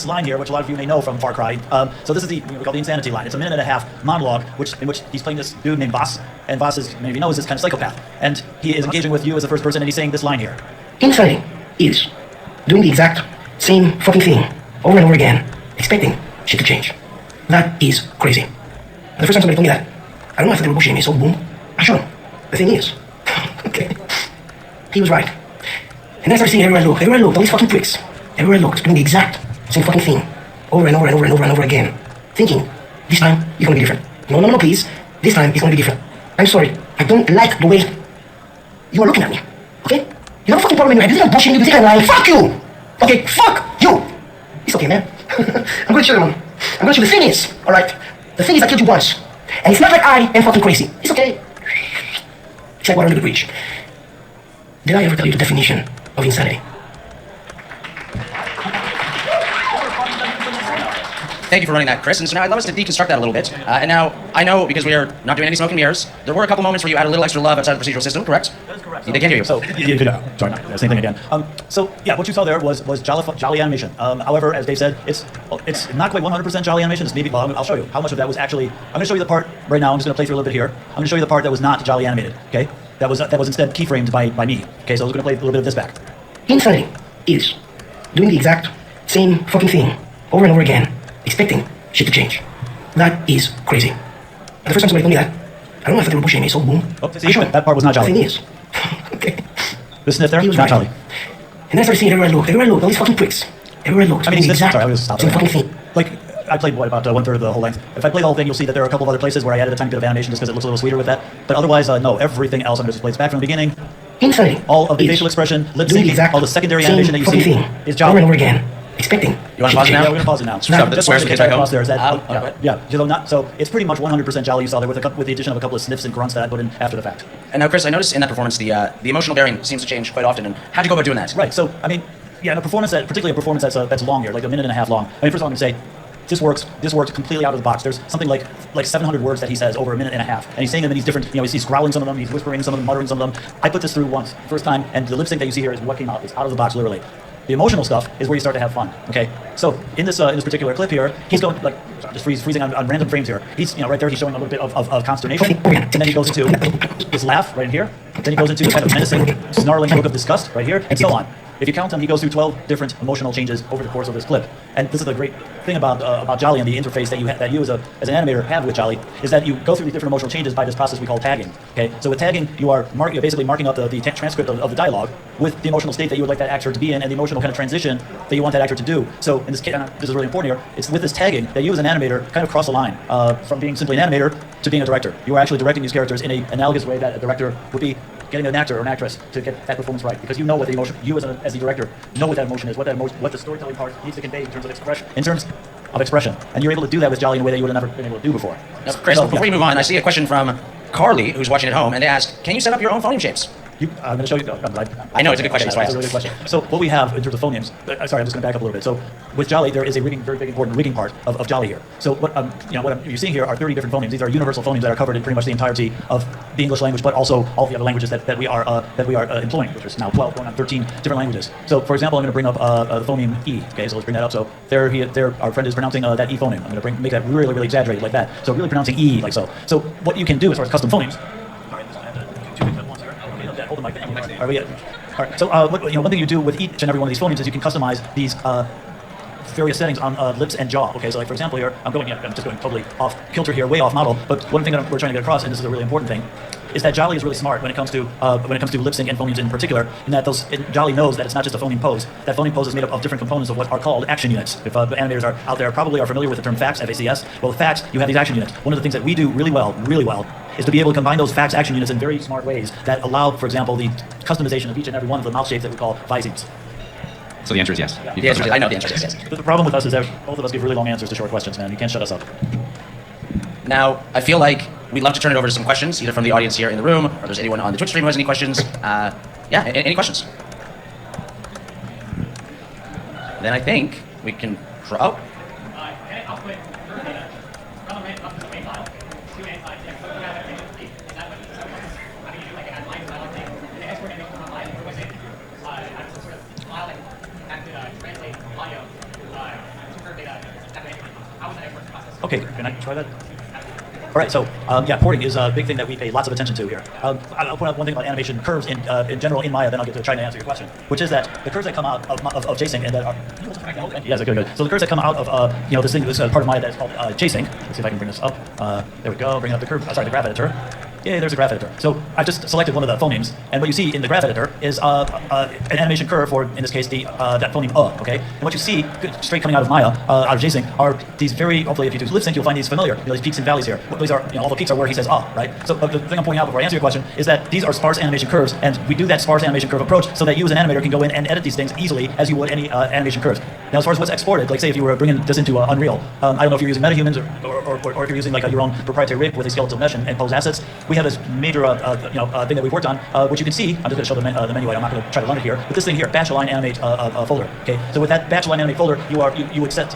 line here, which a lot of you may know from Far Cry. So this is we call the insanity line. It's a minute and a half monologue, in which he's playing this dude named Voss, and Voss, as many of you know, is this kind of psychopath, and he is engaging with you as the first person, and he's saying this line here. Insanity is doing the exact same fucking thing over and over again, expecting shit to change. That is crazy. And the first time somebody told me that, I don't know if they were bullshitting me, so boom, I showed him. The thing is, okay, he was right. And then I started seeing everywhere I looked, all these fucking pricks, everywhere I looked, doing the exact same fucking thing, over and over and over and over and over again, thinking, this time, it's gonna be different. No, please, this time, it's gonna be different. I'm sorry, I don't like the way you are looking at me, okay? You have a fucking problem in your head, you think I'm bullshitting you, you think I'm lying, fuck you! Okay, fuck you! It's okay, man. I'm gonna show you, man. I'm gonna show you, the thing is, alright, the thing is I killed you once, and it's not like I am fucking crazy, it's okay. It's like water under the bridge. Did I ever tell you the definition of insanity? Thank you for running that, Chris. And so now I'd love us to deconstruct that a little bit. And now, I know, because we are not doing any smoke and mirrors, there were a couple moments where you added a little extra love outside of the procedural system, correct? That is correct. They can't hear you. So, sorry, same thing again. So, yeah, what you saw there was jolly animation. However, as Dave said, it's not quite 100% jolly animation. It's maybe, well, I'll show you how much of that was actually, I'm going to show you the part right now. I'm just going to play through a little bit here. I'm going to show you the part that was not jolly animated, okay? That was instead keyframed by me. Okay, so I was going to play a little bit of this back. Insanity is doing the exact same fucking thing over and over again, expecting shit to change. That is crazy. And the first time somebody told me that, I don't know if they were bullshitting me, so boom. Oh, see, that part was not jolly. The thing is, okay, the sniff there, he was not right. jolly. And then I started seeing everywhere I looked, all these fucking pricks, everywhere I looked, doing the exact same fucking thing. Like, I played, about 1/3 of the whole length. If I play the whole thing, you'll see that there are a couple of other places where I added a tiny bit of animation just because it looks a little sweeter with that. But otherwise, no, everything else I'm going to display. It's back from the beginning. Insanity. All of the facial expression, lip syncing, all the secondary animation that you see is jolly. Over and over again, expecting. You want to pause it now? Yeah, we're going to pause it now. Just swear kids back home. There is that, so it's pretty much 100% jolly you saw there with the addition of a couple of sniffs and grunts that I put in after the fact. And now, Chris, I noticed in that performance the emotional bearing seems to change quite often. And how'd you go about doing that? Right, so, I mean, yeah, in a performance particularly a performance that's long here, like a minute and a half long. I mean, first of all, I'm going to say, this works completely out of the box. There's something like 700 words that he says over a minute and a half. And he's saying them in these different, he's growling some of them, he's whispering some of them, muttering some of them. I put this through once, first time, and the lip sync that you see here is what came out. It's out of the box, literally. The emotional stuff is where you start to have fun, okay? So in this particular clip here, he's going, like, just freezing on random frames here. He's, right there, he's showing a little bit of consternation, and then he goes into his laugh right in here, then he goes into kind of menacing, snarling look of disgust right here, and so on. If you count them, he goes through 12 different emotional changes over the course of this clip. And this is the great thing about Jolly and the interface that you as an animator have with Jolly, is that you go through these different emotional changes by this process we call tagging. Okay, so with tagging, you're basically marking up the transcript of the dialogue with the emotional state that you would like that actor to be in, and the emotional kind of transition that you want that actor to do. So in this case, this is really important here. It's with this tagging that you as an animator kind of cross the line from being simply an animator to being a director. You are actually directing these characters in an analogous way that a director would be getting an actor or an actress to get that performance right, because you know what the emotion, you as the director know what that emotion is, what the storytelling part needs to convey in terms of expression, and you're able to do that with Jolly in a way that you would have never been able to do before. Now, Chris, before we move on, I see a question from Carly, who's watching at home, and they ask, can you set up your own phoneme shapes? I'm going to show you. I know, it's a good question. That's a really good question. So what we have in terms of phonemes, sorry, I'm just going to back up a little bit. So with Jolly, there is a very big, important rigging part of Jolly here. So what you're seeing here are 30 different phonemes. These are universal phonemes that are covered in pretty much the entirety of the English language, but also all the other languages that we are employing, which is now 12, going on 13 different languages. So for example, I'm going to bring up the phoneme E. Okay, so let's bring that up. So there, our friend is pronouncing that E phoneme. I'm going to make that really exaggerated like that. So really pronouncing E like so. So what you can do as far as custom phonemes. Hold the mic. All right. So one thing you do with each and every one of these phonemes is you can customize these various settings on lips and jaw. Okay, so like for example here, I'm just going totally off kilter here, way off model. But one thing that we're trying to get across, and this is a really important thing, is that Jolly is really smart when it comes to lip sync and phonemes in particular. In that Jolly knows that it's not just a phoneme pose. That phoneme pose is made up of different components of what are called action units. If animators are out there probably are familiar with the term FACS, F-A-C-S. Well, with FACS, you have these action units. One of the things that we do really well, is to be able to combine those FACS action units in very smart ways that allow, for example, the customization of each and every one of the mouth shapes that we call visemes. So the answer is yes. Yeah. The answer is, I know the answer is yes. But the problem with us is that both of us give really long answers to short questions, man. You can't shut us up. Now, I feel like we'd love to turn it over to some questions, either from the audience here in the room, or there's anyone on the Twitch stream who has any questions. Any questions? Then I think we can draw. Okay, can I try that? All right, so yeah, porting is a big thing that we pay lots of attention to here. I'll point out one thing about animation curves in general in Maya, then I'll get to trying to answer your question, which is that the curves that come out of chasing and that are yes, okay, good. So the curves that come out of this thing, this part of Maya that is called chasing. Let's see if I can bring this up. There we go. Bring up the curve. Sorry, the graph editor. Yeah, there's a graph editor. So I've just selected one of the phonemes, and what you see in the graph editor is an animation curve for, in this case, that phoneme okay? And what you see straight coming out of Maya, out of JSync, are these very, hopefully if you do lip sync, you'll find these familiar, these peaks and valleys here. These are, all the peaks are where he says right? So the thing I'm pointing out before I answer your question is that these are sparse animation curves, and we do that sparse animation curve approach so that you as an animator can go in and edit these things easily as you would any animation curves. Now as far as what's exported, like say if you were bringing this into Unreal, I don't know if you're using MetaHumans or if you're using like your own proprietary rig with a skeletal mesh and pose assets. We have this major thing that we've worked on, which you can see. I'm just going to show the menu item. I'm not going to try to run it here, but this thing here, batch align animate folder. Okay, so with that batch align animate folder, you would set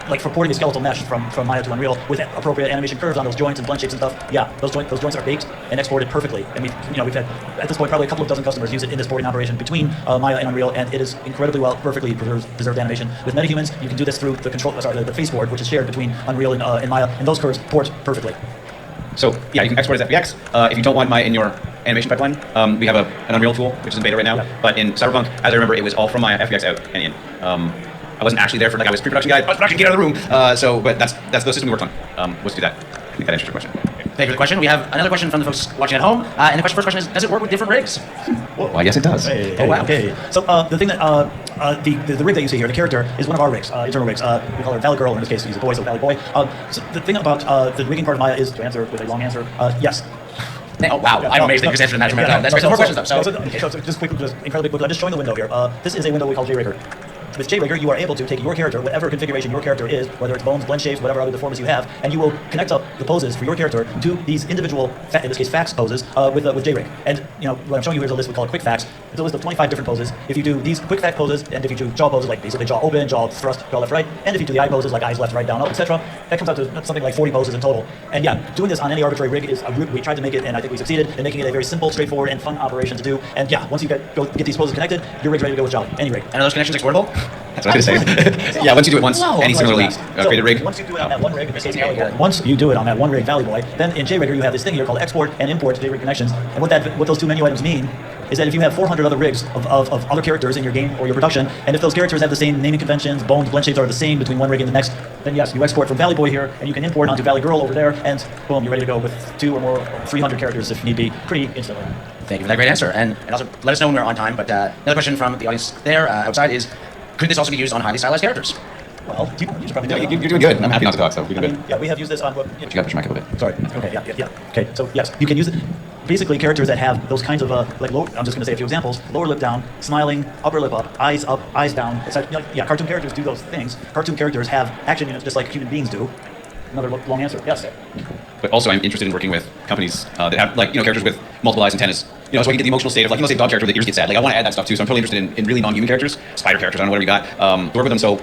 like for porting a skeletal mesh from Maya to Unreal with appropriate animation curves on those joints and blend shapes and stuff. Yeah, those joints are baked and exported perfectly. And we've had at this point probably a couple of dozen customers use it in this porting operation between Maya and Unreal, and it is incredibly well, perfectly preserved animation. With MetaHumans, you can do this through the the face board, which is shared between Unreal and Maya, and those curves port perfectly. So yeah, you can export as FBX. If you don't want Maya in your animation pipeline, we have an Unreal tool, which is in beta right now. Yeah. But in Cyberpunk, as I remember, it was all from Maya, FBX out and in. I wasn't actually there for I was pre-production guy. Post-production, get out of the room. But that's the system we worked on. Was to do that. I think that answers your question. Thank you for the question. We have another question from the folks watching at home. And the first question is, does it work with different rigs? Well, yes, it does. Hey, oh, wow. Okay. So the thing that the rig that you see here, the character, is one of our rigs, internal rigs. We call her Valley Girl, or in this case, she's a boy, so Valley Boy. So the thing about the rigging part of Maya is, to answer with a long answer, yes. Oh, wow. I'm amazed that you just answered that. That's great. More questions, though. So just incredibly quickly, I'm just showing the window here. This is a window we call JRigger. With JRigger, you are able to take your character, whatever configuration your character is, whether it's bones, blend shapes, whatever other deformities you have, and you will connect up the poses for your character to these individual, in this case, fax poses with JRig. And what I'm showing you here is a list we call a quick fax. It's a list of 25 different poses. If you do these quick fax poses, and if you do jaw poses like basically jaw open, jaw thrust, jaw left, right, and if you do the eye poses like eyes left, right, down, up, etc., that comes out to something like 40 poses in total. And yeah, doing this on any arbitrary rig is a route we tried to make it, and I think we succeeded in making it a very simple, straightforward, and fun operation to do. And yeah, once you get these poses connected, your rig's ready to go with Jolly. Any rig. And are those connections exportable? That's what I was going to say. Yeah, once you do it once, any similarly created rig. Once you do it on that one rig, in this case, once you do it on that one rig, Valley Boy, then in JRigger you have this thing here called export and import JRig connections. And what those two menu items mean is that if you have 400 other rigs of other characters in your game or your production, and if those characters have the same naming conventions, bones, blend shapes are the same between one rig and the next, then yes, you export from Valley Boy here, and you can import onto Valley Girl over there, and boom, you're ready to go with 2 or more, 300 characters if need be, pretty instantly. Thank you for that great answer. And also, let us know when we're on time. But another question from the audience there outside is, could this also be used on highly stylized characters? Well, you should probably No, you're doing good. I'm happy not to talk, so you're good. Yeah, we have used this on... But you got to push your mic a little bit. Sorry. Okay, yeah. Okay, so yes, you can use it. Basically, characters that have those kinds of, I'm just going to say a few examples. Lower lip down, smiling, upper lip up, eyes down. Etc. Yeah, cartoon characters do those things. Cartoon characters have action units just like human beings do. Another long answer. Yes. But also, I'm interested in working with companies that have, characters with multiple eyes and antennas. So I can get the emotional state of, say, dog character with the ears get sad. I want to add that stuff too. So I'm totally interested in really non-human characters, spider characters. I don't know whatever you got. To work with them. So,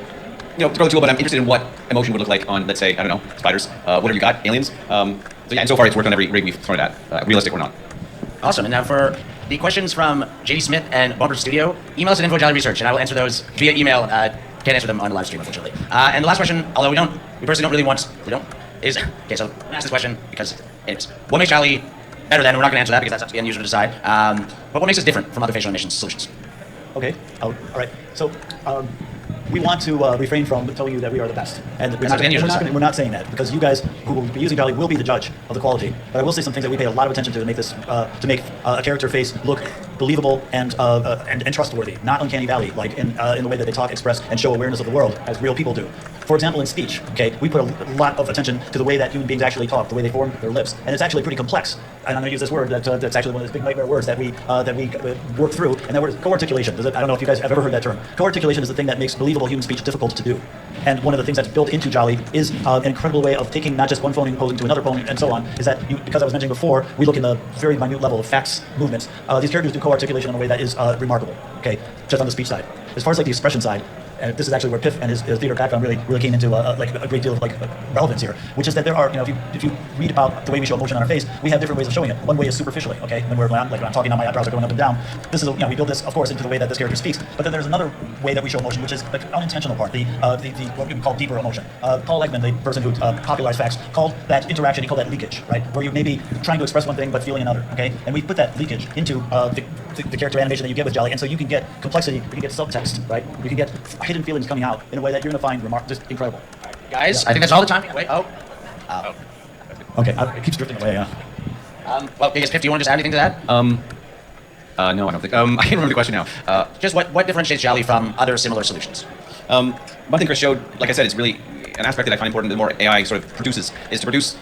throw the tool. But I'm interested in what emotion would look like on, let's say, I don't know, spiders. Whatever you got, aliens. So yeah, and so far it's worked on every rig we've thrown it at, realistic or not. Awesome. And now for the questions from JD Smith and Bumper Studio, email us at info@Jolly Research, and I will answer those via email. Can't answer them on the live stream, unfortunately. And the last question, although we personally don't really want, is, okay, so I'm gonna ask this question because anyways, what makes Jolly better than, we're not gonna answer that because that's up to the end user to decide, but what makes us different from other facial animation solutions? Okay, all right. So, we want to refrain from telling you that we are the best. And we're not saying that, because you guys who will be using Jolly will be the judge of the quality. But I will say some things that we pay a lot of attention to make this, to make a character face look believable and trustworthy, not uncanny valley, like in the way that they talk, express, and show awareness of the world as real people do. For example, in speech, okay, we put a lot of attention to the way that human beings actually talk, the way they form their lips, and it's actually pretty complex. And I'm going to use this word that's actually one of those big nightmare words that we work through, and that word is co-articulation. I don't know if you guys have ever heard that term. Co-articulation is the thing that makes believable human speech difficult to do. And one of the things that's built into Jolly is an incredible way of taking not just one phoneme posing to another phoneme and so on, is that because I was mentioning before, we look in the very minute level of fax movements. These characters do co-articulation in a way that is remarkable, okay, just on the speech side. As far as the expression side, and this is actually where Piff and his theater background really came into like a great deal of like relevance here, which is that there are, you know, if you read about the way we show emotion on our face, we have different ways of showing it. One way is superficially, okay, when I'm talking, on my eyebrows are going up and down. This is, you know, we build this, of course, into the way that this character speaks. But then there's another way that we show emotion, which is the unintentional part, the what we call deeper emotion. Paul Ekman, the person who popularized facts, called that interaction, he called that leakage, right, where you may be trying to express one thing but feeling another, okay, and we put that leakage into the character animation that you get with Jolly, and so you can get complexity, you can get subtext, right, you can get hidden feelings coming out in a way that you're going to find just incredible. Guys, I think that's all the time. Wait, Okay, it keeps drifting away, yeah. well, I guess, Pip, do you want to just add anything to that? No, I don't think. I can't remember the question now. Just what differentiates Jolly from other similar solutions? One thing Chris showed, like I said, it's really an aspect that I find important. The more AI sort of produces, is to produce,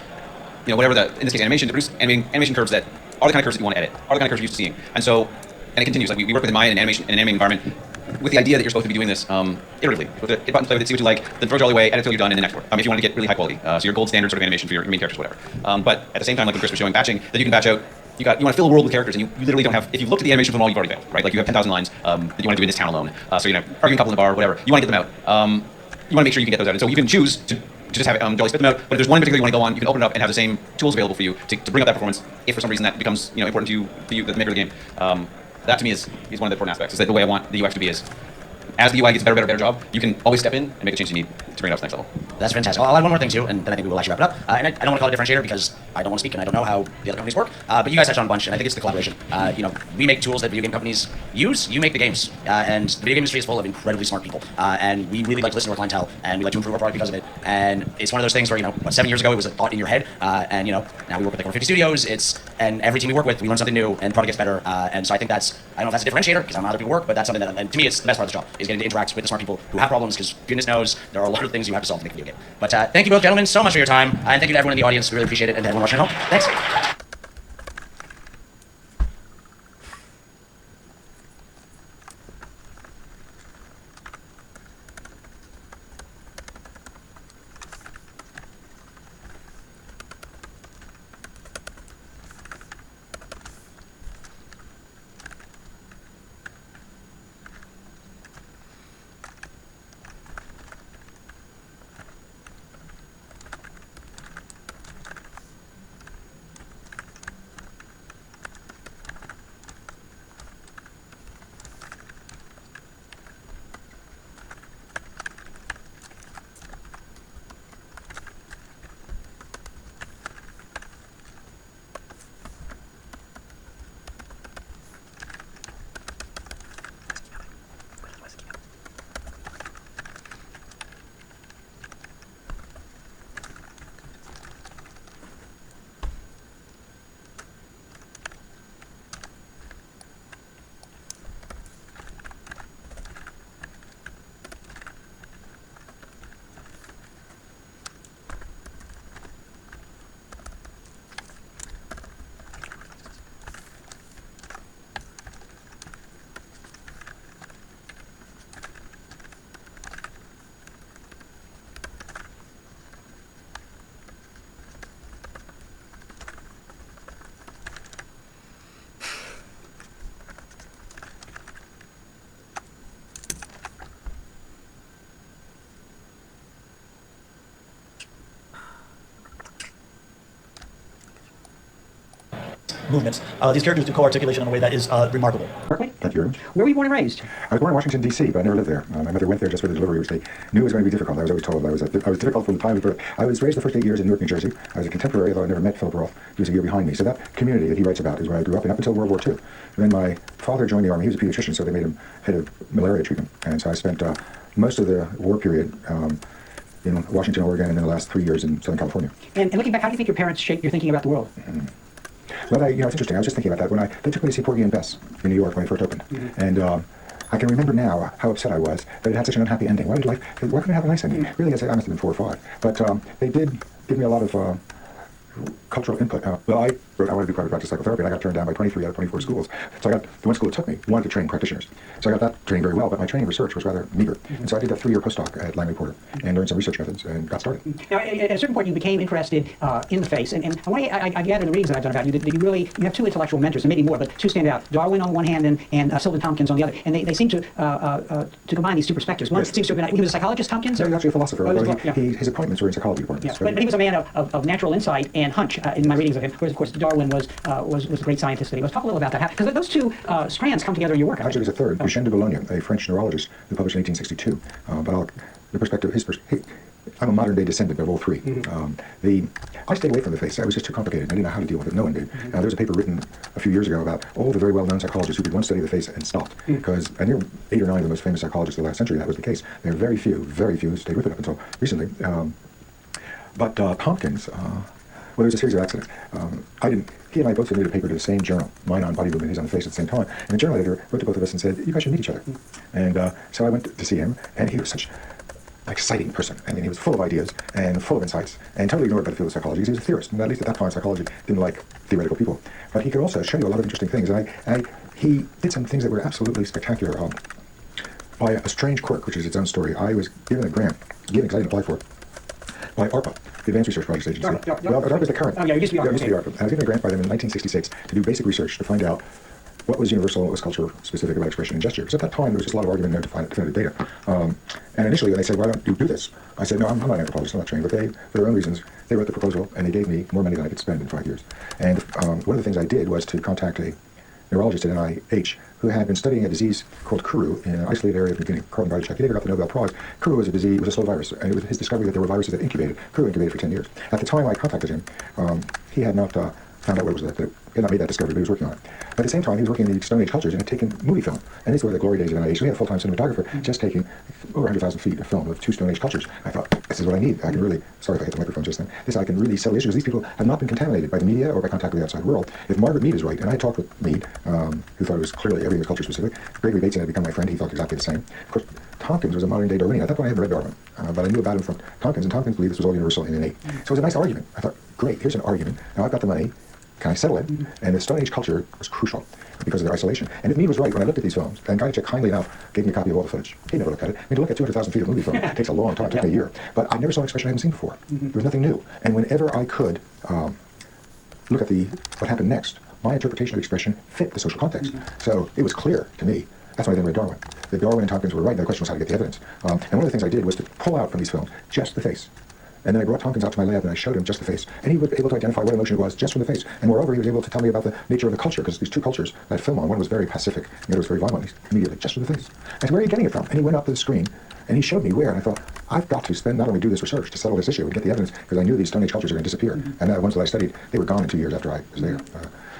you know, whatever in this case, animation, to produce animation curves that are the kind of curves that you want to edit, are the kind of curves you're used to seeing. And so, and it continues. Like we work with Maya in an animating environment with the idea that you're supposed to be doing this iteratively. With the hit button, play with it, see what you like, then throw Jolly away, edit till you're done, and then export. If you want to get really high quality, so your gold standard sort of animation for your main characters, whatever. But at the same time, like when Chris was showing batching, that you can batch out. You want to fill a world with characters, and you literally don't have. If you looked at the animation for them all, you've already failed, right? Like you have 10,000 lines that you want to do in this town alone. So you know, arguing couple in the bar, whatever. You want to get them out. You want to make sure you can get those out, and so you can choose to just have Jolly spit them out. But if there's one in particular you want to go on, you can open it up and have the same tools available for you to bring up that performance. If for some reason that becomes, you know, important to you, the maker of the game. That to me is one of the important aspects. Is that the way I want the UX to be is. As the UI gets a better job, you can always step in and make the changes you need to bring it up to the next level. That's fantastic. I'll add one more thing too, and then I think we will actually wrap it up. And I don't want to call it a differentiator because I don't want to speak and I don't know how the other companies work. But you guys touched on a bunch, and I think it's the collaboration. You know, we make tools that video game companies use. You make the games, and the video game industry is full of incredibly smart people. And we really like to listen to our clientele, and we like to improve our product because of it. And it's one of those things where, you know, 7 years ago it was a thought in your head, and you know, now we work with like over 50 studios. And every team we work with, we learn something new, and the product gets better. And so I think I don't know if that's a differentiator because I don't know how other people work, but that's something that, and to me, it's the best part of the job is getting to interact with the smart people who have problems, because goodness knows there are a lot of things you have to solve to make a video game. But thank you both, gentlemen, so much for your time, and thank you to everyone in the audience. We really appreciate it, and to everyone watching at home. Thanks. movements. These characters do co-articulation in a way that is remarkable. Berkeley? Thank you very much. Where were you born and raised? I was born in Washington, D.C., but I never lived there. My mother went there just for the delivery, which they knew was going to be difficult. I was always told I was difficult from the time of birth. I was raised the first 8 years in Newark, New Jersey. I was a contemporary, although I never met Philip Roth. He was a year behind me. So that community that he writes about is where I grew up, and up until World War II. Then my father joined the Army. He was a pediatrician, so they made him head of malaria treatment. And so I spent most of the war period in Washington, Oregon, and then the last 3 years in Southern California. And looking back, how do you think your parents shaped your thinking about the world? Well, it's interesting. I was just thinking about that they took me to see Porgy and Bess in New York when it first opened, and I can remember now how upset I was that it had such an unhappy ending. Why couldn't it have a nice ending? Really, I must have been 4 or 5. But they did give me a lot of cultural input. Well, I wanted to do private practice psychotherapy, and I got turned down by 23 out of 24 schools. So I got the one school that took me wanted to train practitioners. So I got that training very well, but my training research was rather meager. And so I did a 3-year postdoc at Langley Porter and learned some research methods and got started. Now, at a certain point, you became interested in the face, and I gather in the readings that I've done about you that you have two intellectual mentors, and maybe more, but two stand out: Darwin on the one hand, and Sylvan Tompkins on the other. And they seem to combine these two perspectives. One seems to have been he was a psychologist, Tompkins. No, he was actually a philosopher. Oh, Although his appointments were in psychology departments. Yeah, but he was a man of natural insight and hunch in my readings of him. Whereas, of course, Darwin was a great scientist that he was. Talk a little about that, because those two strands come together in your work. Actually, there's a third, Eugène de Boulogne, a French neurologist who published in 1862. I'm a modern-day descendant of all three. I stayed away from the face. I was just too complicated. I didn't know how to deal with it. No one did. There was a paper written a few years ago about all the very well-known psychologists who did one study of the face and stopped. Because I knew 8 or 9 of the most famous psychologists of the last century, that was the case. There are very few who stayed with it up until recently. But Tompkins, there was a series of accidents. He and I both submitted a paper to the same journal, mine on body movement, his on the face at the same time. And the journal editor wrote to both of us and said, you guys should meet each other. And so I went to see him, and he was such an exciting person. I mean, he was full of ideas and full of insights, and totally ignored by the field of psychology, because he was a theorist. And at least at that time, psychology didn't like theoretical people. But he could also show you a lot of interesting things. And he did some things that were absolutely spectacular. By a strange quirk, which is its own story, I was given a grant, because I didn't apply for it, by ARPA, the Advanced Research Projects Agency. Well, ARPA is the current. Oh, yeah, it used to be ARPA. Yeah, it used to be ARPA. I was given a grant by them in 1966 to do basic research to find out what was universal and what was culture-specific about expression and gesture. Because at that time, there was just a lot of argument and no definitive data. And initially, when they said, why don't you do this? I said, no, I'm not an anthropologist, I'm not trained. But they, for their own reasons, they wrote the proposal, and they gave me more money than I could spend in 5 years. And one of the things I did was to contact a neurologist at NIH who had been studying a disease called Kuru in an isolated area of the beginning, Carlton Bartychuk. He later got the Nobel Prize. Kuru was a disease, was a slow virus, and it was his discovery that there were viruses that incubated. Kuru incubated for 10 years. At the time I contacted him, he had not found out what it was, he had not made that discovery, but he was working on it. But at the same time, he was working in the Stone Age cultures and had taken movie film. And these were the glory days of NIH. So he had a full-time cinematographer just taking over 100,000 feet of film of 2 Stone Age cultures. I thought, this is what I need. I can really, sorry if I hit the microphone just then, I can really settle issues. These people have not been contaminated by the media or by contact with the outside world. If Margaret Mead is right, and I talked with Mead, who thought it was clearly everything was culture specific. Gregory Bateson had become my friend. He felt exactly the same. Of course, Tompkins was a modern day Darwinian. At that point, I hadn't read Darwin, but I knew about him from Tompkins, and Tompkins believed this was all universal and innate. So it was a nice argument. I thought, great, here's an argument. Now I've got the money. Can I settle it? And the Stone Age culture was crucial because of their isolation. And if Mead was right, when I looked at these films, and Bartychuk kindly enough gave me a copy of all the footage. He never looked at it. I mean, to look at 200,000 feet of movie film takes a long time. It took me a year. But I never saw an expression I hadn't seen before. There was nothing new. And whenever I could look at what happened next, my interpretation of the expression fit the social context. So it was clear to me. That's why I then read Darwin. That Darwin and Tompkins were right. The question was how to get the evidence. And one of the things I did was to pull out from these films just the face. And then I brought Tompkins out to my lab and I showed him just the face. And he was able to identify what emotion it was just from the face. And moreover, he was able to tell me about the nature of the culture, because these two cultures that film on, one was very pacific, and the other was very violent, immediately, just from the face. I said, where are you getting it from? And he went up to the screen and he showed me where. And I thought, I've got to not only do this research to settle this issue and get the evidence, because I knew these Stone Age cultures are going to disappear. And the ones that I studied, they were gone in 2 years after I was there.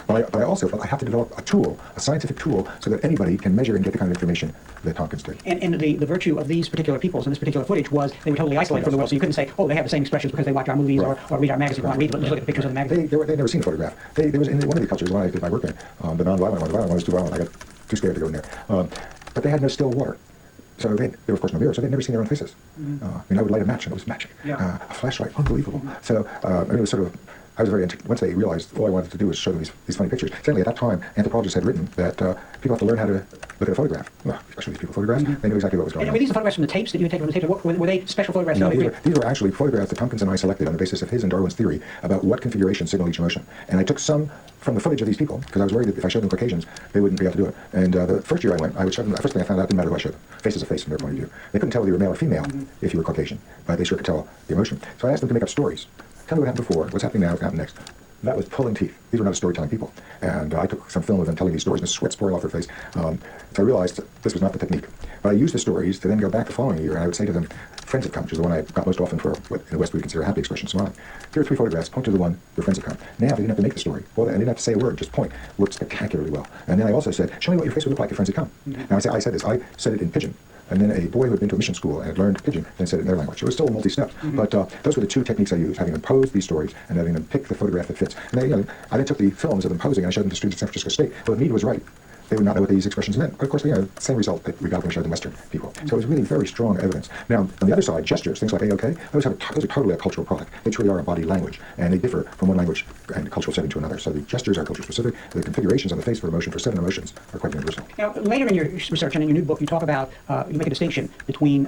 But I also felt I have to develop a tool, a scientific tool, so that anybody can measure and get the kind of information that Tompkins did. And the virtue of these particular peoples and this particular footage was they were totally isolated from the world. So you couldn't say, oh, they have the same expressions because they watch our movies or read our magazine. Right. Just look at the pictures of the magazine. They'd never seen a photograph. There was in one of the cultures, when I did my work in, the non-violent one, the violent one was too violent. I got too scared to go in there. But they had no still water. So there were, of course, no mirrors, so they'd never seen their own faces. I mean, I would light a match, and it was magic. Yeah. A flashlight, unbelievable. So it was sort of, I was very once they realized all I wanted to do was show them these funny pictures. Certainly at that time, anthropologists had written that people have to learn how to look at a photograph. Well, especially these people photographs, they knew exactly what was going on. And were these the photographs from the tapes that you had taken from the tapes? Were they special photographs? No, these were actually photographs that Tompkins and I selected on the basis of his and Darwin's theory about what configuration signaled each emotion. And I took some from the footage of these people, because I was worried that if I showed them Caucasians, they wouldn't be able to do it. And the first year I went, I would show them, the first thing I found out, didn't matter who I showed them. Face is a face from their point of view. They couldn't tell whether you were male or female if you were Caucasian, but they sure could tell the emotion. So I asked them to make up stories. Tell me what happened before, what's happening now, what's happening next. That was pulling teeth. These were not storytelling people. And I took some film of them telling these stories, and the sweat pouring off their face. So I realized that this was not the technique. But I used the stories to then go back the following year, and I would say to them, friends have come, which is the one I got most often for what in the West we would consider a happy expression, smiling. Here are 3 photographs, point to the one, your friends have come. Now they didn't have to make the story. Well, they didn't have to say a word, just point. Worked spectacularly well. And then I also said, show me what your face would look like if friends had come. Now I said this, I said it in Pidgin. And then a boy who had been to a mission school and had learned Pidgin then said it in their language. It was still a multi-step. But those were the 2 techniques I used, having them pose these stories and having them pick the photograph that fits. And then, I then took the films of them posing and I showed them to students at San Francisco State. Well, Mead was right. they would not know what these expressions meant. But of course, same result that we got when we showed the Western people. So it was really very strong evidence. Now, on the other side, gestures, things like AOK, those are totally a cultural product. They truly are a body language, and they differ from one language and cultural setting to another. So the gestures are culture specific. The configurations on the face for emotion, for 7 emotions, are quite universal. Now, later in your research and in your new book, you talk about, you make a distinction between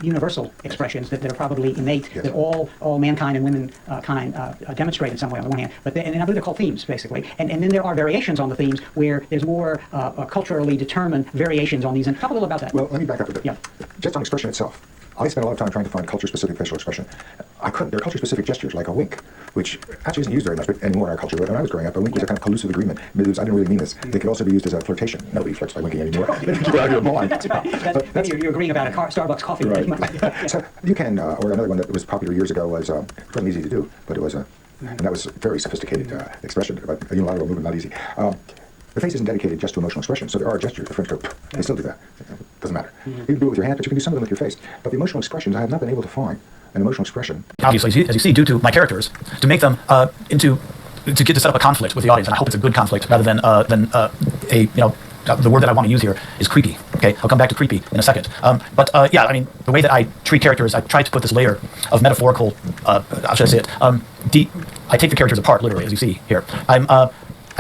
universal expressions that are probably innate, Yes. that all mankind and womankind demonstrate in some way on the one hand, but and I believe they're called themes, basically. And then there are variations on the themes where there's more culturally determined variations on these. And talk a little about that. Well, let me back up a bit. Yeah. Just on expression itself, I spent a lot of time trying to find culture-specific facial expression. I couldn't. There are culture-specific gestures like a wink, which actually isn't used very much anymore in our culture. But when I was growing up, a wink was a kind of collusive agreement. I didn't really mean this. They could also be used as a flirtation. Nobody flirts by winking anymore. They keep it out of your mind. You're agreeing about a Starbucks coffee. Right. So you can, or another one that was popular years ago was, it wasn't easy to do, but it was and that was a very sophisticated expression, but a unilateral movement, not easy. The face isn't dedicated just to emotional expression, so there are gestures. The French go, they still do that. It doesn't matter. You can do it with your hand, but you can do some of them with your face. But the emotional expressions, I have not been able to find an emotional expression. Obviously, as you see, due to my characters, to make them to get to set up a conflict with the audience, and I hope it's a good conflict rather than the word that I want to use here is creepy. Okay, I'll come back to creepy in a second. But I mean, the way that I treat characters, I try to put this layer of metaphorical, how should I say it? I take the characters apart, literally, as you see here.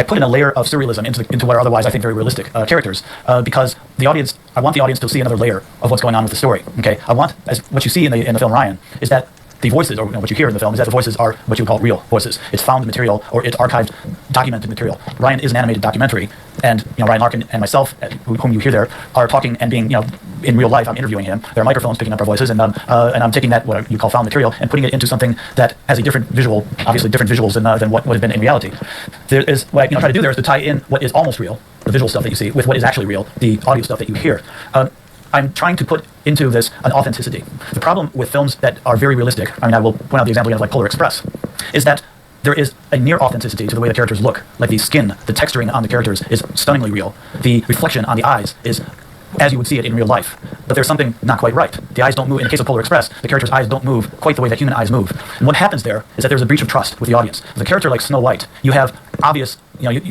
I put in a layer of surrealism into what are otherwise, I think, very realistic characters, because I want the audience to see another layer of what's going on with the story. Okay, what you see in the film Ryan is that the voices, or what you hear in the film, is that the voices are what you would call real voices. It's found material, or it's archived, documented material. Ryan is an animated documentary, and Ryan Larkin and myself, whom you hear there, are talking and being, in real life, I'm interviewing him. There are microphones picking up our voices, and I'm taking that, what you call found material, and putting it into something that has a different visual, obviously different visuals than what would have been in reality. There is what I try to do there is to tie in what is almost real, the visual stuff that you see, with what is actually real, the audio stuff that you hear. I'm trying to put into this an authenticity. The problem with films that are very realistic, I mean, I will point out the example like Polar Express, is that there is a near authenticity to the way the characters look. Like the skin, the texturing on the characters is stunningly real. The reflection on the eyes is as you would see it in real life. But there's something not quite right. The eyes don't move. In the case of Polar Express, the character's eyes don't move quite the way that human eyes move. And what happens there is that there's a breach of trust with the audience. With a character like Snow White, you have obvious,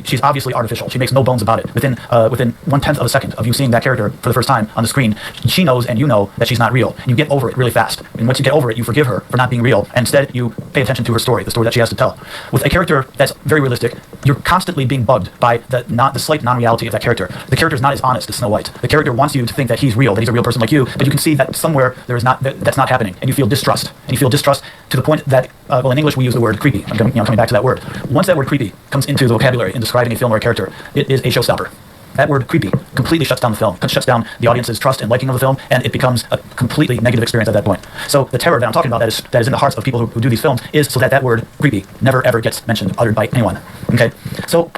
she's obviously artificial. She makes no bones about it. Within 1/10 of a second of you seeing that character for the first time on the screen, she knows and you know that she's not real. And you get over it really fast. And once you get over it, you forgive her for not being real. And instead, you pay attention to her story, the story that she has to tell. With a character that's very realistic, you're constantly being bugged by the slight non-reality of that character. The character's not as honest as Snow White. The character wants you to think that he's real, that he's a real person like you, but you can see that somewhere that's not happening, and you feel distrust. And you feel distrust to the point that, in English we use the word creepy. I'm coming back to that word. Once that word creepy comes into the vocabulary in describing a film or a character, it is a showstopper. That word creepy completely shuts down the film, shuts down the audience's trust and liking of the film, and it becomes a completely negative experience at that point. So the terror that I'm talking about that is in the hearts of people who do these films is so that word creepy never ever gets mentioned, uttered by anyone. Okay? So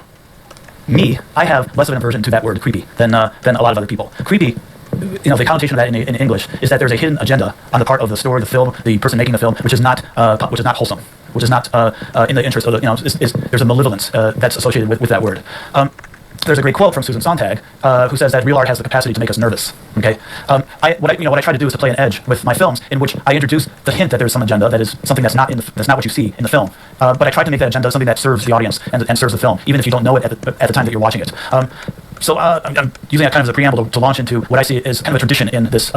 I have less of an aversion to that word creepy than a lot of other people. Creepy, the connotation of that in English is that there's a hidden agenda on the part of the story, the film, the person making the film, which is not wholesome, which is not in the interest of there's a malevolence that's associated with that word. There's a great quote from Susan Sontag who says that real art has the capacity to make us nervous. Okay, what I try to do is to play an edge with my films in which I introduce the hint that there's some agenda that is something that's not what you see in the film. But I try to make that agenda something that serves the audience and serves the film, even if you don't know it at the time that you're watching it. So I'm using that kind of as a preamble to launch into what I see as kind of a tradition in this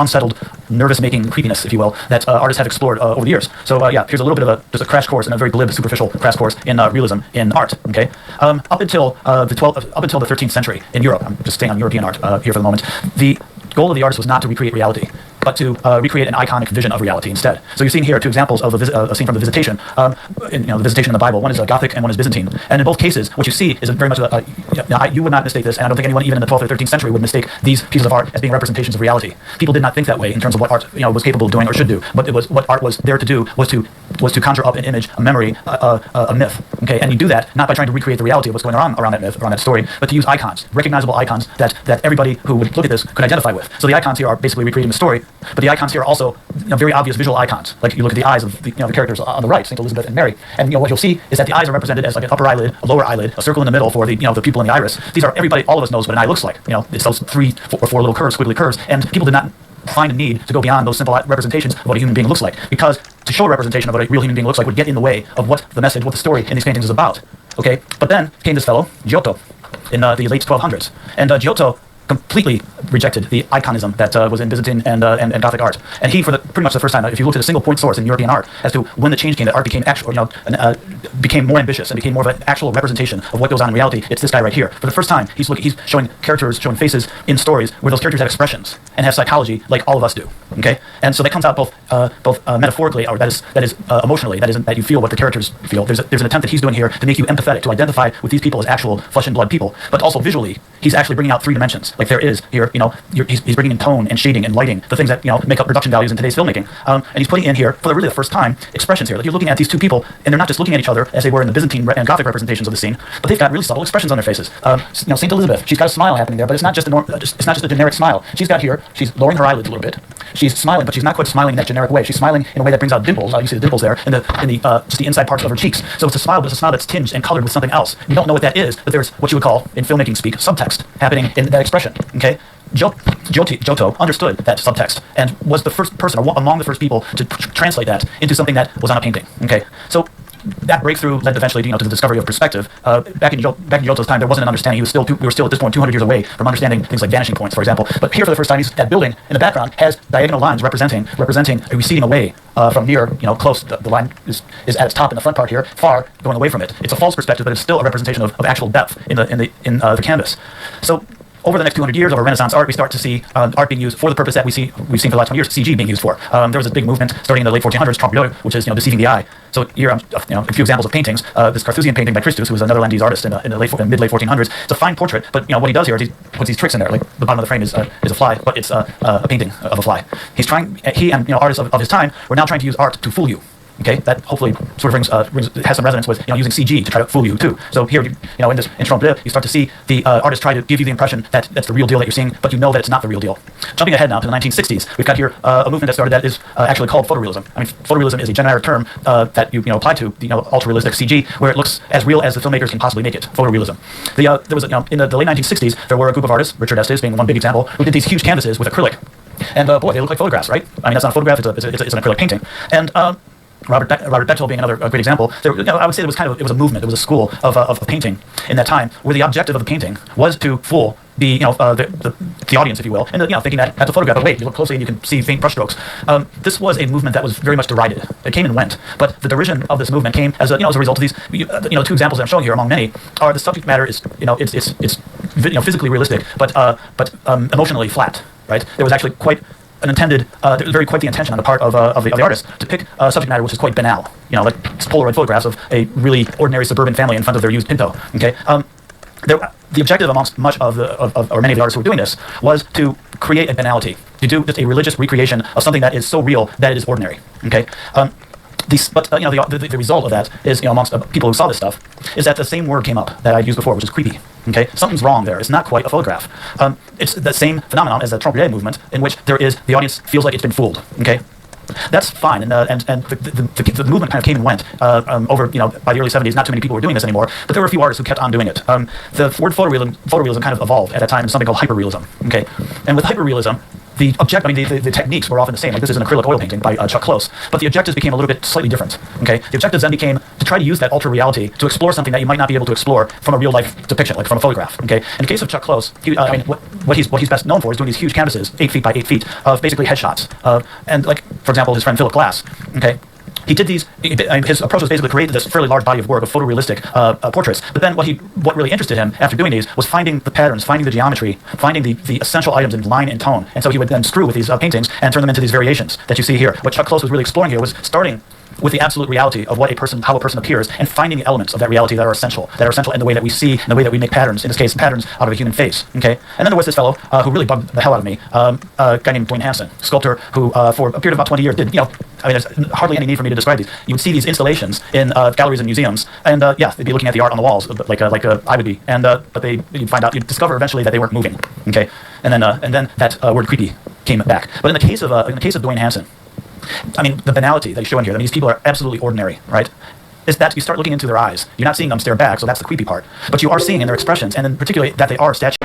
unsettled, nervous-making creepiness, if you will, that artists have explored over the years. So here's a little bit of just a crash course and a very glib, superficial crash course in realism in art. Okay, up until the 13th century in Europe, I'm just staying on European art here for the moment. The goal of the artist was not to recreate reality, but to recreate an iconic vision of reality instead. So you're seeing here two examples of a scene from the Visitation. The Visitation in the Bible. One is Gothic and one is Byzantine. And in both cases, what you see is very much you would not mistake this, and I don't think anyone even in the 12th or 13th century would mistake these pieces of art as being representations of reality. People did not think that way in terms of what art was capable of doing or should do. But what art was there to do was to conjure up an image, a memory, a myth. Okay, and you do that not by trying to recreate the reality of what's going on around that myth, around that story, but to use icons, recognizable icons that everybody who would look at this could identify with. So the icons here are basically recreating the story, but the icons here are also very obvious visual icons. Like you look at the eyes of the characters on the right, St. Elizabeth and Mary, and what you'll see is that the eyes are represented as like an upper eyelid, a lower eyelid, a circle in the middle for the people in the iris. These are all of us knows what an eye looks like. It's those 3 or 4 little curves, squiggly curves, and people did not find a need to go beyond those simple representations of what a human being looks like, because to show a representation of what a real human being looks like would get in the way of what the message, what the story in these paintings is about. Okay, but then came this fellow, Giotto, in the late 1200s. And Giotto completely rejected the iconism that was in Byzantine and Gothic art. And he, for pretty much the first time, if you looked at a single point source in European art as to when the change came, that art became actual, became more ambitious and became more of an actual representation of what goes on in reality, it's this guy right here. For the first time, he's showing characters, showing faces in stories where those characters have expressions and have psychology like all of us do. Okay, and so that comes out both metaphorically, or that is emotionally, that you feel what the characters feel. There's an attempt that he's doing here to make you empathetic, to identify with these people as actual flesh and blood people, but also visually, he's actually bringing out three dimensions. Like there is here, he's bringing in tone and shading and lighting, the things that make up production values in today's filmmaking. And he's putting in here for really the first time expressions here. Like you're looking at these two people, and they're not just looking at each other as they were in the Byzantine and Gothic representations of the scene, but they've got really subtle expressions on their faces. Saint Elizabeth, she's got a smile happening there, but it's not just a generic smile. She's lowering her eyelids a little bit. She's smiling, but she's not quite smiling in that generic way. She's smiling in a way that brings out dimples. You see the dimples there, just the inside parts of her cheeks. So it's a smile, but it's a smile that's tinged and colored with something else. You don't know what that is, but there's what you would call, in filmmaking speak, subtext happening in that expression. Okay, Giotto understood that subtext and was the first person, or among the first people, to translate that into something that was on a painting. Okay, so that breakthrough led eventually, to the discovery of perspective. Back in Giotto's time, there wasn't an understanding. We were still at this point 200 years away from understanding things like vanishing points, for example. But here, for the first time, that building in the background has diagonal lines representing a receding away from near, close. The line is at its top in the front part here, far going away from it. It's a false perspective, but it's still a representation of actual depth in the canvas. So over the next 200 years, over Renaissance art, we start to see art being used for the purpose that we've seen for the last 20 years, CG being used for. There was this big movement starting in the late 1400s, trompe-l'œil, which is deceiving the eye. So here, a few examples of paintings. This Carthusian painting by Christus, who was a Netherlands artist in the mid-late 1400s. It's a fine portrait, but what he does here is he puts these tricks in there. Like the bottom of the frame is a fly, but it's a painting of a fly. He and artists of his time were now trying to use art to fool you. Okay, that hopefully sort of has some resonance with using CG to try to fool you too. So here, in trompe-l'œil, you start to see the artist try to give you the impression that that's the real deal that you're seeing, but you know that it's not the real deal. Jumping ahead now to the 1960s, we've got here a movement that started that is actually called photorealism. I mean, photorealism is a generic term that you apply to ultra-realistic CG, where it looks as real as the filmmakers can possibly make it. Photorealism. There was in the late 1960s, there were a group of artists, Richard Estes being one big example, who did these huge canvases with acrylic, and boy, they look like photographs, right? I mean, that's not a photograph; it's an acrylic painting, and Robert Bechtel being another great example. I would say it was a movement. It was a school of painting in that time, where the objective of the painting was to fool the audience, if you will, and thinking that that's a photograph. But wait, you look closely and you can see faint brushstrokes. This was a movement that was very much derided. It came and went, but the derision of this movement came as a result of these. Two examples that I'm showing here, among many, are the subject matter is it's physically realistic, but emotionally flat. Right? There was actually quite the intention on the part of the artist to pick a subject matter which is quite banal, like Polaroid photographs of a really ordinary suburban family in front of their used Pinto. Okay, the objective amongst many of the artists who were doing this was to create a banality, to do just a religious recreation of something that is so real that it is ordinary. Okay. The result of that is, amongst people who saw this stuff, is that the same word came up that I used before, which is creepy. Okay, something's wrong there. It's not quite a photograph. It's the same phenomenon as the trompe-l'œil movement, in which the audience feels like it's been fooled. Okay, that's fine, and the movement kind of came and went over. By the early 70s, not too many people were doing this anymore, but there were a few artists who kept on doing it. The word photorealism kind of evolved at that time into something called hyperrealism. Okay, and with hyperrealism, the techniques were often the same. Like this is an acrylic oil painting by Chuck Close, but the objectives became a little bit slightly different. Okay, the objectives then became to try to use that ultra reality to explore something that you might not be able to explore from a real life depiction, like from a photograph. Okay, in the case of Chuck Close, what he's best known for is doing these huge canvases, 8 feet by 8 feet, of basically headshots. And like, for example, his friend Philip Glass. Okay. He did these. His approach was basically create this fairly large body of work of photorealistic portraits. But then what really interested him after doing these was finding the patterns, finding the geometry, finding the essential items in line and tone. And so he would then screw with these paintings and turn them into these variations that you see here. What Chuck Close was really exploring here was starting with the absolute reality of how a person appears, and finding the elements of that reality that are essential in the way that we see, in the way that we make patterns. In this case, patterns out of a human face. Okay, and then there was this fellow who really bugged the hell out of me, a guy named Dwayne Hansen, sculptor who, for a period of about 20 years, did there's hardly any need for me to describe these. You would see these installations in galleries and museums, and they'd be looking at the art on the walls, like I would be, and but you'd discover eventually that they weren't moving. Okay, and then that word creepy came back. But in the case of Dwayne Hansen, the banality that you show in here, these people are absolutely ordinary, right? Is that you start looking into their eyes. You're not seeing them stare back, so that's the creepy part. But you are seeing in their expressions, and then particularly that they are statues.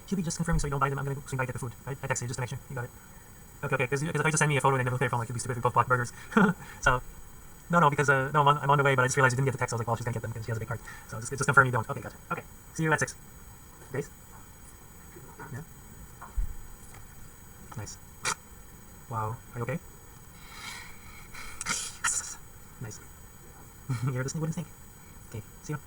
Should be just confirming so you don't buy them. I'm going to swing by and get the food. Right? I texted you just to make sure. You got it. Okay. Because if I just send me a photo and they never clear phone, like, it'd be stupid if we both bought burgers. So, no, because no, I'm on the way, but I just realized you didn't get the text. I was like, well, she's going to get them because she has a big cart. So just confirm you don't. Okay, gotcha. Okay. See you at 6. Grace? Yeah? Nice. Wow. Are you okay? Nice. You're the wooden snake. Okay, see you.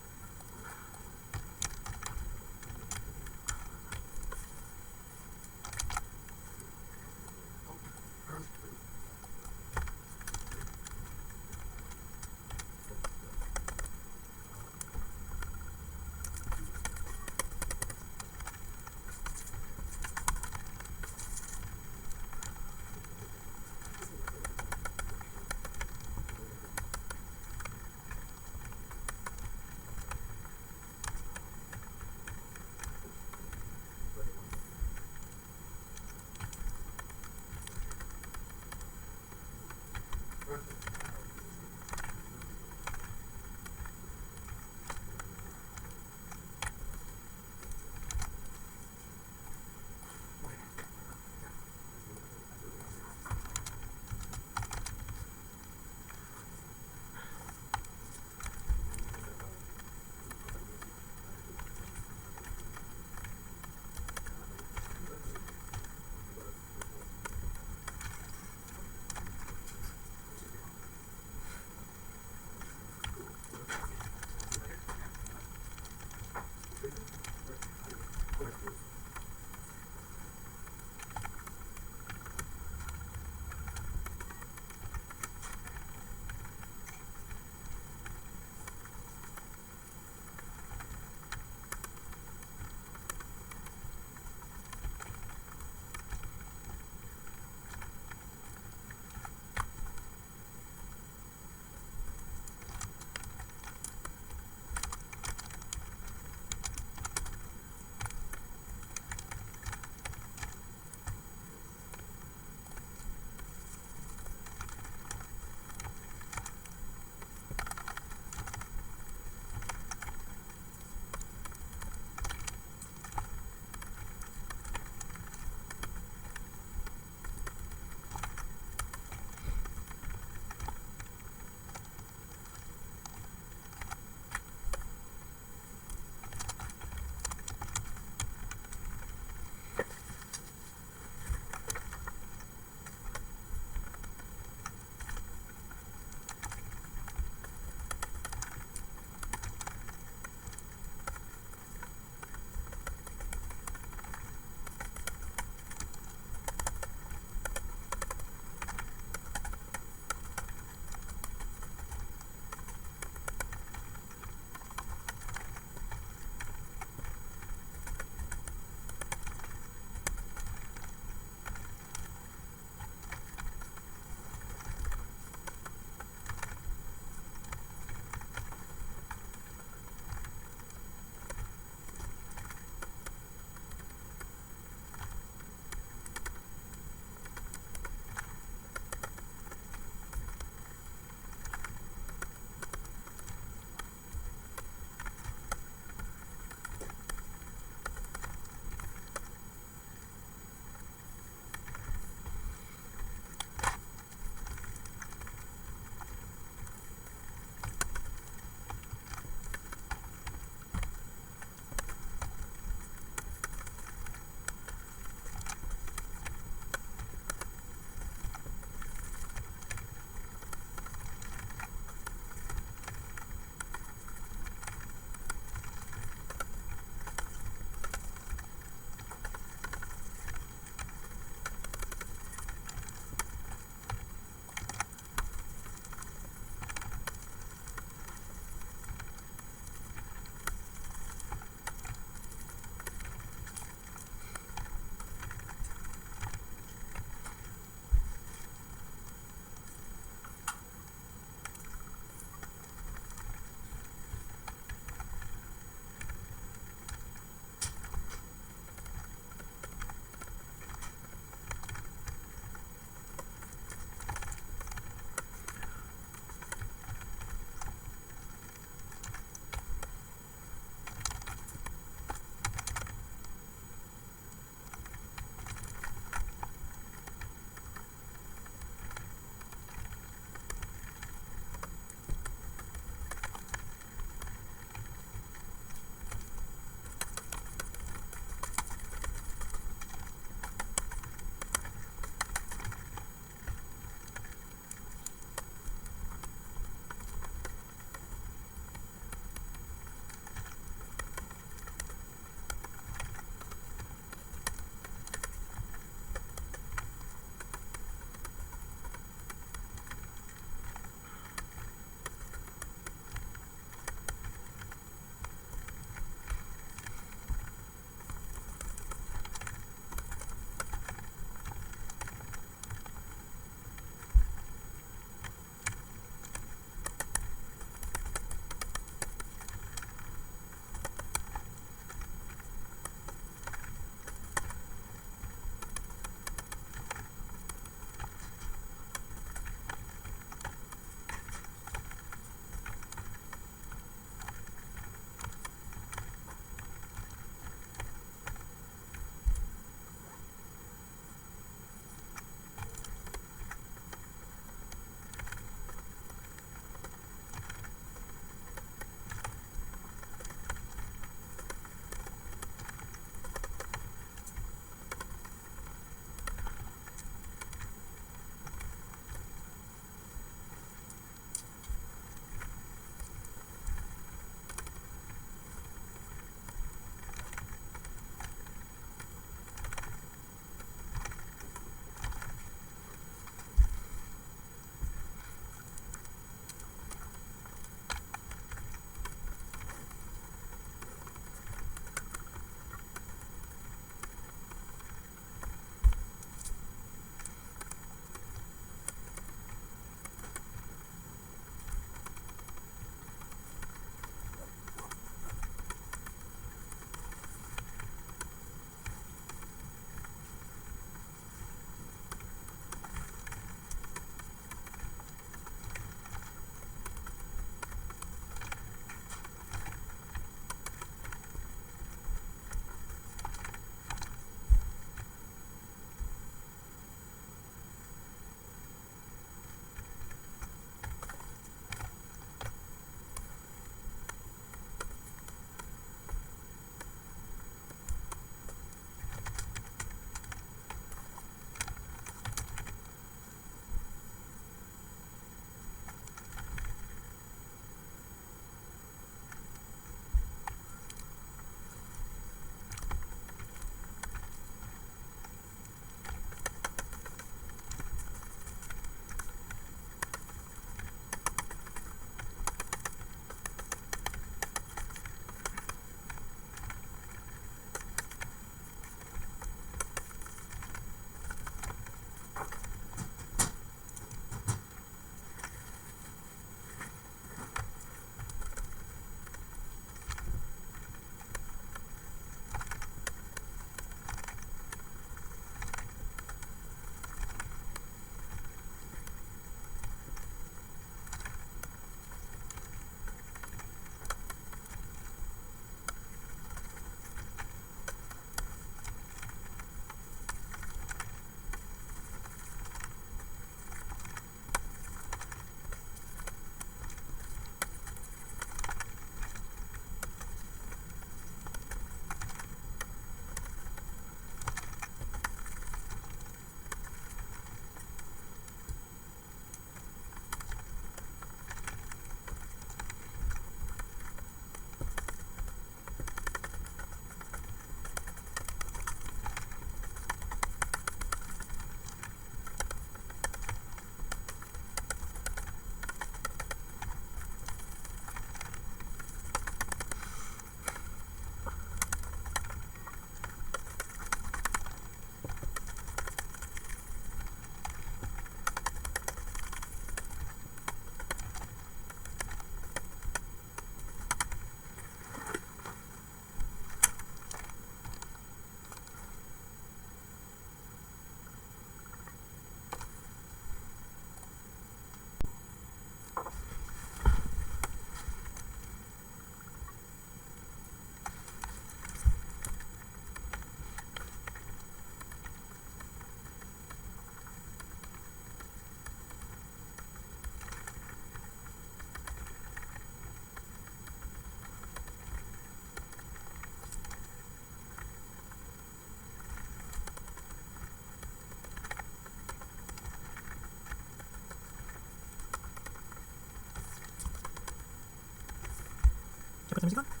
put the music on.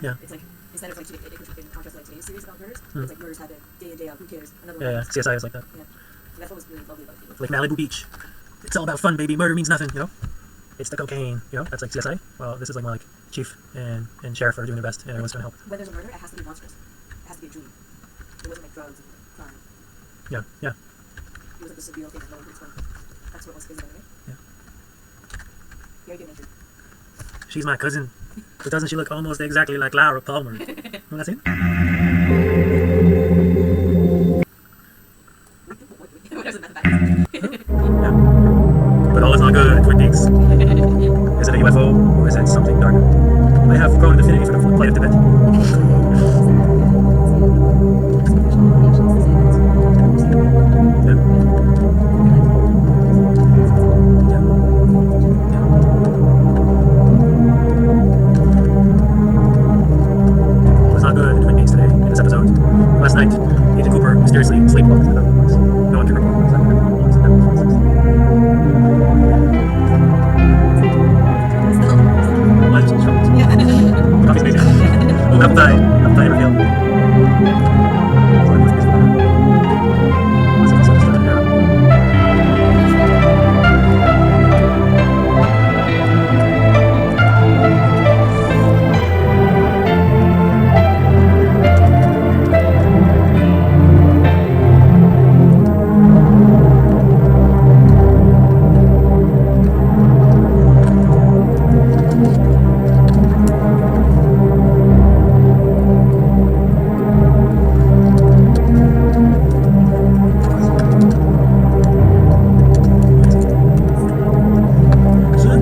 Yeah. It's like instead of like in contrast to like today's series about murders, it's like murders happen day in day out. Who cares? Another one. Yeah, happens. CSI is like that. Yeah. So that's what was really lovely about it. Like Malibu Beach. It's all about fun, baby. Murder means nothing, you know? It's the cocaine, you know? That's like CSI. Well, this is like more like chief and sheriff are doing their best, and everyone's going to help. When there's a murder, it has to be monstrous. It has to be a dream. It wasn't like drugs and crime. Yeah, yeah. It was like this surreal thing that no one could explain. That's what was crazy about it, right? Yeah. Very good nature. She's my cousin. But doesn't she look almost exactly like Laura Palmer? Remember that scene? What doesn't matter? Yeah. But all is not good at Twin Peaks. Is it a UFO or is it something darker? I have grown an affinity for the plight of Tibet. Was not good at Twin Peaks today in this episode. Last night, Agent Cooper mysteriously sleepwalked to the woods. No one can remember exactly what it was. What? Coffee's amazing. Oh, appetite reveal. Was it also just an arrow?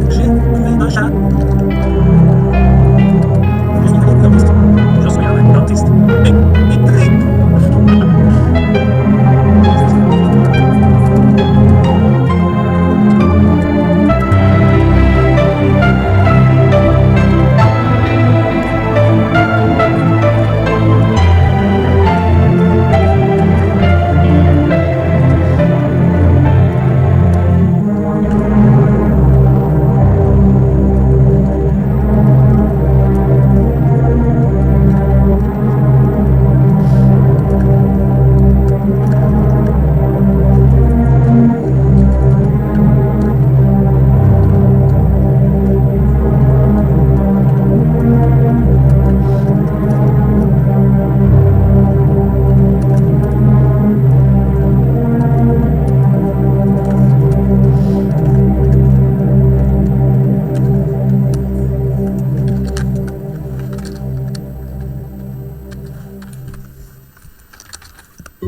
Je pouvais un chat. Je suis un dentiste.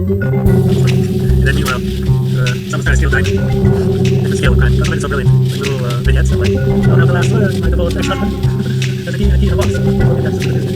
And then meanwhile, someone's trying to steal time. Different scale of crime. Some of it's so brilliant. Like little vignettes that like, don't have the last word, like the bullet ex-husband. There's a key in the box. And that's what it is.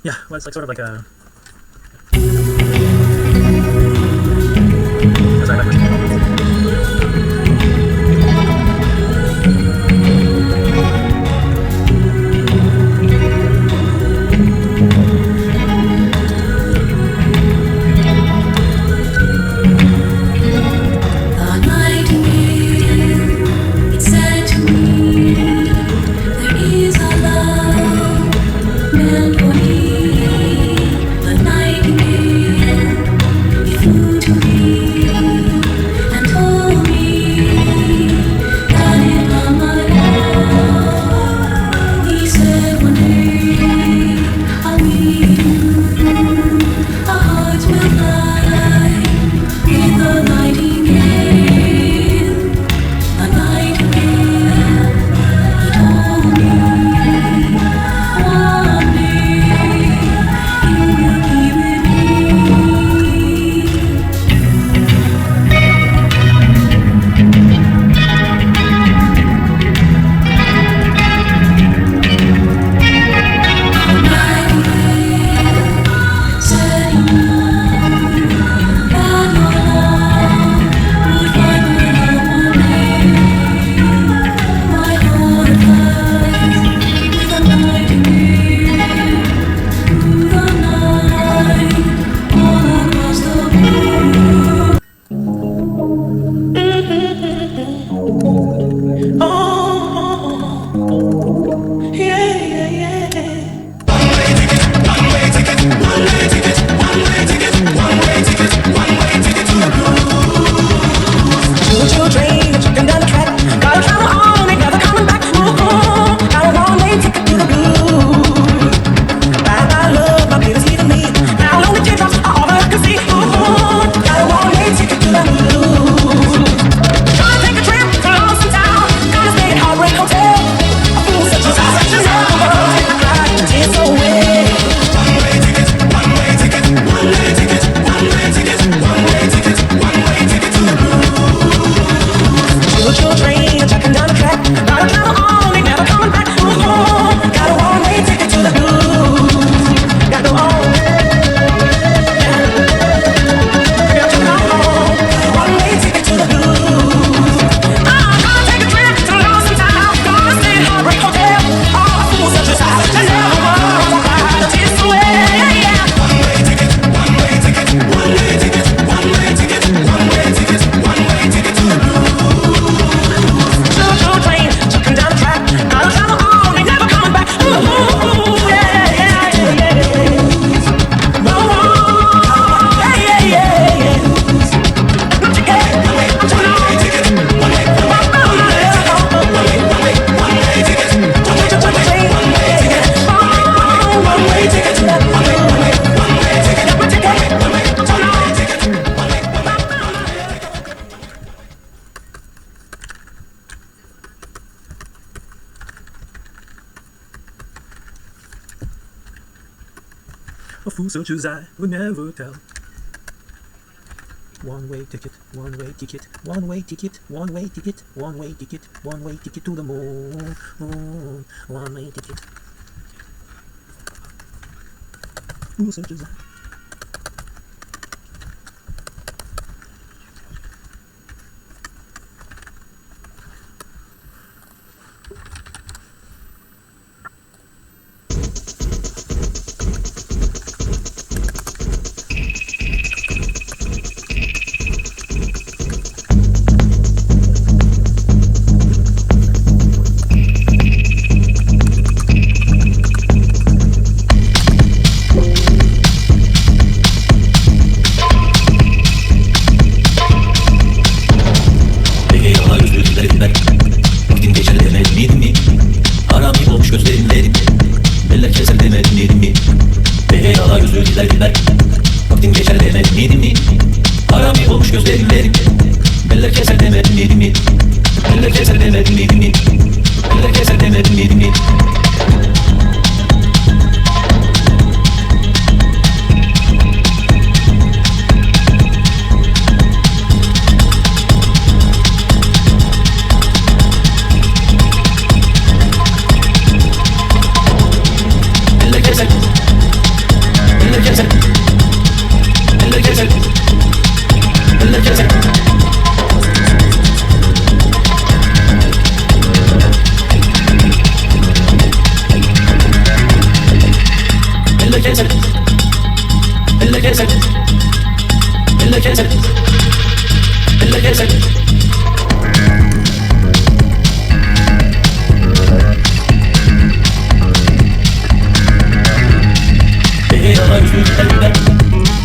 Yeah, well, it's like sort of like a. Sorry, my first. The nightingale, it said to me, there is a love meant for me. The nightingale, he flew to me and told me that in my love, he said one day I'll meet you, our hearts will fly with the nightingale. The nightingale, he told me one day you will be with me. The nightingale said he knew that your love would find my love one day. My heart flies with the nightingale through the night, all across the blue. Choo-choo train, chugging down the track. Gotta travel on, ain't never coming back. Ooh, got a one-way ticket to the blues. Bye-bye love, my baby's leaving me. Now lonely teardrops are all I can see. Ooh, got a one-way ticket to the blues. Gonna take a trip to Lonesome Town. Gonna stay at Heartbreak Hotel. A fool such as I, such as never. Take my flight, it's away. One-way ticket, one-way ticket, one-way ticket, one-way ticket, one-way ticket, one-way ticket to the blues. Choo-choo train, chugging down the track. Gotta travel on, ain't never coming back. Ooh, got a one-way ticket to the blues. Gotta go on. Girl, you know, got a one-way ticket to the blues. Gonna take a trip to Lonesome Town. Gonna stay at Heartbreak Hotel. Oh, a fool such as I, I never was. I ride a kiss away. One-way ticket, one-way ticket, one-way ticket, one-way ticket, one-way ticket, one-way ticket to the blues. Choo-choo train, chugging down the track. Gotta travel on, ain't never coming back. Ooh, yeah, yeah, yeah, yeah. Oh, yeah, yeah, yeah, yeah. Don't you get it? One-way ticket, one-way, one-way ticket, one-way train, one-way ticket, one-way ticket to that, one-way ticket, one-way ticket, one-way ticket, one-way. A fool such as I would never tell. One-way ticket, one-way ticket, one-way ticket, one-way ticket, one-way ticket, one-way ticket to the moon. One-way ticket. Fool such as I.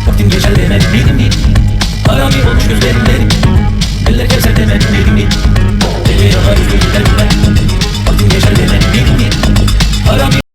Vaktim geçer demedim miydim mi? Harami olmuş gözlerimden. Eller keser demedim miydim mi? Yalan yüzlü gözlerimden. Vaktim geçer demedim miydim mi? Harami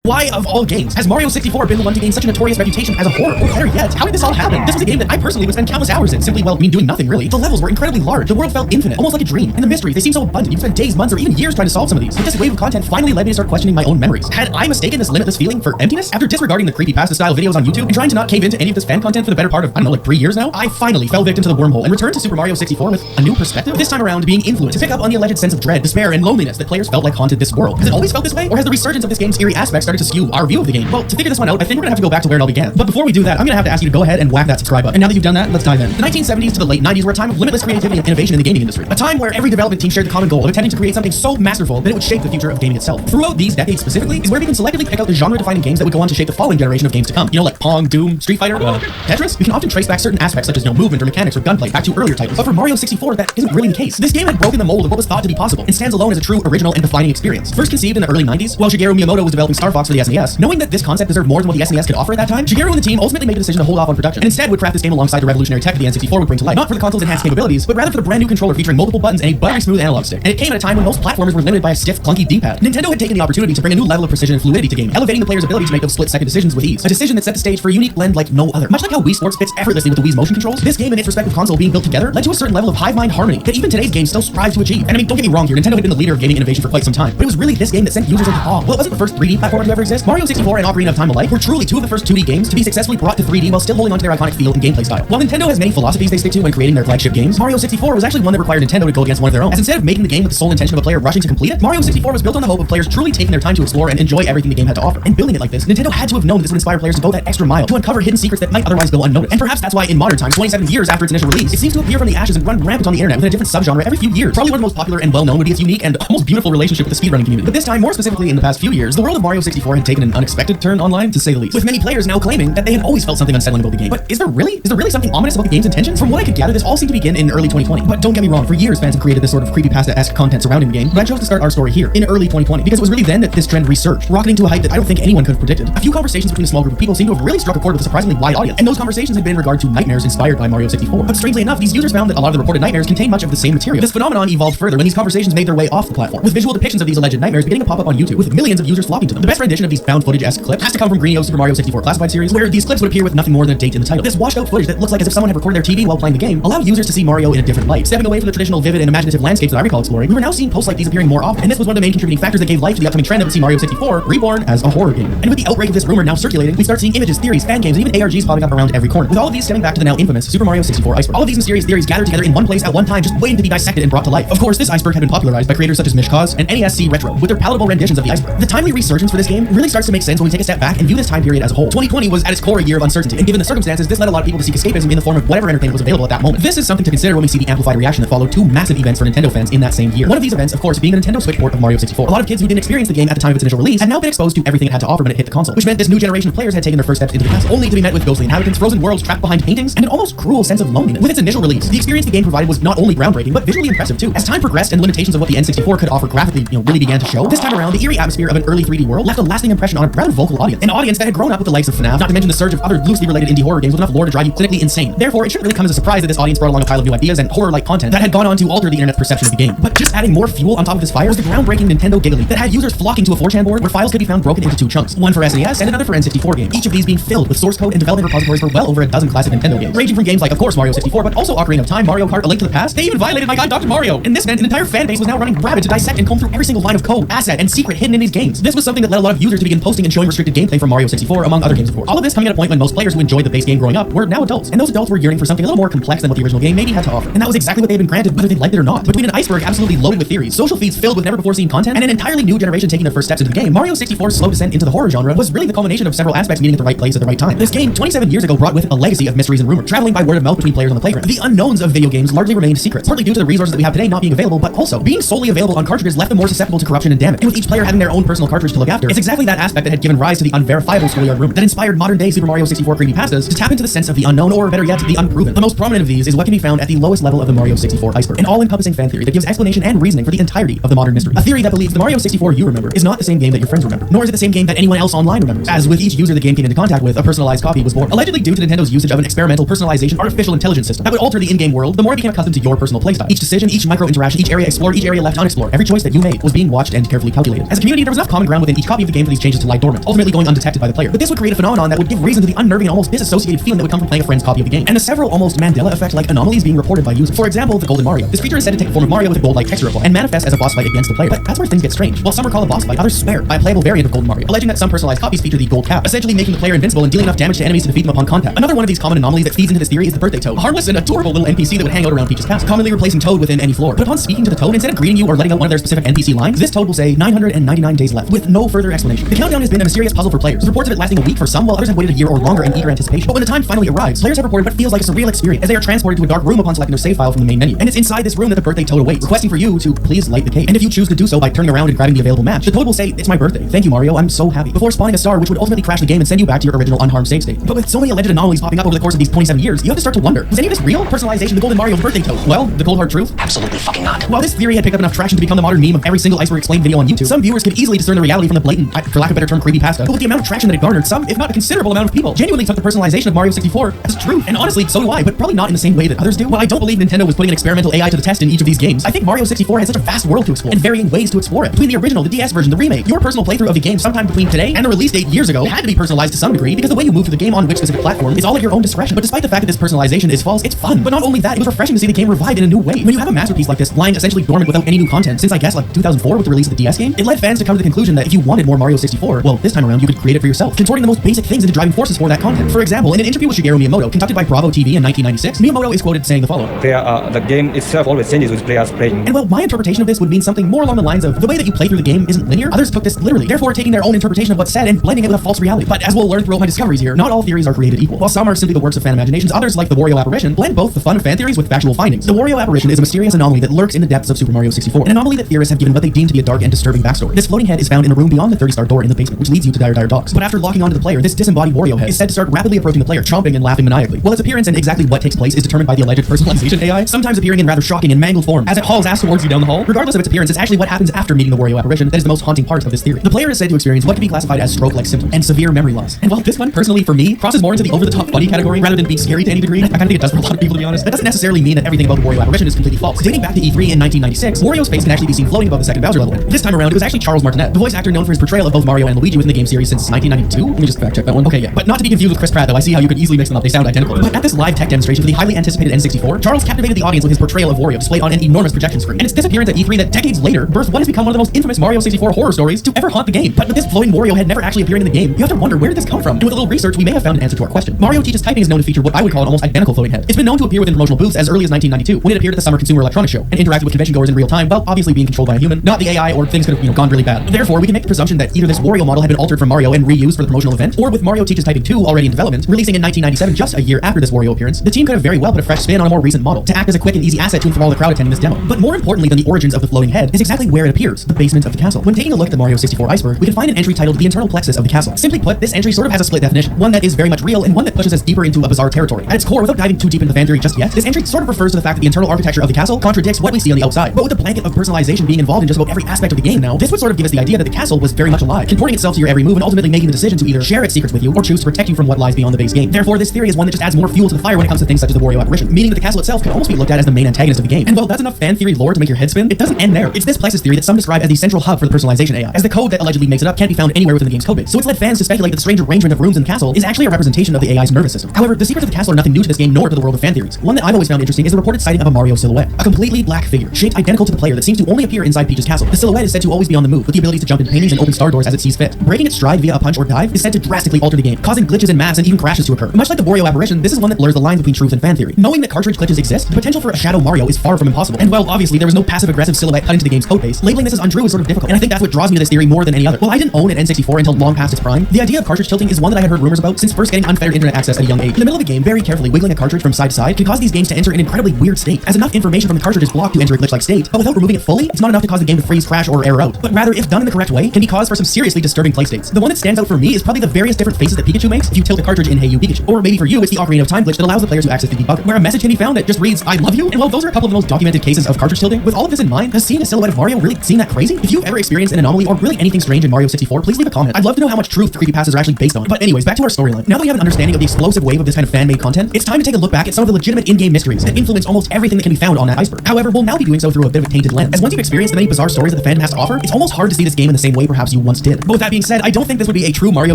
Why, of all games, has Mario 64 been the one to gain such a notorious reputation as a horror? Or better yet, how did this all happen? This was a game that I personally would spend countless hours in, simply, well, doing nothing really. The levels were incredibly large, the world felt infinite, almost like a dream, and the mysteries, they seemed so abundant, you spent days, months, or even years trying to solve some of these. But this wave of content finally led me to start questioning my own memories. Had I mistaken this limitless feeling for emptiness? After disregarding the creepypasta-style videos on YouTube and trying to not cave into any of this fan content for the better part of, I don't know, like 3 years now, I finally fell victim to the wormhole and returned to Super Mario 64 with a new perspective. This time around, being influenced to pick up on the alleged sense of dread, despair, and loneliness that players felt like haunted this world. Has it always felt this way? Or has the resurgence of this game's eerie aspects started to skew our view of the game? Well, to figure this one out, I think we're gonna have to go back to where it all began. But before we do that, I'm gonna have to ask you to go ahead and whack that subscribe button. And now that you've done that, let's dive in. The 1970s to the late 90s were a time of limitless creativity and innovation in the gaming industry. A time where every development team shared the common goal of attempting to create something so masterful that it would shape the future of gaming itself. Throughout these decades specifically is where we can selectively pick out the genre-defining games that would go on to shape the following generation of games to come. You know, like Pong, Doom, Street Fighter, Tetris? We can often trace back certain aspects such as, movement or mechanics or gunplay back to earlier titles. But for Mario 64, that isn't really the case. This game had broken the mold of what was thought to be possible and stands alone as a true, original, and defining experience. First conceived in the early 90s, while Shigeru Miyamoto was developing Star Fox for the SNES, knowing that this concept deserved more than what the SNES could offer at that time, Shigeru and the team ultimately made the decision to hold off on production and instead would craft this game alongside the revolutionary tech that the N64 would bring to life, not for the console's enhanced capabilities, but rather for the brand new controller featuring multiple buttons and a buttery smooth analog stick. And it came at a time when most platformers were limited by a stiff, clunky D-pad. Nintendo had taken the opportunity to bring a new level of precision and fluidity to gaming, elevating the player's ability to make those split-second decisions with ease. A decision that set the stage for a unique blend like no other. Much like how Wii Sports fits effortlessly with the Wii's motion controls, this game and its respective console being built together led to a certain level of hive-mind harmony that even today's games still strive to achieve. And I mean, don't get me wrong here, Nintendo had been the leader of gaming innovation for quite some time, but it was really this game that sent users into awe. Well, it wasn't the first 3D platformer to ever exist. Mario 64 and Ocarina of Time alike were truly two of the first 2D games to be successfully brought to 3D while still holding onto their iconic feel and gameplay style. While Nintendo has many philosophies they stick to when creating their flagship games, Mario 64 was actually one that required Nintendo to go against one of their own. As instead of making the game with the sole intention of a player rushing to complete it, Mario 64 was built on the hope of players truly taking their time to explore and enjoy everything the game had to offer. And building it like this, Nintendo had to have known that this would inspire players to go that extra mile, to uncover hidden secrets that might otherwise go unnoticed. And perhaps that's why in modern times, 27 years after its initial release, it seems to appear from the ashes and run rampant on the internet within a different subgenre every few years. Probably one of the most popular and well-known would be its unique and almost beautiful relationship with the speedrunning community. But this time, more specifically in the past few years, the world of Mario 64 had taken an unexpected turn online, to say the least, with many players now claiming that they had always felt something unsettling about the game. But is there really something ominous about the game's intentions? From what I could gather, this all seemed to begin in early 2020. But don't get me wrong, for years fans have created this sort of creepypasta-esque content surrounding the game, but I chose to start our story here, in early 2020, because it was really then that this trend resurged, rocketing to a height that I don't think anyone could have predicted. A few conversations between a small group of people seem to have really struck a chord with a surprisingly wide audience, and those conversations had been in regard to nightmares inspired by Mario 64. But strangely enough, these users found that a lot of the reported nightmares contained much of the same material. This phenomenon evolved further when these conversations made their way off the platform, with visual depictions of these alleged nightmares beginning to pop up on YouTube, with millions of users flocking to them. The best rendition of these found footage-esque clips has to come from Greenio's Super Mario 64 Classified series, where these clips would appear with nothing more than a date in the title. This washed-out footage that looks like as if someone had recorded their TV while playing the game allowed users to see Mario in a different light. Stepping away from the traditional vivid and imaginative landscapes that I recall exploring, we were now seeing posts like these appearing more often, and this was one of the main contributing factors that gave life to the upcoming trend of see Mario 64 reborn as a horror game. And with the outbreak of this rumor now circulating, we start seeing images, theories, fan games, and even ARGs popping up around every corner, with all of these stemming back to the now infamous Super Mario 64 iceberg. All of these mysterious theories gathered together in one place at one time, just waiting to be dissected and brought to life. Of course, this iceberg had been popularized by creators such as Mishkaz and NESC Retro, with their palatable renditions of the iceberg. The timely resurgence for this game really starts to make sense when we take a step back and view this time period as a whole. 2020 was at its core a year of uncertainty, and given the circumstances, this led a lot of people to seek escapism in the form of whatever entertainment was available at that moment. This is something to consider when we see the amplified reaction that followed two massive events for Nintendo fans in that same year. One of these events, of course, being the Nintendo Switch port of Mario 64. A lot of kids who didn't experience the game at the time of its initial release had now been exposed to everything it had to offer when it hit the console, which meant this new generation of players had taken their first steps into the past, only to be met with ghostly inhabitants, frozen worlds trapped behind paintings, and an almost cruel sense of loneliness. With its initial release, the experience the game provided was not only groundbreaking, but visually impressive too. As time progressed and the limitations of what the N64 could offer graphically, really began to show, this time around, the eerie atmosphere of an early 3D world left a lasting impression on a brown vocal audience, an audience that had grown up with the likes of FNAF, not to mention the surge of other loosely related indie horror games with enough lore to drive you clinically insane. Therefore, it shouldn't really come as a surprise that this audience brought along a pile of new ideas and horror-like content that had gone on to alter the internet's perception of the game. But just adding more fuel on top of this fire was the groundbreaking Nintendo Giga Leak that had users flocking to a 4chan board where files could be found broken into two chunks, one for SNES and another for N64 games, each of these being filled with source code and development repositories for well over a dozen classic Nintendo games, ranging from games like, of course, Mario 64, but also Ocarina of Time, Mario Kart, A Link to the Past. They even violated my god Dr. Mario, and this meant an entire fan base was now running rabid to dissect and comb through every single line of code, asset, and secret hidden in these games. This was something that led a lot of users to begin posting and showing restricted gameplay from Mario 64, among other games, of course. All of this coming at a point when most players who enjoyed the base game growing up were now adults, and those adults were yearning for something a little more complex than what the original game maybe had to offer. And that was exactly what they had been granted, whether they liked it or not. Between an iceberg absolutely loaded with theories, social feeds filled with never-before-seen content, and an entirely new generation taking their first steps into the game, Mario 64's slow descent into the horror genre was really the culmination of several aspects meeting at the right place at the right time. This game, 27 years ago, brought with it a legacy of mysteries and rumors, traveling by word of mouth between players on the playground. The unknowns of video games largely remained secrets, partly due to the resources that we have today not being available, but also being solely available on cartridges left them more susceptible to corruption and damage. And with each player having their own personal cartridge to look after, it's exactly that aspect that had given rise to the unverifiable schoolyard rumor that inspired modern-day Super Mario 64 creepypastas to tap into the sense of the unknown, or better yet, the unproven. The most prominent of these is what can be found at the lowest level of the Mario 64 iceberg, an all-encompassing fan theory that gives explanation and reasoning for the entirety of the modern mystery. A theory that believes the Mario 64 you remember is not the same game that your friends remember, nor is it the same game that anyone else online remembers. As with each user the game came into contact with, a personalized copy was born, allegedly due to Nintendo's usage of an experimental personalization artificial intelligence system that would alter the in-game world the more it became accustomed to your personal playstyle. Each decision, each micro interaction, each area explored, each area left unexplored, every choice that you made was being watched and carefully calculated. As a community, there was enough common ground within each copy of the game for these changes to lie dormant, ultimately going undetected by the player. But this would create a phenomenon that would give reason to the unnerving and almost disassociated feeling that would come from playing a friend's copy of the game, and the several almost Mandela effect-like anomalies being reported by users. For example, the Golden Mario. This creature is said to take the form of Mario with a gold-like texture apply and manifest as a boss fight against the player. But that's where things get strange. While some recall a boss fight, others swear by a playable variant of Golden Mario, alleging that some personalized copies feature the gold cap, essentially making the player invincible and dealing enough damage to enemies to defeat them upon contact. Another one of these common anomalies that feeds into this theory is the birthday toad, a harmless and adorable little NPC that would hang out around Peach's castle, commonly replacing Toad within any floor. But upon speaking to the toad, instead of greeting you or letting out one of their specific NPC lines, this toad will say 999 days left, with no further explanation. The countdown has been a mysterious puzzle for players, with reports of it lasting a week for some, while others have waited a year or longer in eager anticipation. But when the time finally arrives, players have reported what feels like a surreal experience as they are transported to a dark room upon selecting their save file from the main menu. And it's inside this room that the birthday toad awaits, requesting for you to please light the cake. And if you choose to do so by turning around and grabbing the available match, the toad will say, "It's my birthday. Thank you, Mario. I'm so happy," before spawning a star which would ultimately crash the game and send you back to your original unharmed save state. But with so many alleged anomalies popping up over the course of these 27 years, you have to start to wonder, was any of this real? Personalization, the Golden Mario birthday toad? Well, the cold hard truth? Absolutely fucking not. While this theory had picked up enough traction to become the modern meme of every single Iceberg Explained video on YouTube, some viewers could easily discern the reality from the blatant, for lack of a better term, creepypasta. But with the amount of traction that it garnered, some, if not a considerable amount of people, genuinely took the personalization of Mario 64 as truth. And honestly, so do I, but probably not in the same way that others do. While I don't believe Nintendo was putting an experimental AI to the test in each of these games, I think Mario 64 has such a vast world to explore and varying ways to explore it. Between the original, the DS version, the remake, your personal playthrough of the game sometime between today and the release date years ago had to be personalized to some degree because the way you move through the game on which specific platform is all at your own discretion. But despite the fact that this personalization is false, it's fun. But not only that, it was refreshing to see the game revived in a new way. When you have a masterpiece like this lying essentially dormant without any new content since I guess like 2004 with the release of the DS game, it led fans to come to the conclusion that if you wanted more Mario 64, well, this time around you could create it for yourself, contorting the most basic things into driving forces for that content. For example, in an interview with Shigeru Miyamoto conducted by Bravo TV in 1996, Miyamoto is quoted saying the following: The game itself always changes with players playing. And well, my interpretation of this would mean something more along the lines of the way that you play through the game isn't linear. Others took this literally, therefore taking their own interpretation of what's said and blending it with a false reality. But as we'll learn throughout my discoveries here, not all theories are created equal. While some are simply the works of fan imaginations, others, like the Wario apparition, blend both the fun of fan theories with factual findings. The Wario apparition is a mysterious anomaly that lurks in the depths of Super Mario 64, an anomaly that theorists have given what they deem to be a dark and disturbing backstory. This floating head is found in a room beyond the 30-star door in the basement, which leads you to Dire Docks. But after locking onto the player, this disembodied Wario head is said to start rapidly approaching the player, chomping and laughing maniacally. While its appearance and exactly what takes place is determined by the alleged personalization AI, sometimes appearing in rather shocking and mangled form as it hauls ass towards you down the hall. Regardless of its appearance, it's actually what happens after meeting the Wario apparition that is the most haunting part of this theory. The player is said to experience what can be classified as stroke-like symptoms and severe memory loss. And while this one, personally for me, crosses more into the over-the-top funny category rather than being scary to any degree, I kind of think it does for a lot of people, to be honest. That doesn't necessarily mean that everything about the Wario apparition is completely false. Dating back to E3 in 1996, Wario's face can actually be seen floating above the second Bowser level. This time around, it was actually Charles Martinet, the voice actor known for his portrayal of both Mario and Luigi within the game series since 1992. Let me just fact check that one. Okay, yeah. But not to be confused with Chris Pratt, though. I see how you could easily mix them up. They sound identical. But at this live tech demonstration for the highly anticipated N64, Charles captivated the audience with his portrayal of Wario displayed on an enormous projection screen. And it's this appearance at E3 that decades later birthed what has become one of the most infamous Mario 64 horror stories to ever haunt the game. But with this floating Wario head never actually appearing in the game, you have to wonder, where did this come from? And with a little research, we may have found an answer to our question. Mario Teaches Typing is known to feature what I would call an almost identical floating head. It's been known to appear within promotional booths as early as 1992, when it appeared at the Summer Consumer Electronics Show and interacted with convention goers in real time, while obviously being controlled by a human, not the AI, or things could have, gone really bad. Therefore, we can make the presumption that either this Wario model had been altered from Mario and reused for the promotional event, or with Mario Teaches Typing 2 already in development, releasing in 1997, just a year after this Wario appearance, the team could have very well put a fresh spin on a more recent model to act as a quick and easy asset to enthrall the crowd attending this demo. But more importantly than the origins of the floating head is exactly where it appears, the basement of the castle. When taking a look at the Mario 64 iceberg, we can find an entry titled The Internal Plexus of the Castle. Simply put, this entry sort of has a split definition, one that is very much real and one that pushes us deeper into a bizarre territory. At its core, without diving too deep into the fan theory just yet, this entry sort of refers to the fact that the internal architecture of the castle contradicts what we see on the outside. But with the blanket of personalization being involved in just about every aspect of the game now, this would sort of give us the idea that the castle was very much alive, contorting itself to your every move and ultimately making the decision to either share its secrets with you or choose to protect you from what lies beyond the base game. Therefore, this theory is one that just adds more fuel to the fire when it comes to things such as the Wario apparition, meaning that the castle itself can almost be looked at as the main antagonist of the game. And while that's enough fan theory lore to make your head spin, it doesn't end there. It's this plexus theory that some describe as the central hub for the personalization AI, as the code that allegedly makes it up can't be found anywhere within the game's codebase. So it's led fans to speculate that the strange arrangement of rooms in the castle is actually a representation of the AI's nervous system. However, the secrets of the castle are nothing new to this game nor to the world of fan theories. One that I've always found interesting is the reported sighting of a Mario silhouette, a completely black figure, shaped identical to the player that seems to only appear inside Peach's castle. The silhouette is said to always be on the move, with the ability to jump into paintings and open star doors as it sees fit. Breaking its stride via a punch or dive is said to drastically alter the game, causing glitches in maps and even crashes to occur. Much like the Wario apparition, this is one that blurs the lines between truth and fan theory. Knowing that cartridge glitches exist, the potential for a Shadow Mario is far from impossible. And while obviously there was no passive-aggressive silhouette cut into the game's codebase, labeling this as untrue is sort of difficult, and I think that's what draws me to this theory more than any other. While I didn't own an N64 until long past its prime, the idea of cartridge tilting is one that I had heard rumors about since first getting unfettered internet access at a young age. In the middle of a game, very carefully wiggling a cartridge from side to side can cause these games to enter an incredibly weird state, as enough information from the cartridge is blocked to enter a glitch-like state, but without removing it fully, it's not enough to cause the game to freeze, crash, or error out. But rather, if done in the correct way, can be cause for some seriously disturbing play states. The one that stands out for me is probably the various different faces that Pikachu makes if you tilt a cartridge in Hey You Pikachu. Or maybe for you, it's the Ocarina of Time glitch that allows the player to access the debugger, where a message can be found that just reads, "I love you." And while those are a couple of the most documented cases of cartridge tilting, with all of this in mind, does seeing a silhouette of Mario really seem that crazy? If you've ever experienced an anomaly or really anything strange in Mario 64, please leave a comment. I'd love to know how much truth the creepypastas are actually based on. But anyways, back to our storyline. Now that we have an understanding of the explosive wave of this kind of fan-made content, it's time to take a look back at some of the legitimate in-game mysteries that influence almost everything that can be found on that iceberg. However, we'll now be doing so through a bit of a tainted lens, as once you've experienced the many bizarre stories that the fandom has to offer, it's almost hard to see this game in the same way perhaps you once did. But with that being said, I don't think this would be a true Mario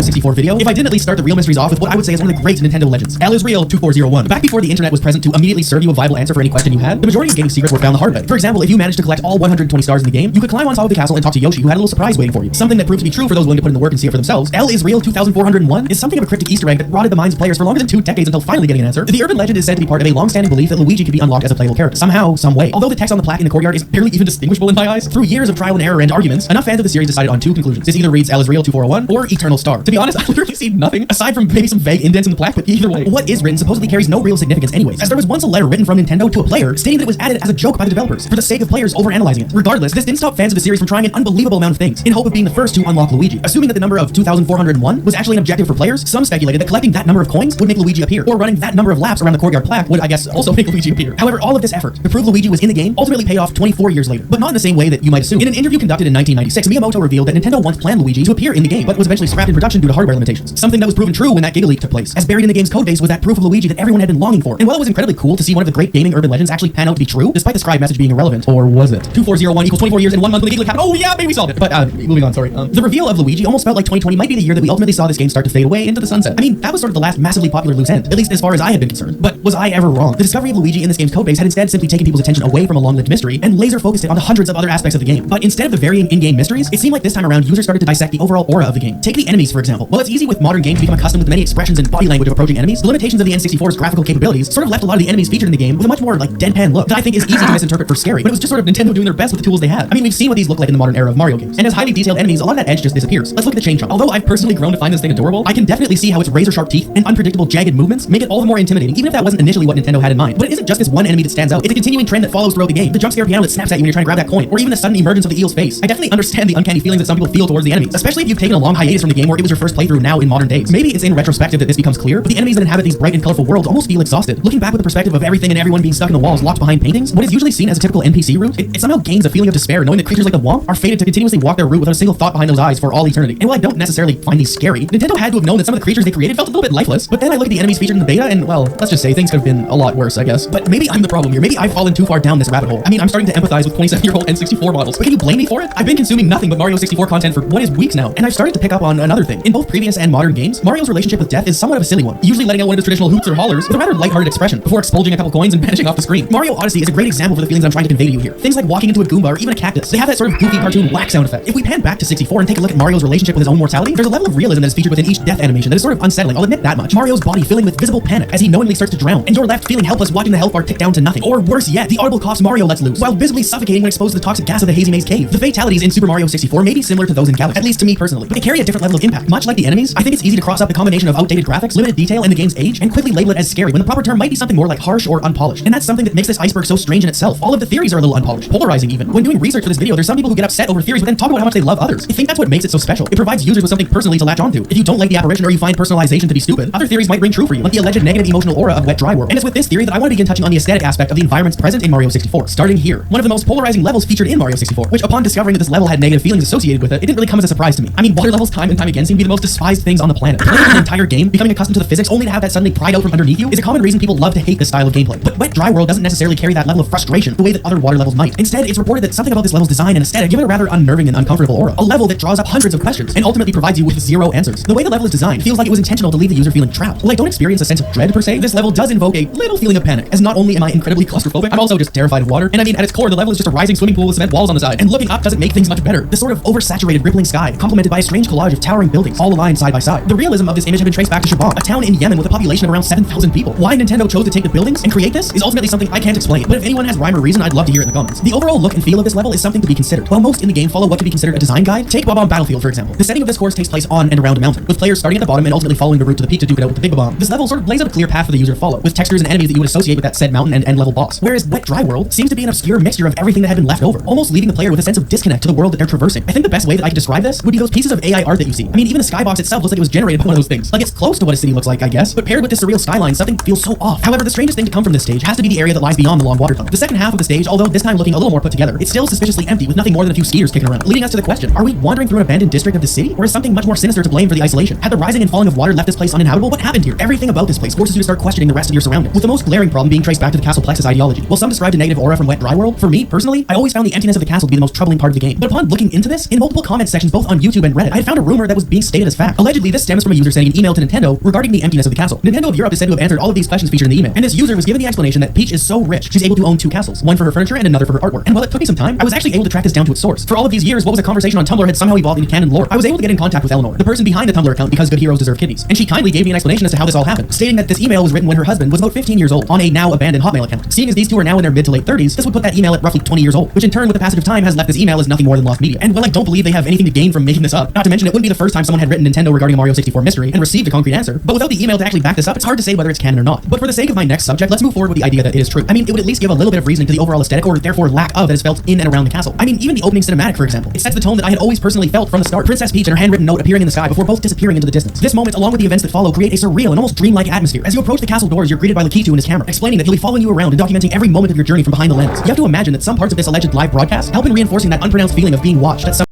64 video if I didn't at least start the real mysteries off with what I would say is one of the great Nintendo legends. L is real 2401. Back before the internet was present to immediately serve you a viable answer for any question you had, the majority of gaming secrets were found the hard way. For example, if you managed to collect all 120 stars in the game, you could climb on top of the castle and talk to Yoshi, who had a little surprise waiting for you. Something that proved to be true for those willing to put in the work and see it for themselves. L is real 2401 is something of a cryptic Easter egg that rotted the minds of players for longer than 2 decades until finally getting an answer. The urban legend is said to be part of a long-standing belief that Luigi could be unlocked as a playable character somehow, some way. Although the text on the plaque in the courtyard is barely even distinguishable in my eyes, through years of trial and error and arguments, enough fans of the series decided on 2 conclusions. This either reads L is real 2401 or Eternal Star. To be honest, I literally see nothing aside from maybe some vague indents in the plaque, but either way, what is written supposedly carries no real significance anyways, as there was once a letter written from Nintendo to a player stating that it was added as a joke by the developers for the sake of players overanalyzing it. Regardless, this didn't stop fans of the series from trying an unbelievable amount of things in hope of being the first to unlock Luigi. Assuming that the number of 2401 was actually an objective for players, some speculated that collecting that number of coins would make Luigi appear, or running that number of laps around the courtyard plaque would, I guess, also make Luigi appear. However, all of this effort to prove Luigi was in the game ultimately paid off 24 years later, but not in the same way that you might assume. In an interview conducted in 1996, Miyamoto revealed that Nintendo once planned Luigi to appear in the game, but was eventually scrapped in production due to hardware limitations. Something that was proven true when that Giga Leak took place, as buried in the game's codebase was that proof of Luigi that everyone had been longing for. And while it was incredibly cool to see one of the great gaming urban legends actually pan out to be true, despite the scribe message being irrelevant, or was it? 2401 equals 24 years and 1 month when the Giga Leak happened. Oh yeah, maybe we solved it. But moving on, sorry. The reveal of Luigi almost felt like 2020 might be the year that we ultimately saw this game start to fade away into the sunset. I mean, that was sort of the last massively popular loose end, at least as far as I had been concerned. But was I ever wrong? The discovery of Luigi in this game's codebase had instead simply taken people's attention away from a long-lived mystery and laser-focused it on the hundreds of other aspects of the game. But instead of the varying in-game mysteries, it seemed like this time around users started to dissect the overall aura of the game. Take the enemies, for example. While it's easy with modern games to become accustomed with the many expressions and body language of approaching enemies, the limitations of the N64's graphical capabilities sort of left a lot of the enemies featured in the game with a much more like deadpan look that I think is easy to misinterpret for scary, but it was just sort of Nintendo doing their best with the tools they had. I mean, we've seen what these look like in the modern era of Mario games, and as highly detailed enemies, a lot of that edge just disappears. Let's look at the Chain Chomp. Although I've personally grown to find this thing adorable, I can definitely see how its razor-sharp teeth and unpredictable jagged movements make it all the more intimidating, even if that wasn't initially what Nintendo had in mind. But it isn't just this one enemy that stands out, it's a continuing trend that follows throughout the game. The jump scare piano that snaps at you when you're trying to grab that coin, or even the sudden emergence of the eel's face. I definitely understand the uncanny feelings that some people feel towards the enemies, especially if you've taken a long hiatus from the game where it was your first playthrough now in modern days. Maybe it's in retrospective that this becomes clear, but the enemies that inhabit these bright and colorful worlds almost feel exhausted. Looking back with the perspective of everything and everyone being stuck in the walls locked behind paintings, what is usually seen as a typical NPC route, it somehow gains a feeling of despair knowing that creatures like the Womp are fated to continuously walk their route without a single thought behind those eyes for all eternity. And while I don't necessarily find these scary, Nintendo had to have known that some of the creatures they created felt a little bit lifeless. But then I look at the enemies featured in the beta and, well, let's just say things could have been a lot worse, I guess. But maybe I'm the problem here. Maybe I've fallen too far down this rabbit hole. I mean, I'm starting to empathize with 27-year-old N64 models. But can you blame me for it? I've been consuming nothing but Mario 64 content for what is weeks now, and I've started to pick up on another thing. In both previous and modern games, Mario's relationship with death is somewhat of a silly one, usually letting out one of his traditional hoots or hollers with a rather lighthearted expression before expulging a couple coins and vanishing off the screen. Mario Odyssey is a great example for the feelings I'm trying to convey to you here. Things like walking into a Goomba or even a cactus. They have that sort of goofy cartoon whack sound effect. If we pan back to 64 and take a look at Mario's relationship with his own mortality, there's a level of realism that is featured within each death animation that is sort of unsettling. I'll admit that much. Mario's body filling with visible panic as he knowingly starts to drown, and you're left feeling helpless watching the health bar tick down to nothing. Or worse yet, the audible coughs Mario lets loose, while visibly suffocating when exposed to the toxic gas of the Hazy Maze Cave. The fatalities in Super Mario 64 may be similar to those in Galaxy, at least to me personally, but they carry a different level of impact. Much like the enemies, I think it's easy to cross up the combination of outdated graphics, limited detail, and the game's age, and quickly label it as scary, when the proper term might be something more like harsh or unpolished. And that's something that makes this iceberg so strange in itself. All of the theories are a little unpolished, polarizing even. When doing research for this video, there's some people who get upset over theories, but then talk about how much they love others. I think that's what makes it so special. It provides users with something personally to latch onto. If you don't like the apparition or you find personalization to be stupid, other theories might ring true for you, like the alleged negative emotional aura of Wet Dry World. And it's with this theory that I want to begin touching on the aesthetic aspect of the environments present in Mario 64. Starting here, one of the most polarizing levels featured in Mario 64, which upon discovering that this level had negative feelings associated with it, it didn't really come as a surprise to me. I mean, water levels time and time again seem to be the most despised things on the planet. Playing an entire game, becoming accustomed to the physics only to have that suddenly pried out from underneath you is a common reason people love to hate this style of gameplay. But Wet Dry World doesn't necessarily carry that level of frustration the way that other water levels might. Instead, it's reported that something about this level's design and aesthetic give it a rather unnerving and uncomfortable aura. A level that draws up hundreds of questions and ultimately provides you with zero answers. The way the level is designed feels like it was intentional to leave the user feeling trapped. While I don't experience a sense of dread per se, this level does invoke a little feeling of panic, as not only am I incredibly claustrophobic, I'm also just terrified of water. And I mean, at its core, the level is just a rising swimming pool with cement walls on the side, and looking up doesn't make things much better. This sort of oversaturated rippling sky, complemented by a strange collage of towering buildings, all aligned side by side. The realism of this image had been traced back to Shabab, a town in Yemen with a population of around 7,000 people. Why Nintendo chose to take the buildings and create this is ultimately something I can't explain, but if anyone has rhyme or reason, I'd love to hear it in the comments. The overall look and feel of this level is something to be considered. While most in the game follow what could be considered a design guide, take Bob-omb Battlefield for example. The setting of this course takes place on and around a mountain, with players starting at the bottom and ultimately following the route to the peak to duke it out with the big bomb. This level sort of lays out a clear path for the user to follow, with textures and enemies that you would associate with that said mountain and end level boss. Whereas Wet Dry World seems to be an obscure mixture of everything that had been left over, almost leaving the player with a sense of disconnect to the world that they're traversing. I think the best way that I could describe this would be those pieces of AI art that you see. I mean, even the skybox itself looks like it was generated by one of those things. Like, it's close to what a city looks like, I guess, but paired with this surreal skyline, something feels so off. However, the strangest thing to come from this stage has to be the area that lies beyond the long water tunnel. The second half of the stage, although this time looking a little more put together, it's still suspiciously empty with nothing more than a few skiers kicking around, leading us to the question, are we wandering through an abandoned district of the city, or is something much more sinister to blame for the isolation? Had the rising and falling of water left this place uninhabitable? What happened here? Everything about this place forces you to start questioning the rest of your surroundings, with the most glaring problem being traced back to the castle plexus ideology. While some described a negative aura from Wet Dry World, for me, personally, I always found the emptiness of the castle to be the most troubling part of the game. But upon looking into this, in multiple comment sections both on YouTube and Reddit. I had found a rumor that was being stated as fact. Allegedly, this stems from a user sending an email to Nintendo regarding the emptiness of the castle. Nintendo of Europe is said to have answered all of these questions featured in the email, and this user was given the explanation that Peach is so rich, she's able to own 2 castles, one for her furniture and another for her artwork. And while it took me some time, I was actually able to track this down to its source. For all of these years, what was a conversation on Tumblr had somehow evolved into canon lore. I was able to get in contact with Eleanor, the person behind the Tumblr account because good heroes deserve kidneys, and she kindly gave me an explanation as to how this all happened, stating that this email was written when her husband was about 15 years old on a now abandoned Hotmail account. Seeing as these two are now in their mid to late 30s, this would put that email at roughly 20 years old, which in turn with the passage of time has left this email as nothing more than lost media. And while I don't believe they have anything to gain from making this up, not to mention it wouldn't be the first time someone had written Nintendo regarding a Mario 64 mystery and received a concrete answer, but without the email to actually back this up, it's hard to say whether it's canon or not. But for the sake of my next subject, let's move forward with the idea that it is true. I mean, it would at least give a little bit of reasoning to the overall aesthetic, or therefore lack of, that is felt in and around the castle. I mean, even the opening cinematic, for example, it sets the tone that I had always personally felt from the start. Princess Peach and her handwritten note appearing in the sky before both disappearing into the distance. This moment, along with the events that follow, create a surreal and almost dreamlike atmosphere. As you approach the castle doors, you're greeted by Lakitu and his camera, explaining that he'll be following you around and documenting every moment of your journey from behind the lens. You have to imagine that some parts of this alleged live broadcast help in reinforcing that unpronounced feeling of being watched that some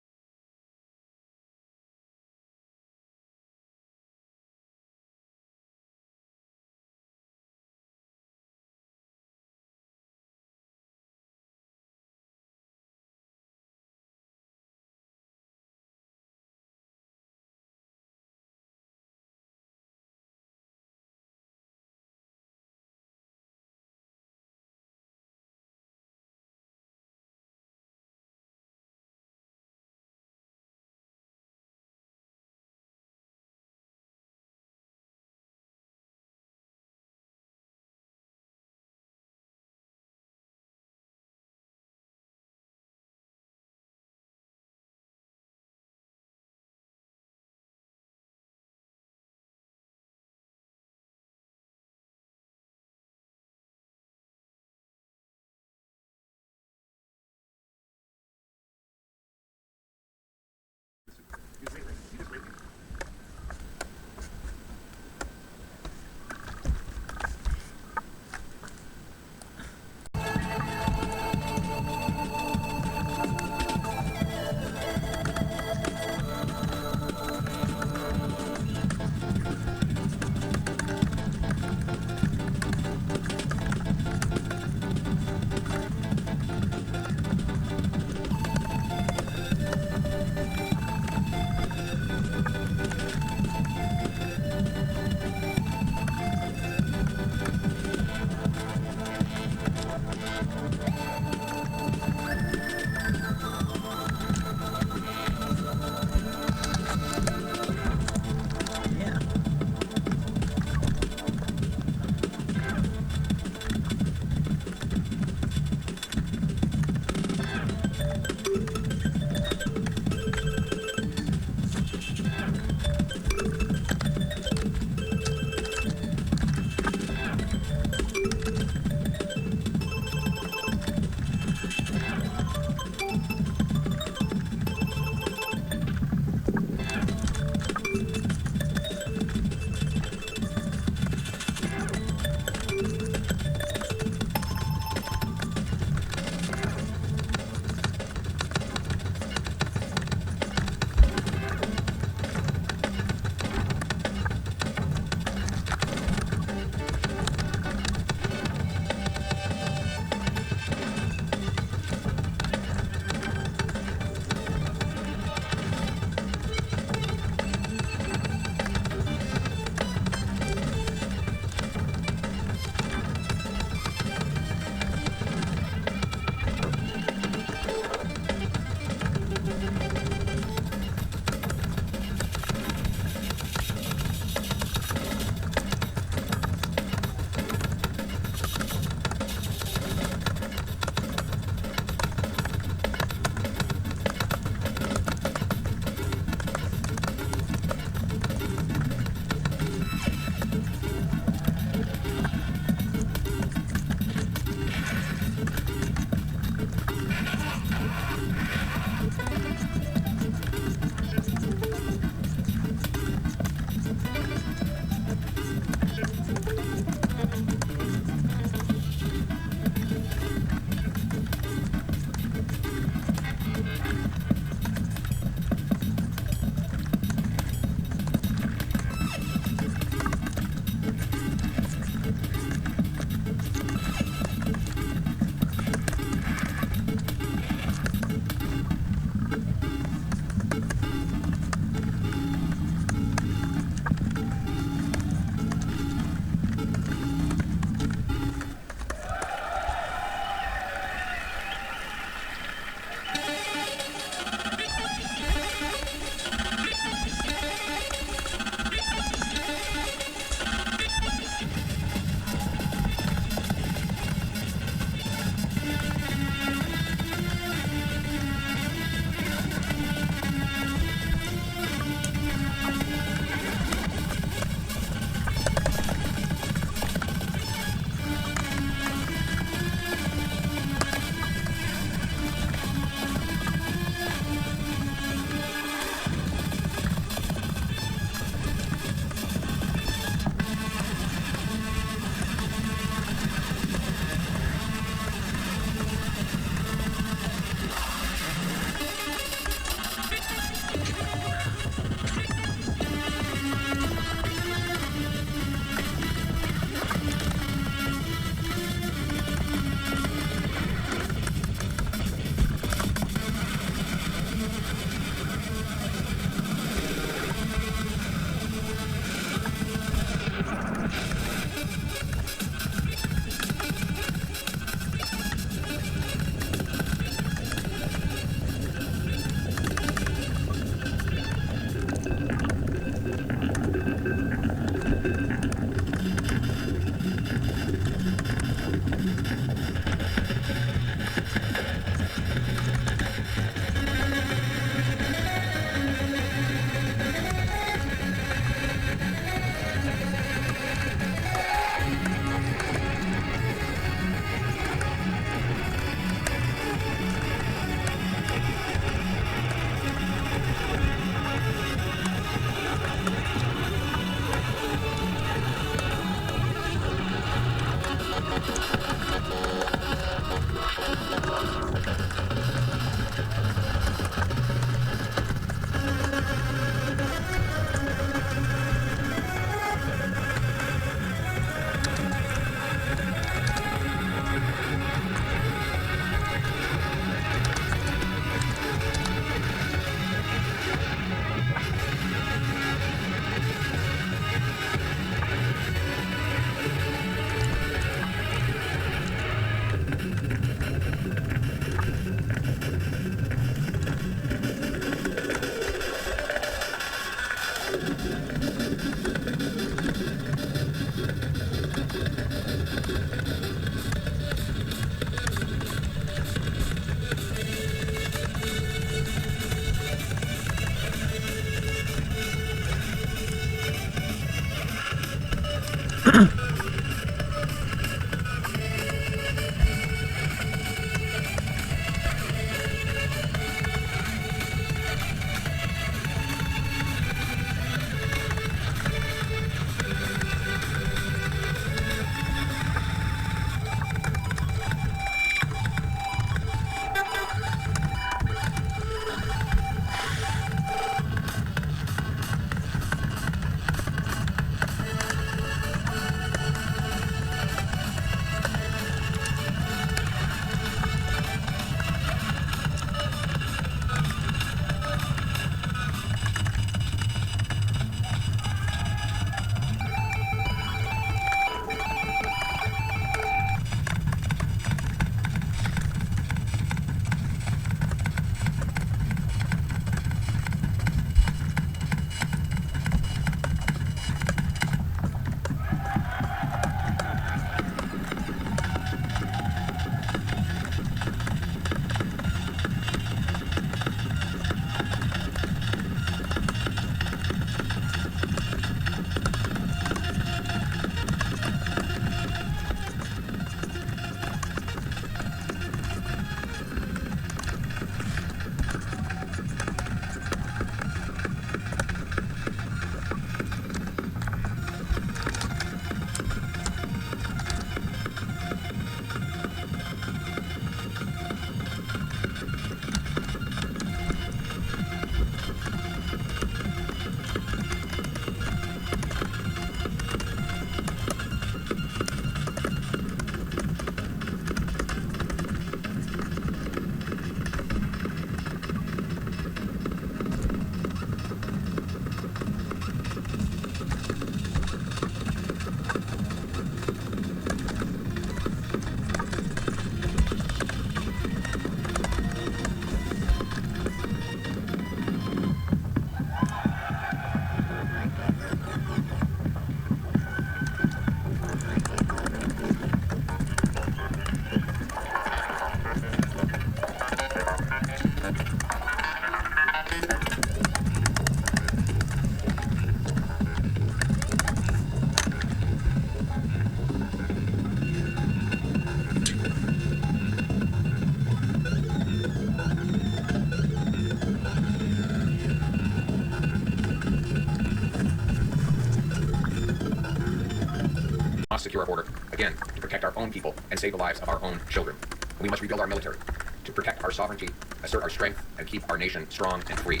must secure our border, again, to protect our own people and save the lives of our own children. We must rebuild our military to protect our sovereignty, assert our strength, and keep our nation strong and free.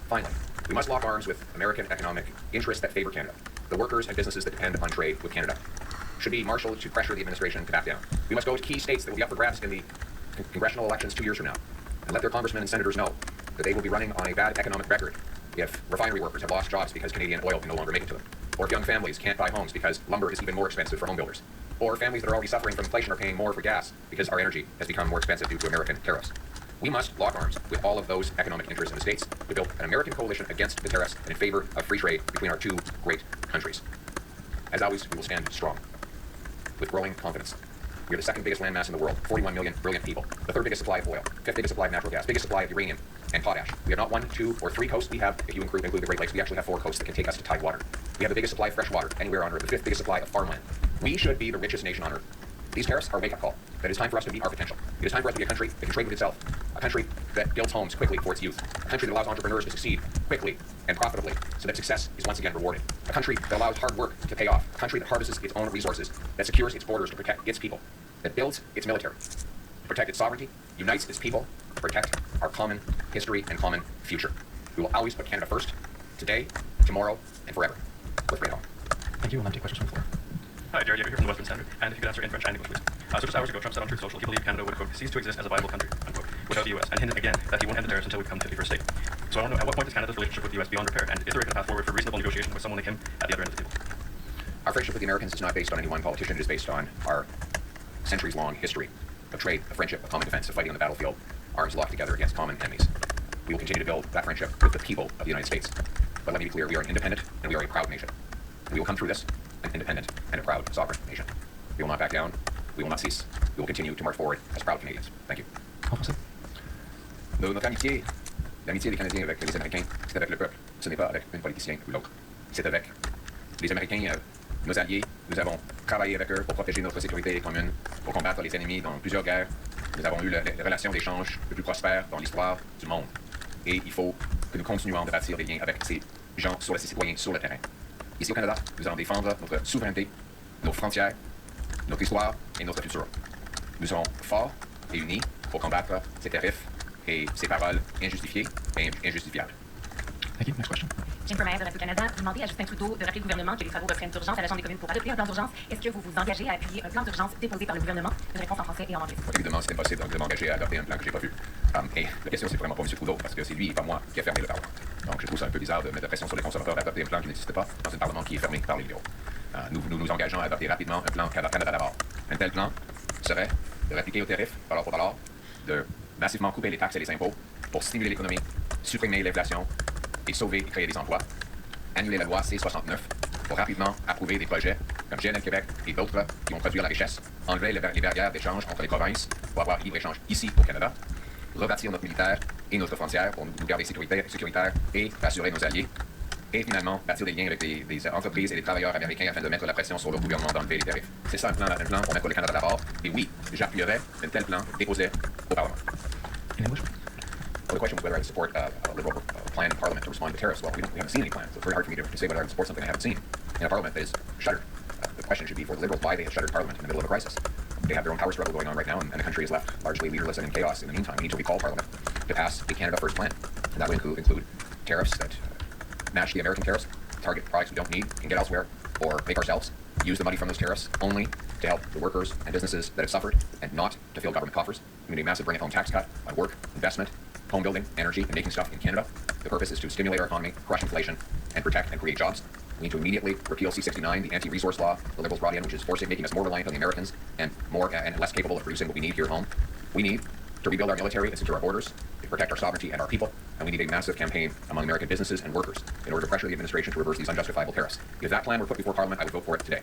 Finally, we must lock arms with American economic interests that favor Canada. The workers and businesses that depend on trade with Canada should be marshaled to pressure the administration to back down. We must go to key states that will be up for grabs in the congressional elections 2 years from now and let their congressmen and senators know that they will be running on a bad economic record if refinery workers have lost jobs because Canadian oil can no longer make it to them, or if young families can't buy homes because lumber is even more expensive for home builders, or families that are already suffering from inflation are paying more for gas because our energy has become more expensive due to American tariffs. We must lock arms with all of those economic interests in the states to build an American coalition against the tariffs and in favor of free trade between our two great countries. As always, we will stand strong, with growing confidence. We are the second biggest landmass in the world, 41 million brilliant people, the third biggest supply of oil, fifth biggest supply of natural gas, biggest supply of uranium and potash. We have not 1, 2, or 3 coasts. We have, if you include the Great Lakes, we actually have 4 coasts that can take us to tidewater. We have the biggest supply of fresh water anywhere on Earth, the 5th biggest supply of farmland. We should be the richest nation on Earth. These tariffs are a wake-up call. That it is time for us to meet our potential. It is time for us to be a country that can trade with itself, a country that builds homes quickly for its youth, a country that allows entrepreneurs to succeed quickly and profitably so that success is once again rewarded, a country that allows hard work to pay off, a country that harnesses its own resources, that secures its borders to protect its people, that builds its military to protect its sovereignty, unites its people to protect our common history and common future. We will always put Canada first, today, tomorrow, and forever. Let's bring it home. Thank you. We'll now take questions from the floor. Hi, Jerry Yeager here from the Western Standard, and if you could answer in French and English, please. So just hours ago, Trump said on Truth Social he believed Canada would, quote, cease to exist as a viable country, unquote, without the U.S., and hinted again that he won't end the tariffs until we become the 51st state. So I want to know, at what point is Canada's relationship with the U.S. beyond repair, and is there a path forward for reasonable negotiation with someone like him at the other end of the table? Our friendship with the Americans is not based on any one politician. It is based on our centuries-long history of trade, of friendship, of common defense, of fighting on the battlefield, arms locked together against common enemies. We will continue to build that friendship with the people of the United States. But let me be clear, we are an independent and we are a proud nation. We will come through this an independent and a proud sovereign nation. We will not back down. We will not cease. We will continue to march forward as proud Canadians. Thank you. Notre amitié, l'amitié des Canadiens avec les Américains, c'est avec le peuple. Ce n'est pas avec un politicien ou l'autre. C'est avec les Américains, nos alliés, Nous avons travaillé avec eux pour protéger notre sécurité commune, pour combattre les ennemis dans plusieurs guerres. Nous avons eu les relations d'échange les plus prospères dans l'histoire du monde. Et il faut que nous continuions de bâtir des liens avec ces gens, ces citoyens sur le terrain. Ici au Canada, nous allons défendre notre souveraineté, nos frontières, notre histoire et notre futur. Nous serons forts et unis pour combattre ces tarifs et ces paroles injustifiées et injustifiables. Thank you. Next question. Jennifer Mayer de Radio-Canada, vous demandez à Justin Trudeau de rappeler le gouvernement que les travaux reprennent d'urgence à la Chambre des communes pour adopter un plan d'urgence. Est-ce que vous vous engagez à appuyer un plan d'urgence déposé par le gouvernement? Une réponse en français et en anglais. Évidemment, c'est impossible de m'engager à adopter un plan que j'ai pas vu. Et la question, c'est vraiment pas M. Trudeau, parce que c'est lui et pas moi qui a fermé le Parlement. Donc je trouve ça un peu bizarre de mettre la pression sur les conservateurs d'adopter un plan qui n'existe pas dans un Parlement qui est fermé par les libéraux. Nous nous engageons à adopter rapidement un plan Canada d'abord. Un tel plan serait de répliquer aux tarifs, dollar pour dollar, de massivement couper les taxes et les impôts pour stimuler l'économie, supprimer l'inflation et sauver et créer des emplois, annuler la loi C-69 pour rapidement approuver des projets comme GNL Québec et d'autres qui vont produire la richesse, enlever les barrières d'échange entre les provinces pour avoir libre-échange ici au Canada, rebâtir notre militaire et notre frontière pour nous garder sécuritaires et assurer nos alliés, et finalement bâtir des liens avec des entreprises et des travailleurs américains afin de mettre la pression sur le gouvernement d'enlever les tarifs. C'est ça un plan pour mettre le Canada d'abord, et oui, j'appuierais un tel plan déposé au Parlement. Well, the question was whether I support a liberal plan in Parliament to respond to tariffs. Well, we haven't seen any plans, so it's very hard for me to say whether I would support something I haven't seen in a Parliament that is shuttered. The question should be for the Liberals why they have shuttered Parliament in the middle of a crisis. They have their own power struggle going on right now, and the country is left largely leaderless and in chaos. In the meantime, we need to recall Parliament to pass a Canada First plan. And that would include tariffs that match the American tariffs, target products we don't need, can get elsewhere, or make ourselves use the money from those tariffs only to help the workers and businesses that have suffered, and not to fill government coffers. We need a massive bring-it-home tax cut on work, investment, home building, energy, and making stuff in Canada. The purpose is to stimulate our economy, crush inflation, and protect and create jobs. We need to immediately repeal C-69, the anti-resource law the Liberals brought in, which is making us more reliant on the Americans and more and less capable of producing what we need here at home. We need to rebuild our military and secure our borders, to protect our sovereignty and our people, and we need a massive campaign among American businesses and workers in order to pressure the administration to reverse these unjustifiable tariffs. If that plan were put before Parliament, I would vote for it today.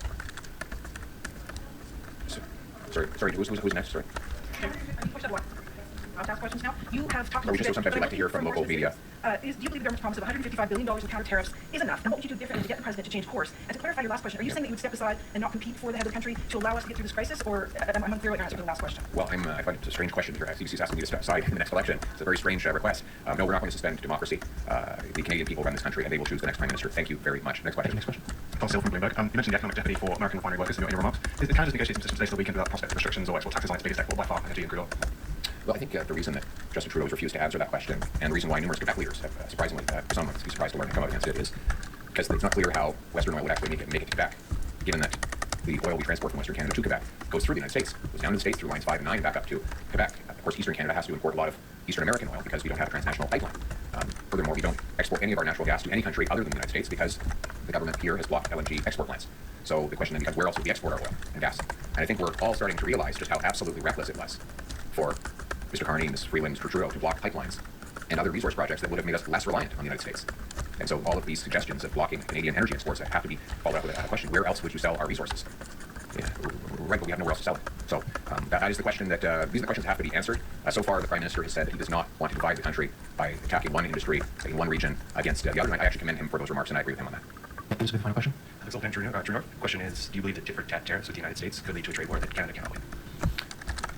Sorry, who's next? Sorry. I'll ask questions now. You have talked We just sometimes we like to hear from local media. Do you believe the government's promise of $155 billion in counter tariffs is enough? And what would you do differently to get the president to change course? And to clarify your last question, are you saying that you would step aside and not compete for the head of the country to allow us to get through this crisis? Or I'm unclear what your answer to the last question. Well, I find it a strange question here. CBC is asking me to step aside in the next election. It's a very strange request. No, we're not going to suspend democracy. The Canadian people run this country, and they will choose the next prime minister. Thank you very much. Next question. Paul Sale from Bloomberg. You mentioned the economic jeopardy for American refinery workers in your remarks. Is Canada's negotiating system today still weakened without prospect of restrictions or export taxes on its biggest export by far, energy and crude oil? Well, I think the reason that Justin Trudeau has refused to answer that question, and the reason why numerous Quebec leaders have surprisingly, some might be surprised to learn to come out against it, is because it's not clear how Western oil would actually make it to Quebec, given that the oil we transport from Western Canada to Quebec goes through the United States, goes down to the States through lines 5 and 9 back up to Quebec. Of course, Eastern Canada has to import a lot of Eastern American oil because we don't have a transnational pipeline. Furthermore, we don't export any of our natural gas to any country other than the United States because the government here has blocked LNG export plants. So the question then becomes, where else would we export our oil and gas? And I think we're all starting to realize just how absolutely reckless it was for Mr. Carney, Mrs. Freeland, Mr. Trudeau to block pipelines and other resource projects that would have made us less reliant on the United States. And so all of these suggestions of blocking Canadian energy exports have to be followed up with a question, where else would you sell our resources? Yeah, right, but we have nowhere else to sell it. So that is the question that, these are the questions that have to be answered. So far, the Prime Minister has said that he does not want to divide the country by attacking one industry in one region against the other. And I actually commend him for those remarks, and I agree with him on that. This is a final question. Alex Olden, True North. The question is, do you believe that different tariffs with the United States could lead to a trade war that Canada cannot win?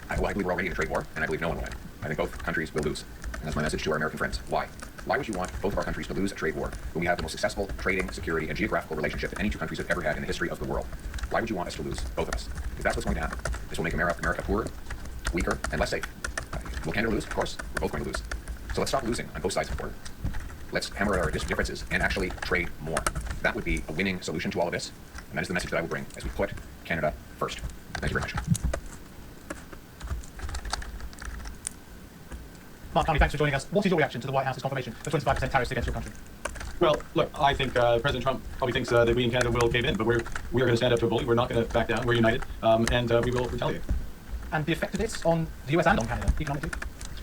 I believe we're already in a trade war, and I believe no one will win. I think both countries will lose. And that's my message to our American friends. Why? Why would you want both of our countries to lose a trade war when we have the most successful trading, security, and geographical relationship that any two countries have ever had in the history of the world? Why would you want us to lose, both of us? Because that's what's going to happen. This will make America poorer, weaker, and less safe. Will Canada lose? Of course. We're both going to lose. So let's stop losing on both sides of the border. Let's hammer out our differences and actually trade more. That would be a winning solution to all of this. And that is the message that I will bring as we put Canada first. Thank you very much. Mark Carney, thanks for joining us. What is your reaction to the White House's confirmation of 25% tariffs against your country? Well, look, I think President Trump probably thinks that we in Canada will cave in, but we are going to stand up to a bully. We're not going to back down. We're united, and we will retaliate. And the effect of this on the US and on Canada, economically?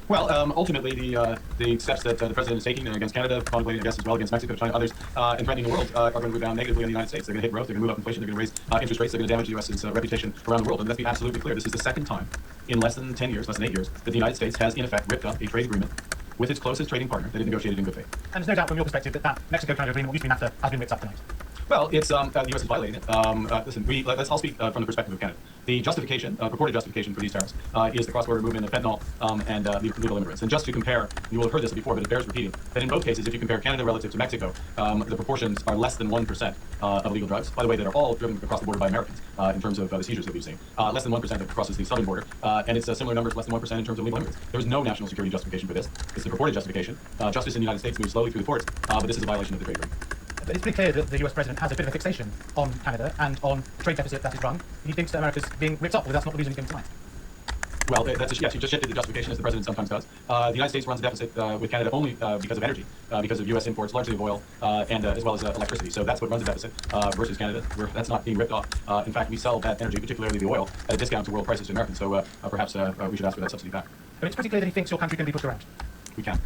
Well, ultimately, the steps that the president is taking against Canada, contemplating, I guess, as well against Mexico, China, others, and threatening the world, are going to go down negatively on the United States. They're going to hit growth. They're going to move up inflation. They're going to raise interest rates. They're going to damage the U.S.'s reputation around the world. And let's be absolutely clear. This is the second time in less than 10 years, less than 8 years, that the United States has, in effect, ripped up a trade agreement with its closest trading partner that it negotiated in good faith. And there's no doubt from your perspective that Mexico-Canada agreement, what used to be NAFTA, has been ripped up tonight. Well, it's the U.S. is violating it. Listen, I'll speak from the perspective of Canada. The justification, purported justification for these tariffs is the cross-border movement of fentanyl and legal immigrants. And just to compare, you will have heard this before, but it bears repeating, that in both cases, if you compare Canada relative to Mexico, the proportions are less than 1% of illegal drugs, by the way, that are all driven across the border by Americans in terms of the seizures that we've seen. Less than 1% that crosses the southern border, and it's similar numbers, less than 1% in terms of legal immigrants. There's no national security justification for this. It's the purported justification. Justice in the United States moves slowly through the courts, but this is a violation of the trade agreement. But it's pretty clear that the US president has a bit of a fixation on Canada and on the trade deficit that is run. He thinks that America's being ripped off, but that's not the reason he's going to sign. Well, yes, you just shifted the justification, as the president sometimes does. The United States runs a deficit with Canada only because of energy, because of U.S. imports, largely of oil, and as well as electricity. So that's what runs the deficit versus Canada, where that's not being ripped off. In fact, we sell that energy, particularly the oil, at a discount to world prices to Americans. So perhaps we should ask for that subsidy back. But it's pretty clear that he thinks your country can be pushed around. We can.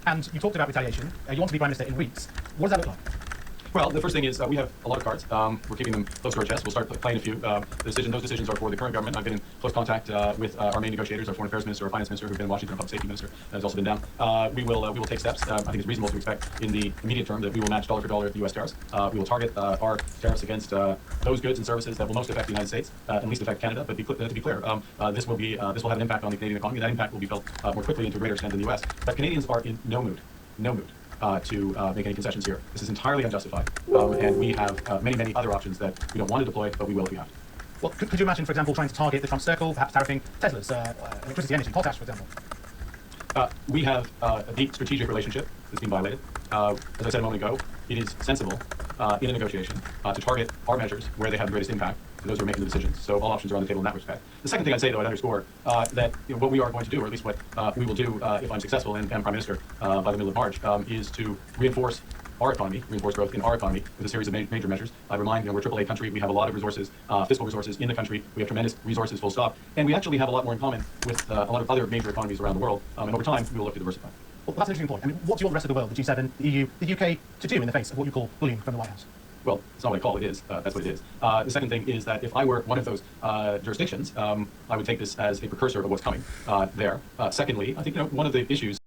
And you talked about retaliation. You want to be Prime Minister in weeks. What does that look like? Well, the first thing is we have a lot of cards. We're keeping them close to our chest. We'll start playing a few. Those decisions are for the current government. I've been in close contact with our main negotiators, our foreign affairs minister, our finance minister, who've been in Washington, our public safety minister, has also been down. We will take steps. I think it's reasonable to expect in the immediate term that we will match dollar for dollar the U.S. tariffs. We will target our tariffs against those goods and services that will most affect the United States and least affect Canada. But to be clear, this will have an impact on the Canadian economy. That impact will be felt more quickly and to a greater extent than the U.S. But Canadians are in no mood to make any concessions here. This is entirely unjustified, and we have many other options that we don't want to deploy, but we will if we have to. Well, could you imagine, for example, trying to target the Trump circle, perhaps tariffing Tesla's electricity, energy, potash, for example? We have a deep strategic relationship that's being violated. As I said a moment ago, it is sensible in a negotiation to target our measures where they have the greatest impact to those who are making the decisions. So all options are on the table in that respect. The second thing I'd say, though, I'd underscore that what we are going to do, or at least what we will do if I'm successful and am Prime Minister by the middle of March, is to reinforce our economy, reinforce growth in our economy with a series of major measures. I remind, we're a AAA country. We have a lot of resources, fiscal resources in the country. We have tremendous resources, full stop. And we actually have a lot more in common with a lot of other major economies around the world. And over time, we will look to diversify. Well, that's an interesting point. I mean, what do you want the rest of the world, the G7, the EU, the UK, to do in the face of what you call bullying from the White House? Well, it's not what I call it, is. That's what it is. The second thing is that if I were one of those jurisdictions, I would take this as a precursor of what's coming there. Secondly, I think one of the issues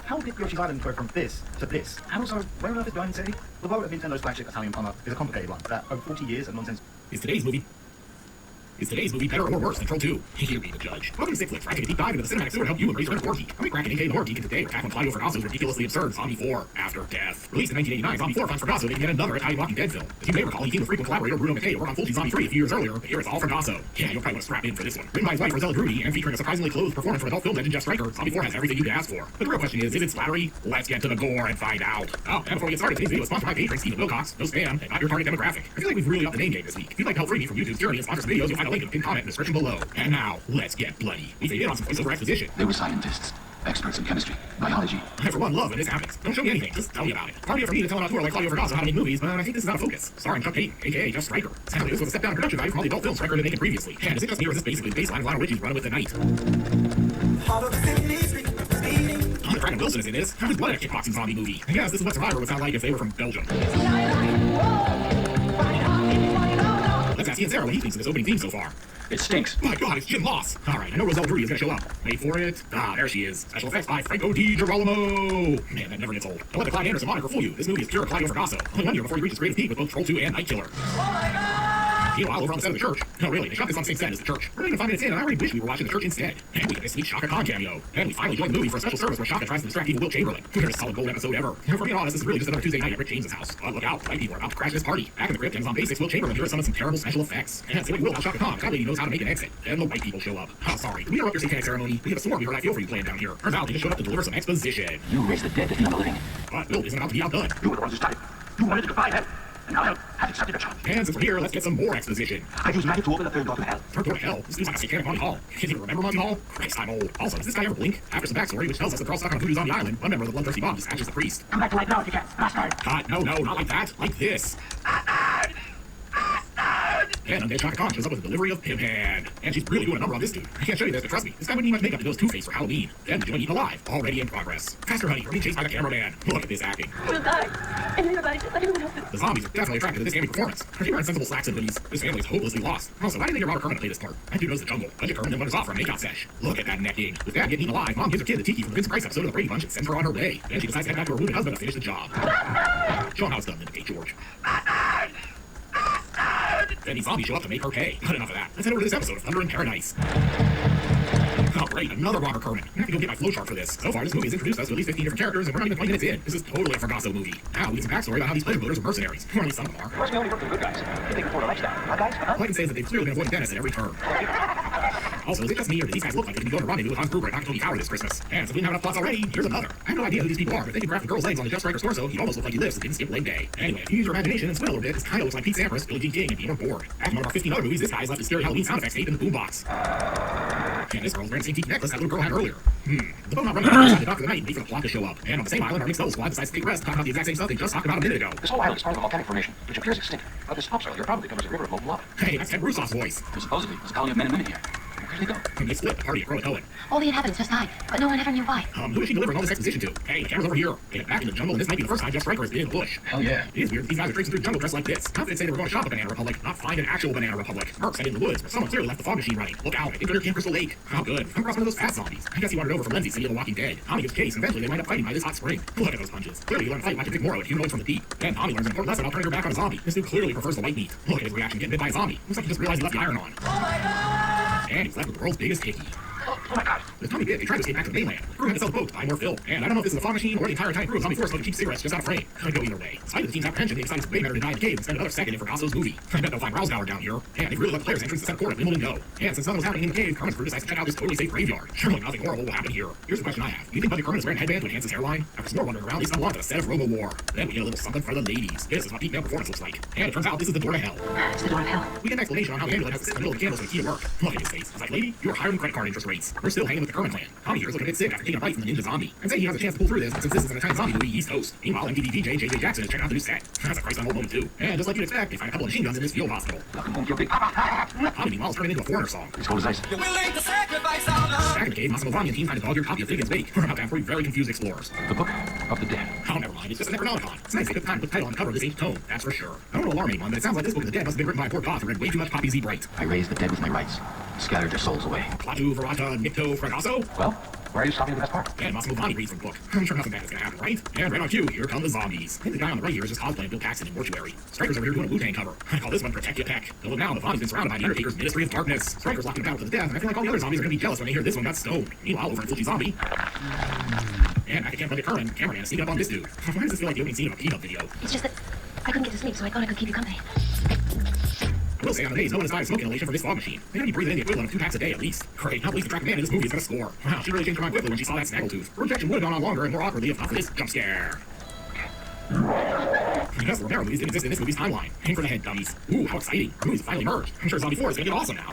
How did Yoshi's Island go from this to this? And also, where on earth is Diamond City? The role of Nintendo's flagship Italian plumber is a complicated one that, over 40 years of nonsense. Is today's movie better or worse than Troll 2? You be the judge. Welcome to Sixflix, where I take a deep dive into the cinematic sewer to help you embrace your inner horror geek. I'm cracking AK the horror geek, and today we're tackling Claudio Fracasso's ridiculously absurd Zombie 4 After Death. Released in 1989, Zombie 4 finds Fracasso making yet another Italian Walking Dead film. As you may recall, he teamed with frequent collaborator Bruno Mattei over on Full Team Zombie 3 a few years earlier, but here it's all Fracasso. Yeah, you'll probably want to strap in for this one. Written by his wife Rosella Druni and featuring a surprisingly clothed performance from adult film legend Jeff Stryker, Zombie 4 has everything you could ask for. But the real question is it flattery? Let's get to the gore and find out. Oh, and before we get started, today's video is sponsored by patron Stephen Wilcox, no spam, and not your target demographic. I feel like we've really upped the name game this week. If you'd like to help free me from YouTube's tyranny and sponsor some videos, you'll find a link in the pinned comment in the description below. And now, let's get bloody. We fade in on some voiceover exposition. They were scientists, experts in chemistry, biology. I for one love when this happens. Don't show me anything, just tell me about it. Hard for me to tell an auteur like Claudio Fraccasso how to make movies, but I think this is out of focus. Starring Chuck Payton, aka Jeff Stryker. Sadly, this was a step down in production value from all the adult films Stryker had been making previously. And is it just me or is this basically the baseline of Lionel Richie's Running with the Night? Brandon Wilson is in this. How does blood a kickboxing zombie movie? I guess this is what Survivor would sound like if they were from Belgium. Let's ask Ian Sarah what he thinks of this opening theme so far. It stinks. My god, it's Jim Moss. Alright, I know Roselle Drury is gonna show up. Wait for it. Ah, there she is. Special effects by Franco Di Girolamo. Man, that never gets old. Don't let the Clyde Anderson moniker fool you. This movie is pure Claudio Fraccasso. Only 1 year before he reaches greatest peak with both Troll 2 and Night Killer. Meanwhile, over on the set of the church. No, really, they shot this on the same set as the church. We're not even 5 minutes in, and I already wish we were watching the church instead. And we get this sweet Shaka Khan cameo. And we finally join the movie for a special service where Shaka tries to distract evil Will Chamberlain. Here's a solid gold episode ever. And for being honest, this is really just another Tuesday night at Rick James' house. But look out, white people are about to crash this party. Back in the crypt, and on basics, Will Chamberlain here to summon some terrible special effects. And say what you will about Shaka Khan, that lady knows how to make an exit. And the white people show up. Oh, sorry. Did we interrupt your satanic ceremony? We have a swarm we heard I feel for you playing down here. Turns out they just showed up to deliver some exposition. You raised the dead to feed on the living. But Will isn't about to be outdone. You were the ones who started. You wanted to defy hell. And now hell has accepted your challenge. And since we're here, let's get some more exposition. I used magic to open the third door to hell. Third door to hell? This seems like a satanic Monty Hall. Can't even remember Monty Hall? Christ, I'm old. Also, does this guy ever blink? After some backstory, which tells us that they're all stuck on a voodoo zombie island, one member of the bloodthirsty mob dispatches the priest. Come back to life now if you can. Bastard. No, not like that. Like this. And undead Shaka Khan shows up with a delivery of Pimp Hand. And she's really doing a number on this dude. I can't show you this, but trust me, this guy wouldn't need much makeup to go as Two-Face for Halloween. Then the joint Eaten Alive, already in progress. Faster, honey, we're being chased by the cameraman. Look at this acting. We'll die. And everybody just like everyone else. The zombies are definitely attracted to this gaming performance. Her wearing sensible slacks and hoodies. This family is hopelessly lost. Also, why didn't they get Robert Kerman to play this part? That dude knows the jungle. Budget Kerman then wanders off for a makeout sesh. Look at that necking. With Dad getting eaten alive, Mom gives her kid the tiki from the Vincent Price episode of the Brady Bunch and sends her on her way. Then she decides to head back to her wounded husband to finish the job. Show him how it's done, then, George. Then these zombies show up to make her pay. Not enough of that. Let's head over to this episode of Thunder in Paradise. Oh, Great, another Robert Kerman. I have to go get my flowchart for this. So far, this movie has introduced us to at least 15 different characters, and we're not even 20 minutes in. This is totally a Fragasso movie. Now, we get some backstory about how these pleasure builders are mercenaries. Or at least some of them are. First, we only work for the good guys. They can afford a lifestyle. Huh, guys? All I can say is that they've clearly been avoiding Dennis at every turn. Also, is it just me, or do these guys look like they could be going to rendezvous with Hans Gruber and Nakatomi Tower this Christmas? And since we don't have enough plots already, here's another. I have no idea who these people are, but they can graph the girl's legs on the Jeff Striker's torso. He almost looked like he lives and didn't skip leg day. Anyway, if you use your imagination and swim a little bit, this kind of looks like Pete Sampras, Billie Jean King, and Peter Board. As in one of our 15 other movies, this guy's left his scary Halloween sound effects tape in the boombox. And this girl's wearing the same teeth necklace that little girl had earlier. The boat not running out the dock of the night and wait for the plot to show up. And on the same island, our Nick Soul Squad decides to take rest, talking about the exact same stuff they just talked about a minute ago. This whole island is part of a volcanic formation, which appears extinct. But this topsoil here probably covers a river of molten lava. Hey, that's Ted Russoff's voice. So supposedly, there's a colony of men and women here. Where did they go? And they split, the party at Croatoan. All the inhabitants just died, but no one ever knew why. Who is she delivering all this exposition to? Hey, the camera's over here. Get back in the jungle, and this might be the first time Jeff Striker has been in the bush. Hell yeah. It is weird that these guys are traipsing through the jungle dressed like this. How did they say they were going to shop at Banana Republic, not find an actual Banana Republic? Merc said in the woods, where someone clearly left the fog machine running. Look out, I think they're near Camp Crystal Lake. How good. I'm across one of those fast zombies. I guess he wandered over from Lindsay, City of the Walking Dead. Tommy gives chase, and eventually they wind up fighting by this hot spring. Look at those punches. Clearly you learn to fight like a Vic Morrow at humanoids from the deep. Then Tommy learns an important lesson about turning her back on a zombie. This dude clearly prefers the white meat. Look at his reaction getting bit by a zombie. Looks like he just realized he left the iron on. Oh my god! And he's left with the world's biggest hickey. Oh my god. With Tommy bit, they tried to escape back to the mainland. The crew had to sell the boat to buy more fill. And I don't know if this is a fog machine or the entire time crew of Zombie Force looking cheap cigarettes just out of frame. Could go either way. Despite the team's apprehension, they decided it's way better to die in the cave and spend another second in Fragosso's movie. I bet they'll find Rousgower down here. And they really let the players entrance to set court at Wimbledon go. And since nothing was happening in the cave, Kerman's crew decides to check out this totally safe graveyard. Surely nothing horrible will happen here. Here's the question I have. Do you think Buddy Kerman is wearing a headband to enhance his hairline? After some more wandering around, he's gonna launch a set of Robo War. Then we get a little something for the ladies. This is what peak male performance looks like. And it turns out this is the door to hell. It's the door of hell. We get an explanation on how the amulet has to sit in the middle of the candles for the key to work. Look at his face. It's like, lady, you're higher than credit card interest rates. We're still hanging with the Kerman clan. Tommy here is looking a bit sick after taking a bite from the ninja zombie. And say he has a chance to pull through this, since this is an Italian zombie movie, he's toast. Meanwhile, MTV DJ JJ Jackson is checking out the new set. That's a Christ on old moment too. And just like you'd expect, they find a couple of machine guns in this field hospital. Welcome home to your big Tommy meanwhile is turning into a foreigner song. It's cold as ice. You're willing to sacrifice all of Back in the cave, Massimo Vanni and team find a dog-eared copy of Figgins Bake. We're about to have three very confused explorers. The Book of the Dead. Oh, never mind. It's just a Necronomicon. It's nice they took time to put the title on the cover of this ancient tome, that's for sure. I don't know alarm anyone, but it sounds like this Book of the Dead must have been written by a poor goth who read way too much Poppy Z Bright. I raised the dead with my rights. Scattered their souls away. Klaatu, Verata, Nikto, Fragasso? Well, why are you stopping at the best part? And Massimo Vanni reads from the book. I'm sure nothing bad is gonna happen, right? And right on cue, here come the zombies. I think the guy on the right here is just cosplaying Bill Paxton in Mortuary. Striker's over here doing a Wu-Tang cover. I call this one Protect Your Peck. Till now, the Vanni's been surrounded by the Undertaker's Ministry of Darkness. Striker's locked in battle to the death, and I feel like all the other zombies are gonna be jealous when they hear this one got stoned. Meanwhile, over in Fulci Zombie. And back at Camp Buddy Kerman, cameraman is sneaking up on this dude. Why does this feel like the opening scene of a Peanut video? It's just that I couldn't get to sleep, so I thought I could keep you company. I will say on the days, no one has died of smoke inhalation from this fog machine. They gotta be breathing in the equivalent of 2 packs a day at least. Great, not least the track man in this movie is gonna score. Wow, she really changed her mind quickly when she saw that snaggletooth. Her rejection would have gone on longer and more awkwardly if not for this jump scare. Yes, the Romero movies didn't exist in this movie's timeline. Aim for the head, dummies. Ooh, how exciting. The movies finally merged. I'm sure Zombie 4 is gonna get awesome now.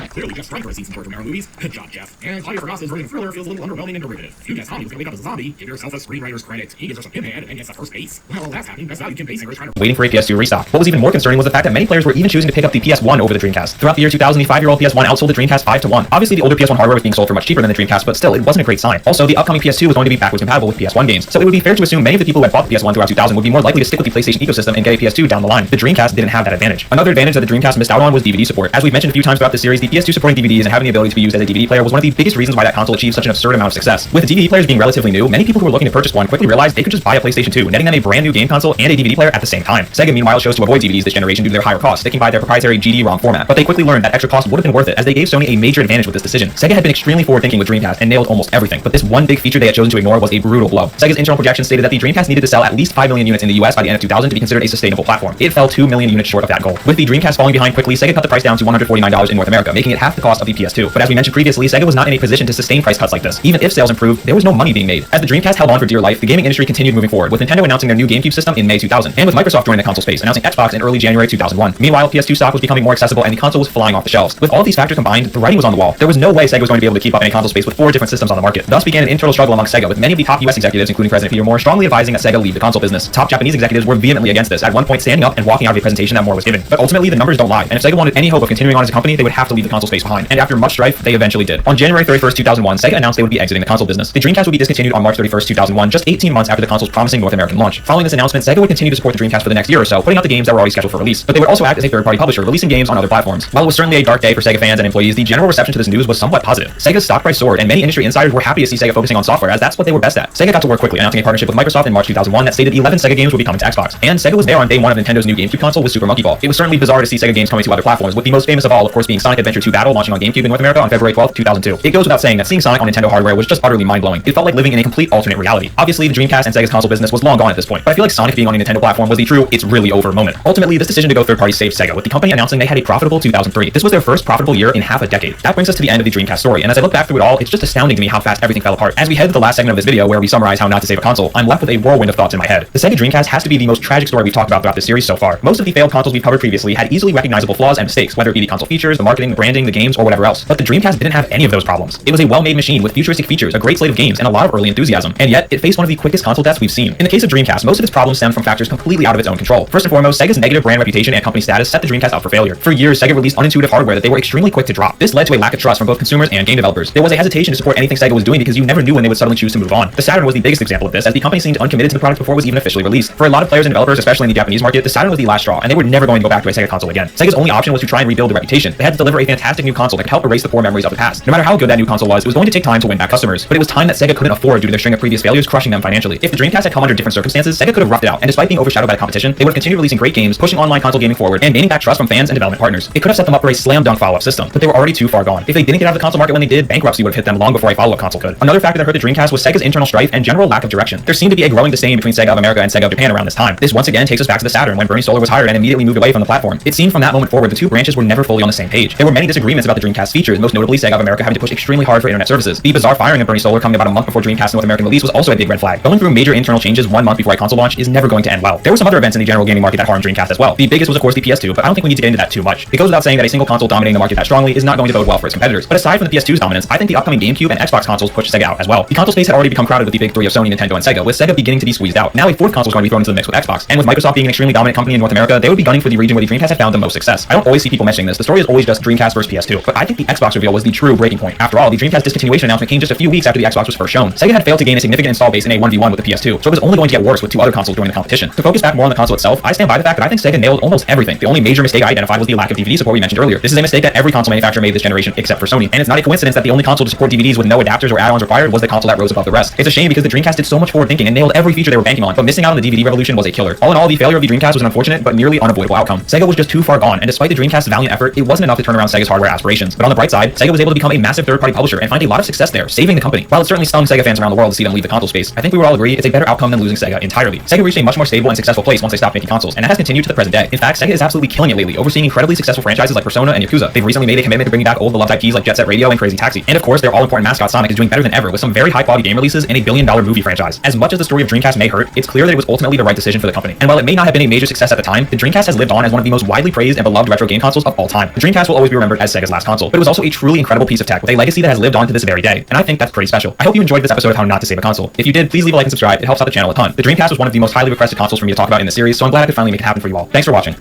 Clearly, Jeff Striker has seen some George Romero movies. Good job, Jeff. And Claudia Fragosso's version of Thriller feels a little underwhelming and derivative. If you guess Tommy was gonna wake up as a zombie, give yourself a screenwriter's credit. He gives her some pinhead and gets the first base. Well, that's happening. Best value Kim Basinger is trying to waiting for a PS2 restock. What was even more concerning was the fact that many players were even choosing to pick up the PS1 over the Dreamcast. Throughout the year 2000, the 5-year-old PS1 outsold the Dreamcast 5-1. Obviously, the older PS1 hardware was being sold for much cheaper than the Dreamcast, but still, it wasn't a great sign. Also, the upcoming PS2 was going to be backwards compatible with PS1 games, so it would be fair to assume many of the people who had bought the PS1 throughout 2000 would be more likely to stick with the PlayStation ecosystem and get a PS2 down the line. The Dreamcast didn't have that advantage. Another advantage that the Dreamcast missed out on was DVD support. As we've mentioned a few times throughout the series, the PS2 supporting DVDs and having the ability to be used as a DVD player was one of the biggest reasons why that console achieved such an absurd amount of success. With the DVD players being relatively new, many people who were looking to purchase one quickly realized they could just buy a PlayStation 2, netting them a brand new game console and a DVD player at the same time. Sega meanwhile chose to avoid DVDs this generation due to their higher cost, sticking by their proprietary GD-ROM format. But they quickly learned that extra cost would have been worth it, as they gave Sony a major advantage with this decision. Sega had been extremely forward-thinking with Dreamcast and nailed almost everything, but this one big feature they had chosen to ignore was a brutal blow. Sega's internal projections stated that the Dreamcast needed to sell at least 5 million units in the US by the end of 2000 to be considered a sustainable platform. It fell 2 million units short of that goal. With the Dreamcast falling behind quickly, Sega cut the price down to $149 in North America, making it half the cost of the PS2. But as we mentioned previously, Sega was not in a position to sustain price cuts like this. Even if sales improved, there was no money being made. As the Dreamcast held on for dear life, the gaming industry continued moving forward, with Nintendo announcing their new GameCube system in May 2000, and with Microsoft joining the console space, announcing Xbox in early January 2001. Meanwhile, PS2 stock was becoming more accessible and the console was flying off the shelves. With all of these factors combined, the writing was on the wall. There was no way Sega was going to be able to keep up in a console space with 4 different systems on the market. Thus began an internal struggle among Sega, with many of the top US executives, including President Peter Moore, strongly advising that Sega leave the console business. Top Japanese executives were vehemently against this, at one point standing up and walking out of a presentation that Moore was given. But ultimately, the numbers don't lie, and if Sega wanted any hope of continuing on as a company, they would have to leave the console space behind. And after much strife, they eventually did. On January 31st, 2001, Sega announced they would be exiting the console business. The Dreamcast would be discontinued on March 31st, 2001, just 18 months after the console's promising North American launch. Following this announcement, Sega would continue to support the Dreamcast for the next year or so, putting out the games that were already scheduled for release. But they would also act as a third-party publisher, releasing games on other platforms. While it was certainly a dark day for Sega fans and employees, the general reception to this news was somewhat positive. Sega's stock price soared, and many industry insiders were happy to see Sega focusing on software, as that's what they were best at. Sega got to work quickly, announcing a partnership with Microsoft in March 2001 that stated 11 2011, Sega games would be coming to Xbox, and Sega was there on day one of Nintendo's new GameCube console with Super Monkey Ball. It was certainly bizarre to see Sega games coming to other platforms, with the most famous of all, of course, being Sonic Adventure 2 Battle, launching on GameCube in North America on February 12th, 2002. It goes without saying that seeing Sonic on Nintendo hardware was just utterly mind-blowing. It felt like living in a complete alternate reality. Obviously, the Dreamcast and Sega's console business was long gone at this point, but I feel like Sonic being on a Nintendo platform was the true "it's really over" moment. Ultimately, this decision to go third-party saved Sega, with the company announcing they had a profitable 2003. This was their first profitable year in half a decade. That brings us to the end of the Dreamcast story, and as I look back through it all, it's just astounding to me how fast everything fell apart. As we head to the last segment of this video, where we summarize how not to save a console, I'm left with a whirlwind of thoughts in my head. The Sega Dreamcast has to be the most tragic story we've talked about throughout this series so far. Most of the failed consoles we've covered previously had easily recognizable flaws and mistakes, whether it be the console features, the marketing, the branding, the games, or whatever else. But the Dreamcast didn't have any of those problems. It was a well-made machine with futuristic features, a great slate of games, and a lot of early enthusiasm. And yet, it faced one of the quickest console deaths we've seen. In the case of Dreamcast, most of its problems stem from factors completely out of its own control. First and foremost, Sega's negative brand reputation and company status set the Dreamcast up for failure. For years, Sega released unintuitive hardware that they were extremely quick to drop. This led to a lack of trust from both consumers and game developers. There was a hesitation to support anything Sega was doing because you never knew when they would suddenly choose to move on. The Saturn was the biggest example of this, as the company seemed uncommitted to the product before it was even officially released. For a lot of players and developers, especially in the Japanese market, the Saturn was the last straw, and they were never going to go back to a Sega console again. Sega's only option was to try and rebuild the reputation. They had to deliver a fantastic new console that could help erase the poor memories of the past. No matter how good that new console was, it was going to take time to win back customers, but it was time that Sega couldn't afford due to their string of previous failures crushing them financially. If the Dreamcast had come under different circumstances, Sega could have roughed it out, and despite being overshadowed by the competition, they would have continued releasing great games, pushing online console gaming forward, and gaining back trust from fans and development partners. It could have set them up for a slam dunk follow-up system, but they were already too far gone. If they didn't get out of the console market when they did, bankruptcy would have hit them long before a follow-up console could. Another factor that hurt the Dreamcast was Sega's internal strife and general lack of direction. There seemed to be a growing disdain between Sega of America and Sega of Japan around this time. This once again takes us back to the Saturn, when Bernie Solar was hired and immediately moved away from the platform. It seemed from that moment forward the two branches were never fully on the same page. There were many disagreements about the Dreamcast features, most notably Sega of America having to push extremely hard for internet services. The bizarre firing of Bernie Solar coming about a month before Dreamcast's North American release was also a big red flag. Going through major internal changes 1 month before a console launch is never going to end well. There were some other events in the general gaming market that harmed Dreamcast as well. The biggest was of course the PS2, but I don't think we need to get into that too much. It goes without saying that a single console dominating the market that strongly is not going to bode well for its competitors. But aside from the PS2's dominance, I think the upcoming GameCube and Xbox consoles pushed Sega out as well. The console space had already become crowded with the big three of Sony, Nintendo, and Sega, with Sega beginning to be squeezed out. Now a fourth console is going to be thrown into the mix with Xbox, and with Microsoft being an extremely dominant company in North America, they would be gunning for the region where the Dreamcast had found the most success. I don't always see people mentioning this. The story is always just Dreamcast versus PS2, but I think the Xbox reveal was the true breaking point. After all, the Dreamcast discontinuation announcement came just a few weeks after the Xbox was first shown. Sega had failed to gain a significant install base in a 1v1 with the PS2, so it was only going to get worse with two other consoles joining the competition. To focus back more on the console itself, I stand by the fact that I think Sega nailed almost everything. The only major mistake I identified was the lack of DVD support we mentioned earlier. This is a mistake that every console manufacturer made this generation except for Sony, and it's not a coincidence that the only console to support DVDs with no adapters or add-ons required was the console that rose above the rest. It's a shame because the Dreamcast did so much forward thinking and nailed every feature they were banking on, but missing out on the DVD revolution was a killer. All in all, the failure of the Dreamcast was an unfortunate but nearly unavoidable outcome. Sega was just too far gone, and despite the Dreamcast's valiant effort, it wasn't enough to turn around Sega's hardware aspirations. But on the bright side, Sega was able to become a massive third-party publisher and find a lot of success there, saving the company. While it certainly stung Sega fans around the world to see them leave the console space, I think we would all agree it's a better outcome than losing Sega entirely. Sega reached a much more stable and successful place once they stopped making consoles, and that has continued to the present day. In fact, Sega is absolutely killing it lately, overseeing incredibly successful franchises like Persona and Yakuza. They've recently made a commitment to bringing back old beloved IPs like Jet Set Radio and Crazy Taxi. And of course, their all-important mascot Sonic is doing better than ever with some very high-quality game releases and a billion-dollar movie franchise. As much as the story of Dreamcast may hurt, it's clear that it was ultimately the right decision for the company. And while it may not have been a major success at the time, the Dreamcast has lived on as one of the most widely praised and beloved retro game consoles of all time. The Dreamcast will always be remembered as Sega's last console, but it was also a truly incredible piece of tech with a legacy that has lived on to this very day, and I think that's pretty special. I hope you enjoyed this episode of How Not to Save a Console. If you did, please leave a like and subscribe. It helps out the channel a ton. The Dreamcast was one of the most highly requested consoles for me to talk about in the series, so I'm glad I could finally make it happen for you all. Thanks for watching.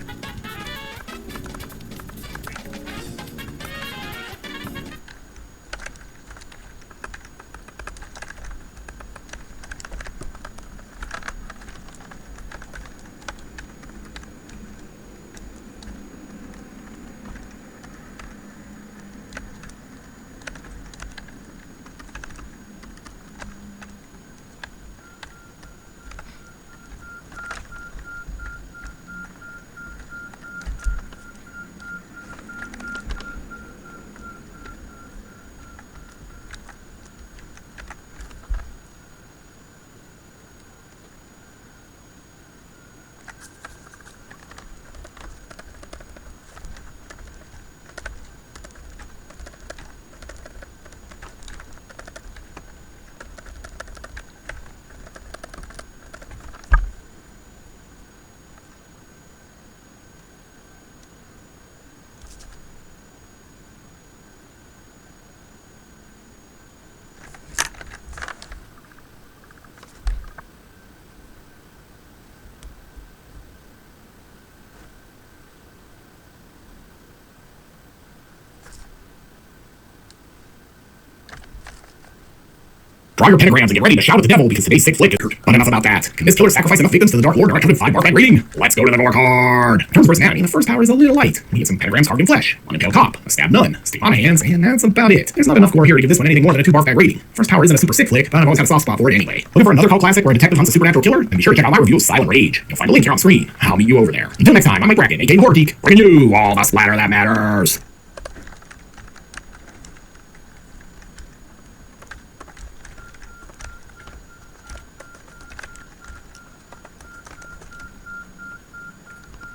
Draw your pentagrams and get ready to shout at the devil because today's sick flick occurred. But enough about that. Can this killer sacrifice enough victims to the Dark Lord to recommend 5 bar bag rating? Let's go to the lore card. In terms of personality, the first power is a little light. We get some pentagrams carved in flesh, one impaled cop, a stab none, stick on hands, and that's about it. There's not enough gore here to give this one anything more than a 2 bar bag rating. First power isn't a super sick flick, but I've always had a soft spot for it anyway. Looking for another cult classic where a detective hunts a supernatural killer? Then be sure to check out my review of Silent Rage. You'll find a link here on screen. I'll meet you over there. Until next time, I'm Mike Bracken, aka Horror Geek, bringing you all the splatter that matters.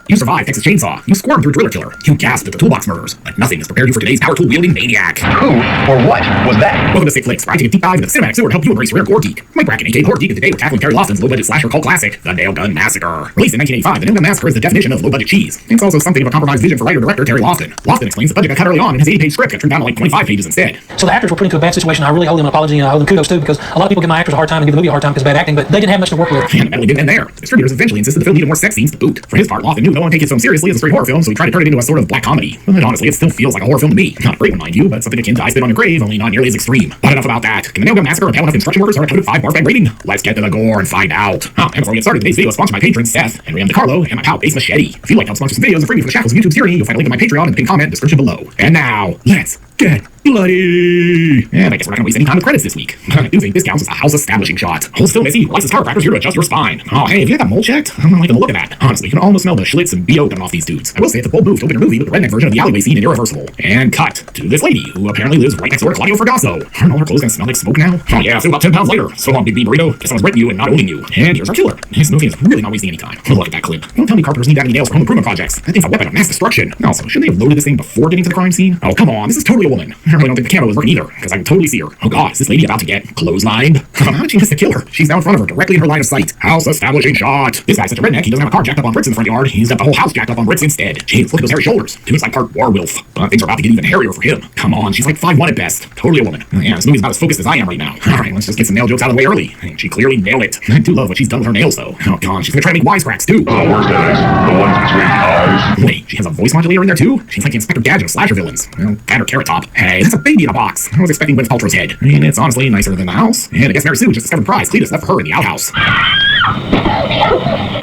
You survived Texas Chainsaw. You squirmed through Driller Killer. You gasped at the Toolbox murders. But nothing has prepared you for today's power tool wielding maniac. Who or what was that? Welcome to Sick Flicks, where I take a deep dive into the cinematic sewer to help you embrace your inner gore geek. Mike Bracken, aka Horror Geek, and today we're tackling Terry Lofton's low-budget slasher cult classic, The Nail Gun Massacre. Released in 1985, The Nail Gun Massacre is the definition of low-budget cheese. It's also something of a compromised vision for writer-director Terry Lofton. Lofton explains the budget got cut early on, and his 80-page script got trimmed down to like 25 pages instead. So the actors were put into a bad situation. I really owe them an apology, and I owe them kudos too, because a lot of people give my actors a hard time and give the movie a hard time because of bad acting, but they didn't have much to work with. And the medley didn't end there. The distributors eventually insisted the film needed more sex scenes to boot. For his part, Lofton knew no one would take his film seriously as a straight horror film, so he tried to turn it into a sort of black comedy. But honestly, it still feels like a horror film to me. Not a great one, mind you, but something akin to I Spit on Your Grave, only not nearly as extreme. But enough about that. Can the Nail Gun Massacre impale enough construction workers or a 5 bar bag rating? Let's get to the gore and find out. And before we get started, today's video is sponsored by patrons Seth, Henry M. DiCarlo, and my pal Ace Machete. If you'd like to help sponsor some videos and free me from the shackles of YouTube's tyranny, you'll find a link in my Patreon in the pinned comment description below. And now, let's get bloody! And I guess we're not gonna waste any time with credits this week. I do think this counts as a house establishing shot. Hold still, Missy. Licensed chiropractors here to adjust your spine. Oh, hey, have you got that mole checked? I'm not liking the look of that. Honestly, you can almost smell the schlitz and BO coming off these dudes. I will say it's a bold move to open a movie with the redneck version of the alleyway scene in Irreversible. And cut to this lady, who apparently lives right next door to Claudio Fergasso. Aren't all her clothes gonna smell like smoke now? Oh yeah, so about 10 pounds later. So long, Big B Burrito. Guess I was raping you and not owning you. And here's our killer. This movie is really not wasting any time. Look at that clip. Don't tell me carpenters need that many nails for home improvement projects. That thing's a weapon of mass destruction. Also, shouldn't they have loaded this thing before getting to the crime scene? Oh, come on, this is totally a woman. I really don't think the camera was working either, because I can totally see her. Oh god, is this lady about to get clotheslined? How did she miss the killer? She's now in front of her, directly in her line of sight. House establishing shot. This guy's such a redneck, he doesn't have a car jacked up on bricks in the front yard. He's got the whole house jacked up on bricks instead. Jeez, look at those hairy shoulders. He looks like part werewolf. But things are about to get even hairier for him. Come on, she's like 5'1" at best. Totally a woman. Yeah, this movie's about as focused as I am right now. Alright, let's just get some nail jokes out of the way early. And she clearly nailed it. I do love what she's done with her nails, though. Oh god, she's gonna try to make wisecracks, too. The worst headaches, the ones between the eyes. Wait, she has a voice modulator in there, too? She's like the Inspector Gadget of slasher villains. Well, cat or Carrot Top. Hey, that's a baby in a box. I was expecting Gwyneth Paltrow's head. And it's honestly nicer than the house. And I guess Mary Sue just discovered the prize Cletus left for her in the outhouse.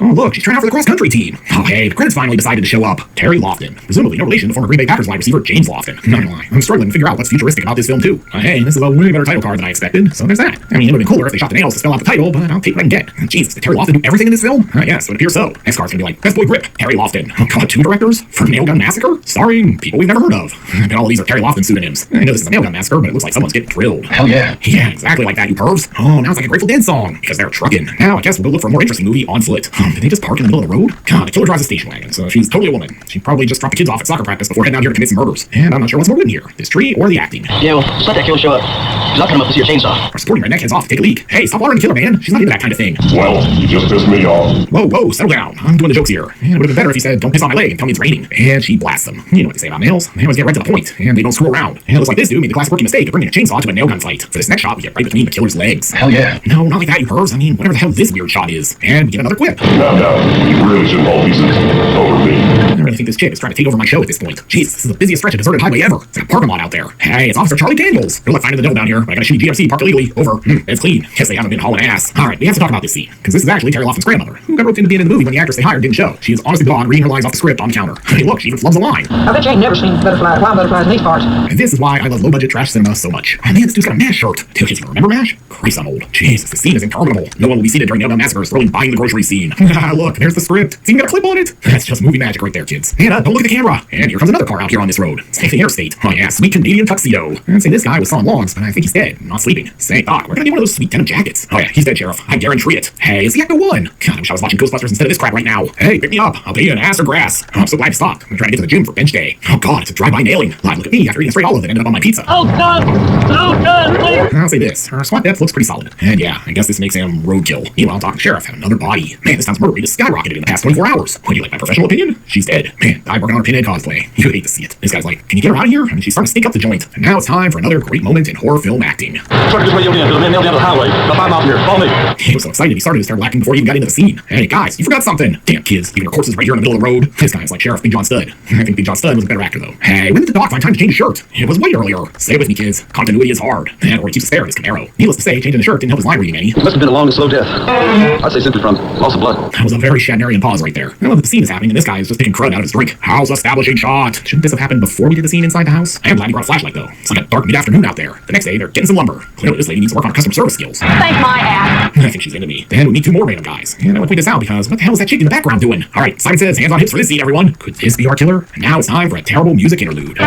Oh, look, she's trying out for the cross-country team. Oh, hey, the credits finally decided to show up. Terry Lofton. Presumably no relation to former Green Bay Packers wide receiver James Lofton. Not gonna lie, I'm struggling to figure out what's futuristic about this film, too. Hey, this is a way better title card than I expected, so there's that. I mean, it would have been cooler if they shot the nails to spell out the title, but I'll take what I can get. Jesus, did Terry Lofton do everything in this film? Yes, it appears so. Next card's gonna be like, Best Boy Grip, Terry Lofton. Oh god, 2 directors? For Nail Gun Massacre? Starring people we've never heard of. I bet all of these are Terry Lofton pseudonyms. I know this is a Nail Gun Massacre, but it looks like someone's getting drilled. Hell yeah. Yeah, exactly like that, you pervs. Oh, now it's like a Grateful Dead song, because they're trucking. Now, I guess we'll go look for a more interesting movie on foot. Did they just park in the middle of the road? God, the killer drives a station wagon, so she's totally a woman. She probably just dropped the kids off at soccer practice before heading out here to commit some murders. And I'm not sure what's more in here, this tree or the acting. Yeah, well, just let that killer show up. Because I'll come up with your chainsaw. Our sporting redneck heads off to take a leak. Hey, stop watering the killer, man. She's not into that kind of thing. Well, you just pissed me off. Whoa, settle down. I'm doing the jokes here. And it would have been better if he said, don't piss on my leg and tell me it's raining. And she blasts them. You know what they say about nails. They always get right to the point, and they don't screw around. And it looks like this dude made the classic rookie mistake of bringing a chainsaw to a nail gun fight. For this next shot, we get right between the killer's legs. Hell yeah. No, not like that, you pervs. I mean, whatever the hell this weird shot is. And we get another clip. No, you really shouldn't hold these over me. I really think this chick is trying to take over my show at this point. Jeez, this is the busiest stretch of deserted highway ever. It's like a parking lot out there. Hey, it's Officer Charlie Daniels. Good luck finding the devil down here, but I got a shitty GMC parked illegally. Over. It's clean. Guess they haven't been hauling ass. Alright, we have to talk about this scene, because this is actually Terry Lofton's grandmother, who got roped into the end of the movie when the actress they hired didn't show. She is honestly blonde, reading her lines off the script on the counter. Hey, look, she even flubs a line. I bet you ain't never seen wild butterflies in these parts. And this is why I love low-budget trash cinema so much. Oh man, this dude's got a MASH shirt. Two kids remember MASH? Christ, I'm old. Jesus, the scene is interminable. No one will be seated during Nail Gun Massacre scrolling buying the grocery scene. Look, there's the script. It's even got a clip on it. That's just movie magic right there, kids. And don't look at the camera. And here comes another car out here on this road. It's like the interstate. Oh yeah, sweet Canadian tuxedo. I'd say this guy was sawing logs, but I think he's dead, not sleeping. Say, Doc, we're gonna get one of those sweet denim jackets. Oh yeah, he's dead, Sheriff. I guarantee it. Hey, it's the Ecto 1. God, I wish I was watching Ghostbusters instead of this crap right now. Hey, pick me up. I'll pay you in ass or grass. Oh, I'm so glad to stop. I'm trying to get to the gym for bench day. Oh god, it's a drive-by nailing. Live, look at me after eating a straight olive that ended up on my pizza. Oh god! Oh god, please! I'll say this, her SWAT depth looks pretty solid. And yeah, I guess this makes him roadkill. Meanwhile, Doc and Sheriff have another body. Man, this town's murder rate has skyrocketed in the past 24 hours. Would you like my professional opinion? She's dead. Man, I'm working on her Pinhead cosplay. You hate to see it. This guy's like, can you get her out of here? And she's starting to stink up the joint. And now it's time for another great moment in horror film acting. Truck just radioed in to the man nailed down the highway. Now I'm out here. Follow me. He was so excited he started to start lacking before he even got into the scene. Hey guys, you forgot something. Damn kids, even your corpse is right here in the middle of the road. This guy's like Sheriff Big John Stud. I think Big John Stud was a better actor though. Hey, when did the Doc find time to change his shirt? shirt. It was way earlier. Say it with me, kids. Continuity is hard. And or it keeps us fair in his Camaro. Needless to say, changing the shirt didn't help his line reading any. It must have been a long and slow death. I'd say simply from loss of blood. That was a very Shatnerian pause right there. I love that the scene is happening and this guy is just taking crud out of his drink. House establishing shot. Shouldn't this have happened before we did the scene inside the house? I am glad he brought a flashlight though. It's like a dark mid-afternoon out there. The next day, they're getting some lumber. Clearly this lady needs to work on her customer service skills. Thank my ass. I think she's into me. Then we need 2 more random guys. And I want to point this out because what the hell is that chick in the background doing? Alright, Simon says hands on hips for this scene, everyone. Could this be our killer? And now it's time for a terrible music interlude.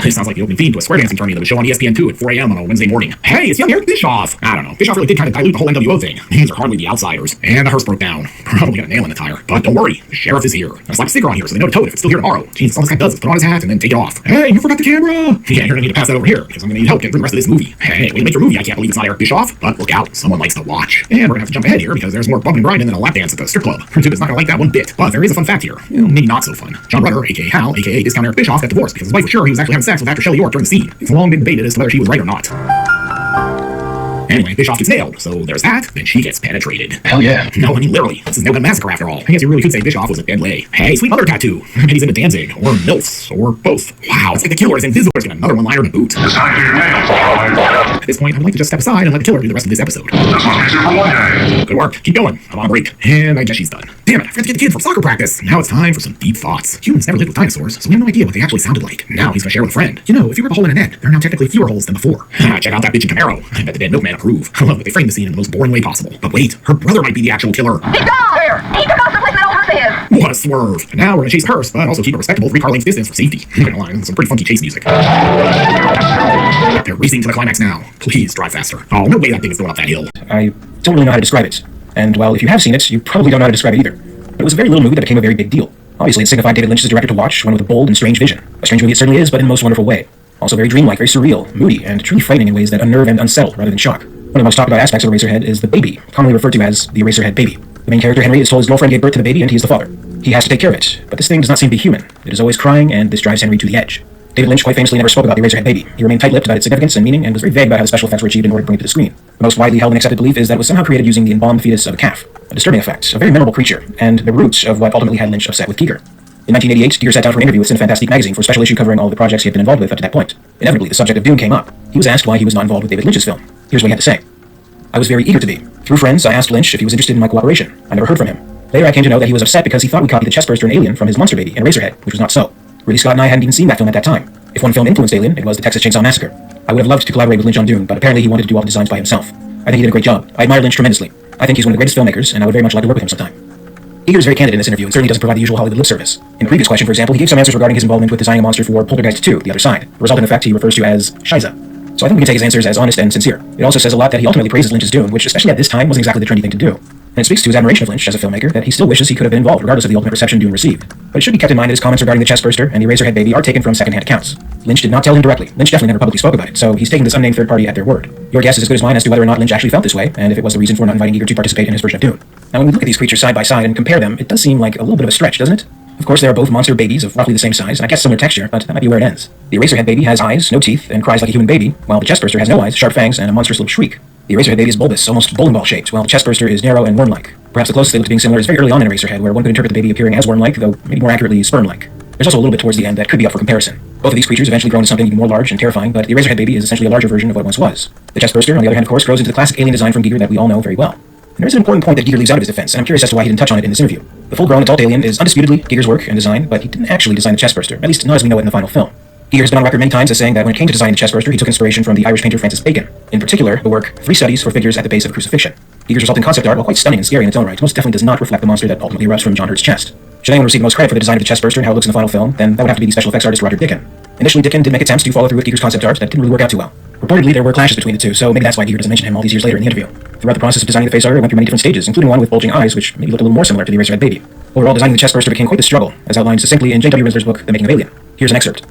This sounds like the opening theme to a square dancing tourney that was shown on ESPN2 at 4 a.m. on a Wednesday morning. Hey, it's young Eric Bischoff! I don't know. Bischoff really did kind of dilute the whole NWO thing. These are hardly the outsiders. And the hearse broke down. Probably got a nail in the tire. But don't worry, the sheriff is here. I slapped a sticker on here so they know to tow it if it's still here tomorrow. Jesus, all this guy does is put on his hat and then take it off. Hey, you forgot the camera! Yeah, you're gonna need to pass that over here because I'm gonna need help getting through the rest of this movie. Hey, way to make your movie. I can't believe it's not Eric Bischoff. But look out, someone likes to watch. And we're gonna have to jump ahead here because there's more bumping and grinding than a lap dance at the strip club. Prince is not gonna like that one bit. But there is a fun fact here. Well, maybe not so fun. John Rutter, aka Hal, aka Discount Eric Bischoff, got divorced because his wife was sure he was actually having sex with actor Shelley York during the scene. It's long been debated as to whether she was right or not. Anyway, Bischoff gets nailed, so there's that, then she gets penetrated. Hell yeah. No, I mean literally. This is no gun massacre after all. I guess you really could say Bischoff was a dead lay. Hey, sweet mother tattoo. Maybe he's into Danzig, or MILFs, or both. Wow, it's like the killer is invisible. There's another one-liner to boot. At this point, I would like to just step aside and let the killer do the rest of this episode. Good work. Keep going. I'm on a break. And I guess she's done. Damn it, I forgot to get the kid from soccer practice. Now it's time for some deep thoughts. Humans never lived with dinosaurs, so we have no idea what they actually sounded like. Now he's gonna share with a friend. You know, if you rip a hole in an egg, there are now technically fewer holes than before. Check out that bitch in Camaro. I bet the dead milkman approve. I love that they framed the scene in the most boring way possible. But wait, her brother might be the actual killer. He's gone! Where? He took off the place that old hearse is! What a swerve. And now we're gonna chase the hearse, but also keep a respectable 3-car length distance for safety. I'm gonna lie, some pretty funky chase music. They're racing to the climax now. Please drive faster. Oh, no way that thing is going up that hill. I don't really know how to describe it. And while if you have seen it, you probably don't know how to describe it either. But it was a very little movie that became a very big deal. Obviously, it signified David Lynch's director to watch, one with a bold and strange vision. A strange movie it certainly is, but in the most wonderful way. Also very dreamlike, very surreal, moody, and truly frightening in ways that unnerve and unsettle rather than shock. One of the most talked about aspects of Eraserhead is the baby, commonly referred to as the Eraserhead baby. The main character, Henry, is told his girlfriend gave birth to the baby and he is the father. He has to take care of it, but this thing does not seem to be human. It is always crying, and this drives Henry to the edge. David Lynch quite famously never spoke about the Eraserhead baby. He remained tight-lipped about its significance and meaning, and was very vague about how the special effects were achieved in order to bring it to the screen. The most widely held and accepted belief is that it was somehow created using the embalmed fetus of a calf. A disturbing effect, a very memorable creature, and the roots of what ultimately had Lynch upset with Giger. In 1988, Giger sat down for an interview with Cinefantastique magazine for a special issue covering all of the projects he had been involved with up to that point. Inevitably, the subject of Dune came up. He was asked why he was not involved with David Lynch's film. Here's what he had to say. I was very eager to be. Through friends, I asked Lynch if he was interested in my cooperation. I never heard from him. Later, I came to know that he was upset because he thought we copied the chestburster and Alien from his monster baby in Eraserhead, which was not so. Ridley Scott and I hadn't even seen that film at that time. If one film influenced Alien, it was the Texas Chainsaw Massacre. I would have loved to collaborate with Lynch on Dune, but apparently he wanted to do all the designs by himself. I think he did a great job. I admire Lynch tremendously. I think he's one of the greatest filmmakers, and I would very much like to work with him sometime. Giger is very candid in this interview and certainly doesn't provide the usual Hollywood lip service. In a previous question, for example, he gave some answers regarding his involvement with designing a monster for Poltergeist 2, The Other Side, a result in effect he refers to as Shiza. So I think we can take his answers as honest and sincere. It also says a lot that he ultimately praises Lynch's Dune, which especially at this time wasn't exactly the trendy thing to do. And it speaks to his admiration of Lynch as a filmmaker that he still wishes he could have been involved regardless of the ultimate reception Dune received. But it should be kept in mind that his comments regarding the chestburster and the Eraserhead baby are taken from secondhand accounts. Lynch did not tell him directly. Lynch definitely never publicly spoke about it, so he's taking this unnamed third party at their word. Your guess is as good as mine as to whether or not Lynch actually felt this way, and if it was the reason for not inviting Giger to participate in his version of Dune. Now when we look at these creatures side by side and compare them, it does seem like a little bit of a stretch, doesn't it? Of course, they are both monster babies of roughly the same size, and I guess similar texture, but that might be where it ends. The Eraserhead baby has eyes, no teeth, and cries like a human baby, while the chestburster has no eyes, sharp fangs, and a monstrous little shriek. The Eraserhead baby is bulbous, almost bowling ball shaped, while the chestburster is narrow and worm-like. Perhaps the closest they look to being similar is very early on in Eraserhead, where one could interpret the baby appearing as worm-like, though maybe more accurately sperm-like. There's also a little bit towards the end that could be up for comparison. Both of these creatures eventually grow into something even more large and terrifying, but the Eraserhead baby is essentially a larger version of what it once was. The chestburster, on the other hand, of course, grows into the classic alien design from Giger that we all know very well. And there is an important point that Giger leaves out of his defense, and I'm curious as to why he didn't touch on it in this interview. The full-grown adult alien is undisputedly Giger's work and design, but he didn't actually design the chestburster, at least not as we know it in the final film. Giger has been on record many times as saying that when it came to designing the chestburster, he took inspiration from the Irish painter Francis Bacon. In particular, the work 3 Studies for Figures at the Base of a Crucifixion. Giger's resulting concept art, while quite stunning and scary in its own right, most definitely does not reflect the monster that ultimately erupts from John Hurt's chest. Should anyone receive the most credit for the design of the chestburster and how it looks in the final film, then that would have to be the special effects artist Roger Dicken. Initially, Dicken did make attempts to follow through with Giger's concept art that didn't really work out too well. Reportedly, there were clashes between the two, so maybe that's why Giger doesn't mention him all these years later in the interview. Throughout the process of designing the face art, it went through many different stages, including one with bulging eyes, which maybe looked a little more similar to the Eraserhead baby. Overall, designing the chestburster became quite the struggle, as outlined succinctly in J.W. Rinsler's book, The Making of Alien. Here's an excerpt.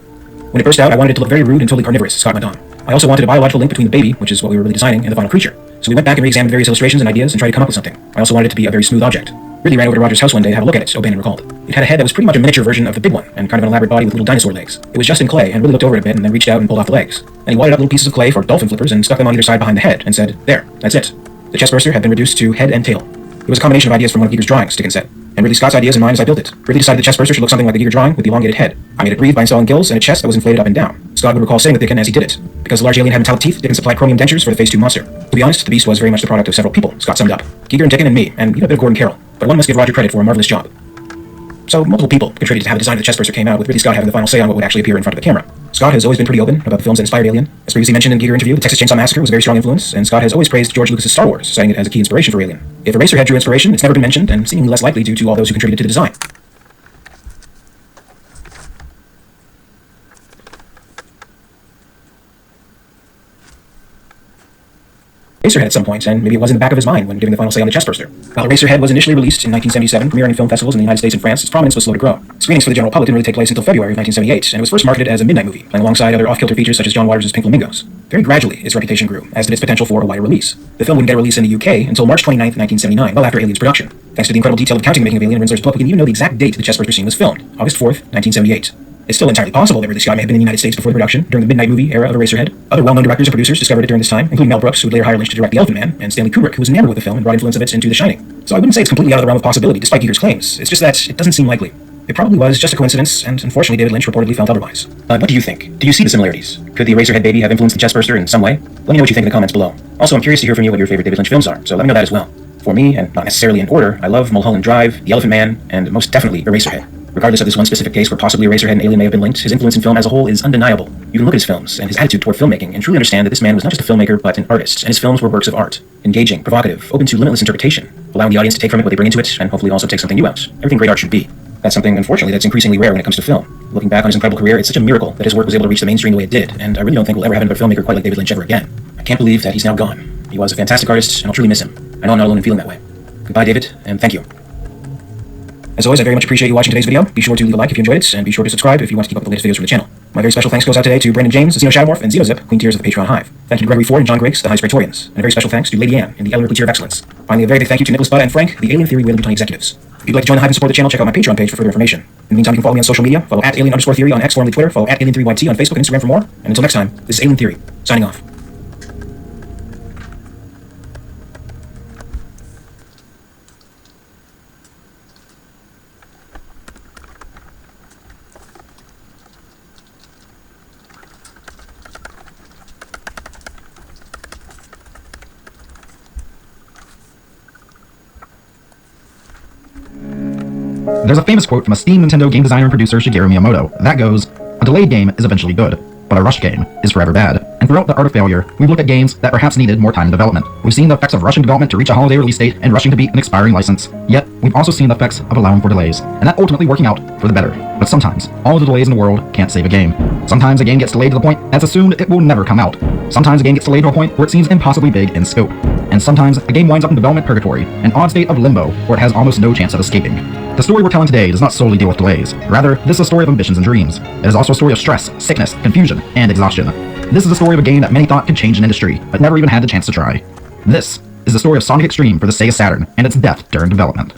When it burst out, I wanted it to look very rude and totally carnivorous, Scott went on. I also wanted a biological link between the baby, which is what we were really designing, and the final creature. So we went back and re-examined various illustrations and ideas and tried to come up with something. I also wanted it to be a very smooth object. Ridley ran over to Roger's house one day to have a look at it, O'Bannon recalled. It had a head that was pretty much a miniature version of the big one, and kind of an elaborate body with little dinosaur legs. It was just in clay, and Ridley looked over it a bit and then reached out and pulled off the legs. And he wadded up little pieces of clay for dolphin flippers and stuck them on either side behind the head, and said, there, that's it. The chestburster had been reduced to head and tail. It was a combination of ideas from one of Giger's drawings, Dickens said. And Ridley Scott's ideas in mind as I built it. Ridley decided the chest burster should look something like the Giger drawing with the elongated head. I made it breathe by installing gills and a chest that was inflated up and down. Scott would recall saying that Dickon as he did it. Because the large alien had metallic teeth, Dickon supplied chromium dentures for the Phase 2 monster. To be honest, the beast was very much the product of several people, Scott summed up. Giger and Dickon and me, and even a bit of Gordon Carroll. But one must give Roger credit for a marvelous job. So multiple people contributed to how the design of the chest burster came out, with Ridley Scott having the final say on what would actually appear in front of the camera. Scott has always been pretty open about the films that inspired Alien. As previously mentioned in the Giger interview, the Texas Chainsaw Massacre was a very strong influence, and Scott has always praised George Lucas's Star Wars, citing it as a key inspiration for Alien. If Eraserhead drew inspiration, it's never been mentioned, and seemingly less likely due to all those who contributed to the design. Eraserhead at some point, and maybe it was in the back of his mind when giving the final say on the chest burster. While Eraserhead was initially released in 1977, premiering in film festivals in the United States and France, its prominence was slow to grow. Screenings for the general public didn't really take place until February of 1978, and it was first marketed as a midnight movie, playing alongside other off-kilter features such as John Waters' Pink Flamingos. Very gradually, its reputation grew, as did its potential for a wider release. The film wouldn't get a release in the UK until March 29, 1979, well after Alien's production. Thanks to the incredible detail of accounting making of Alien in Rinsler's book, we can even know the exact date the chest burster scene was filmed, August 4th, 1978. It's still entirely possible that Ridley Scott may have been in the United States before the production, during the midnight movie era of Eraserhead. Other well-known directors and producers discovered it during this time, including Mel Brooks, who would later hire Lynch to direct The Elephant Man, and Stanley Kubrick, who was enamored with the film and brought influence of it into The Shining. So I wouldn't say it's completely out of the realm of possibility, despite Giger's claims. It's just that it doesn't seem likely. It probably was just a coincidence, and unfortunately David Lynch reportedly felt otherwise. What do you think? Do you see the similarities? Could the Eraserhead baby have influenced the chest burster in some way? Let me know what you think in the comments below. Also, I'm curious to hear from you what your favorite David Lynch films are, so let me know that as well. For me, and not necessarily in order, I love Mulholland Drive, The Elephant Man, and most definitely Eraserhead. Regardless of this one specific case where possibly Eraserhead and Alien may have been linked, his influence in film as a whole is undeniable. You can look at his films and his attitude toward filmmaking and truly understand that this man was not just a filmmaker but an artist, and his films were works of art. Engaging, provocative, open to limitless interpretation, allowing the audience to take from it what they bring into it, and hopefully also take something new out. Everything great art should be. That's something, unfortunately, that's increasingly rare when it comes to film. Looking back on his incredible career, it's such a miracle that his work was able to reach the mainstream the way it did, and I really don't think we'll ever have another filmmaker quite like David Lynch ever again. I can't believe that he's now gone. He was a fantastic artist, and I'll truly miss him. I know I'm not alone in feeling that way. Goodbye, David, and thank you. As always, I very much appreciate you watching today's video. Be sure to leave a like if you enjoyed it, and be sure to subscribe if you want to keep up with the latest videos from the channel. My very special thanks goes out today to Brendan James, Xeno Shadowmorph, and Xenozip, Queen Tears of the Patreon Hive. Thank you to Gregory Ford and John Griggs, the Highest Praetorians. And a very special thanks to Lady Anne in the Ellen Ripley Tier of Excellence. Finally, a very big thank you to Nicholas Butta and Frank, the Alien Theory Whale Utah executives. If you'd like to join the Hive and support the channel, check out my Patreon page for further information. In the meantime, you can follow me on social media. Follow @Alien_Theory on X, formerly Twitter. Follow @Alien3YT on Facebook and Instagram for more. And until next time, this is Alien Theory, signing off. There's a famous quote from esteemed Nintendo game designer and producer Shigeru Miyamoto that goes, "A delayed game is eventually good, but a rushed game is forever bad." And throughout The Art of Failure, we've looked at games that perhaps needed more time in development. We've seen the effects of rushing development to reach a holiday release date and rushing to beat an expiring license. Yet, we've also seen the effects of allowing for delays, and that ultimately working out for the better. But sometimes, all of the delays in the world can't save a game. Sometimes a game gets delayed to the point that's assumed it will never come out. Sometimes a game gets delayed to a point where it seems impossibly big in scope. And sometimes a game winds up in development purgatory, an odd state of limbo where it has almost no chance of escaping. The story we're telling today does not solely deal with delays. Rather, this is a story of ambitions and dreams. It is also a story of stress, sickness, confusion, and exhaustion. This is a story of a game that many thought could change an industry, but never even had the chance to try. This is the story of Sonic X-treme for the Sega Saturn and its death during development.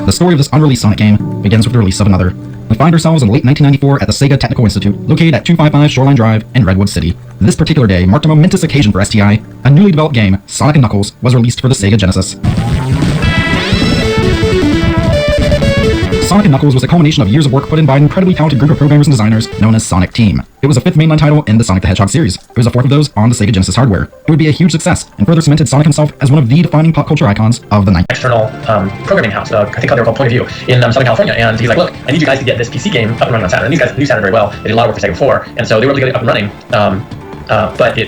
The story of this unreleased Sonic game begins with the release of another. We find ourselves in late 1994 at the Sega Technical Institute, located at 255 Shoreline Drive in Redwood City. This particular day marked a momentous occasion for STI. A newly developed game, Sonic & Knuckles, was released for the Sega Genesis. Sonic & Knuckles was a culmination of years of work put in by an incredibly talented group of programmers and designers known as Sonic Team. It was a fifth mainline title in the Sonic the Hedgehog series. It was a fourth of those on the Sega Genesis hardware. It would be a huge success, and further cemented Sonic himself as one of the defining pop culture icons of the 90s. External programming house, I think they were called Point of View, in Southern California, and he's like, look, I need you guys to get this PC game up and running on Saturn. And these guys knew Saturn very well. They did a lot of work for Sega before, and so they were able to get it up and running, but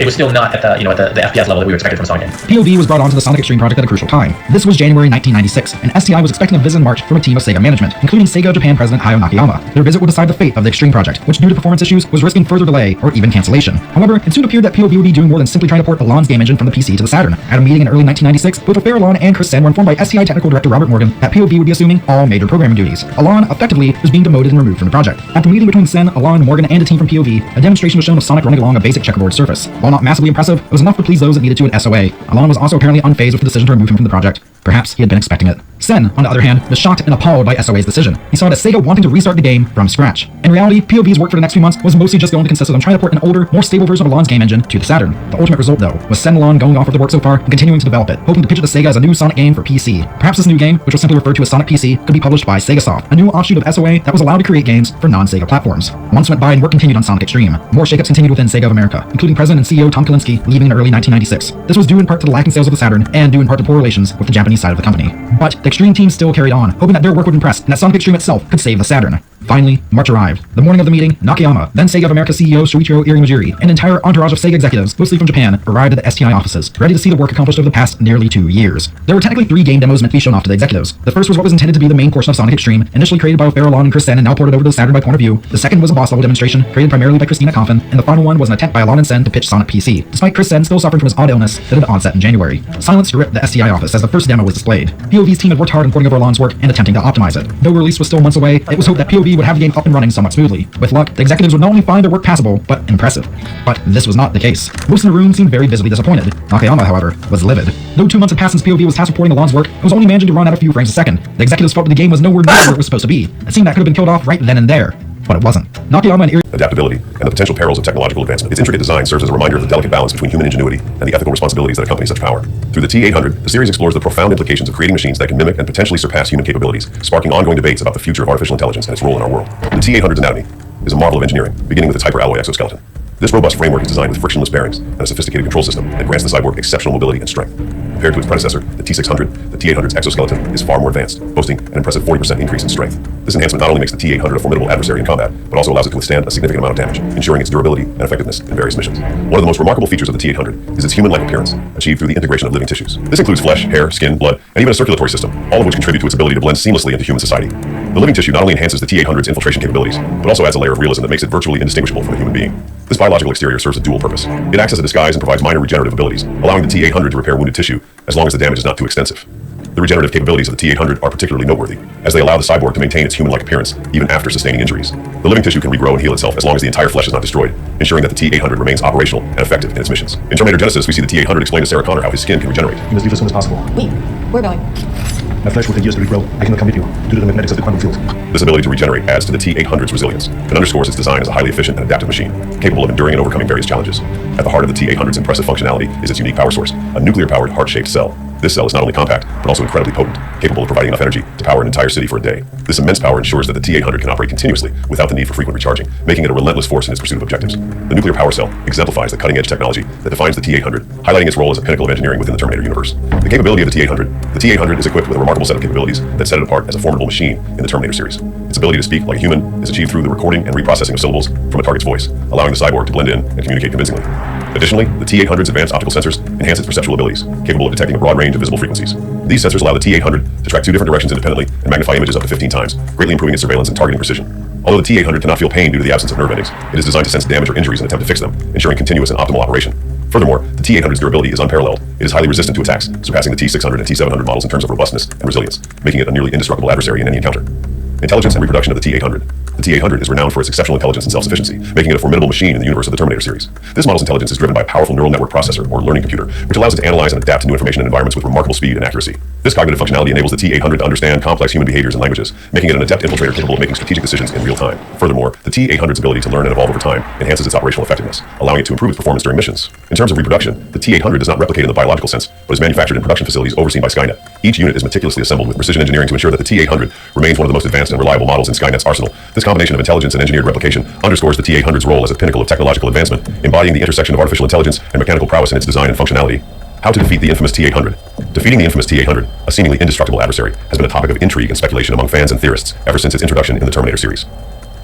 it was still not at the the FPS level that we were expecting from a Sonic game. POV was brought onto the Sonic X-treme project at a crucial time. This was January 1996, and STI was expecting a visit in March from a team of Sega management, including Sega Japan president Hayao Nakayama. Their visit would decide the fate of the X-treme project, which due to performance issues was risking further delay or even cancellation. However, it soon appeared that POV would be doing more than simply trying to port Alon's game engine from the PC to the Saturn. At a meeting in early 1996, both Fair Alon and Chris Sen were informed by STI technical director Robert Morgan that POV would be assuming all major programming duties. Alon effectively was being demoted and removed from the project. At the meeting between Sen, Alon, Morgan, and a team from POV, a demonstration was shown of Sonic running along a basic checkerboard surface. While not massively impressive, it was enough to please those that needed to an SOA. Alon was also apparently unfazed with the decision to remove him from the project. Perhaps he had been expecting it. Sen, on the other hand, was shocked and appalled by SOA's decision. He saw it as Sega wanting to restart the game from scratch. In reality, POV's work for the next few months was mostly just going to consist of them trying to port an older, more stable version of Alon's game engine to the Saturn. The ultimate result, though, was Sen and Alon going off with the work so far and continuing to develop it, hoping to pitch it to Sega as a new Sonic game for PC. Perhaps this new game, which was simply referred to as Sonic PC, could be published by SegaSoft, a new offshoot of SOA that was allowed to create games for non-Sega platforms. Months went by and work continued on Sonic Extreme. More shakeups continued within Sega of America, including President and CEO Tom Kalinske leaving in early 1996. This was due in part to the lacking sales of the Saturn and due in part to poor relations with the Japanese side of the company. But the Extreme team still carried on, hoping that their work would impress and that Sonic Extreme itself could save the Saturn. Finally, March arrived. The morning of the meeting, Nakayama, then Sega of America CEO Shuichiro Irimajiri, and an entire entourage of Sega executives, mostly from Japan, arrived at the STI offices, ready to see the work accomplished over the past nearly 2 years. There were technically 3 game demos meant to be shown off to the executives. The first was what was intended to be the main portion of Sonic Extreme, initially created by Ophir Alon and Chris Sen and now ported over to the Saturn by Point of View. The second was a boss level demonstration, created primarily by Christina Coffin, and the final one was an attempt by Alon and Sen to pitch Sonic PC, despite Chris Sen still suffering from his odd illness that had onset in January. Silence gripped the STI office as the first demo was displayed. POV's team had worked hard on porting over Alon's work and attempting to optimize it. Though release was still months away, it was hoped that POV would have the game up and running somewhat smoothly. With luck, the executives would not only find their work passable, but impressive. But this was not the case. Most in the room seemed very visibly disappointed. Nakayama, however, was livid. Though 2 months had passed since POV was tasked with porting Alon's work, it was only managing to run at a few frames a second. The executives felt that the game was nowhere near where it was supposed to be. It seemed that could have been killed off right then and there. But it wasn't. Nakayama and adaptability and the potential perils of technological advancement. Its intricate design serves as a reminder of the delicate balance between human ingenuity and the ethical responsibilities that accompany such power. Through the T800, the series explores the profound implications of creating machines that can mimic and potentially surpass human capabilities, sparking ongoing debates about the future of artificial intelligence and its role in our world. The T800's anatomy is a marvel of engineering, beginning with its hyperalloy exoskeleton. This robust framework is designed with frictionless bearings and a sophisticated control system that grants the cyborg exceptional mobility and strength. Compared to its predecessor, the T600, the T800's exoskeleton is far more advanced, boasting an impressive 40% increase in strength. This enhancement not only makes the T800 a formidable adversary in combat, but also allows it to withstand a significant amount of damage, ensuring its durability and effectiveness in various missions. One of the most remarkable features of the T800 is its human-like appearance, achieved through the integration of living tissues. This includes flesh, hair, skin, blood, and even a circulatory system, all of which contribute to its ability to blend seamlessly into human society. The living tissue not only enhances the T800's infiltration capabilities, but also adds a layer of realism that makes it virtually indistinguishable from a human being. This biological exterior serves a dual purpose. It acts as a disguise and provides minor regenerative abilities, allowing the T800 to repair wounded tissue as long as the damage is not too extensive. The regenerative capabilities of the T800 are particularly noteworthy, as they allow the cyborg to maintain its human-like appearance even after sustaining injuries. The living tissue can regrow and heal itself as long as the entire flesh is not destroyed, ensuring that the T800 remains operational and effective in its missions. In Terminator Genesis, we see the T800 explain to Sarah Connor how his skin can regenerate. You must leave as soon as possible. Wait, we're going. My flesh will take years to regrow. I cannot come with you, due to the magnetics of the quantum field. This ability to regenerate adds to the T800's resilience and underscores its design as a highly efficient and adaptive machine, capable of enduring and overcoming various challenges. At the heart of the T800's impressive functionality is its unique power source, a nuclear-powered heart-shaped cell. This cell is not only compact, but also incredibly potent, capable of providing enough energy to power an entire city for a day. This immense power ensures that the T800 can operate continuously without the need for frequent recharging, making it a relentless force in its pursuit of objectives. The nuclear power cell exemplifies the cutting-edge technology that defines the T800, highlighting its role as a pinnacle of engineering within the Terminator universe. The capability of the T800 is equipped with a remarkable set of capabilities that set it apart as a formidable machine in the Terminator series. Its ability to speak like a human is achieved through the recording and reprocessing of syllables from a target's voice, allowing the cyborg to blend in and communicate convincingly. Additionally, the T800's advanced optical sensors enhance its perceptual abilities, capable of detecting a broad range of visible frequencies. These sensors allow the T800 to track 2 different directions independently and magnify images up to 15 times, greatly improving its surveillance and targeting precision. Although the T800 cannot feel pain due to the absence of nerve endings, it is designed to sense damage or injuries and attempt to fix them, ensuring continuous and optimal operation. Furthermore, the T800's durability is unparalleled. It is highly resistant to attacks, surpassing the T600 and T700 models in terms of robustness and resilience, making it a nearly indestructible adversary in any encounter. Intelligence and reproduction of the T800. The T800 is renowned for its exceptional intelligence and self-sufficiency, making it a formidable machine in the universe of the Terminator series. This model's intelligence is driven by a powerful neural network processor, or learning computer, which allows it to analyze and adapt to new information and environments with remarkable speed and accuracy. This cognitive functionality enables the T800 to understand complex human behaviors and languages, making it an adept infiltrator capable of making strategic decisions in real time. Furthermore, the T800's ability to learn and evolve over time enhances its operational effectiveness, allowing it to improve its performance during missions. In terms of reproduction, the T800 does not replicate in the biological sense, but is manufactured in production facilities overseen by Skynet. Each unit is meticulously assembled with precision engineering to ensure that the T800 remains one of the most advanced and reliable models in Skynet's arsenal. This combination of intelligence and engineered replication underscores the T800's role as a pinnacle of technological advancement, embodying the intersection of artificial intelligence and mechanical prowess in its design and functionality. How to defeat the infamous T800. Defeating the infamous T800, a seemingly indestructible adversary, has been a topic of intrigue and speculation among fans and theorists ever since its introduction in the Terminator series.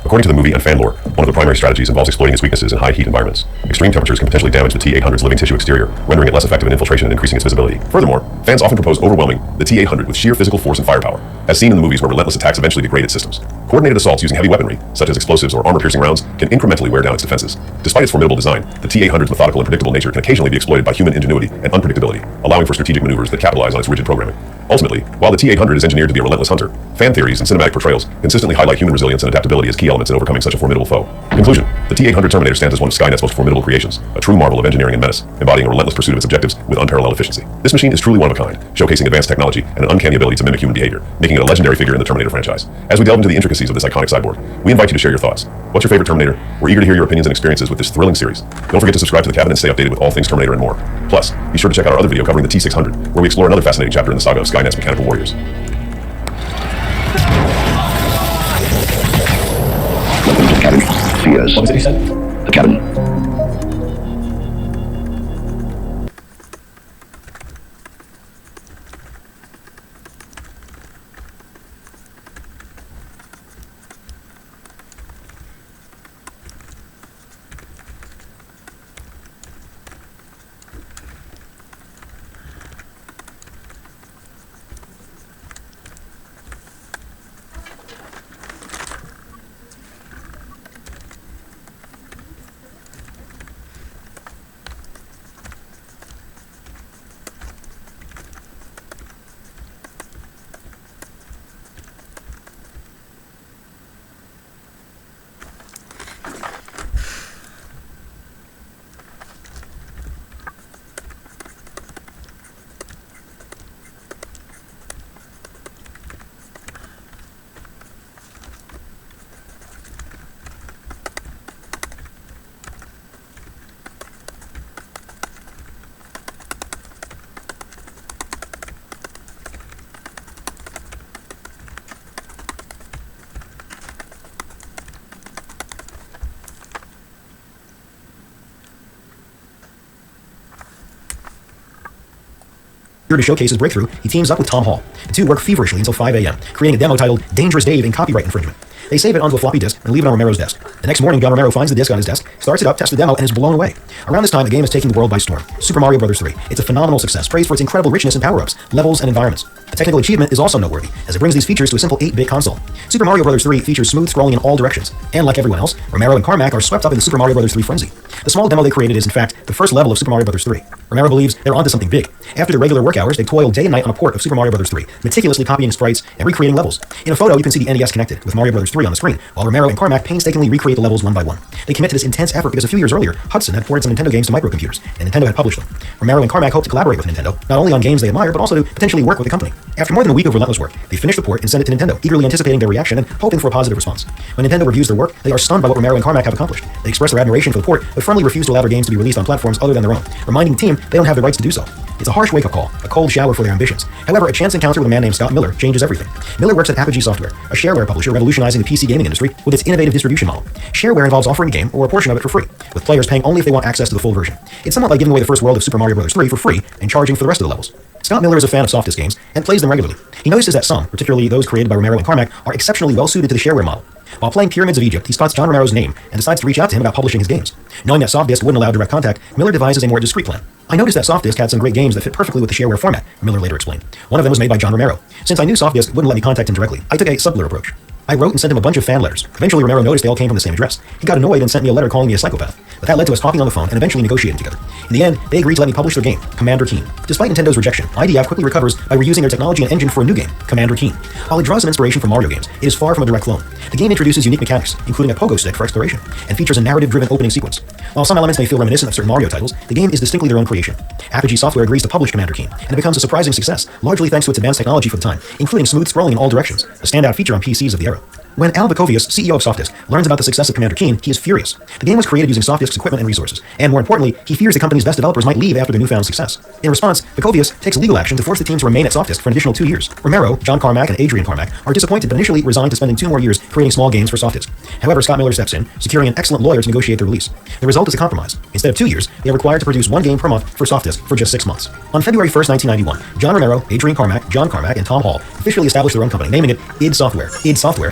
According to the movie and fan lore, one of the primary strategies involves exploiting its weaknesses in high heat environments. Extreme temperatures can potentially damage the T800's living tissue exterior, rendering it less effective in infiltration and increasing its visibility. Furthermore, fans often propose overwhelming the T800 with sheer physical force and firepower, as seen in the movies where relentless attacks eventually degrade its systems. Coordinated assaults using heavy weaponry, such as explosives or armor-piercing rounds, can incrementally wear down its defenses. Despite its formidable design, the T800's methodical and predictable nature can occasionally be exploited by human ingenuity and unpredictability, allowing for strategic maneuvers that capitalize on its rigid programming. Ultimately, while the T800 is engineered to be a relentless hunter, fan theories and cinematic portrayals consistently highlight human resilience and adaptability as key elements elements in overcoming such a formidable foe. Conclusion: the T-800 Terminator stands as one of Skynet's most formidable creations, a true marvel of engineering and menace, embodying a relentless pursuit of its objectives with unparalleled efficiency. This machine is truly one of a kind, showcasing advanced technology and an uncanny ability to mimic human behavior, making it a legendary figure in the Terminator franchise. As we delve into the intricacies of this iconic cyborg, we invite you to share your thoughts. What's your favorite Terminator? We're eager to hear your opinions and experiences with this thrilling series. Don't forget to subscribe to the Cabinet and stay updated with all things Terminator and more. Plus, be sure to check out our other video covering the T-600, where we explore another fascinating chapter in the saga of Skynet's mechanical warriors. Welcome to the cabin. Fears. What was it you said? The cabin. Here to showcase his breakthrough, he teams up with Tom Hall. The two work feverishly until 5 a.m., creating a demo titled Dangerous Dave in copyright infringement. They save it onto a floppy disk and leave it on Romero's desk. The next morning, John Romero finds the disk on his desk, starts it up, tests the demo, and is blown away. Around this time, the game is taking the world by storm. Super Mario Bros. 3. It's a phenomenal success, praised for its incredible richness and power-ups, levels, and environments. The technical achievement is also noteworthy, as it brings these features to a simple 8-bit console. Super Mario Bros. 3 features smooth scrolling in all directions, and like everyone else, Romero and Carmack are swept up in the Super Mario Bros. 3 frenzy. The small demo they created is, in fact, the first level of Super Mario Bros. 3. Romero believes they're onto something big. After their regular work hours, they toil day and night on a port of Super Mario Bros. 3, meticulously copying sprites and recreating levels. In a photo, you can see the NES connected, with Mario Bros. 3 on the screen, while Romero and Carmack painstakingly recreate the levels one by one. They commit to this intense effort because a few years earlier, Hudson had ported some Nintendo games to microcomputers, and Nintendo had published them. Romero and Carmack hope to collaborate with Nintendo, not only on games they admire, but also to potentially work with the company. After more than a week of relentless work, they finish the port and send it to Nintendo, eagerly anticipating their reaction and hoping for a positive response. When Nintendo reviews their work, they are stunned by what Romero and Carmack have accomplished. They express their admiration for the port, but firmly refuse to allow their games to be released on platforms other than their own, reminding the team they don't have the rights to do so. It's a harsh wake-up call, a cold shower for their ambitions. However, a chance encounter with a man named Scott Miller changes everything. Miller works at Apogee Software, a shareware publisher revolutionizing the PC gaming industry with its innovative distribution model. Shareware involves offering a game or a portion of it for free, with players paying only if they want access to the full version. It's somewhat like giving away the first world of Super Mario Bros. 3 for free and charging for the rest of the levels. Scott Miller is a fan of Softdisk games and plays them regularly. He notices that some, particularly those created by Romero and Carmack, are exceptionally well suited to the shareware model. While playing Pyramids of Egypt, he spots John Romero's name and decides to reach out to him about publishing his games. Knowing that Softdisk wouldn't allow direct contact, Miller devises a more discreet plan. I noticed that Softdisk had some great games that fit perfectly with the shareware format, Miller later explained. One of them was made by John Romero. Since I knew Softdisk wouldn't let me contact him directly, I took a subtler approach. I wrote and sent him a bunch of fan letters. Eventually, Romero noticed they all came from the same address. He got annoyed and sent me a letter calling me a psychopath. But that led to us talking on the phone and eventually negotiating together. In the end, they agreed to let me publish their game, Commander Keen. Despite Nintendo's rejection, IDF quickly recovers by reusing their technology and engine for a new game, Commander Keen. While it draws some inspiration from Mario games, it is far from a direct clone. The game introduces unique mechanics, including a pogo stick for exploration, and features a narrative-driven opening sequence. While some elements may feel reminiscent of certain Mario titles, the game is distinctly their own creation. Apogee Software agrees to publish Commander Keen, and it becomes a surprising success, largely thanks to its advanced technology for the time, including smooth scrolling in all directions, a standout feature on PCs of the era. When Al Bakovius, CEO of Softdisk, learns about the success of Commander Keen, he is furious. The game was created using Softdisk's equipment and resources, and more importantly, he fears the company's best developers might leave after the newfound success. In response, Bakovius takes legal action to force the team to remain at Softdisk for an additional 2 years. Romero, John Carmack, and Adrian Carmack are disappointed but initially resigned to spending 2 more years creating small games for Softdisk. However, Scott Miller steps in, securing an excellent lawyer to negotiate the release. The result is a compromise. Instead of 2 years, they are required to produce 1 game per month for Softdisk for just 6 months. On February 1st, 1991, John Romero, Adrian Carmack, John Carmack, and Tom Hall officially established their own company, naming it id Software,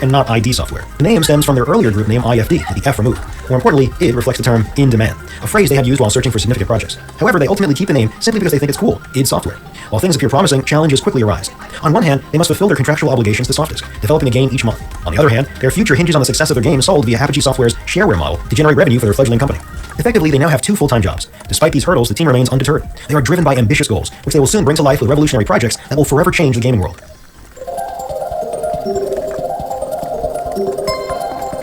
and not ID Software. The name stems from their earlier group name IFD, with the F removed. More importantly, id reflects the term in demand, a phrase they had used while searching for significant projects. However, they ultimately keep the name simply because they think it's cool, id Software. While things appear promising, challenges quickly arise. On one hand, they must fulfill their contractual obligations to Softdisk, developing a game each month. On the other hand, their future hinges on the success of their games sold via Apogee Software's shareware model to generate revenue for their fledgling company. Effectively, they now have 2 full-time jobs. Despite these hurdles, the team remains undeterred. They are driven by ambitious goals, which they will soon bring to life with revolutionary projects that will forever change the gaming world.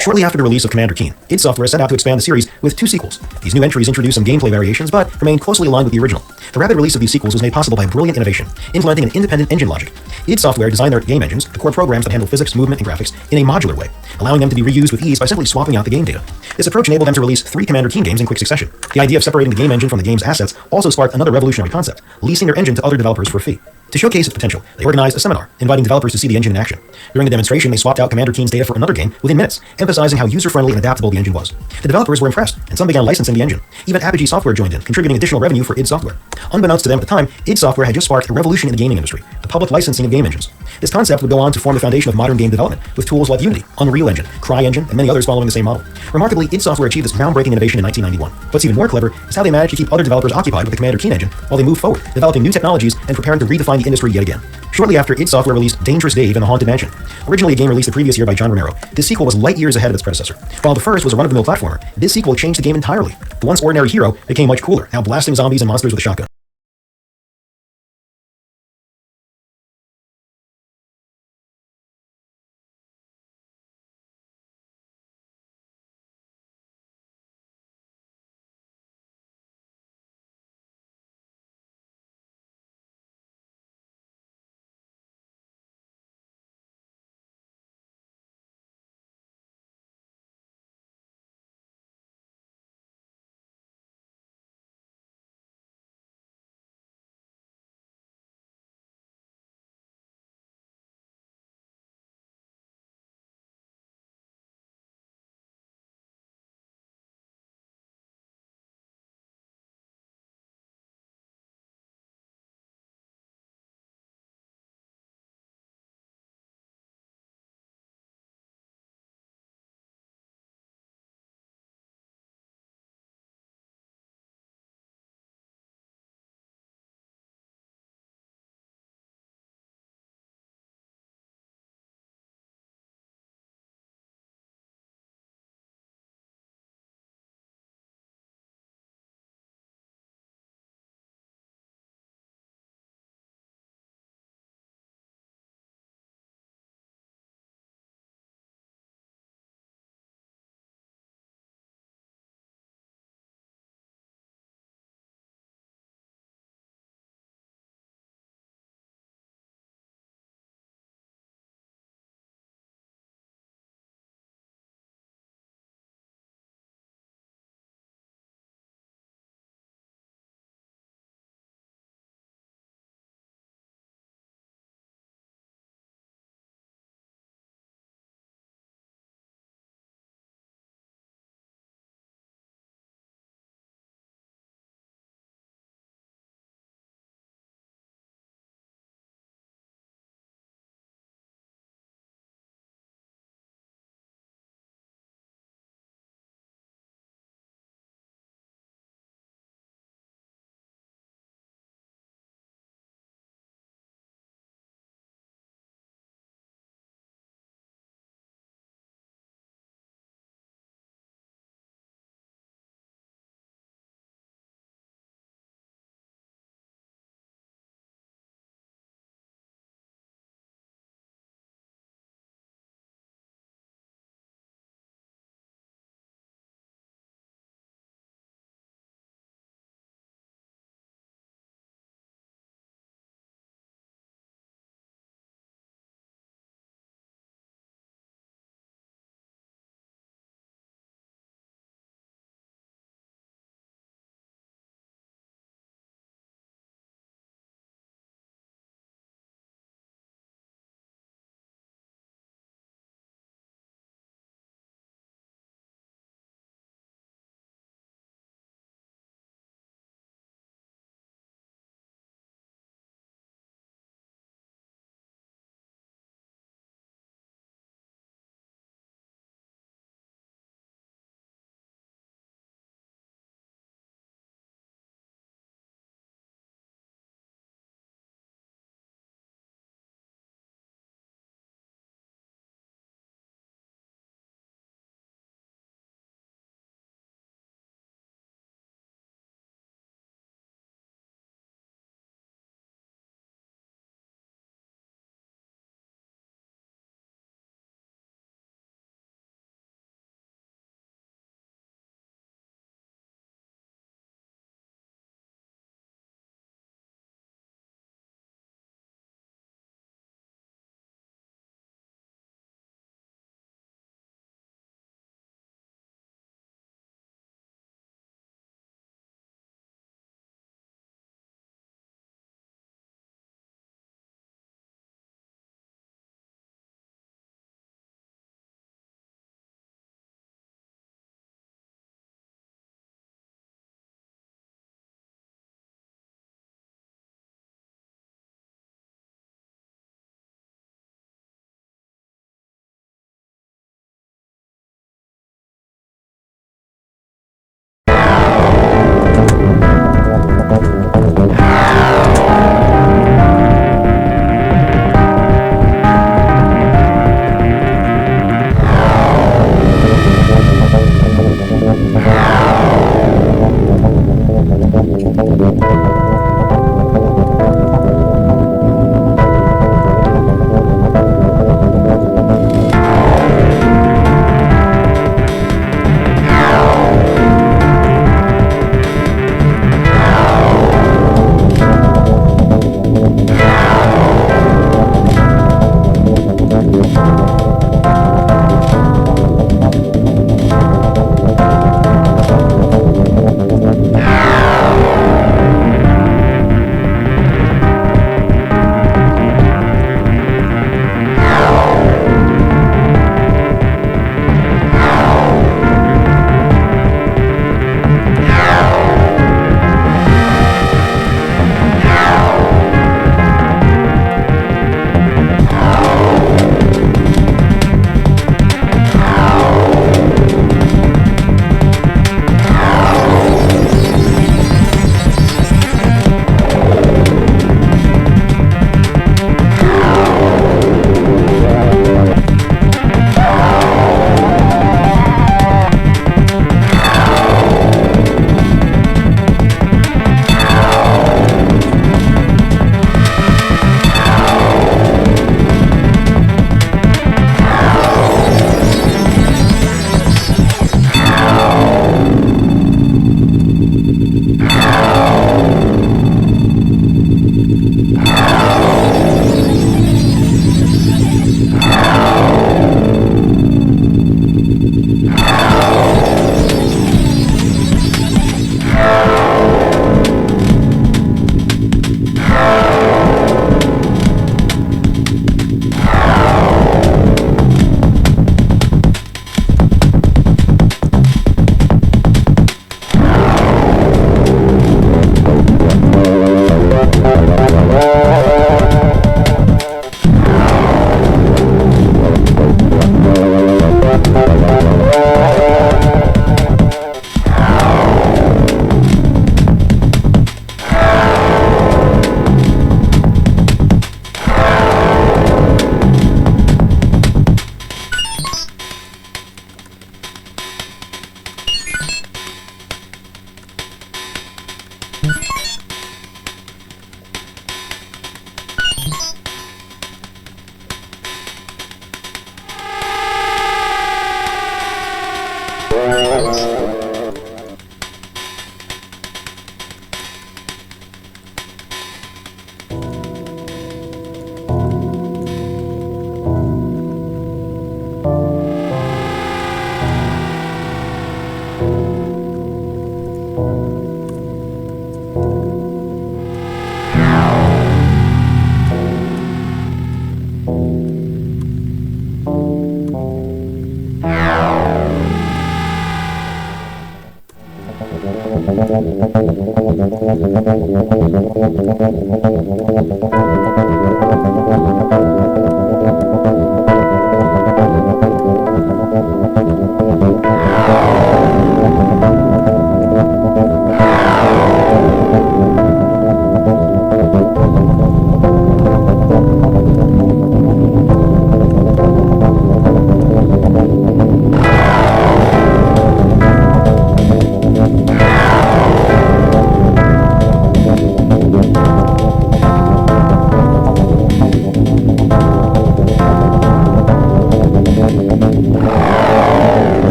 Shortly after the release of Commander Keen, id Software set out to expand the series with 2 sequels. These new entries introduced some gameplay variations, but remained closely aligned with the original. The rapid release of these sequels was made possible by brilliant innovation, implementing an independent engine logic. id Software designed their game engines, the core programs that handle physics, movement, and graphics, in a modular way, allowing them to be reused with ease by simply swapping out the game data. This approach enabled them to release 3 Commander Keen games in quick succession. The idea of separating the game engine from the game's assets also sparked another revolutionary concept, leasing their engine to other developers for a fee. To showcase its potential, they organized a seminar, inviting developers to see the engine in action. During the demonstration, they swapped out Commander Keen's data for another game within minutes, emphasizing how user-friendly and adaptable the engine was. The developers were impressed, and some began licensing the engine. Even Apogee Software joined in, contributing additional revenue for id Software. Unbeknownst to them at the time, id Software had just sparked a revolution in the gaming industry, the public licensing of game engines. This concept would go on to form the foundation of modern game development, with tools like Unity, Unreal Engine, CryEngine, and many others following the same model. Remarkably, id Software achieved this groundbreaking innovation in 1991. What's even more clever is how they managed to keep other developers occupied with the Commander Keen engine while they moved forward, developing new technologies and preparing to redefine the industry yet again. Shortly after, id Software released Dangerous Dave and the Haunted Mansion. Originally a game released the previous year by John Romero, this sequel was light years ahead of its predecessor. While the first was a run-of-the-mill platformer, this sequel changed the game entirely. The once ordinary hero became much cooler, now blasting zombies and monsters with a shotgun.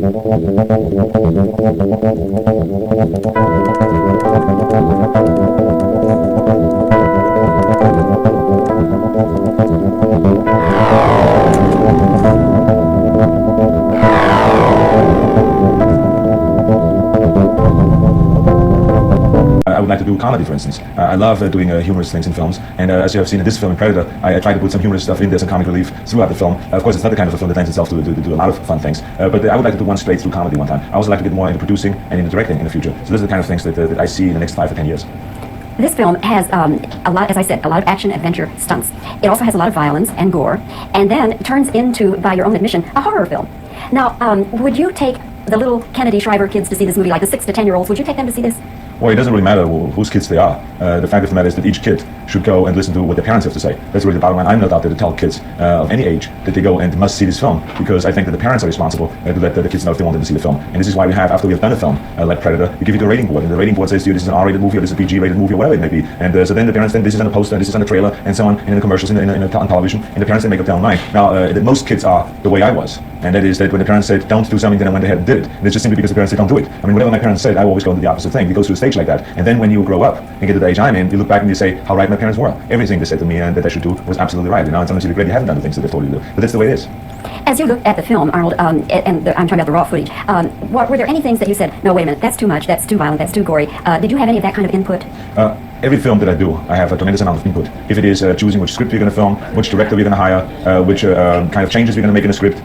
I would like to do comedy, for instance. I love doing humorous things in films, and as you have seen in this film, in Predator, I try to put some humorous stuff in there, some comic relief throughout the film. Of course, it's not the kind of a film that lends itself to do a lot of fun things, but I would like to do one straight through comedy one time. I also like to get more into producing and into directing in the future. So those are the kind of things that I see in the next 5 to 10 years. This film has a lot, as I said, a lot of action, adventure, stunts. It also has a lot of violence and gore, and then turns into, by your own admission, a horror film. Now, would you take the little Kennedy Shriver kids to see this movie, like the 6 to 10-year-olds? Would you take them to see this? Well, it doesn't really matter whose kids they are. The fact of the matter is that each kid should go and listen to what their parents have to say. That's really the bottom line. I'm not out there to tell kids of any age that they go and must see this film, because I think that the parents are responsible to let the kids know if they want them to see the film. And this is why we have, after we have done a film like Predator, we give you the rating board, and the rating board says to you, this is an R-rated movie, or this is a PG-rated movie, or whatever it may be. And so then the parents think this is on the poster, and this is on the trailer, and so on, and in the commercials, on television, and the parents then make up their own mind. Now, most kids are the way I was, and that is that when the parents said, don't do something, then I went ahead and did it. And it's just simply because the parents said, don't do it. I mean, whatever my parents said, I always go into the opposite thing. It goes through a stage like that. And then when you grow up and get to the age I'm in, you look back and you say how right my parents were. Everything they said to me and that I should do was absolutely right. And sometimes you regret you haven't done the things that they told you to do. But that's the way it is. As you look at the film, Arnold, I'm talking about the raw footage, were there any things that you said, no, wait a minute, that's too much, that's too violent, that's too gory? Did you have any of that kind of input? Every film that I do, I have a tremendous amount of input. If it is choosing which script we're going to film, which director we're going to hire, which kind of changes we're going to make in the script,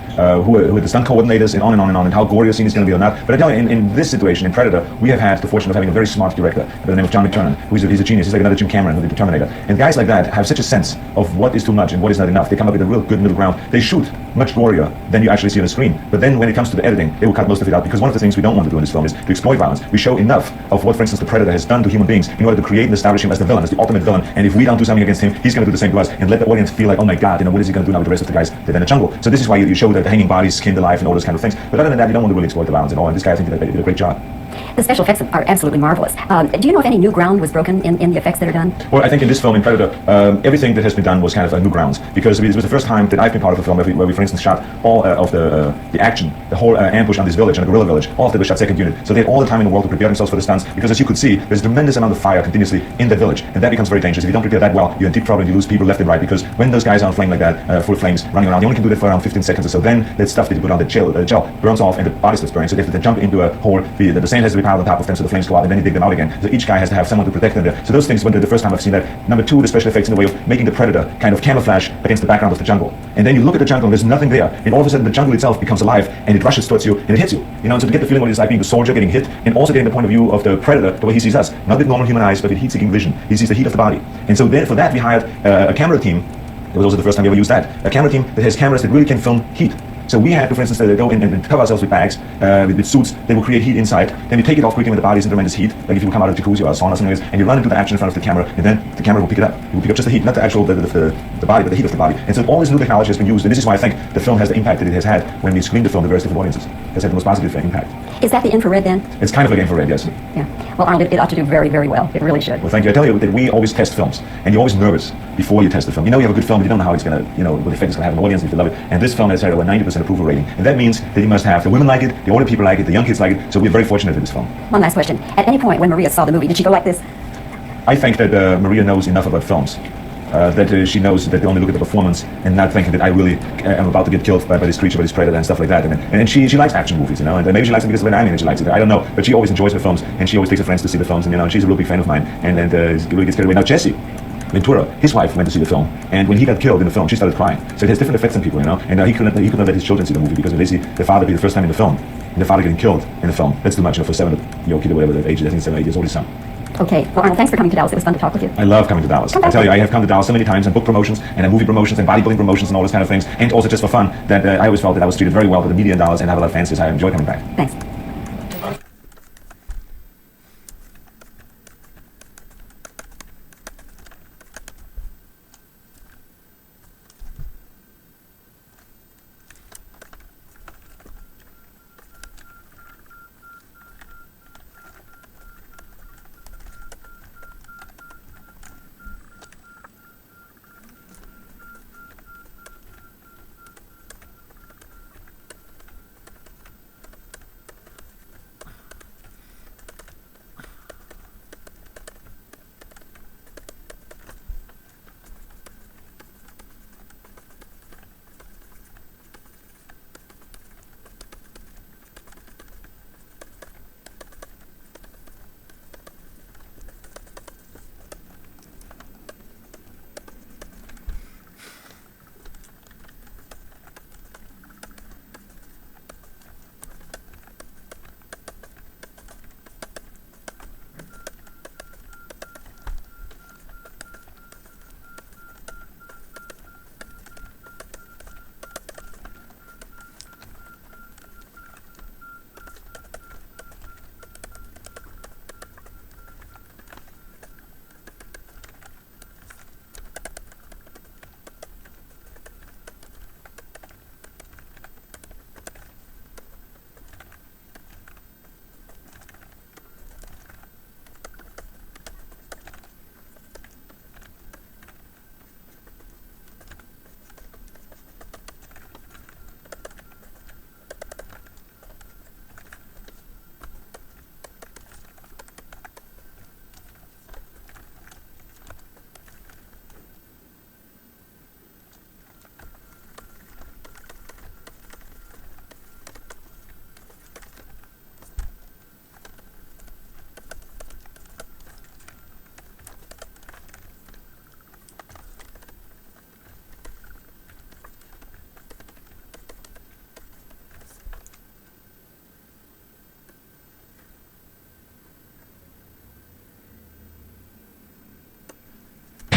who are the stunt coordinators, and on and on and on, and how gory a scene is going to be or not. But I tell you, in this situation, in Predator, we have had the fortune of having a very smart director by the name of John McTiernan, he's a genius. He's like another Jim Cameron who did the Terminator. And guys like that have such a sense of what is too much and what is not enough. They come up with a real good middle ground. They shoot much gorier than you actually see on the screen. But then when it comes to the editing, they will cut most of it out, because one of the things we don't want to do in this film is to exploit violence. We show enough of what, for instance, the Predator has done to human beings in order to create and establish him as the villain, as the ultimate villain. And if we don't do something against him, he's going to do the same to us and let the audience feel like, oh my God, what is he going to do now with the rest of the guys that are in the jungle? So this is why you show the hanging bodies, skinned alive, and all those kind of things. But other than that, you don't want to really exploit the violence at all. And this guy, I think, did a great job. The special effects are absolutely marvelous. Do you know if any new ground was broken in the effects that are done? Well, I think in this film, in Predator, everything that has been done was kind of new grounds, because it was the first time that I've been part of a film where we, for instance, shot all of the action, the whole ambush on this village, on the guerrilla village. All of that was shot second unit. So they had all the time in the world to prepare themselves for the stunts, because as you could see, there's a tremendous amount of fire continuously in the village, and that becomes very dangerous. If you don't prepare that well, you're in deep trouble and you lose people left and right, because when those guys are on flame like that, full of flames, running around, you only can do that for around 15 seconds or so. Then that stuff that you put on the gel burns off and the body starts burning, so they have to then jump into a hole. The sand has to be piled on top of them so the flames go out, and then you dig them out again. So each guy has to have someone to protect them there. So those things were the first time I've seen that. Number two, the special effects in the way of making the Predator kind of camouflage against the background of the jungle. And then you look at the jungle and there's nothing there. And all of a sudden the jungle itself becomes alive and it rushes towards you and it hits you. And so to get the feeling what it's like being the soldier getting hit, and also getting the point of view of the Predator, the way he sees us. Not with normal human eyes, but with heat-seeking vision. He sees the heat of the body. And so then for that we hired a camera team. It was also the first time we ever used that. A camera team that has cameras that really can film heat. So we had to, for instance, go in and cover ourselves with bags, with suits that will create heat inside. Then we take it off quickly when the body's in tremendous heat, like if you come out of a jacuzzi or a sauna or something like this, and you run into the action in front of the camera, and then the camera will pick it up. It will pick up just the heat, not the actual the body, but the heat of the body. And so all this new technology has been used, and this is why I think the film has the impact that it has had when we screened the film to various different audiences. It has had the most positive impact. Is that the infrared then? It's kind of like infrared, yes. Yeah. Well, Arnold, it ought to do very, very well. It really should. Well, thank you. I tell you that we always test films, and you're always nervous before you test the film. You know you have a good film, but you don't know how it's going to, what effect it's going to have on the audience if they love it. And this film has had over 90% approval rating. And that means that you must have the women like it, the older people like it, the young kids like it. So we're very fortunate with this film. One last question. At any point when Maria saw the movie, did she go like this? I think that Maria knows enough about films. That she knows that they only look at the performance and not thinking that I really am about to get killed by this creature, by this predator and stuff like that. And she likes action movies, and maybe she likes it because of the anime, she likes it. I don't know, but she always enjoys her films, and she always takes her friends to see the films, and she's a real big fan of mine, and really gets carried away. Now Jesse Ventura, his wife, went to see the film, and when he got killed in the film, she started crying. So it has different effects on people, and he couldn't let his children see the movie because when they see the father be the first time in the film, and the father getting killed in the film, that's too much, for 7-year-old kid or whatever the age is. I think 7 or 8 years old, his son. Okay. Well, Arnold, thanks for coming to Dallas. It was fun to talk with you. I love coming to Dallas. I tell you, I have come to Dallas so many times on book promotions and on movie promotions and bodybuilding promotions and all those kind of things, and also just for fun, that I always felt that I was treated very well by the media in Dallas and have a lot of fans, so I enjoy coming back. Thanks.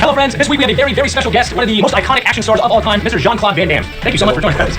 Hello, friends. This week we have a very, very special guest, one of the most iconic action stars of all time, Mr. Jean-Claude Van Damme. Thank you so much for joining us.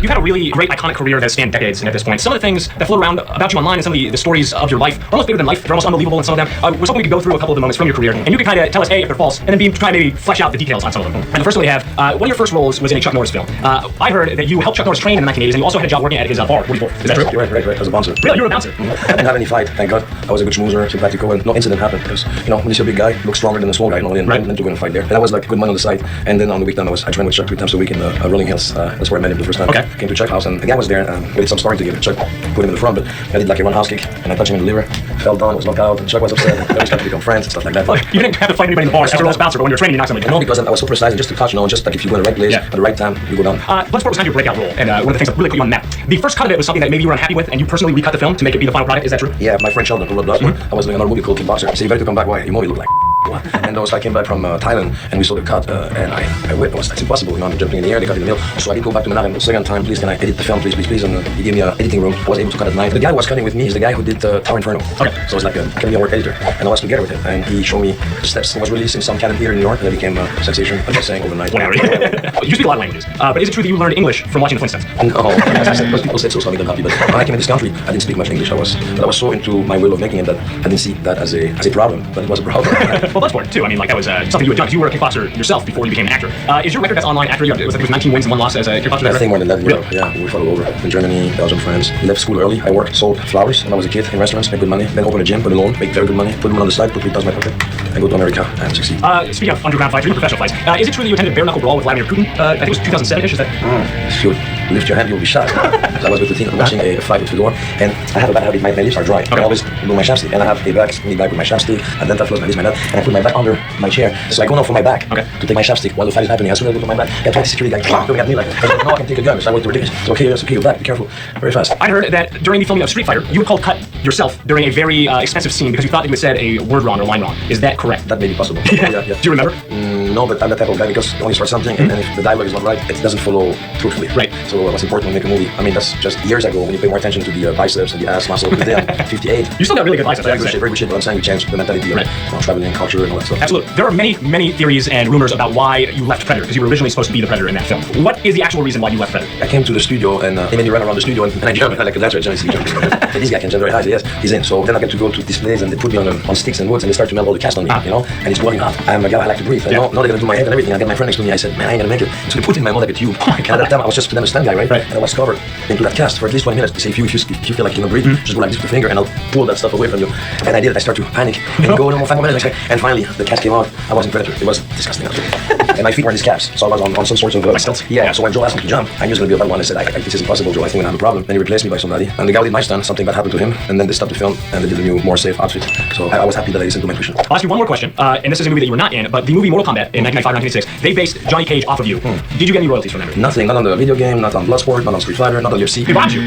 You've had a really great, iconic career that has spanned decades, and at this point, some of the things that float around about you online and some of the stories of your life are almost bigger than life. They're almost unbelievable in some of them. We're hoping we could go through a couple of the moments from your career, and you can kind of tell us, A, if they're false, and then B, try to maybe flesh out the details on some of them. And the first one we have, one of your first roles was in a Chuck Norris film. I heard that you helped Chuck Norris train in the 1980s, and you also had a job working at his bar, 44. Is that true? Right. As a bouncer. Really? You were a bouncer? I didn't have any fight, thank God. I was a good schmoozer, sympathico, and no incident happened because, when you see a big guy, you look stronger than a small guy, and then to go and fight there. And I was like good money on the side. And then on the weekend, I trained with Chuck 3 times a week in Rolling Hills. That's where I met him the first time. Okay. Came to Chuck house, and the guy was there. We did some sparring together. Chuck put him in the front, but I did like a roundhouse kick, and I touched him in the liver. Fell down, was knocked out, and Chuck was upset. And then we started to become friends and stuff like that. You didn't have to fight anybody in the bar as a bouncer, but when you're training, you knocked somebody down. No, because I was so precise, and just to touch, just like if you go in the right place at the right time, you go down. Bloodsport was kind of your breakout role, and one of the things that really put you on the map. The first cut of it was something that maybe you were unhappy with, and you personally recut the film to make it be the final product. Is that true? Yeah, my friend Sheldon, who wrote Bloodsport, I was doing another movie called Kickboxer. He said, "You better to come back. Why? Your movie looked like." And I came back from Thailand, and we saw the cut, and I went. It's impossible, I'm jumping in the air, they cut in the middle. So I did go back to Menachem the second time. Please, can I edit the film, please? And he gave me an editing room. I was able to cut at night. The guy who was cutting with me is the guy who did Tower Inferno. Okay. So it's like a Academy Award editor, and I was together with him, and he showed me the steps. He was released in some Canon theater in New York, and it became a sensation. I'm just saying overnight. You speak a lot of languages, but is it true that you learned English from watching the Flintstones? No, as I said, most people said so, I made them happy. But when I came in this country, I didn't speak much English. I was so into my will of making it that I didn't see that as a problem, but it was a problem. Well, Bloodsport too. I mean, that was something you had done because you were a kickboxer yourself before you became an actor. Is your record that's online after it was 19 wins and 1 loss as a kickboxer? I think more than that. Really? Yeah, we fought all over in Germany, Belgium, France. We left school early. I worked, sold flowers when I was a kid in restaurants, made good money. Then opened a gym, put a loan, make very good money, put them on the side, put 3,000 in my pocket, and go to America and succeed. Speaking of underground fights, even professional fights, is it true that you attended a bare knuckle brawl with Vladimir Putin? I think it was 2007-ish. Is that? If you lift your hand, you'll be shot. I was with the team watching a fight with Fedor, and I have a bad habit. My lips are dry. I always do my chapstick, and I have a knee back with my chapstick, a dental floss, my this, my that, and I put my back under my chair. So I go now for my back to take my chapstick while the fight is happening. As soon as I go to my back, I 20 security guys looking at me like, no, I can take a gun. So I went to ridiculous. It's okay, you're back. Be careful. Very fast. I heard that during the filming of Street Fighter, you would call cut yourself during a very expensive scene because you thought you had said a word wrong or line wrong. Is that correct? That may be possible. Yeah. Do you remember? No, but I'm the type of guy because you only start something, and if the dialogue is not right, it doesn't follow truthfully. Right. So what's important when you make a movie? I mean, that's just years ago when you pay more attention to the biceps and the ass muscle. Today I'm 58. You still got really good biceps. Very good shape, but I'm saying we changed the mentality of traveling, culture, and all that stuff. Absolutely. There are many theories and rumors about why you left Predator because you were originally supposed to be the Predator in that film. What is the actual reason why you left Predator? I came to the studio and they made me run around the studio and I jumped like a dancer. This guy can jump very high. Yes, he's in. So then I get to go to displays and they put me on sticks and woods and they start to melt all the cast on me, and it's blowing hot. I'm a guy, I like to breathe. Now they're gonna do my head and everything. I get my friend next to me. I said, man, I ain't gonna make it. So they put in my mouth like a tube. And at that time I was just a stand guy, right? And I was covered into that cast for at least 20 minutes. They say if you feel like you cannot breathe, just go like this with your finger and I'll pull that stuff away from you. And I did it. I start to panic and go no more 5 more minutes. And finally the cast came out. I wasn't Predator. It was disgusting. And my feet were in these caps, so I was on some sorts of stilts. Yeah. So when Joe asked me to jump, I knew it was gonna be a bad one. I said, this is impossible, Joe. I think we're gonna have a problem. Then he replaced me by somebody, and the guy did my stunt. Something bad happened to him, and then they stopped the film and they did a new, more safe outfit. So I was happy that I listened to my intuition. I'll ask you one more question, and this is a movie that you were not in, but the movie Mortal Kombat in 1995-1996, they based Johnny Cage off of you. Did you get any royalties from that? Nothing. Not on the video game, not on Bloodsport, not on Street Fighter, not on UFC. He bought you.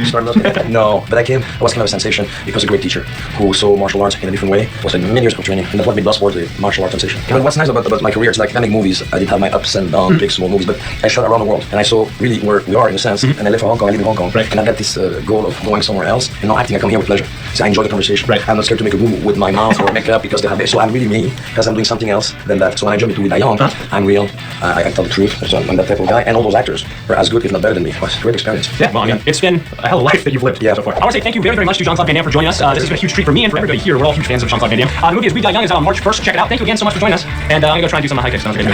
No, but I was kind of a sensation because a great teacher who saw martial arts in a different way. Was like many years of training, and that's what made Bloodsport a martial arts sensation. But what's nice about my career, it's like I make movies. I did have my ups and downs, big small movies, but I shot around the world, and I saw really where we are in a sense. And I left for Hong Kong. I live in Hong Kong, and I got this goal of going somewhere else and not acting. I come here with pleasure. So I enjoy the conversation. I'm not scared to make a move with my mouth or makeup because they have it. So I'm really me because I'm doing something else than that. So when I jump into with Dion, I'm real. I can tell the truth. So I'm that type of guy, and all those actors are as good, if not better than me. It was a great experience. Yeah, well, I mean, it's been a hell of a life that you've lived so far. I want to say thank you very, very much to Jean-Claude Van Damme for joining us. This has been a huge treat for me and for everybody here. We're all huge fans of Jean-Claude Van Damme. The movie is We Die Young is out on March 1st. Check it out. Thank you again so much for joining us. And I'm gonna go try and do some high kicks. Sounds great.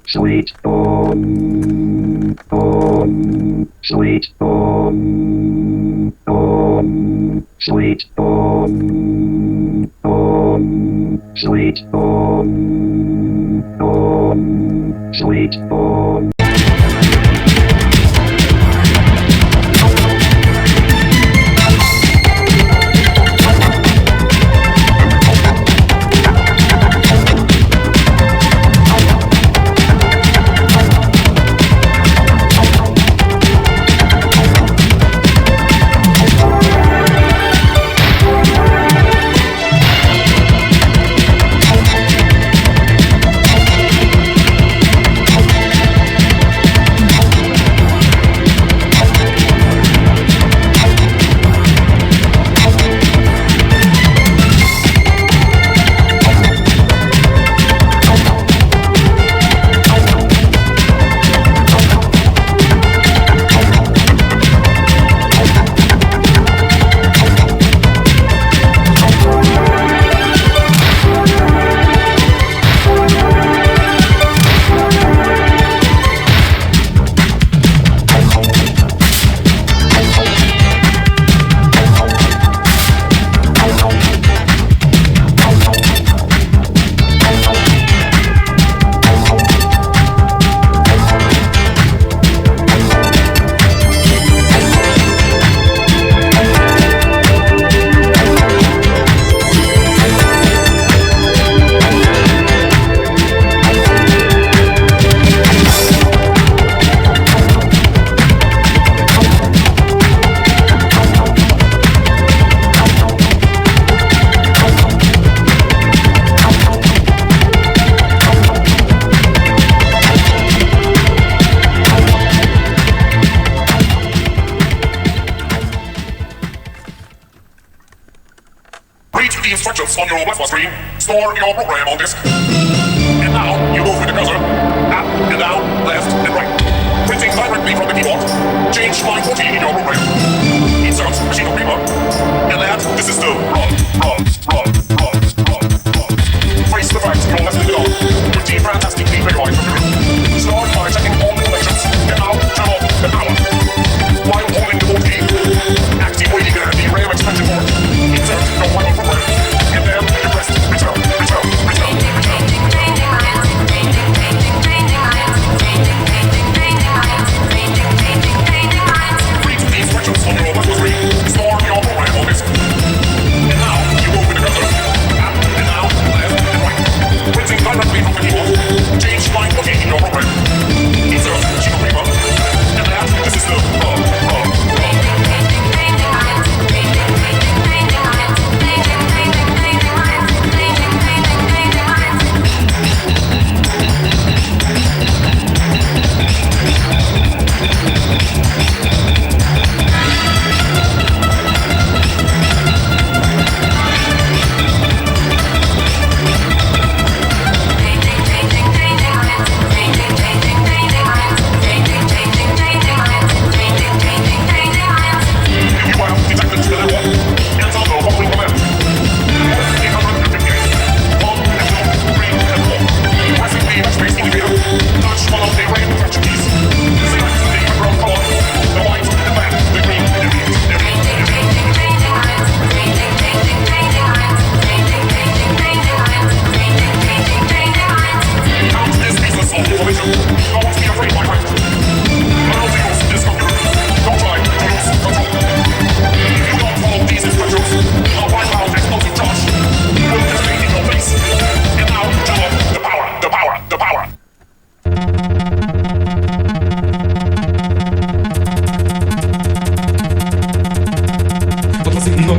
Sweet. Sweet. Sweet. Sweet. Sweet. The instructions on your left screen. Store your program on disk. And now you move with the cursor up and down, left and right. Printing directly from the keyboard. Change line 14 in your program. Insert machine reaper. And add the system. Run. Face the facts you're left in the dark. 15 fantastically verified computer. Start by checking all the elections. And now turn off the power. While holding the 14. Activating the RAM expansion port. Insert the one program. And then you press return. Read the instructions on your left screen. Store your program on disk. And now you move with the cursor up and down, left and right. Printing directly from the keyboard. Change line 14 in your program. Insert machine reaper. And add the system.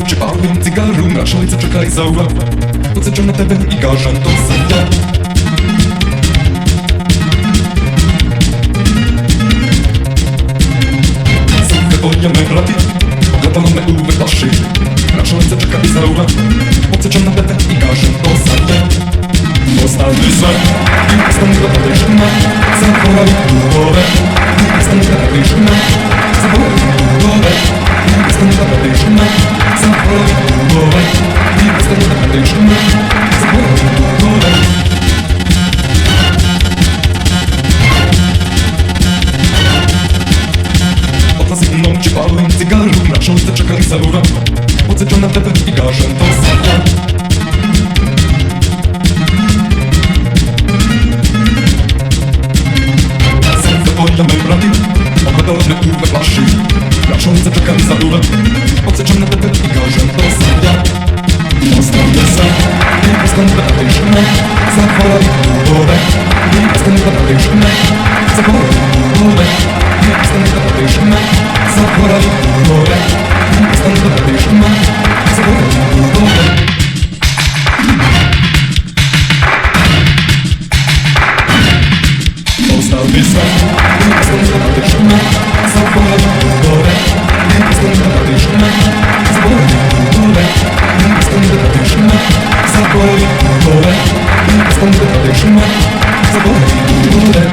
Przypałem cygaru na szojce czekaj zauwa. Podseczona tebe i garzem to sypia. Słuchaj pojemy raty, oglatamy uwe klaszy. Na szojce czekaj zauwa. Podseczona tebe i garzem to sypia. Postawy złe, stąd do podejrzenia. Zawołaj głowę, stąd do podejrzenia. Zawołaj głowę, stąd do podejrzenia. Zawołaj głowę, stąd do podejrzenia. Zawołaj głowę. zaura. Podsyciona tepę i garzę to sadnia. Serce twoje me brati, obadolne we flaszy. Placzące czeka mi zaura. Podsyciona tepę i garzę to sadnia. Ostatnie sen, nie postępę na tej szynę. Zakwalali górę, nie postępę na tej szynę. Zakwalali górę, nie postępę na tej szynę. Zakwalali górę, nie postępę na tej szynę. Zakwalali górę. Ostatni sen, nie postępę na tej szynę. Zakwalali górę, nie postępę na tej szynę. Zakwalali górę, nie postępę na tej szynę. Zakwalali górę, nie postępę na tej szynę. Zakwalali górę.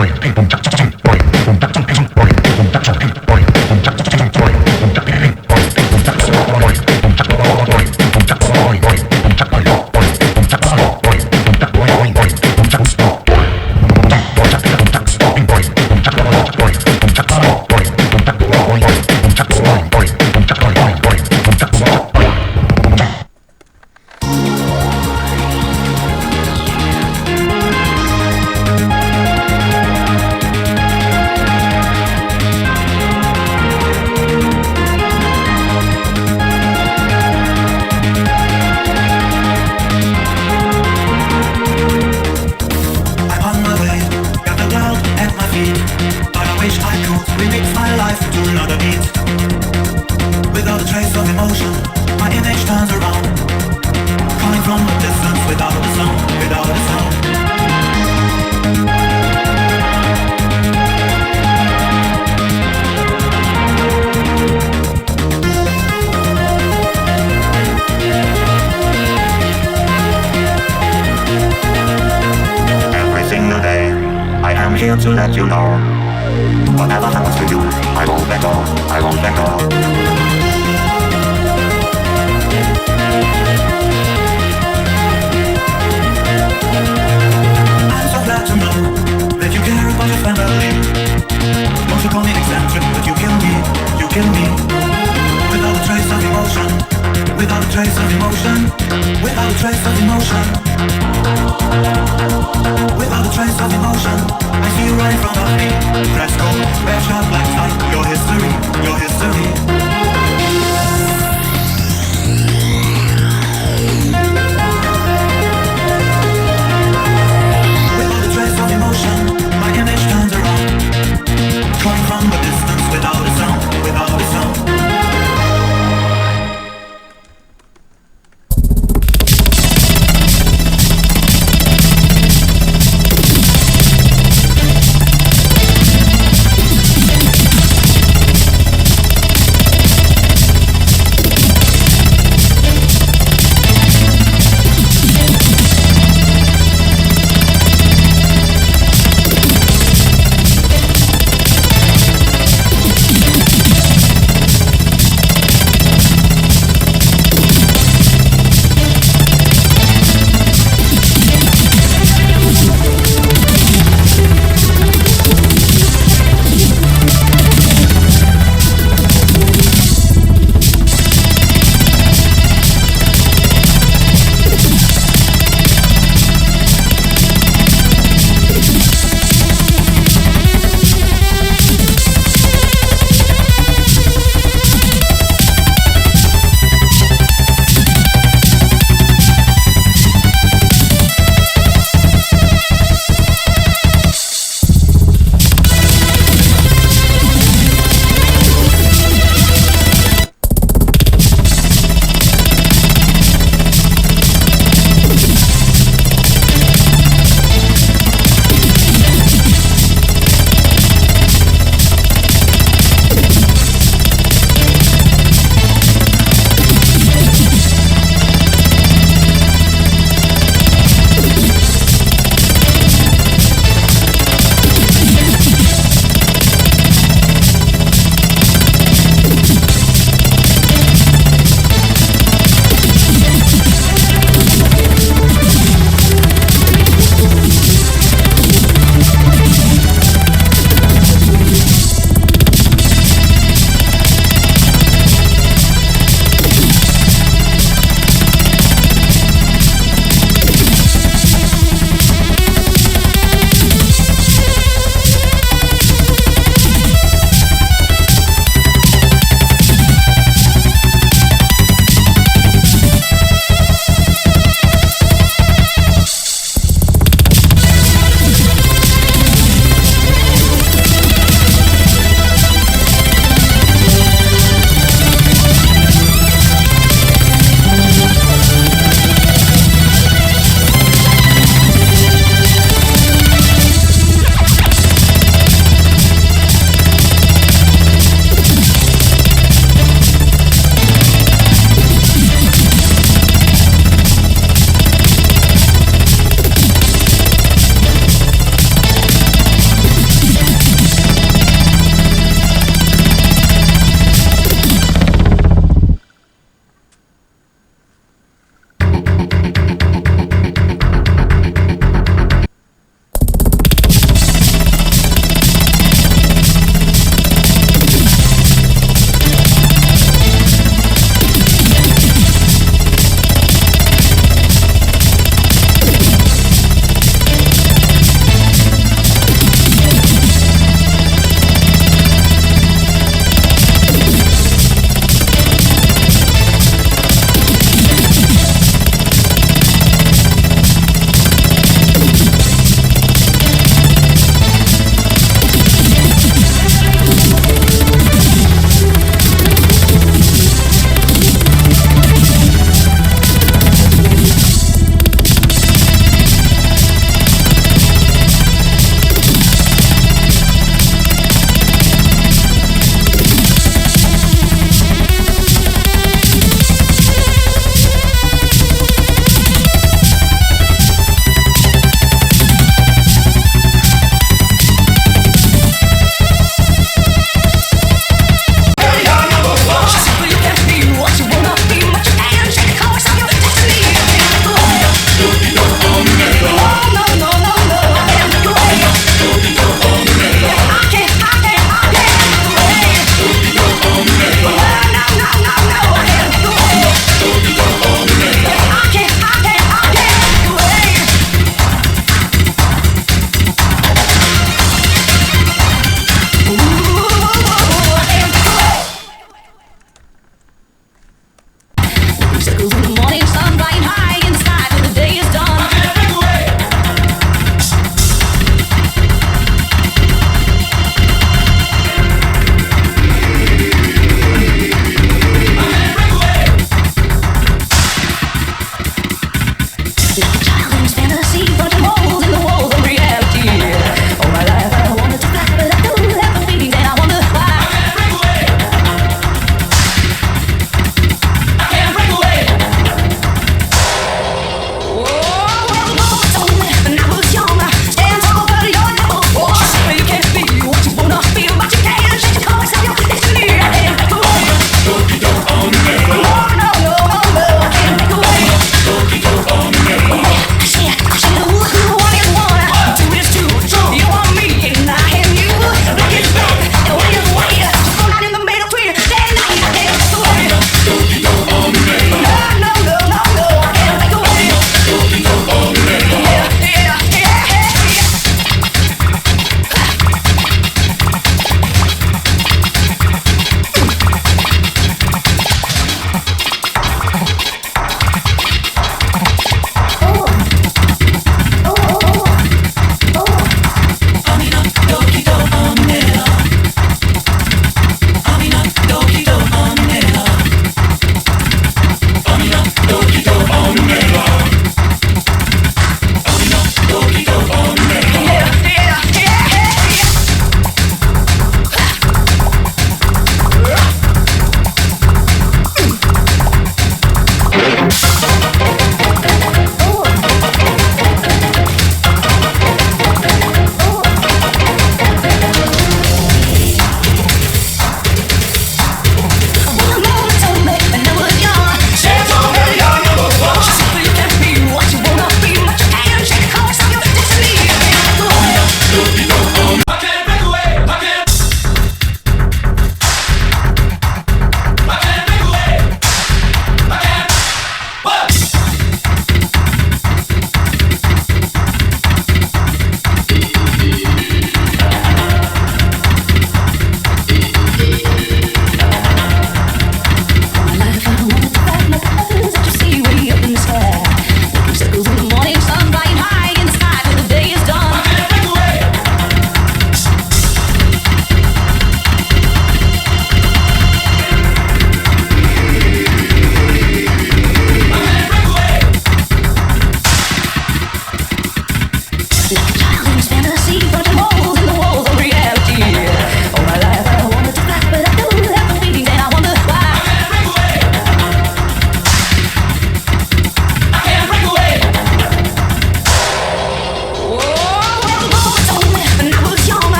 boing, ping pong jack, boing, ping pong jack, want to let you know. Whatever happens to you, I won't let go, I won't let go. Glad to know that you care about your family. Don't you call me eccentric, but you kill me, without a trace of emotion, without a trace of emotion, without a trace of emotion, without a trace of emotion. I see you right in front of me. Dress code, red shirt, black tie. Your history, your history. My image turns around, coming from a distance without a sound, without a sound.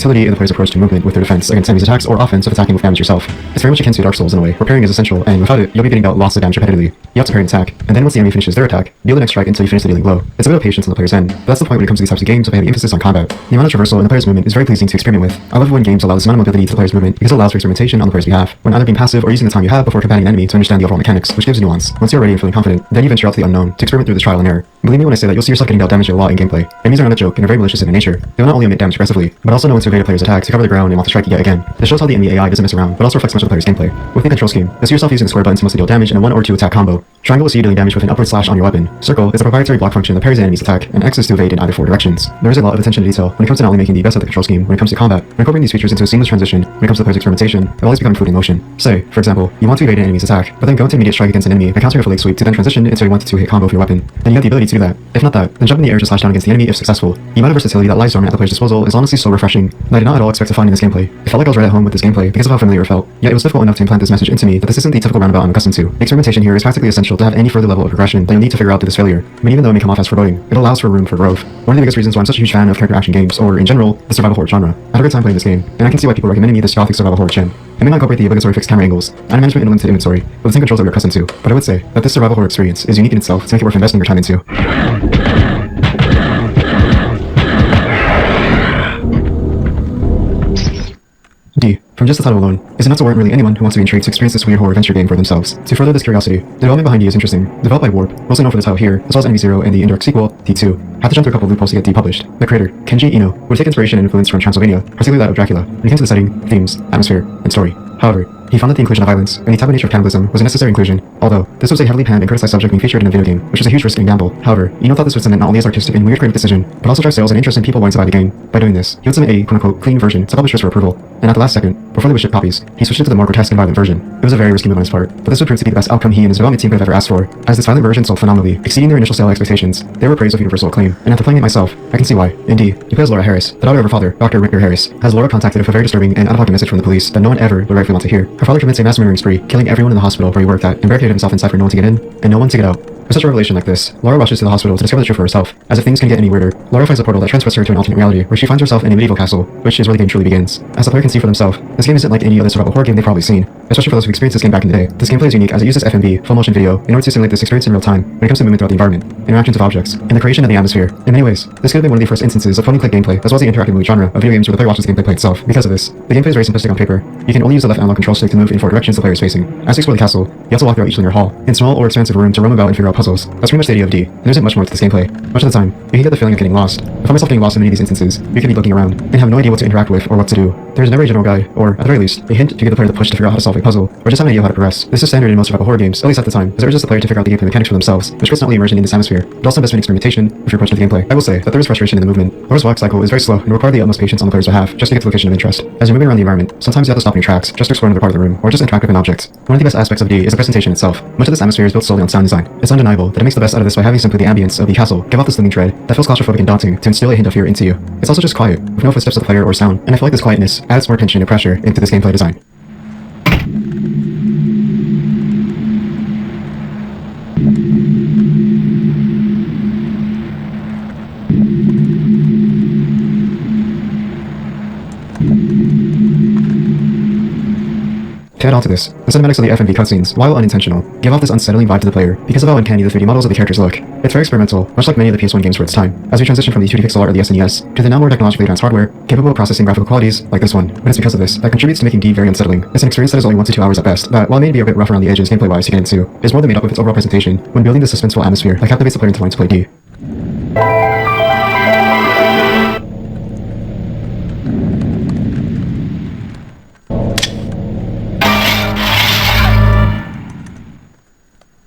versatility in the player's approach to movement with their defense against enemies' attacks or offense if attacking with damage yourself. It's very much akin to Dark Souls in a way, where parrying is essential, and without it, you'll be getting dealt lots of damage repetitively. You have to parry and attack, and then once the enemy finishes their attack, deal the next strike until you finish the dealing blow. It's a bit of patience on the player's end, but that's the point when it comes to these types of games with a heavy emphasis on combat. The amount of traversal in the player's movement is very pleasing to experiment with. I love when games allow this amount of mobility to the player's movement because it allows for experimentation on the player's behalf, when either being passive or using the time you have before combating an enemy to understand the overall mechanics, which gives nuance. Once you're ready and feeling confident, then you venture out to the unknown to experiment through the trial and error. Believe me when I say that you'll see yourself getting dealt damage a lot in gameplay. Enemies are not a joke and are very malicious in their nature. They will not only emit damage aggressively, but also know when to evade a player's attack to cover the ground and want to strike you yet again. This shows how the enemy AI doesn't mess around, but also reflects much of the player's gameplay. Within the control scheme, you'll see yourself using the square button to mostly deal damage in a 1 or 2 attack combo. Triangle will see you dealing damage with an upward slash on your weapon. Circle is a proprietary block function that parries an enemy's attack, and X is to evade in either 4 directions. There is a lot of attention to detail when it comes to not only making the best of the control scheme when it comes to combat, but incorporating these features into a seamless transition when it comes to the player's experimentation, it always becomes fluid in motion. Say, for example, you want to evade an enemy's attack, but then go into immediate strike against an enemy and counter with a leg sweep to then transition into a 1 to 2 hit combo for your weapon. Then you have the ability to do that. If not that, then jump in the air to slash down against the enemy if successful. The amount of versatility that lies dormant at the player's disposal is honestly so refreshing, and I did not at all expect to find in this gameplay. It felt like I was right at home with this gameplay because of how familiar it felt, yet it was difficult enough to implant this message into me that this isn't the typical roundabout I'm accustomed to. Experimentation here is practically essential to have any further level of progression that you'll need to figure out through this failure. But even though it may come off as foreboding, it allows for room for growth. One of the biggest reasons why I'm such a huge fan of character action games, or in general, the survival horror genre. I had a good time playing this game, and I can see why people recommended me this gothic survival horror gem. It may not incorporate the obligatory fixed camera angles, item management and limited inventory, with the same controls that we're accustomed to, but I would say that this survival horror experience is unique in itself to make it worth investing your time into. D, from just the title alone, is enough to warrant really anyone who wants to be intrigued to experience this weird horror adventure game for themselves. To further this curiosity, the development behind D is interesting. Developed by Warp, mostly known for the title here, as well as Enemy Zero and the indirect sequel, D2, had to jump through a couple of loopholes to get D published. The creator, Kenji Ino, would take inspiration and influence from Transylvania, particularly that of Dracula, when it came to the setting, themes, atmosphere, and story. However, he found that the inclusion of violence and the taboo nature of cannibalism was a necessary inclusion, although this was a heavily panned and criticized subject being featured in a video game, which was a huge risk and gamble. However, Eno thought this would cement not only his artistic and weird creative decision, but also drive sales and interest in people wanting to buy the game. By doing this, he would submit a quote-unquote clean version to publishers for approval, and at the last second, before they would ship copies, he switched it to the more grotesque and violent version. It was a very risky move on his part, but this would prove to be the best outcome he and his development team could have ever asked for, as this violent version sold phenomenally, exceeding their initial sale expectations. They were praised with universal acclaim, and after playing it myself, I can see why. Indeed, he plays Laura Harris, the daughter of her father, Dr. Ricker Harris, has Laura contacted with a very disturbing and out-of-pocket message from the police that no one ever would rightfully want to hear. Her father commits a mass murdering spree, killing everyone in the hospital where he worked at, and barricaded himself inside for no one to get in, and no one to get out. With such a revelation like this, Laura rushes to the hospital to discover the truth for herself. As if things can get any weirder, Laura finds a portal that transports her to an alternate reality, where she finds herself in a medieval castle, which is where the game truly begins. As the player can see for themselves, this game isn't like any other survival horror game they've probably seen, especially for those who experienced this game back in the day. This gameplay is unique as it uses FMV, full motion video, in order to simulate this experience in real time when it comes to movement throughout the environment, interactions with objects, and the creation of the atmosphere. In many ways, this could have been one of the first instances of point-and-click gameplay, as well as the interactive movie genre of video games where the player watches the gameplay play itself. Because of this, the gameplay is very simplistic on paper. You can only use the left analog control stick to move in 4 directions the player is facing. As you explore the castle, you have to walk throughout each linear hall, in small or expansive room to roam about and figure out puzzles. That's pretty much the idea of D, and there isn't much more to this gameplay. Much of the time, you can get the feeling of getting lost. I find myself getting lost in many of these instances. You can be looking around and have no idea what to interact with or what to do. There is never a general guide, or at the very least, a hint to give the player the push to figure out how to solve a puzzle, or just have an idea how to progress. This is standard in most survival horror games, at least at the time, as it urges the player to figure out the gameplay mechanics for themselves, which creates not only immersion in this atmosphere, but also investment experimentation with your approach to the gameplay. I will say that there is frustration in the movement. Laura's walk cycle is very slow and require the utmost patience on the player's behalf just to get to the location of interest. As you're moving around the environment, sometimes you have to stop in your tracks just to explore another part of the room, or just interact with an object. One of the best aspects of D is the presentation itself. Much of this atmosphere is built solely on sound design. It's undeniable that it makes the best out of this by having simply the ambience of the castle give off this living dread that feels claustrophobic and daunting to instill a hint of fear into you. It's also just quiet, with no footsteps of the player or sound, and I feel like this quietness adds more tension and pressure into this gameplay design. To add on to this, the cinematics of the FMV cutscenes, while unintentional, give off this unsettling vibe to the player because of how uncanny the 3D models of the characters look. It's very experimental, much like many of the PS1 games for its time, as we transition from the 2D pixel art of the SNES to the now more technologically advanced hardware capable of processing graphical qualities like this one. But it's because of this that contributes to making D very unsettling. It's an experience that is only 1 to 2 hours at best, that, while it may be a bit rough around the edges gameplay-wise to get into, is more than made up with its overall presentation when building the suspenseful atmosphere that captivates the player into wanting to play D.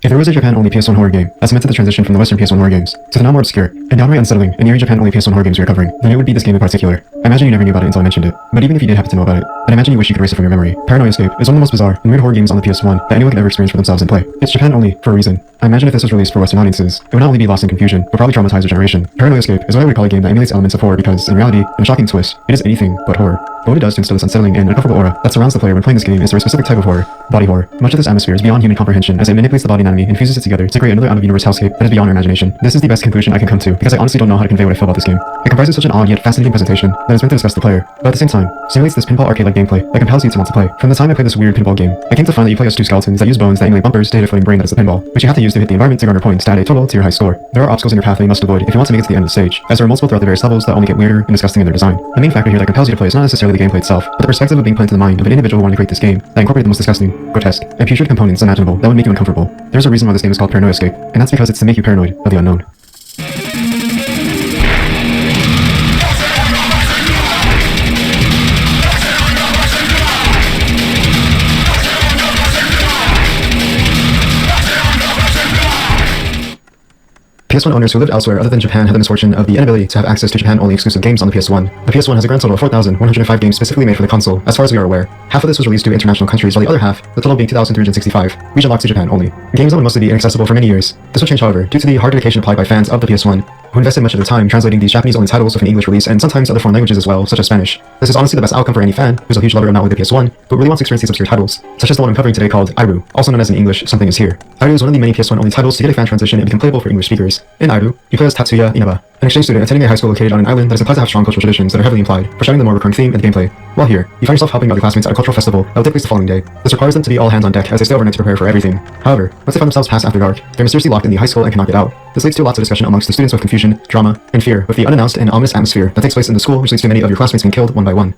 If there was a Japan-only PS1 horror game that cemented the transition from the Western PS1 horror games to the now more obscure and downright unsettling and near Japan-only PS1 horror games we are covering, then it would be this game in particular. I imagine you never knew about it until I mentioned it, but even if you did happen to know about it, then I imagine you wish you could erase it from your memory. Paranoia Escape is one of the most bizarre and weird horror games on the PS1 that anyone could ever experience for themselves and play. It's Japan-only for a reason. I imagine if this was released for Western audiences, it would not only be lost in confusion, but probably traumatize a generation. Paranoia Escape is what I would call a game that emulates elements of horror because, in reality, in a shocking twist, it is anything but horror. But what it does to instill this unsettling and uncomfortable aura that surrounds the player when playing this game is a specific type of horror, body horror. Much of this atmosphere is beyond human comprehension as it manipulates the body anatomy infuses it together to create another out-of-universe hellscape that is beyond our imagination. This is the best conclusion I can come to, because I honestly don't know how to convey what I feel about this game. It comprises such an odd yet fascinating presentation that is meant to discuss the player, but at the same time, simulates this pinball arcade-like gameplay that compels you to want to play. From the time I played this weird pinball game, I came to find that you play as two skeletons that use bones that emulate bumpers to hit a floating brain that is the pinball, which you have to use to hit the environment to garner points to add a total to your high score. There are obstacles in your path that you must avoid if you want to make it to the end of the stage, as there are multiple throughout the various levels that only get weirder and disgusting in their design. The main factor here that compels you to play is not necessarily the gameplay itself, but the perspective of being put into the mind of an individual wanting to create this game that incorporated the most disgusting, grotesque, and putrid components imaginable that would make you uncomfortable. There's a reason why this game is called Paranoia Escape, and that's because it's to make you paranoid of the unknown. PS1 owners who lived elsewhere other than Japan had the misfortune of the inability to have access to Japan-only exclusive games on the PS1. The PS1 has a grand total of 4,105 games specifically made for the console, as far as we are aware. Half of this was released to international countries, while the other half, the total being 2,365, region locked to Japan only. Games that would mostly be inaccessible for many years. This would change, however, due to the hard dedication applied by fans of the PS1, who invested much of their time translating these Japanese-only titles with an English release and sometimes other foreign languages as well, such as Spanish. This is honestly the best outcome for any fan who's a huge lover of not only the PS1, but really wants to experience these obscure titles, such as the one I'm covering today called Airu, also known as in English Something Is Here. Airu is one of the many PS1-only titles to get a fan translation and become playable for English speakers. In Airu, you play as Tatsuya Inaba, an exchange student attending a high school located on an island that is implied to have strong cultural traditions that are heavily implied, foreshadowing the more recurring theme in the gameplay. While here, you find yourself helping other classmates at a cultural festival that will take place the following day. This requires them to be all hands on deck as they stay overnight to prepare for everything. However, once they find themselves past after dark, they're mysteriously locked in the high school and cannot get out. This leads to lots of discussion amongst the students with confusion, drama, and fear, with the unannounced and ominous atmosphere that takes place in the school, which leads to many of your classmates being killed one by one.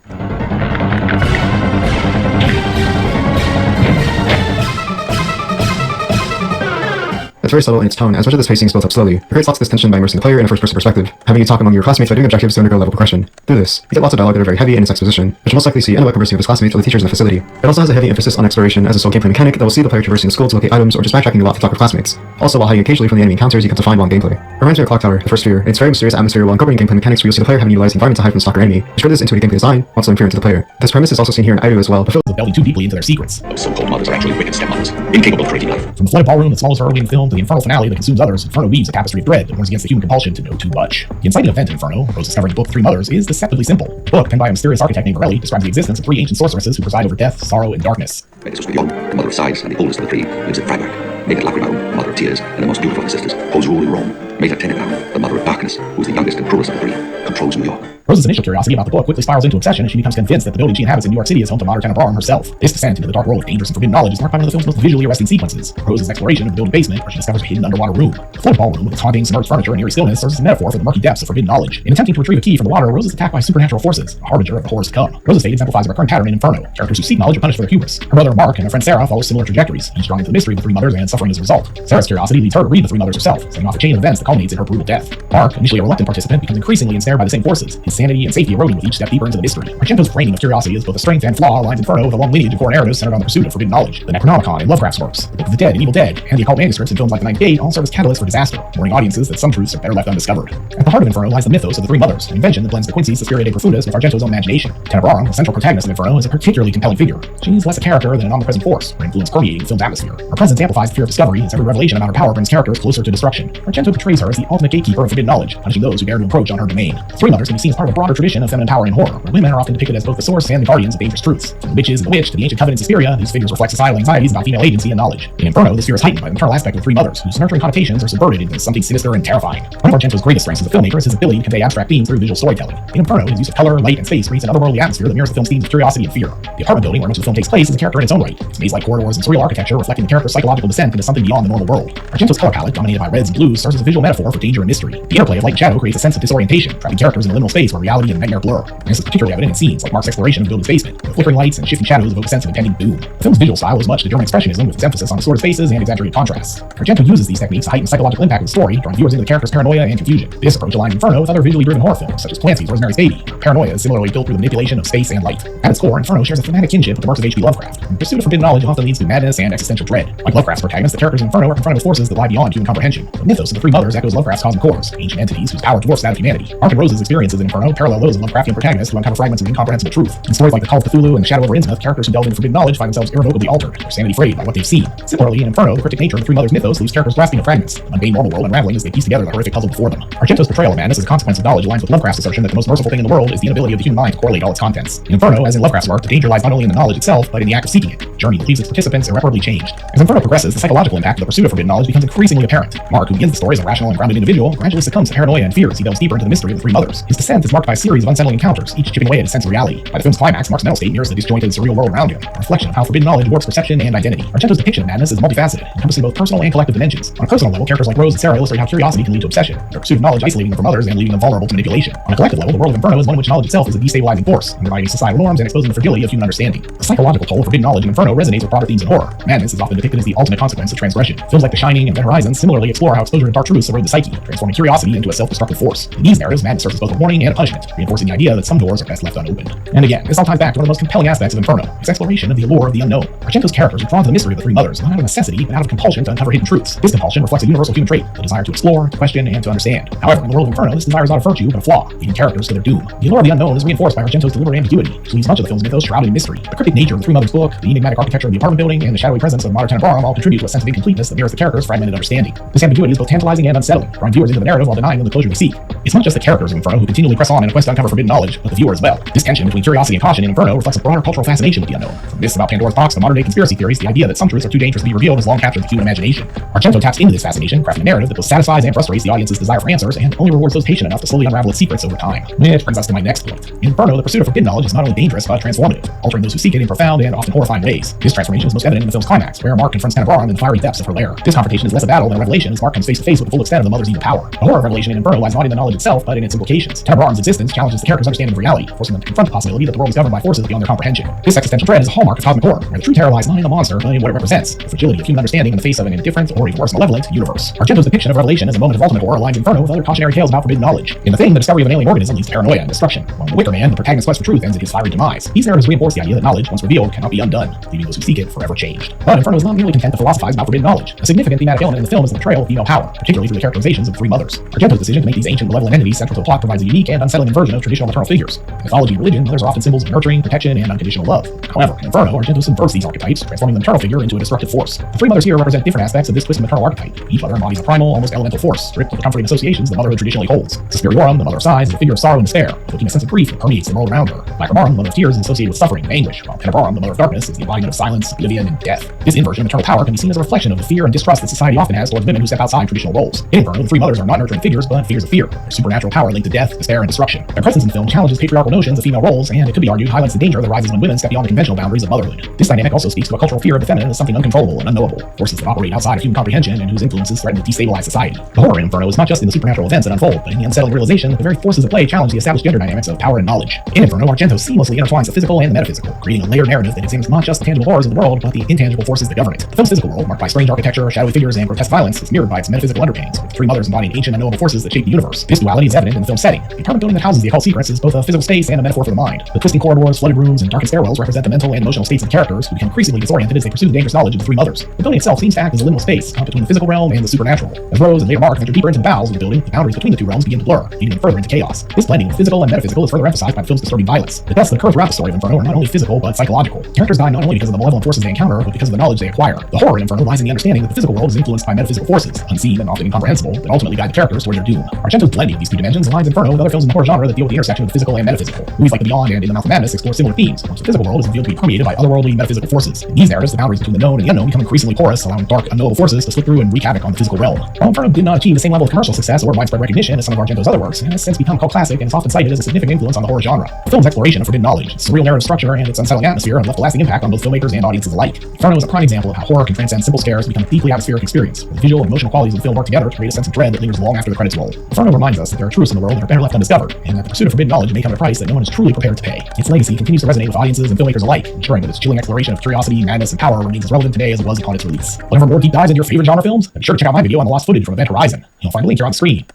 It's very subtle in its tone, as much of this pacing is built up slowly. It creates lots of this tension by immersing the player in a first-person perspective, having you talk among your classmates by doing objectives to undergo level progression. Through this, you get lots of dialogue that are very heavy in its exposition, which you'll most likely see Inaba conversing with his classmates or the teachers in the facility. It also has a heavy emphasis on exploration as a sole gameplay mechanic that will see the player traversing the school to locate items or just backtracking a lot to talk with classmates. Also, while hiding occasionally from the enemy encounters you come to find while in gameplay. It reminds me of Clock Tower, the first sphere, in its very mysterious atmosphere while incorporating gameplay mechanics where you'll see the player having utilized the environment to hide from the stalker enemy, which goes into a gameplay design, also inferior to the player. This premise is also seen here in Airu as well, but filled with delving too deeply into their secrets. Those so-called mothers are actually wicked stepmothers, incapable of creating life. From the flooded ballroom that swallows her early in the film to the infernal finale that consumes others, Inferno weaves a tapestry of dread that warns against the human compulsion to know too much. The inciting event in Inferno, Rose discovering the book Three Mothers, is deceptively simple. The book, penned by a mysterious architect named Borelli, describes the existence of three ancient sorceresses who preside over death, sorrow, and darkness. Pegasus was young, the mother of sighs, and the oldest of the three lives at Freiberg. Meta Lacrimarum, mother of tears, and the most beautiful of the sisters, holds rule in Rome. Meta Tenebrarum, the mother of darkness, who is the youngest and cruelest of the three, controls New York. Rose's initial curiosity about the book quickly spirals into obsession as she becomes convinced that the building she inhabits in New York City is home to Mother Tenebrarum herself. This descent into the dark world of dangerous and forbidden knowledge is marked by one of the film's most visually arresting sequences, Rose's exploration of the building basement, where she discovers a hidden underwater room. The floated ballroom, with its haunting, submerged furniture and eerie stillness, serves as a metaphor for the murky depths of forbidden knowledge. In attempting to retrieve a key from the water, Rose is attacked by supernatural forces, a harbinger of the horrors to come. Rose's fate exemplifies a recurring pattern in Inferno. Characters who seek knowledge are punished for their hubris. Her brother Mark and her friend Sarah follow similar trajectories, each drawn into the mystery of the Three Mothers and suffering as a result. Sarah's curiosity leads her to read the Three Mothers herself, setting off a chain of events that culminates in her brutal death. Mark, initially a reluctant participant, becomes increasingly ensnared by the same forces, his sanity and safety eroding with each step deeper into the mystery. Argento's framing of curiosity is both a strength and flaw, aligns Inferno with a long lineage of core narratives centered on the pursuit of forbidden knowledge. The Necronomicon in Lovecraft's works, the Book of the Dead in Evil Dead, and the occult manuscripts in films like The Ninth Gate all serve as catalysts for disaster, warning audiences that some truths are better left undiscovered. At the heart of Inferno lies the mythos of the Three Mothers, an invention that blends the Quincy's Suspiria de Profundis with Argento's own imagination. Tenebrarum, the central protagonist of Inferno, is a particularly compelling figure. She is less a character than an omnipresent force, her influence permeating the film's atmosphere. Her presence amplifies the fear of discovery, as every revelation about her power brings characters closer to destruction. Argento portrays her as the ultimate gatekeeper of forbidden knowledge, punishing those who dare to encroach on her domain. The Three Mothers can be seen as part of a broader tradition of feminine power in horror, where women are often depicted as both the source and the guardians of dangerous truths. From the witches and the witch to the ancient covenant in Suspiria, these figures reflect societal anxieties about female agency and knowledge. In Inferno, this fear is heightened by the maternal aspect of the Three Mothers, whose nurturing connotations are subverted into something sinister and terrifying. One of Argento's greatest strengths as a filmmaker is his ability to convey abstract themes through visual storytelling. In Inferno, his use of color, light, and space creates an otherworldly atmosphere that mirrors the film's themes of curiosity and fear. The apartment building where much of the film takes place is a character in its own right, its maze-like corridors and surreal architecture reflecting the character's psychological descent into something beyond the normal world. Argento's color palette, dominated by reds and blues, serves as a visual metaphor for danger and mystery. The interplay of light and shadow creates a sense of disorientation, trapping characters in a liminal space where reality and nightmare blur. And this is particularly evident in scenes like Mark's exploration of the building's basement, where flickering lights and shifting shadows evoke a sense of impending doom. The film's visual style is much to German expressionism, with its emphasis on distorted faces and exaggerated contrasts. Argento uses these techniques to heighten the psychological impact of the story, drawing viewers into the character's paranoia and confusion. This approach aligns Inferno with other visually driven horror films, such as Polanski's Rosemary's Baby. Paranoia is similarly built through the manipulation of space and light. At its core, Inferno shares a thematic kinship with the works of H.P. Lovecraft. The pursuit of forbidden knowledge often leads to madness and existential dread. Like Lovecraft's protagonists, the characters in Inferno are confronted with forces that lie beyond human comprehension. The mythos of the Three Mothers echoes Lovecraft's cosmic horrors, ancient entities whose power dwarfs that of humanity. Ark and Rose's experiences in Inferno parallel those of Lovecraftian protagonists who uncover fragments of incomprehensible truth. In stories like The Call of Cthulhu and The Shadow over Innsmouth, characters who delve into forbidden knowledge find themselves irrevocably altered, their sanity frayed by what they've seen. Similarly, in Inferno, the cryptic nature of the Three Mothers mythos leaves characters grasping at fragments, the mundane normal world unraveling as they piece together the horrific puzzle before them. Argento's portrayal of madness as a consequence of knowledge aligns with Lovecraft's assertion that the most merciful thing in the world is the inability of the human mind to correlate all its contents. In Inferno, as in Lovecraft's work, the danger lies not only in the knowledge itself, but in the act of seeking it, a journey that leaves its participants irreparably changed. As Inferno progresses, the psychological impact of the pursuit of forbidden knowledge becomes increasingly apparent. Mark, who begins the story as a rational and grounded individual, gradually succumbs to paranoia and fear as he delves deeper into the mystery of the Three Mothers. His descent is marked by a series of unsettling encounters, each chipping away at his sense of reality. By the film's climax, Mark's mental state mirrors the disjointed, surreal world around him, a reflection of how forbidden knowledge warps perception and identity. Argento's depiction of madness is multifaceted, encompassing both personal and collective dimensions. On a personal level, characters like Rose and Sarah illustrate how curiosity can lead to obsession, their pursuit of knowledge isolating them from others and leaving them vulnerable to manipulation. On a collective level, the world of Inferno is one in which knowledge itself is a destabilizing force, undermining societal norms and exposing the fragility of human understanding. The psychological toll of forbidden knowledge in Inferno resonates with broader themes in horror. Madness is often depicted as the ultimate consequence of transgression. Films like The Shining and Event Horizon similarly explore how exposure to dark truths erode the psyche, transforming curiosity into a self-destructive force. In these narratives, madness serves as both a warning and a punishment, reinforcing the idea that some doors are best left unopened. And again, this all ties back to one of the most compelling aspects of Inferno, its exploration of the allure of the unknown. Argento's characters are drawn to the mystery of the Three Mothers, not out of necessity, but out of compulsion to uncover hidden truths. This compulsion reflects a universal human trait, the desire to explore, to question, and to understand. However, in the world of Inferno, this desire is not a virtue, but a flaw, leading characters to their doom. The allure of the unknown is reinforced by Argento's deliberate ambiguity, which leaves much of the film's mythos shrouded in mystery. The cryptic nature of the Three Mothers book, the enigmatic architecture of the apartment building, and the shadowy presence of Mother Tenebrarum all contribute to a sense of incompleteness that mirrors the characters' fragmented understanding. This ambiguity is both tantalizing and unsettling, drawing viewers into the narrative while denying them the closure they seek. It's not just the characters of Inferno who continually press on in a quest to uncover forbidden knowledge, but the viewer as well. This tension between curiosity and caution in Inferno reflects a broader cultural fascination with the unknown. From myths about Pandora's box to modern-day conspiracy theories, the idea that some truths are too dangerous to be revealed has long captured the human imagination. Argento taps into this fascination, crafting a narrative that both satisfies and frustrates the audience's desire for answers, and only rewards those patient enough to slowly unravel its secrets over time. Which brings us to my next point. In Inferno, the pursuit of forbidden knowledge is not only dangerous, but transformative, altering those who seek it in profound and often horrifying ways. This transformation is most evident in the film's climax, where Mark confronts Tenebrarum in the fiery depths of her lair. This confrontation is less a battle than a revelation as Mark comes face to face with the full extent of the Mother's evil power. The horror of revelation in Inferno lies not in the knowledge itself, but in its implications. Tenebrarum's existence challenges the character's understanding of reality, forcing them to confront the possibility that the world is governed by forces beyond their comprehension. This existential dread is a hallmark of cosmic horror, where the true terror lies not in the monster, but in what it represents, the fragility of human understanding in the face of an indifferent, or even worse, malevolent universe. Argento's depiction of Revelation as a moment of ultimate horror aligns Inferno with other cautionary tales about forbidden knowledge. In The Thing, the discovery of an alien organism leads to paranoia and destruction, while in The Wicker Man, the protagonist's quest for truth ends in his fiery demise. These narratives reinforce the idea that knowledge, once revealed, cannot be undone, leaving those who seek it forever changed. But Inferno is not merely content to philosophize about forbidden knowledge. A significant thematic element in the film is the portrayal of female power, particularly through the characterizations of the Three Mothers. Argento's decision to make these ancient malevolent entities central to the plot provides a unique and unsettling inversion of traditional maternal figures. In mythology and religion, mothers are often symbols of nurturing, protection, and unconditional love. However, in Inferno, Argento subverts these archetypes, transforming the maternal figure into a destructive force. The Three Mothers here represent different aspects of this twisted maternal archetype. Each mother embodies a primal, almost elemental force, stripped of the comforting associations that motherhood traditionally holds. Suspiriorum, the mother of sighs, is a figure of sorrow and despair, evoking a sense of grief that permeates the world around her. Lacrimarum, the mother of tears, is associated with suffering and anguish, while Tenebrarum, the mother of darkness, is the embodiment of silence, oblivion, and death. This inversion of maternal power can be seen as a reflection of the fear and distrust that society often has towards women who step outside traditional roles. In Inferno, the Three Mothers are not nurturing figures, but figures of fear, their supernatural power linked to death, despair, and destruction. Their presence in the film challenges patriarchal notions of female roles, and it could be argued highlights the danger that arises when women step beyond the conventional boundaries of motherhood. This dynamic also speaks to a cultural fear of the feminine as something uncontrollable and unknowable, forces that operate outside of human comprehension and whose influences threaten to destabilize society. The horror in Inferno is not just in the supernatural events that unfold, but in the unsettling realization that the very forces at play challenge the established gender dynamics of power and knowledge. In Inferno, Argento seamlessly intertwines the physical and the metaphysical, creating a layered narrative that examines not just the tangible horrors of the world, but the intangible forces that govern it. The film's physical world, marked by strange architecture, shadowy figures, and grotesque violence, is mirrored by its metaphysical underpinnings, with the Three Mothers embodying ancient unknowable forces that shape the universe. This duality is evident in the film's setting. The apartment building that houses the occult secrets is both a physical space and a metaphor for the mind. The twisting corridors, flooded rooms, and darkened stairwells represent the mental and emotional states of the characters, who become increasingly disoriented as they pursue the dangerous knowledge of the Three Mothers. The building itself seems to act as a liminal space, caught between the physical realm and the supernatural. As Rose and later Mark venture deeper into the bowels of the building, the boundaries between the two realms begin to blur, leading them further into chaos. This blending of physical and metaphysical is further emphasized by the film's disturbing violence. The deaths that occur throughout the story of Inferno are not only physical, but psychological. Characters die not only because of the malevolent forces they encounter, but because of the knowledge they acquire. The horror in Inferno lies in the understanding that the physical world is influenced by metaphysical forces, unseen and often incomprehensible, that ultimately guide the characters toward their doom. Argento's blending of these two dimensions aligns Inferno with other films in the horror genre that deal with the intersection of the physical and metaphysical. Movies like The Beyond and In the Mouth of Madness explore similar themes, in which the physical world is revealed to be permeated by otherworldly metaphysical forces. In these narratives, the boundaries between the known and the unknown become increasingly porous, allowing dark, unknowable forces to slip through and wreak havoc on the physical realm. While Inferno did not achieve the same level of commercial success or widespread recognition as some of Argento's other works, it has since become a cult classic and is often cited as a significant influence on the horror genre. The film's exploration of forbidden knowledge, its surreal narrative structure, and its unsettling atmosphere have left a lasting impact on both filmmakers and audiences alike. Inferno is a prime example of how horror can transcend simple scares and become a deeply atmospheric experience, where the visual and emotional qualities of the film work together to create a sense of dread that lingers long after the credits roll. Inferno reminds us that there are truths in the world that are better left undiscovered, and that the pursuit of forbidden knowledge may come at a price that no one is truly prepared to pay. Its legacy continues to resonate with audiences and filmmakers alike, ensuring that its chilling exploration of curiosity, madness, and power remains as relevant today as it was upon its release. Looking for more deep dives into your favorite genre films? Then be sure to check out my video on the lost footage from Event Horizon. You'll find a link here on the screen.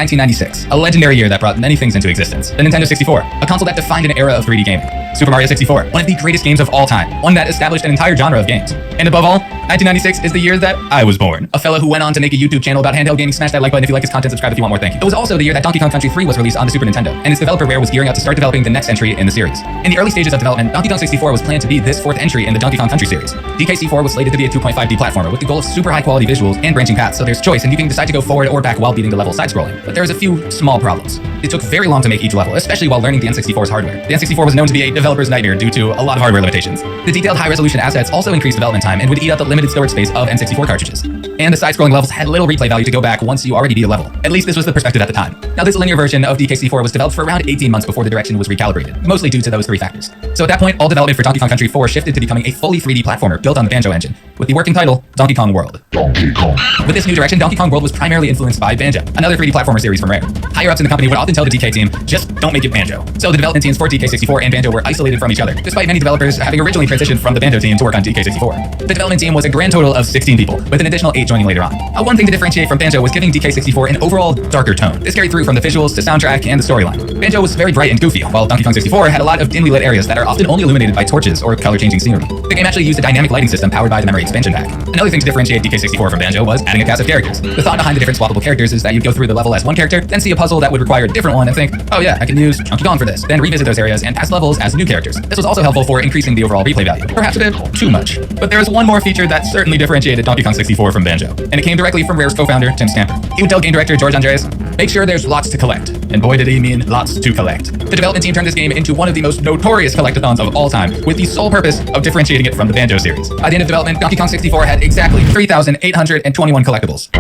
1996, a legendary year that brought many things into existence. The Nintendo 64, a console that defined an era of 3D gaming. Super Mario 64, one of the greatest games of all time, one that established an entire genre of games. And above all, 1996 is the year that I was born. A fellow who went on to make a YouTube channel about handheld gaming. Smash that like button if you like his content, subscribe if you want more, thank you. It was also the year that Donkey Kong Country 3 was released on the Super Nintendo, and its developer Rare was gearing up to start developing the next entry in the series. In the early stages of development, Donkey Kong 64 was planned to be this fourth entry in the Donkey Kong Country series. DK64 was slated to be a 2.5D platformer with the goal of super high quality visuals and branching paths, so there's choice and you can decide to go forward or back while beating the level side-scrolling. But there's a few small problems. It took very long to make each level, especially while learning the N64's hardware. The N64 was known to be a developer's nightmare due to a lot of hardware limitations. The detailed high-resolution assets also increased development time and would eat up the limited storage space of N64 cartridges. And the side-scrolling levels had little replay value to go back once you already beat a level. At least this was the perspective at the time. Now this linear version of DK64 was developed for around 18 months before the direction was recalibrated, mostly due to those three factors. So at that point, all development for Donkey Kong Country 4 shifted to becoming a fully 3D platformer built on the Banjo engine, with the working title, Donkey Kong World. Donkey Kong. With this new direction, Donkey Kong World was primarily influenced by Banjo, another 3D platformer series from Rare. Higher ups in the company would often tell the DK team, just don't make it Banjo. So the development teams for DK64 and Banjo were isolated from each other, despite many developers having originally transitioned from the Banjo team to work on DK64. The development team was a grand total of 16 people, with an additional 8 joining later on. One thing to differentiate from Banjo was giving DK64 an overall darker tone. This carried through from the visuals to soundtrack and the storyline. Banjo was very bright and goofy, while Donkey Kong 64 had a lot of dimly lit areas that are often only illuminated by torches or color-changing scenery. The game actually used a dynamic lighting system powered by the memory expansion pack. Another thing to differentiate DK64 from Banjo was adding a cast of characters. The thought behind the different swappable characters is that you'd go through the level as one character, then see a puzzle that would require a different one and think, oh yeah, I can use Donkey Kong for this, then revisit those areas and pass levels as new characters. This was also helpful for increasing the overall replay value, perhaps a bit too much. But there was one more feature that certainly differentiated Donkey Kong 64 from Banjo, and it came directly from Rare's co-founder, Tim Stamper. He would tell game director George Andreas, make sure there's lots to collect. And boy did he mean lots to collect. The development team turned this game into one of the most notorious collectathons of all time, with the sole purpose of differentiating it from the Banjo series. By the end of development, Donkey Kong 64 had exactly 3,821 collectibles.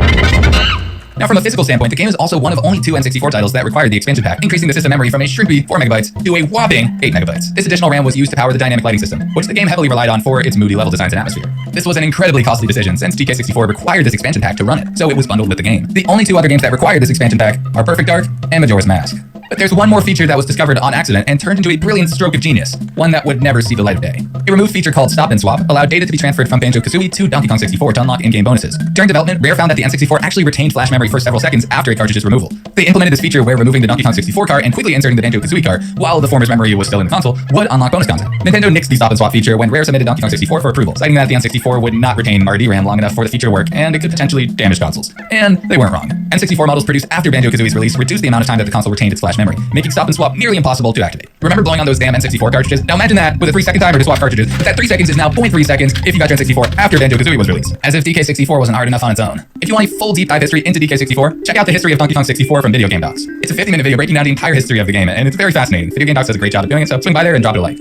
Now, from a physical standpoint, the game is also one of only 2 N64 titles that required the expansion pack, increasing the system memory from a shrimpy 4 megabytes to a whopping 8 megabytes. This additional RAM was used to power the dynamic lighting system, which the game heavily relied on for its moody level designs and atmosphere. This was an incredibly costly decision since DK64 required this expansion pack to run it, so it was bundled with the game. The only 2 other games that required this expansion pack are Perfect Dark and Majora's Mask. But there's one more feature that was discovered on accident and turned into a brilliant stroke of genius, one that would never see the light of day. A removed feature called Stop and Swap allowed data to be transferred from Banjo-Kazooie to Donkey Kong 64 to unlock in-game bonuses. During development, Rare found that the N64 actually retained flash memory for several seconds after a cartridge's removal. They implemented this feature where removing the Donkey Kong 64 card and quickly inserting the Banjo-Kazooie card while the former's memory was still in the console would unlock bonus content. Nintendo nixed the Stop and Swap feature when Rare submitted Donkey Kong 64 for approval, citing that the N64 would not retain RD-RAM long enough for the feature to work and it could potentially damage consoles. And they weren't wrong. N64 models produced after Banjo-Kazooie's release reduced the amount of time that the console retained its flash memory, making Stop and Swap nearly impossible to activate. Remember blowing on those damn N64 cartridges? Now imagine that with a 3-second timer to swap cartridges, but that 3 seconds is now 0.3 seconds if you got your N64 after Banjo-Kazooie was released. As if DK64 wasn't hard enough on its own. If you want a full deep dive history into DK64, check out the history of Donkey Kong 64 from Video Game Docs. It's a 50-minute video breaking down the entire history of the game, and it's very fascinating. Video Game Docs does a great job of doing it, so swing by there and drop it a like.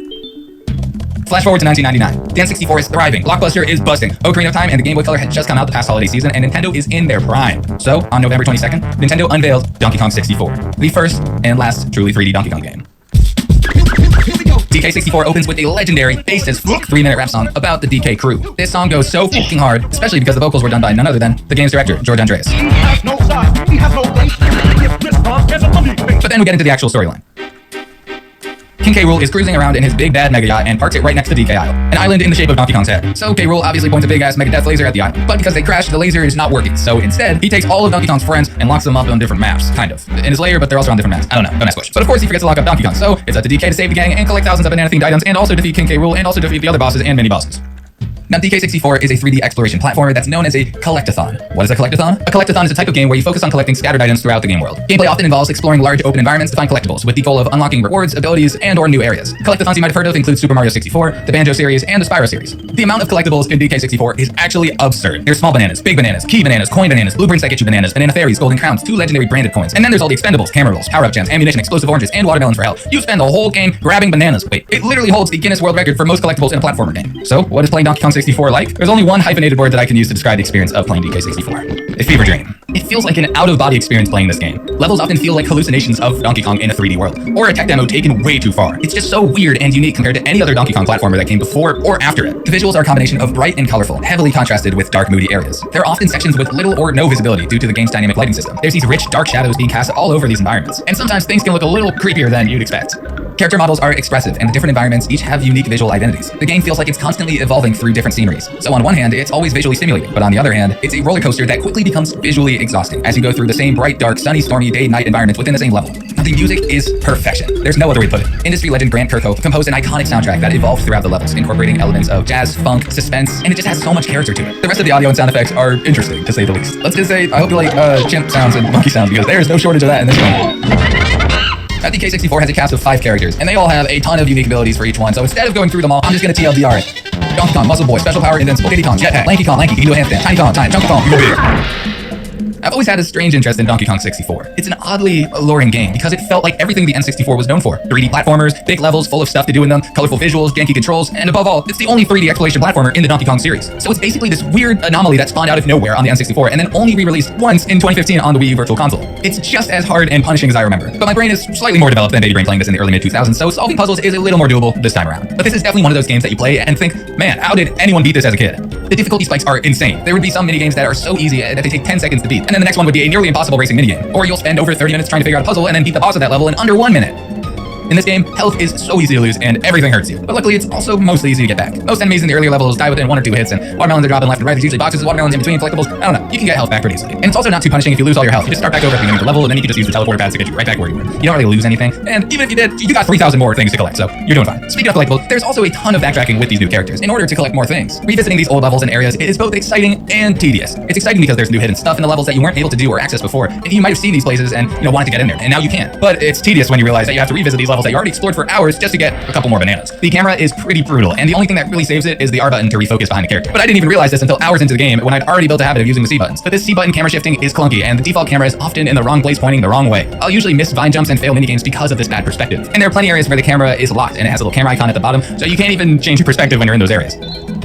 Flash forward to 1999. The N64 is thriving, Blockbuster is busting, Ocarina of Time and the Game Boy Color had just come out the past holiday season, and Nintendo is in their prime. So, on November 22nd, Nintendo unveiled Donkey Kong 64, the first and last truly 3D Donkey Kong game. DK64 opens with a legendary, bass as fuck 3-minute rap song about the DK crew. This song goes so fucking hard, especially because the vocals were done by none other than the game's director, George Andreas. But then we get into the actual storyline. King K. Rool is cruising around in his big bad mega yacht and parks it right next to DK Isle, an island in the shape of Donkey Kong's head. So K. Rool obviously points a big ass mega death laser at the island, but because they crashed, the laser is not working. So instead, he takes all of Donkey Kong's friends and locks them up on different maps, kind of. In his lair, but they're also on different maps. I don't know, don't ask questions. But of course he forgets to lock up Donkey Kong, so it's up to DK to save the gang and collect thousands of banana-themed items and also defeat King K. Rool and also defeat the other bosses and mini-bosses. Now, DK64 is a 3D exploration platformer that's known as a collectathon. What is a collectathon? A collectathon is a type of game where you focus on collecting scattered items throughout the game world. Gameplay often involves exploring large open environments to find collectibles, with the goal of unlocking rewards, abilities, and/or new areas. Collectathons you might have heard of include Super Mario 64, the Banjo series, and the Spyro series. The amount of collectibles in DK64 is actually absurd. There's small bananas, big bananas, key bananas, coin bananas, blueprints that get you bananas, banana fairies, golden crowns, 2 legendary branded coins, and then there's all the expendables, camera rolls, power-up gems, ammunition, explosive oranges, and watermelons for health. You spend the whole game grabbing bananas. Wait, it literally holds the Guinness World Record for most collectibles in a platformer game. So, what is playing Donkey Kong 64 like? There's only one hyphenated word that I can use to describe the experience of playing DK64. A fever dream. It feels like an out-of-body experience playing this game. Levels often feel like hallucinations of Donkey Kong in a 3D world, or a tech demo taken way too far. It's just so weird and unique compared to any other Donkey Kong platformer that came before or after it. The visuals are a combination of bright and colorful, heavily contrasted with dark, moody areas. There are often sections with little or no visibility due to the game's dynamic lighting system. There's these rich, dark shadows being cast all over these environments, and sometimes things can look a little creepier than you'd expect. Character models are expressive, and the different environments each have unique visual identities. The game feels like it's constantly evolving through different sceneries. So on one hand, it's always visually stimulating, but on the other hand, it's a roller coaster that quickly becomes visually exhausting as you go through the same bright, dark, sunny, stormy day-night environments within the same level. Now, the music is perfection. There's no other way to put it. Industry legend Grant Kirkhope composed an iconic soundtrack that evolved throughout the levels, incorporating elements of jazz, funk, suspense, and it just has so much character to it. The rest of the audio and sound effects are interesting, to say the least. Let's just say, I hope you like chimp sounds and monkey sounds, because there is no shortage of that in this one. Now, DK64 has a cast of 5 characters, and they all have a ton of unique abilities for each one, so instead of going through them all, I'm just gonna TLDR it. Donkey Kong, Muscle Boy, Special Power, Invincible, Diddy Kong, Jetpack, Lanky Kong, Lanky, he can do a handstand, Tiny Kong, Tiny, Chunky Kong, you go big. I've always had a strange interest in Donkey Kong 64. It's an oddly alluring game because it felt like everything the N64 was known for. 3D platformers, big levels full of stuff to do in them, colorful visuals, janky controls, and above all, it's the only 3D exploration platformer in the Donkey Kong series. So it's basically this weird anomaly that spawned out of nowhere on the N64 and then only re-released once in 2015 on the Wii U Virtual Console. It's just as hard and punishing as I remember, but my brain is slightly more developed than Baby Brain playing this in the early mid-2000s, so solving puzzles is a little more doable this time around. But this is definitely one of those games that you play and think, man, how did anyone beat this as a kid? The difficulty spikes are insane. There would be some minigames that are so easy that they take 10 seconds to beat, and then the next one would be a nearly impossible racing minigame. Or you'll spend over 30 minutes trying to figure out a puzzle and then beat the boss of that level in under 1 minute. In this game, health is so easy to lose and everything hurts you. But luckily, it's also mostly easy to get back. Most enemies in the earlier levels die within 1 or 2 hits, and watermelons are dropping left and right. There's usually boxes, watermelons in between, collectibles. I don't know. You can get health back pretty easily. And it's also not too punishing if you lose all your health. You just start back over at the beginning of the level, and then you can just use the teleporter pads to get you right back where you were. You don't really lose anything. And even if you did, you got 3,000 more things to collect, so you're doing fine. Speaking of collectibles, there's also a ton of backtracking with these new characters in order to collect more things. Revisiting these old levels and areas is both exciting and tedious. It's exciting because there's new hidden stuff in the levels that you weren't able to do or access before, and you might have seen these places and wanted to get in there, and now you can. But it's tedious when you realize that you have to revisit these levels that you already explored for hours just to get a couple more bananas. The camera is pretty brutal, and the only thing that really saves it is the R button to refocus behind the character. But I didn't even realize this until hours into the game when I'd already built a habit of using the C buttons. But this C button camera shifting is clunky, and the default camera is often in the wrong place pointing the wrong way. I'll usually miss vine jumps and fail minigames because of this bad perspective. And there are plenty of areas where the camera is locked, and it has a little camera icon at the bottom, so you can't even change your perspective when you're in those areas.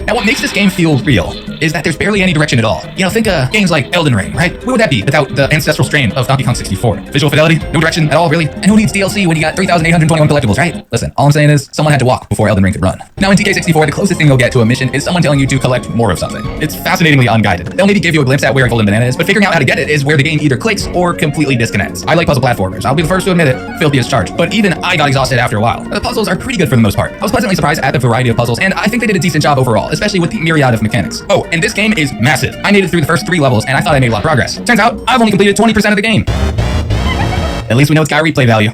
Now, what makes this game feel real is that there's barely any direction at all. Think of games like Elden Ring, right? What would that be without the ancestral strain of Donkey Kong 64? Visual fidelity? No direction at all, really? And who needs DLC when you got 3,821 collectibles, right? Listen, all I'm saying is someone had to walk before Elden Ring could run. Now, in DK64, the closest thing you'll get to a mission is someone telling you to collect more of something. It's fascinatingly unguided. They'll maybe give you a glimpse at where a golden banana is, but figuring out how to get it is where the game either clicks or completely disconnects. I like puzzle platformers. I'll be the first to admit it, filthy as charged. But even I got exhausted after a while. The puzzles are pretty good for the most part. I was pleasantly surprised at the variety of puzzles, and I think they did a decent job overall, especially with the myriad of mechanics. Oh, and this game is massive. I made it through the first 3 levels, and I thought I made a lot of progress. Turns out, I've only completed 20% of the game. At least we know it's got replay value.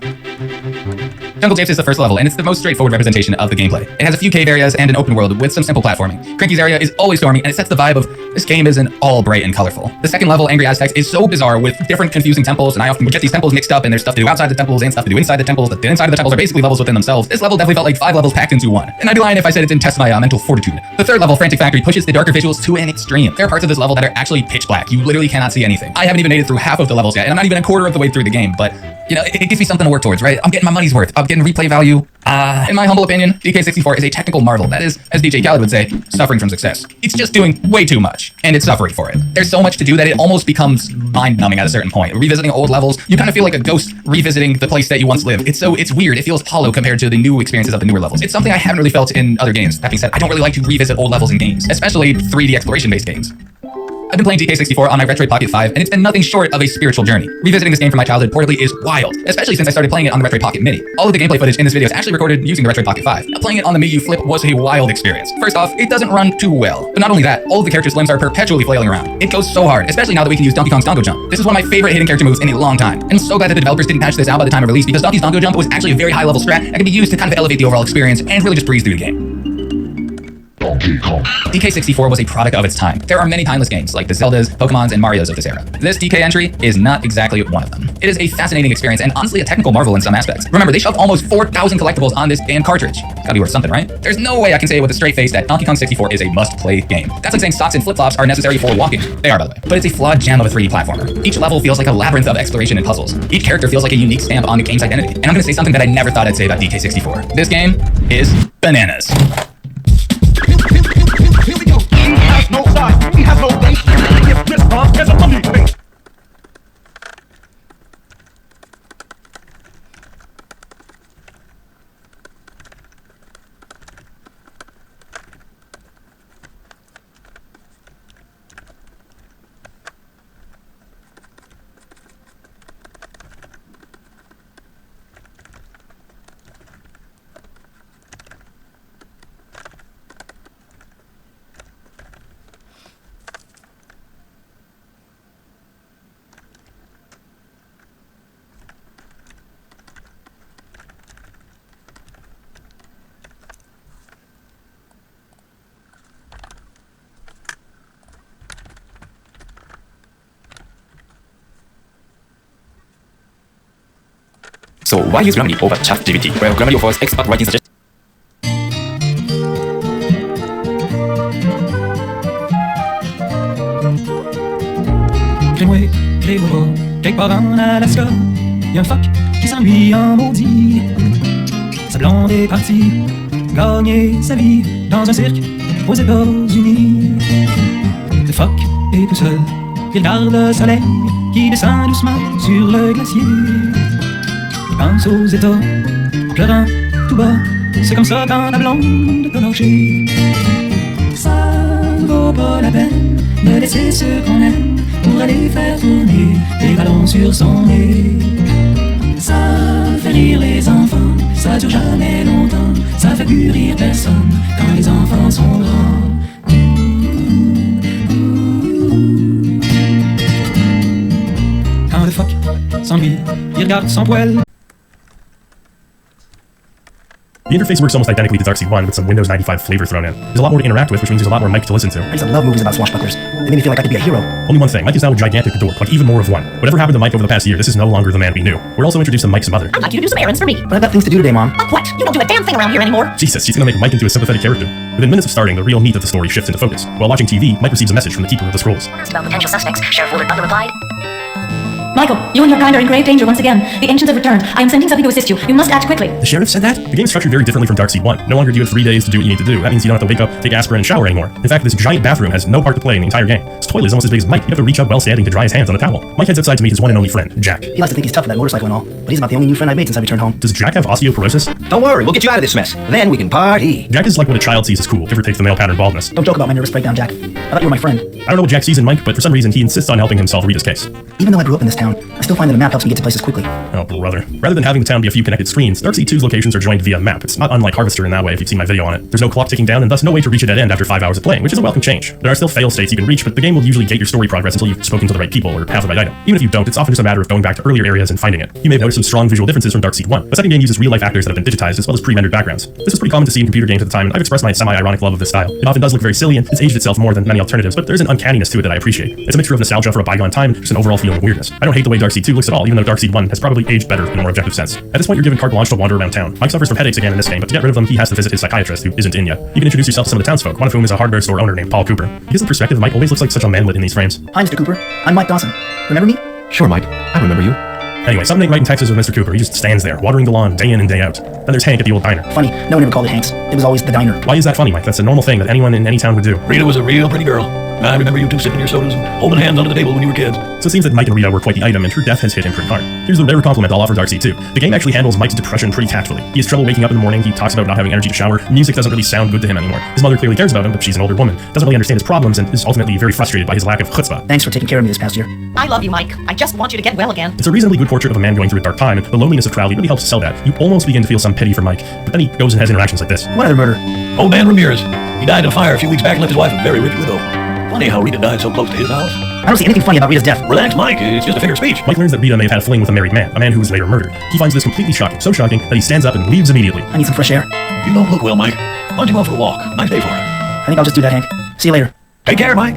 Jungle Japes is the first level, and it's the most straightforward representation of the gameplay. It has a few cave areas and an open world with some simple platforming. Cranky's area is always stormy, and it sets the vibe of this game isn't all bright and colorful. The second level, Angry Aztecs, is so bizarre with different confusing temples, and I often would get these temples mixed up, and there's stuff to do outside the temples and stuff to do inside the temples. The inside of the temples are basically levels within themselves. This level definitely felt like 5 levels packed into one. And I'd be lying if I said it didn't test my mental fortitude. The third level, Frantic Factory, pushes the darker visuals to an extreme. There are parts of this level that are actually pitch black. You literally cannot see anything. I haven't even made it through half of the levels yet, and I'm not even a quarter of the way through the game, but it gives me something to work towards, right? I'm getting my money's worth. I'm getting replay value. In my humble opinion, DK64 is a technical marvel that is, as DJ Khaled would say, suffering from success. It's just doing way too much, and it's suffering for it. There's so much to do that it almost becomes mind-numbing at a certain point. Revisiting old levels, you kind of feel like a ghost revisiting the place that you once lived. It's weird. It feels hollow compared to the new experiences of the newer levels. It's something I haven't really felt in other games. That being said, I don't really like to revisit old levels in games, especially 3D exploration-based games. I've been playing DK64 on my Retroid Pocket 5, and it's been nothing short of a spiritual journey. Revisiting this game from my childhood portably is wild, especially since I started playing it on the Retroid Pocket Mini. All of the gameplay footage in this video is actually recorded using the Retroid Pocket 5. Now, playing it on the Mii U Flip was a wild experience. First off, it doesn't run too well, but not only that, all of the characters' limbs are perpetually flailing around. It goes so hard, especially now that we can use Donkey Kong's Dongo Jump. This is one of my favorite hidden character moves in a long time, and I'm so glad that the developers didn't patch this out by the time of release because Donkey's Dongo Jump was actually a very high level strat that can be used to kind of elevate the overall experience and really just breeze through the game. DK64 was a product of its time. There are many timeless games like the Zeldas, Pokemons, and Marios of this era. This DK entry is not exactly one of them. It is a fascinating experience and honestly a technical marvel in some aspects. Remember, they shoved almost 4,000 collectibles on this damn cartridge. Gotta be worth something, right? There's no way I can say with a straight face that Donkey Kong 64 is a must-play game. That's like saying socks and flip-flops are necessary for walking. They are, by the way. But it's a flawed gem of a 3D platformer. Each level feels like a labyrinth of exploration and puzzles. Each character feels like a unique stamp on the game's identity. And I'm gonna say something that I never thought I'd say about DK64. This game is bananas. Here we go. He has no side. He has no base. If this bomb has a money base. So why use Grammarly over ChatGPT? Well, Grammarly offers expert writing suggestions. Greenway, Grégoire, quelque part en Alaska, y'a un phoque qui s'ennuie en maudit. Sa blonde est partie gagner sa vie dans un cirque aux États-Unis. Le phoque est tout seul, il regarde le soleil qui descend doucement sur le glacier. Il pense aux États, en pleurant tout bas, c'est comme ça quand la blonde peut lâcher. Ça vaut pas la peine de laisser ceux qu'on aime pour aller faire tourner des ballons sur son nez. Ça fait rire les enfants, ça dure jamais longtemps, ça fait plus rire personne quand les enfants sont grands. Quand le phoque s'ennuie, il regarde son poil. The interface works almost identically to Darkseid 1 with some Windows 95 flavor thrown in. There's a lot more to interact with, which means there's a lot more Mike to listen to. I used to love movies about swashbucklers. They made me feel like I could be a hero. Only one thing, Mike is now a gigantic dork, like even more of one. Whatever happened to Mike over the past year, this is no longer the man we knew. We're also introduced to Mike's mother. I'd like you to do some errands for me. But I've got things to do today, Mom. What? You don't do a damn thing around here anymore. Jesus, she's gonna make Mike into a sympathetic character. Within minutes of starting, the real meat of the story shifts into focus. While watching TV, Mike receives a message from the Keeper of the Scrolls. Asked about potential suspects. Sheriff Willard Butler replied. Michael, you and your kind are in grave danger once again. The Ancients have returned. I am sending something to assist you. You must act quickly. The Sheriff said that? The game's structured very differently from Darkseid 1. No longer do you have 3 days to do what you need to do. That means you don't have to wake up, take aspirin, and shower anymore. In fact, this giant bathroom has no part to play in the entire game. His toilet is almost as big as Mike. You have to reach up while standing to dry his hands on a towel. Mike heads outside to meet his one and only friend, Jack. He likes to think he's tough with that motorcycle and all, but he's about the only new friend I've made since I returned home. Does Jack have osteoporosis? Don't worry, we'll get you out of this mess. Then we can party. Jack is like what a child sees as cool, give or take the male pattern baldness. Don't joke about my nervous breakdown, Jack. I thought you were my friend. I don't know what Jack sees in Mike, but for some reason he insists on helping him solve Rita's case. Even though I grew up in this town, I still find that a map helps me get to places quickly. Oh, brother. Rather than having the town be a few connected screens, Darkseid 2's locations are joined via map. It's not unlike Harvester in that way if you've seen my video on it. There's no clock ticking down and thus no way to reach a dead end after 5 hours of playing, which is a welcome change. There are still fail states you can reach, but the game will usually gate your story progress until you've spoken to the right people or have the right item. Even if you don't, it's often just a matter of going back to earlier areas and finding it. You may have noticed some strong visual differences from Darkseid 1. The second game uses real-life actors that have been digitized as well as pre-rendered backgrounds. This was pretty common to see in computer games at the time, and I've expressed my semi-ironic love of this style. It often does look very silly and it's aged itself more than many alternatives, but there's an uncanniness to it that I appreciate. It's a mixture of nostalgia for a bygone time and just an overall feeling of weirdness. I don't hate the way Darkseid 2 looks at all, even though Darkseid 1 has probably aged better in a more objective sense. At this point, you're given carte blanche to wander around town. Mike suffers from headaches again in this game, but to get rid of them, he has to visit his psychiatrist, who isn't in yet. You can introduce yourself to some of the townsfolk, one of whom is a hardware store owner named Paul Cooper. Because the perspective of Mike always looks like such a manlet in these frames. Hi, Mr. Cooper. I'm Mike Dawson. Remember me? Sure, Mike. I remember you. Anyway, some night right in Texas with Mr. Cooper, he just stands there, watering the lawn day in and day out. Then there's Hank at the old diner. Funny, no one ever called it Hank's. It was always the diner. Why is that funny, Mike? That's a normal thing that anyone in any town would do. Rita was a real pretty girl. I remember you two sipping your sodas and holding hands under the table when you were kids. So it seems that Mike and Rita were quite the item, and her death has hit him pretty hard. Here's the rare compliment I'll offer Darkseid 2. The game actually handles Mike's depression pretty tactfully. He has trouble waking up in the morning, he talks about not having energy to shower, music doesn't really sound good to him anymore. His mother clearly cares about him, but she's an older woman, doesn't really understand his problems, and is ultimately very frustrated by his lack of chutzpah. Thanks for taking care of me this past year. I love you, Mike. I just want you to get well again. It's a reasonably good portrait of a man going through a dark time, and the loneliness of Crowley really helps sell that. You almost begin to feel some pity for Mike, but then he goes and has interactions like this. What other murder? Old man Ramirez. He died in a fire a few weeks back and left his wife a very rich widow. Funny how Rita died so close to his house. I don't see anything funny about Rita's death. Relax, Mike. It's just a figure of speech. Mike learns that Rita may have had a fling with a married man, a man who was later murdered. He finds this completely shocking, so shocking that he stands up and leaves immediately. I need some fresh air. You don't look well, Mike. Why don't you go for a walk? Nice day for it. I think I'll just do that, Hank. See you later. Take care, Mike.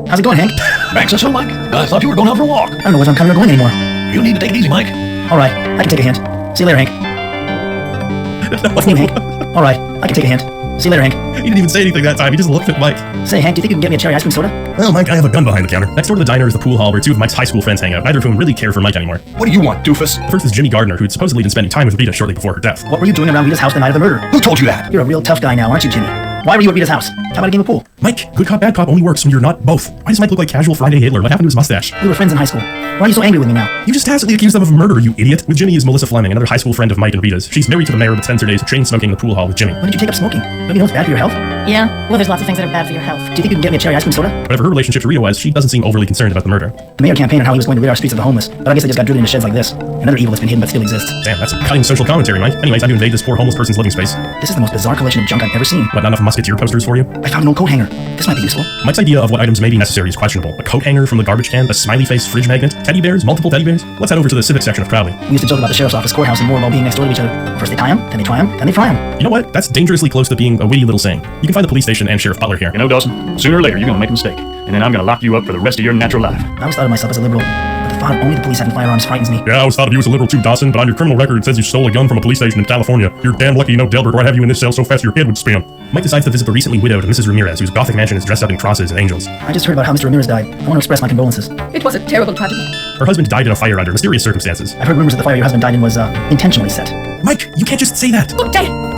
How's it going, Hank? Back so soon, Mike? I thought you were going out for a walk. I don't know whether I'm coming or going anymore. You need to take it easy, Mike. All right, I can take a hint. See you later, Hank. What's new, Hank? All right, I can take a hint. See you later, Hank. He didn't even say anything that time, he just looked at Mike. Say, Hank, do you think you can get me a cherry ice cream soda? Well, Mike, I have a gun behind the counter. Next door to the diner is the pool hall where two of Mike's high school friends hang out, neither of whom really care for Mike anymore. What do you want, doofus? First is Jimmy Gardner, who'd supposedly been spending time with Rita shortly before her death. What were you doing around Rita's house the night of the murder? Who told you that? You're a real tough guy now, aren't you, Jimmy? Why were you at Rita's house? How about a game of pool? Mike, good cop, bad cop only works when you're not both. Why does Mike look like casual Friday Hitler? What happened to his mustache? We were friends in high school. Why are you so angry with me now? You just tacitly accused them of murder, you idiot. With Jimmy is Melissa Fleming, another high school friend of Mike and Rita's. She's married to the mayor, but spends her days chain smoking in the pool hall with Jimmy. When did you take up smoking? Don't you know it's bad for your health? Yeah, well, there's lots of things that are bad for your health. Do you think you can get me a cherry ice cream soda? Whatever her relationship to Rita was, she doesn't seem overly concerned about the murder. The mayor campaigned on how he was going to rid our streets of the homeless, but I guess they just got driven into sheds like this. Another evil that's been hidden but still exists. Damn, that's cutting social commentary, Mike. Anyways, time to invade this poor homeless person's living space. This is the most bizarre collection of junk I've ever seen. What, not enough Musketeer posters for you? I found an old coat hanger. This might be useful. Mike's idea of what items may be necessary is questionable. A coat hanger from the garbage can, a smiley face fridge magnet, teddy bears, multiple teddy bears. Let's head over to the civic section of Crowley. We used to joke about the sheriff's office, courthouse, and Morwell being next door to each other. First they tie 'em, then they try 'em, then they fry 'em. You know what? That's dangerously close to being a witty little saying. You can find the police station and Sheriff Butler here. You know, Dawson, sooner or later you're gonna make a mistake, and then I'm gonna lock you up for the rest of your natural life. I always thought of myself as a liberal, but the thought of only the police having firearms frightens me. Yeah, I always thought of you as a little too, Dawson, but on your criminal record it says you stole a gun from a police station in California. You're damn lucky you know Delbert, or I'd have you in this cell so fast your head would spin. Mike decides to visit the recently widowed Mrs. Ramirez, whose gothic mansion is dressed up in crosses and angels. I just heard about how Mr. Ramirez died. I want to express my condolences. It was a terrible tragedy. Her husband died in a fire under mysterious circumstances. I've heard rumors that the fire your husband died in was intentionally set. Mike, you can't just say that. Look, Dad!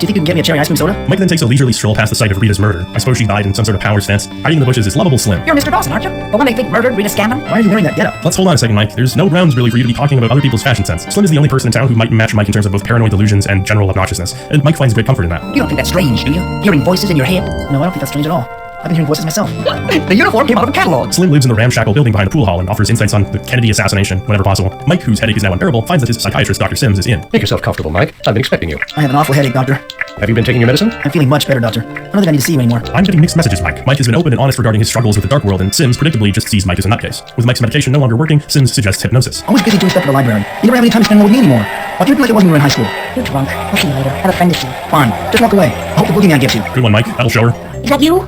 Do you think you can get me a cherry ice cream soda? Mike then takes a leisurely stroll past the site of Rita's murder. I suppose she died in some sort of power stance. Hiding in the bushes is lovable Slim. You're Mr. Dawson, aren't you? The one they think murdered Rita Scanlon? Why are you wearing that getup? Let's hold on a second, Mike. There's no grounds really for you to be talking about other people's fashion sense. Slim is the only person in town who might match Mike in terms of both paranoid delusions and general obnoxiousness, and Mike finds great comfort in that. You don't think that's strange, do you? Hearing voices in your head? No, I don't think that's strange at all. I've been hearing voices myself. The uniform came out of a catalog. Slim lives in the ramshackle building behind the pool hall and offers insights on the Kennedy assassination whenever possible. Mike, whose headache is now unbearable, finds that his psychiatrist, Dr. Sims, is in. Make yourself comfortable, Mike. I've been expecting you. I have an awful headache, Doctor. Have you been taking your medicine? I'm feeling much better, Doctor. I don't think I need to see you anymore. I'm getting mixed messages, Mike. Mike has been open and honest regarding his struggles with the dark world, and Sims predictably just sees Mike as a nutcase. With Mike's medication no longer working, Sims suggests hypnosis. Always busy doing stuff at the library. You never have any time to spend with me anymore. Why do you feel like it wasn't when you were in high school? You're drunk. I'll see you later. I have a friend to see. Fine. Just walk away. I hope the boogeyman gets you. Good one, Mike. That'll show her. Is that you?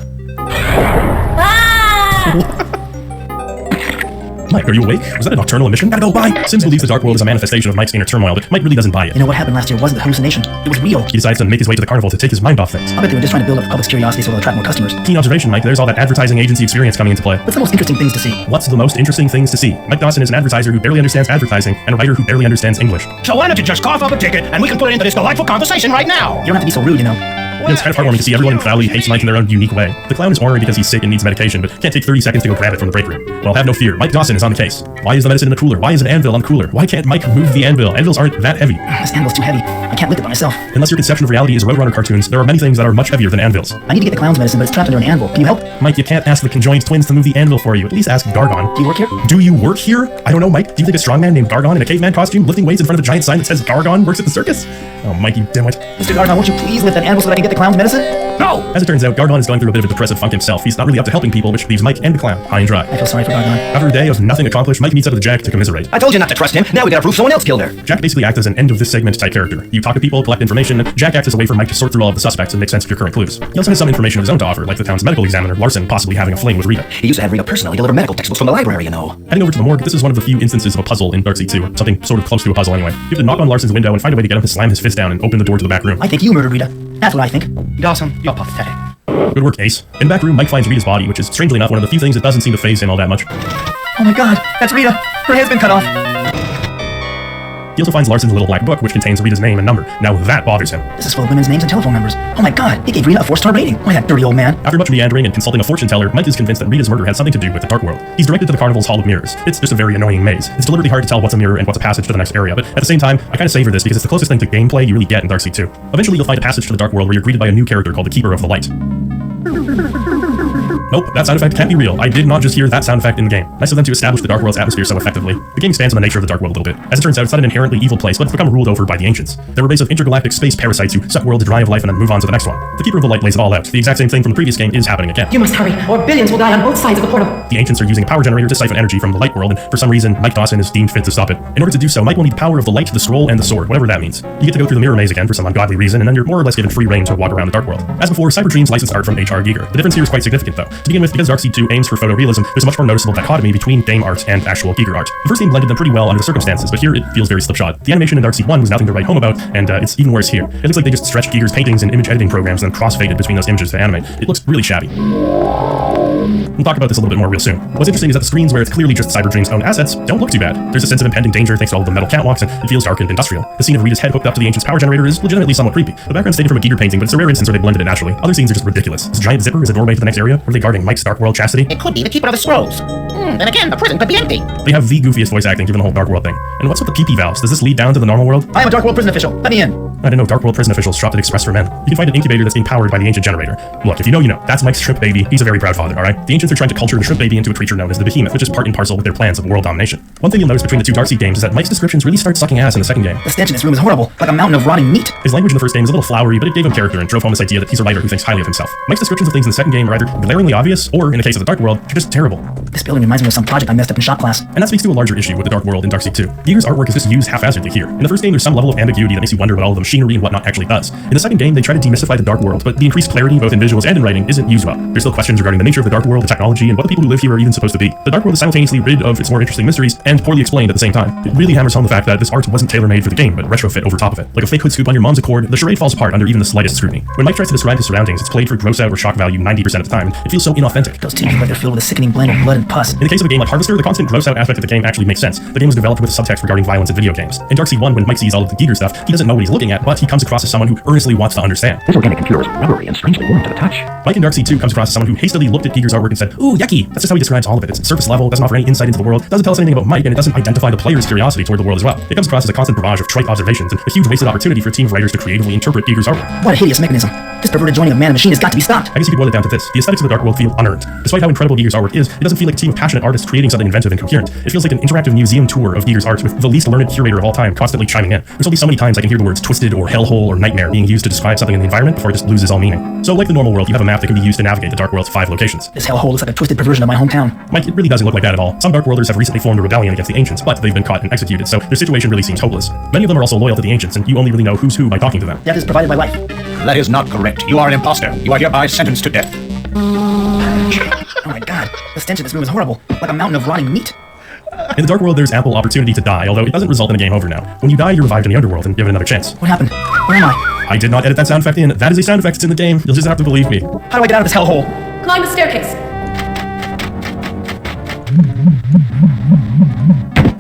Mike, are you awake? Was that a nocturnal emission? Gotta go, bye! Sims believes the dark world is a manifestation of Mike's inner turmoil, but Mike really doesn't buy it. You know what happened last year wasn't a hallucination. It was real. He decides to make his way to the carnival to take his mind off things. I bet they were just trying to build up the public's curiosity so they'll attract more customers. Keen observation, Mike. There's all that advertising agency experience coming into play. What's the most interesting things to see? What's the most interesting things to see? Mike Dawson is an advertiser who barely understands advertising and a writer who barely understands English. So why don't you just cough up a ticket and we can put it into this delightful conversation right now? You don't have to be so rude, you know. It's kind of heartwarming to see everyone in Crowley hates Mike in their own unique way. The clown is ornery because he's sick and needs medication, but can't take 30 seconds to go grab it from the break room. Well, have no fear. Mike Dawson is on the case. Why is the medicine in the cooler? Why is an anvil on the cooler? Why can't Mike move the anvil? Anvils aren't that heavy. This anvil's too heavy. I can't lift it by myself. Unless your conception of reality is Roadrunner cartoons, there are many things that are much heavier than anvils. I need to get the clown's medicine, but it's trapped under an anvil. Can you help? Mike, you can't ask the conjoined twins to move the anvil for you. At least ask Gargon. Do you work here? Do you work here? I don't know, Mike. Do you think a strongman named Gargon in a caveman costume lifting weights in front of a giant sign that says Gargon works at the circus? Oh, Mike, you dimwit. Mr. Gargon, won't you please lift that anvil so that I can get the clown's medicine? No! As it turns out, Gargon is going through a bit of a depressive funk himself. He's not really up to helping people, which leaves Mike and the clown high and dry. I feel sorry for Gargon. After a day of nothing accomplished, Mike meets up with Jack to commiserate. I told you not to trust him. Now we gotta prove someone else killed her. Jack basically acts as an end of this segment type character. You talk to people, collect information, and Jack acts as a way for Mike to sort through all of the suspects and make sense of your current clues. He also has some information of his own to offer, like the town's medical examiner, Larson, possibly having a fling with Rita. He used to have Rita personally deliver medical textbooks from the library, you know. Heading over to the morgue, this is one of the few instances of a puzzle in Darkseid 2, or something sort of close to a puzzle anyway. You have to knock on Larson's window and find a way to get him to slam his fist down and open the door to the back room. I think you murdered Rita. That's what I think. Dawson, you're pathetic. Good work, Ace. In the back room, Mike finds Rita's body, which is strangely enough one of the few things that doesn't seem to faze him all that much. Oh my god, that's Rita. Her head's been cut off. He also finds Larson's little black book, which contains Rita's name and number. Now that bothers him. This is full of women's names and telephone numbers. Oh my god, he gave Rita a 4-star rating. Why, that dirty old man. After much meandering and consulting a fortune teller, Mike is convinced that Rita's murder has something to do with the dark world. He's directed to the carnival's Hall of Mirrors. It's just a very annoying maze. It's deliberately hard to tell what's a mirror and what's a passage to the next area, but at the same time, I kind of savor this because it's the closest thing to gameplay you really get in Darkseid 2. Eventually, you'll find a passage to the dark world where you're greeted by a new character called the Keeper of the Light. Nope, that sound effect can't be real. I did not just hear that sound effect in the game. Nice of them to establish the Dark World's atmosphere so effectively. The game expands on the nature of the Dark World a little bit. As it turns out, it's not an inherently evil place, but it's become ruled over by the Ancients. They're a race of intergalactic space parasites who suck worlds dry of life and then move on to the next one. The Keeper of the Light lays it all out. The exact same thing from the previous game is happening again. You must hurry, or billions will die on both sides of the portal. The Ancients are using a power generator to siphon energy from the Light World, and for some reason, Mike Dawson is deemed fit to stop it. In order to do so, Mike will need the power of the Light, the Scroll, and the Sword, whatever that means. You get to go through the Mirror Maze again for some ungodly reason, and then you're more or less given free reign to walk around the Dark World. As before, Cyberdream's licensed art from H.R. Giger. The difference here is quite significant, though. To begin with, because Darkseid 2 aims for photorealism, there's a much more noticeable dichotomy between game art and actual Giger art. The first game blended them pretty well under the circumstances, but here it feels very slipshod. The animation in Darkseid 1 was nothing to write home about, and it's even worse here. It looks like they just stretched Giger's paintings and image editing programs and then cross-faded between those images to animate. It looks really shabby. We'll talk about this a little bit more real soon. What's interesting is that the screens where it's clearly just Cyberdream's own assets don't look too bad. There's a sense of impending danger thanks to all of the metal catwalks, and it feels dark and industrial. The scene of Rita's head hooked up to the Ancient's power generator is legitimately somewhat creepy. The background's taken from a Giger painting, but it's a rare instance where they blended it naturally. Other scenes are just ridiculous. This giant zipper is a doorway to the next area. Are they guarding Mike's Dark World chastity? It could be the Keeper of the Scrolls. Then again, the prison could be empty. They have the goofiest voice acting given the whole Dark World thing. And what's with the PP valves? Does this lead down to the normal world? I am a Dark World prison official. Let me in. I didn't know Dark World prison officials shopped at Express for Men. You can find an incubator that's being powered by the Ancient generator. Look, if you know, you know. That's Mike's shrimp baby. He's a very proud father, alright? The Ancients are trying to culture the shrimp baby into a creature known as the Behemoth, which is part and parcel with their plans of world domination. One thing you'll notice between the two Darkseid games is that Mike's descriptions really start sucking ass in the second game. The stench in this room is horrible, like a mountain of rotting meat. His language in the first game was a little flowery, but it gave him character and drove home this idea that he's a writer who thinks highly of himself. Mike's descriptions of things in the second game are either glaringly obvious, or in the case of the Dark World, they're just terrible. This building reminds me of some project I messed up in shop class. And that speaks to a larger issue with the Dark World in Darkseid 2. Giger's artwork is just used haphazardly here. In the first game, there's some level of ambiguity that makes you wonder what all of them machinery and whatnot actually does. In the second game, they try to demystify the Dark World, but the increased clarity both in visuals and in writing isn't used well. There's still questions regarding the nature of the Dark World, the technology, and what the people who live here are even supposed to be. The Dark World is simultaneously rid of its more interesting mysteries and poorly explained at the same time. It really hammers home the fact that this art wasn't tailor-made for the game, but retrofit over top of it. Like a fake hood scoop on your mom's Accord, the charade falls apart under even the slightest scrutiny. When Mike tries to describe his surroundings, it's played for gross out or shock value 90% of the time. It feels so inauthentic. Those teams look like they're filled with a sickening blend of blood and pus. In the case of a game like Harvester, the constant gross out aspect of the game actually makes sense. The game was developed with a subtext regarding violence in video games. In Dark Seed 1, when Mike sees all of the Giger stuff, he doesn't know what he's looking at, but he comes across as someone who earnestly wants to understand. This organic computer is rubbery and strangely warm to the touch. Mike in Dark Seed 2 comes across as someone who hastily looked at Giger's artwork and said, "Ooh, yucky." That's just how he describes all of it. It's surface level, doesn't offer any insight into the world, doesn't tell us anything about Mike, and it doesn't identify the player's curiosity toward the world as well. It comes across as a constant barrage of trite observations and a huge wasted opportunity for a team of writers to creatively interpret Giger's artwork. What a hideous mechanism. This perverted joining of man and machine has got to be stopped. I guess you could boil it down to this. The aesthetics of the Dark World feel unearned. Despite how incredible Giger's artwork is, it doesn't feel like a team of passionate artists creating something inventive and coherent. It feels like an interactive museum tour of Giger's art with the least learned curator of all time constantly chiming in. There's only so many times I can hear the words twisted or hellhole or nightmare being used to describe something in the environment before it just loses all meaning. So like the normal world, you have a map that can be used to navigate the Dark World's 5 locations. This hellhole looks like a twisted perversion of my hometown. Mike, it really doesn't look like that at all. Some Dark Worlders have recently formed a rebellion against the Ancients, but they've been caught and executed, so their situation really seems hopeless. Many of them are also loyal to the Ancients, and you only really know who's who by talking to them. Death is provided by life. That is not correct. You are an imposter. You are hereby sentenced to death. Oh my god, the stench of this room is horrible, like a mountain of rotting meat. In the Dark World, there's ample opportunity to die, although it doesn't result in a game over now. When you die, you're revived in the Underworld and given another chance. What happened? Where am I? I did not edit that sound effect in. That is a sound effect that's in the game. You'll just have to believe me. How do I get out of this hellhole? Climb the staircase.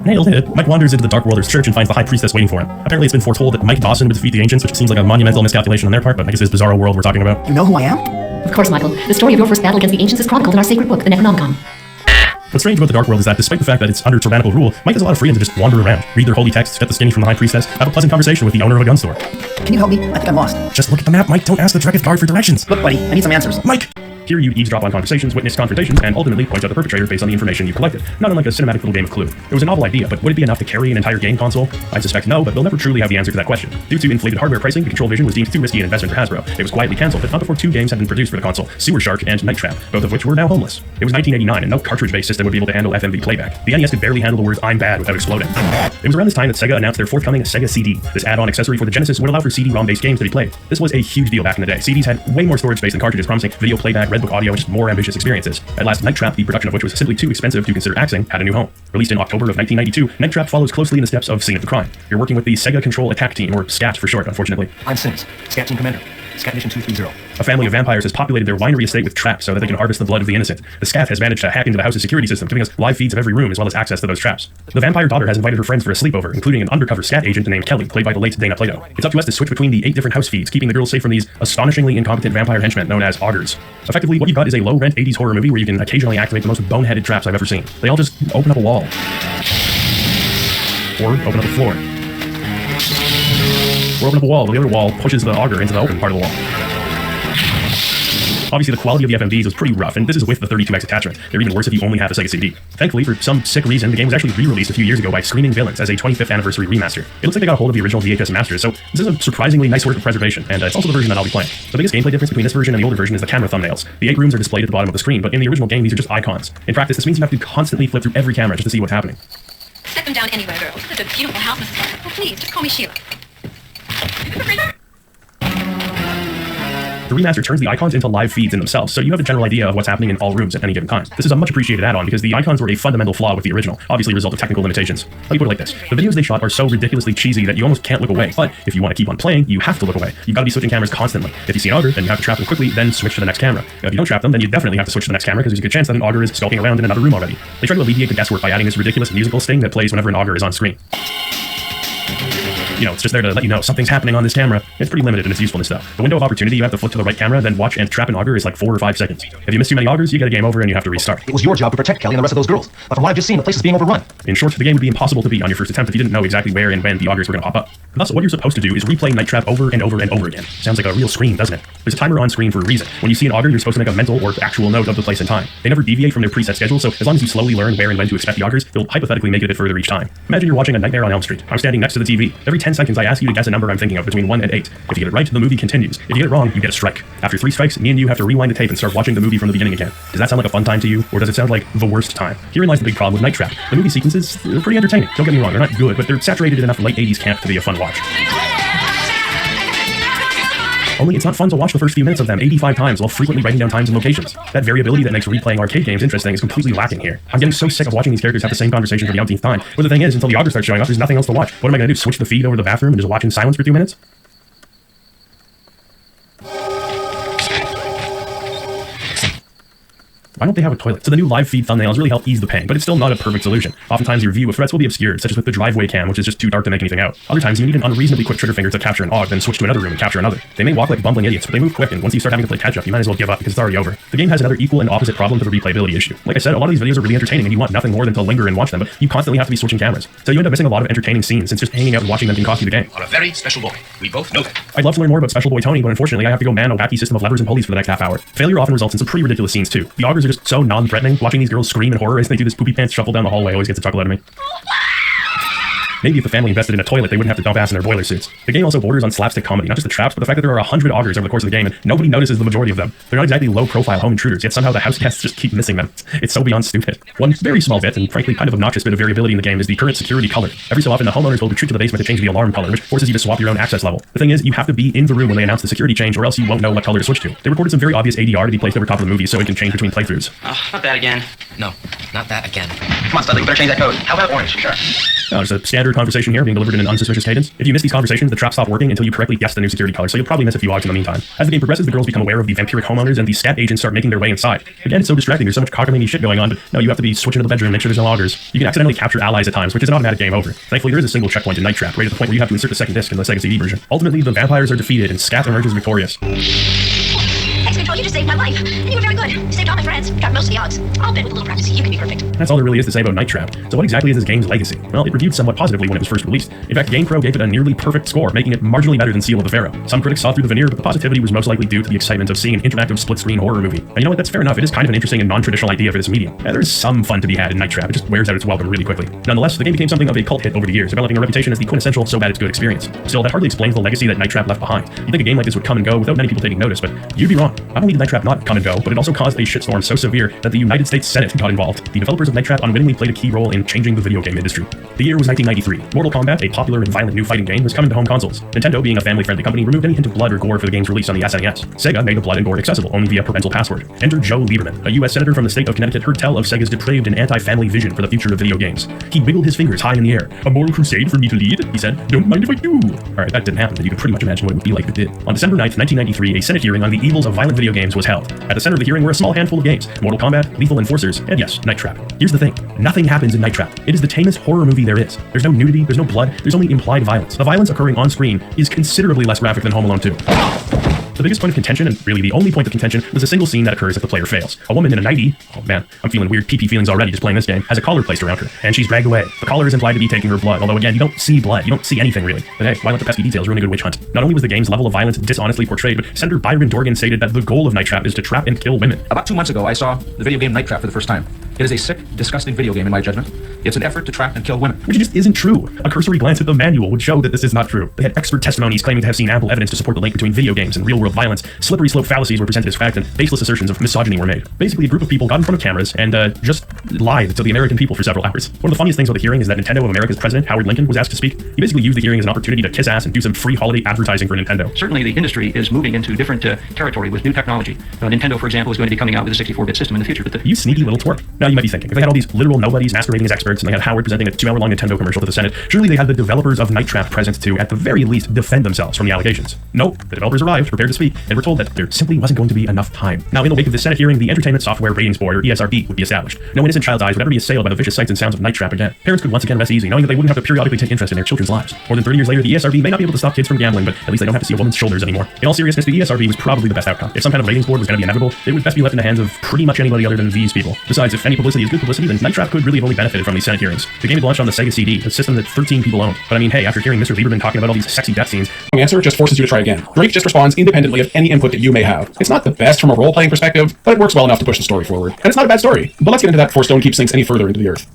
Nailed it. Mike wanders into the Dark Worlders' church and finds the High Priestess waiting for him. Apparently it's been foretold that Mike Dawson would defeat the Ancients, which seems like a monumental miscalculation on their part, but I guess this bizarro world we're talking about. You know who I am? Of course, Michael. The story of your first battle against the Ancients is chronicled in our sacred book, the Necronomicon. What's strange about the Dark World is that despite the fact that it's under tyrannical rule, Mike has a lot of freedom to just wander around, read their holy texts, get the skinny from the High Priestess, have a pleasant conversation with the owner of a gun store. Can you help me? I think I'm lost. Just look at the map, Mike. Don't ask the Dreketh guard for directions. Look, buddy, I need some answers. Mike! Here you eavesdrop on conversations, witness confrontations, and ultimately point out the perpetrator based on the information you collected. Not unlike a cinematic little game of Clue. It was a novel idea, but would it be enough to carry an entire game console? I suspect no, but they'll never truly have the answer to that question. Due to inflated hardware pricing, the Control Vision was deemed too risky an investment for Hasbro. It was quietly cancelled, but not before 2 games had been produced for the console, Sewer Shark and Night Trap, both of which were now homeless. It was 1989, and no cartridge-based system would be able to handle FMV playback. The NES could barely handle the words "I'm bad" without exploding. It was around this time that Sega announced their forthcoming Sega CD. This add-on accessory for the Genesis would allow for CD-ROM-based games to be played. This was a huge deal back in the day. CDs had way more storage space than cartridges, promising video playback, Redbook audio, and just more ambitious experiences. At last, Night Trap, the production of which was simply too expensive to consider axing, had a new home. Released in October of 1992, Night Trap follows closely in the steps of Scene of the Crime. You're working with the Sega Control Attack Team, or SCAT for short, unfortunately. I'm Sims, Scat Team Commander. Scat Mission 230. A family of vampires has populated their winery estate with traps so that they can harvest the blood of the innocent. The SCAT has managed to hack into the house's security system, giving us live feeds of every room as well as access to those traps. The vampire daughter has invited her friends for a sleepover, including an undercover SCAT agent named Kelly, played by the late Dana Plato. It's up to us to switch between the 8 different house feeds, keeping the girls safe from these astonishingly incompetent vampire henchmen known as augurs. Effectively, what you've got is a low-rent 80s horror movie where you can occasionally activate the most boneheaded traps I've ever seen. They all just open up a wall. Or open up a floor. Or open up a wall, but the other wall pushes the auger into the open part of the wall. Obviously, the quality of the FMVs was pretty rough, and this is with the 32X attachment. They're even worse if you only have a Sega CD. Thankfully, for some sick reason, the game was actually re-released a few years ago by Screaming Villains as a 25th anniversary remaster. It looks like they got a hold of the original VHS masters, so this is a surprisingly nice work of preservation, and it's also the version that I'll be playing. The biggest gameplay difference between this version and the older version is the camera thumbnails. The 8 rooms are displayed at the bottom of the screen, but in the original game, these are just icons. In practice, this means you have to constantly flip through every camera just to see what's happening. Set them down anywhere, girl. Such a beautiful house, Mrs. Clark. Oh, please, just call me Sheila. The remaster turns the icons into live feeds in themselves, so you have a general idea of what's happening in all rooms at any given time. This is a much appreciated add-on because the icons were a fundamental flaw with the original, obviously a result of technical limitations. Let me put it like this. The videos they shot are so ridiculously cheesy that you almost can't look away, but if you want to keep on playing, you have to look away. You've got to be switching cameras constantly. If you see an auger, then you have to trap them quickly, then switch to the next camera. If you don't trap them, then you definitely have to switch to the next camera because there's a good chance that an auger is skulking around in another room already. They try to alleviate the guesswork by adding this ridiculous musical sting that plays whenever an auger is on screen. You know, it's just there to let you know something's happening on this camera. It's pretty limited in its usefulness though. The window of opportunity you have to flip to the right camera, then watch and trap an auger is like 4 or 5 seconds. If you miss too many augers, you get a game over and you have to restart. It was your job to protect Kelly and the rest of those girls, but from what I've just seen, the place is being overrun. In short, the game would be impossible to beat on your first attempt if you didn't know exactly where and when the augers were going to pop up. Thus, what you're supposed to do is replay Night Trap over and over and over again. Sounds like a real scream, doesn't it? There's a timer on screen for a reason. When you see an auger, you're supposed to make a mental or actual note of the place and time. They never deviate from their preset schedule, so as long as you slowly learn where and when to expect the augers, they'll hypothetically make it a bit further each time. Imagine you're watching A Nightmare on Elm Street. I'm standing next to the TV. Every 10 seconds, I ask you to guess a number I'm thinking of between 1 and 8. If you get it right, the movie continues. If you get it wrong, you get a strike. After 3 strikes, me and you have to rewind the tape and start watching the movie from the beginning again. Does that sound like a fun time to you, or does it sound like the worst time? Herein lies the big problem with Night Trap. The movie sequences are pretty entertaining. Don't get me wrong, they're not good, but they're saturated enough late 80s camp to be a fun watch. Only it's not fun to watch the first few minutes of them 85 times while frequently writing down times and locations. That variability that makes replaying arcade games interesting is completely lacking here. I'm getting so sick of watching these characters have the same conversation for the umpteenth time. But the thing is, until the auger starts showing up, there's nothing else to watch. What am I going to do, switch the feed over to the bathroom and just watch in silence for 2 minutes? Why don't they have a toilet? So the new live feed thumbnails really help ease the pain, but it's still not a perfect solution. Oftentimes your view of threats will be obscured, such as with the driveway cam, which is just too dark to make anything out. Other times you need an unreasonably quick trigger finger to capture an AUG, then switch to another room and capture another. They may walk like bumbling idiots, but they move quick, and once you start having to play catch up, you might as well give up because it's already over. The game has another equal and opposite problem to the replayability issue. Like I said, a lot of these videos are really entertaining and you want nothing more than to linger and watch them, but you constantly have to be switching cameras. So you end up missing a lot of entertaining scenes since just hanging out and watching them can cost you the game. On a very special boy. We both know that. I'd love to learn more about Special Boy Tony, but unfortunately I have to go man a wacky system of levers and pulleys for the next half hour. Failure often results in some pretty ridiculous scenes too. The augers are just so non-threatening. Watching these girls scream in horror as they do this poopy pants shuffle down the hallway always gets a chuckle out of me. Maybe if the family invested in a toilet, they wouldn't have to dump ass in their boiler suits. The game also borders on slapstick comedy, not just the traps, but the fact that there are 100 augers over the course of the game, and nobody notices the majority of them. They're not exactly low-profile home intruders, yet somehow the house guests just keep missing them. It's so beyond stupid. One very small bit, and frankly kind of obnoxious bit of variability in the game is the current security color. Every so often, the homeowners will retreat to the basement to change the alarm color, which forces you to swap your own access level. The thing is, you have to be in the room when they announce the security change, or else you won't know what color to switch to. They recorded some very obvious ADR to be placed over top of the movie so it can change between playthroughs. Not that again. No, not that again. Come on, Studley, we better change that code. How about orange? Sure. There's a standard conversation here being delivered in an unsuspicious cadence. If you miss these conversations, the traps stop working until you correctly guess the new security color, so you'll probably miss a few odds in the meantime. As the game progresses, the girls become aware of the vampiric homeowners, and the scat agents start making their way inside. Again, it's so distracting, there's so much cockamamie shit going on, but no, you have to be switching to the bedroom, make sure there's no augers. You can accidentally capture allies at times, which is an automatic game over. Thankfully, there is a single checkpoint in Night Trap, right at the point where you have to insert the second disc in the Sega CD version. Ultimately, the vampires are defeated, and Scat emerges victorious. X-Control, you just saved my life. And you were very good. You saved all my friends. Got most of the odds. I'll bet with a little practice, you can be perfect. That's all there really is to say about Night Trap. So what exactly is this game's legacy? Well, it reviewed somewhat positively when it was first released. In fact, GamePro gave it a nearly perfect score, making it marginally better than Seal of the Pharaoh. Some critics saw through the veneer, but the positivity was most likely due to the excitement of seeing an interactive split-screen horror movie. And you know what, that's fair enough. It is kind of an interesting and non-traditional idea for this medium. There's some fun to be had in Night Trap, it just wears out its welcome really quickly. Nonetheless, the game became something of a cult hit over the years, developing a reputation as the quintessential so bad it's good experience. Still, that hardly explains the legacy that Night Trap left behind. You'd think a game like this would come and go without many people taking notice, but you'd be wrong. Not only did Night Trap not come and go, but it also caused a shitstorm so severe that the United States Senate got involved. The developers of Night Trap unwittingly played a key role in changing the video game industry. The year was 1993. Mortal Kombat, a popular and violent new fighting game, was coming to home consoles. Nintendo, being a family-friendly company, removed any hint of blood or gore for the game's release on the SNES. Sega made the blood and gore accessible only via parental password. Enter Joe Lieberman, a U.S. senator from the state of Connecticut, heard tell of Sega's depraved and anti-family vision for the future of video games. He wiggled his fingers high in the air. "A moral crusade for me to lead?" he said. "Don't mind if I do." Alright, that didn't happen, but you can pretty much imagine what it would be like if it did. On December 9th, 1993, a Senate hearing on the evils of violent video games was held. At the center of the hearing were a small handful of games: Mortal Kombat, Lethal Enforcers, and yes, Night Trap. Here's the thing, nothing happens in Night Trap. It is the tamest horror movie there is. There's no nudity, there's no blood, there's only implied violence. The violence occurring on screen is considerably less graphic than Home Alone 2. The biggest point of contention, and really the only point of contention, was a single scene that occurs if the player fails. A woman in a nightie, oh man, I'm feeling weird pee-pee feelings already just playing this game, has a collar placed around her, and she's dragged away. The collar is implied to be taking her blood, although again, you don't see blood, you don't see anything really. But hey, why let the pesky details ruin a good witch hunt? Not only was the game's level of violence dishonestly portrayed, but Senator Byron Dorgan stated that the goal of Night Trap is to trap and kill women. About 2 months ago, I saw the video game Night Trap for the first time. It is a sick, disgusting video game in my judgment. It's an effort to trap and kill women. Which just isn't true. A cursory glance at the manual would show that this is not true. They had expert testimonies claiming to have seen ample evidence to support the link between video games and real-world violence. Slippery slope fallacies were presented as fact, and baseless assertions of misogyny were made. Basically, a group of people got in front of cameras and just lied to the American people for several hours. One of the funniest things about the hearing is that Nintendo of America's president, Howard Lincoln, was asked to speak. He basically used the hearing as an opportunity to kiss ass and do some free holiday advertising for Nintendo. Certainly, the industry is moving into different territory with new technology. Nintendo, for example, is going to be coming out with a 64-bit system in the future. But you sneaky little twerp. Now you might be thinking, if they had all these literal nobodies masquerading as experts and they had Howard presenting a 2-hour-long Nintendo commercial to the Senate, surely they had the developers of Night Trap present to, at the very least, defend themselves from the allegations. Nope, the developers arrived, prepared to speak, and were told that there simply wasn't going to be enough time. Now, in the wake of the Senate hearing, the Entertainment Software Ratings Board, or ESRB, would be established. No innocent child's eyes would ever be assailed by the vicious sights and sounds of Night Trap again. Parents could once again rest easy, knowing that they wouldn't have to periodically take interest in their children's lives. More than 30 years later, the ESRB may not be able to stop kids from gambling, but at least they don't have to see a woman's shoulders anymore. In all seriousness, the ESRB was probably the best outcome. If some kind of ratings board was going to be inevitable, it would best be left in the hands of pretty much anybody other than these people. Besides, if any publicity is good publicity, then Night Trap could really have only benefited from these Senate hearings. The game had launched on the Sega CD, a system that 13 people owned. But I mean, hey, after hearing Mr. Lieberman talking about all these sexy death scenes, the answer just forces you to try again. Drake just responds independently of any input that you may have. It's not the best from a role-playing perspective, but it works well enough to push the story forward. And it's not a bad story, but let's get into that before Stone Keep sinks any further into the earth.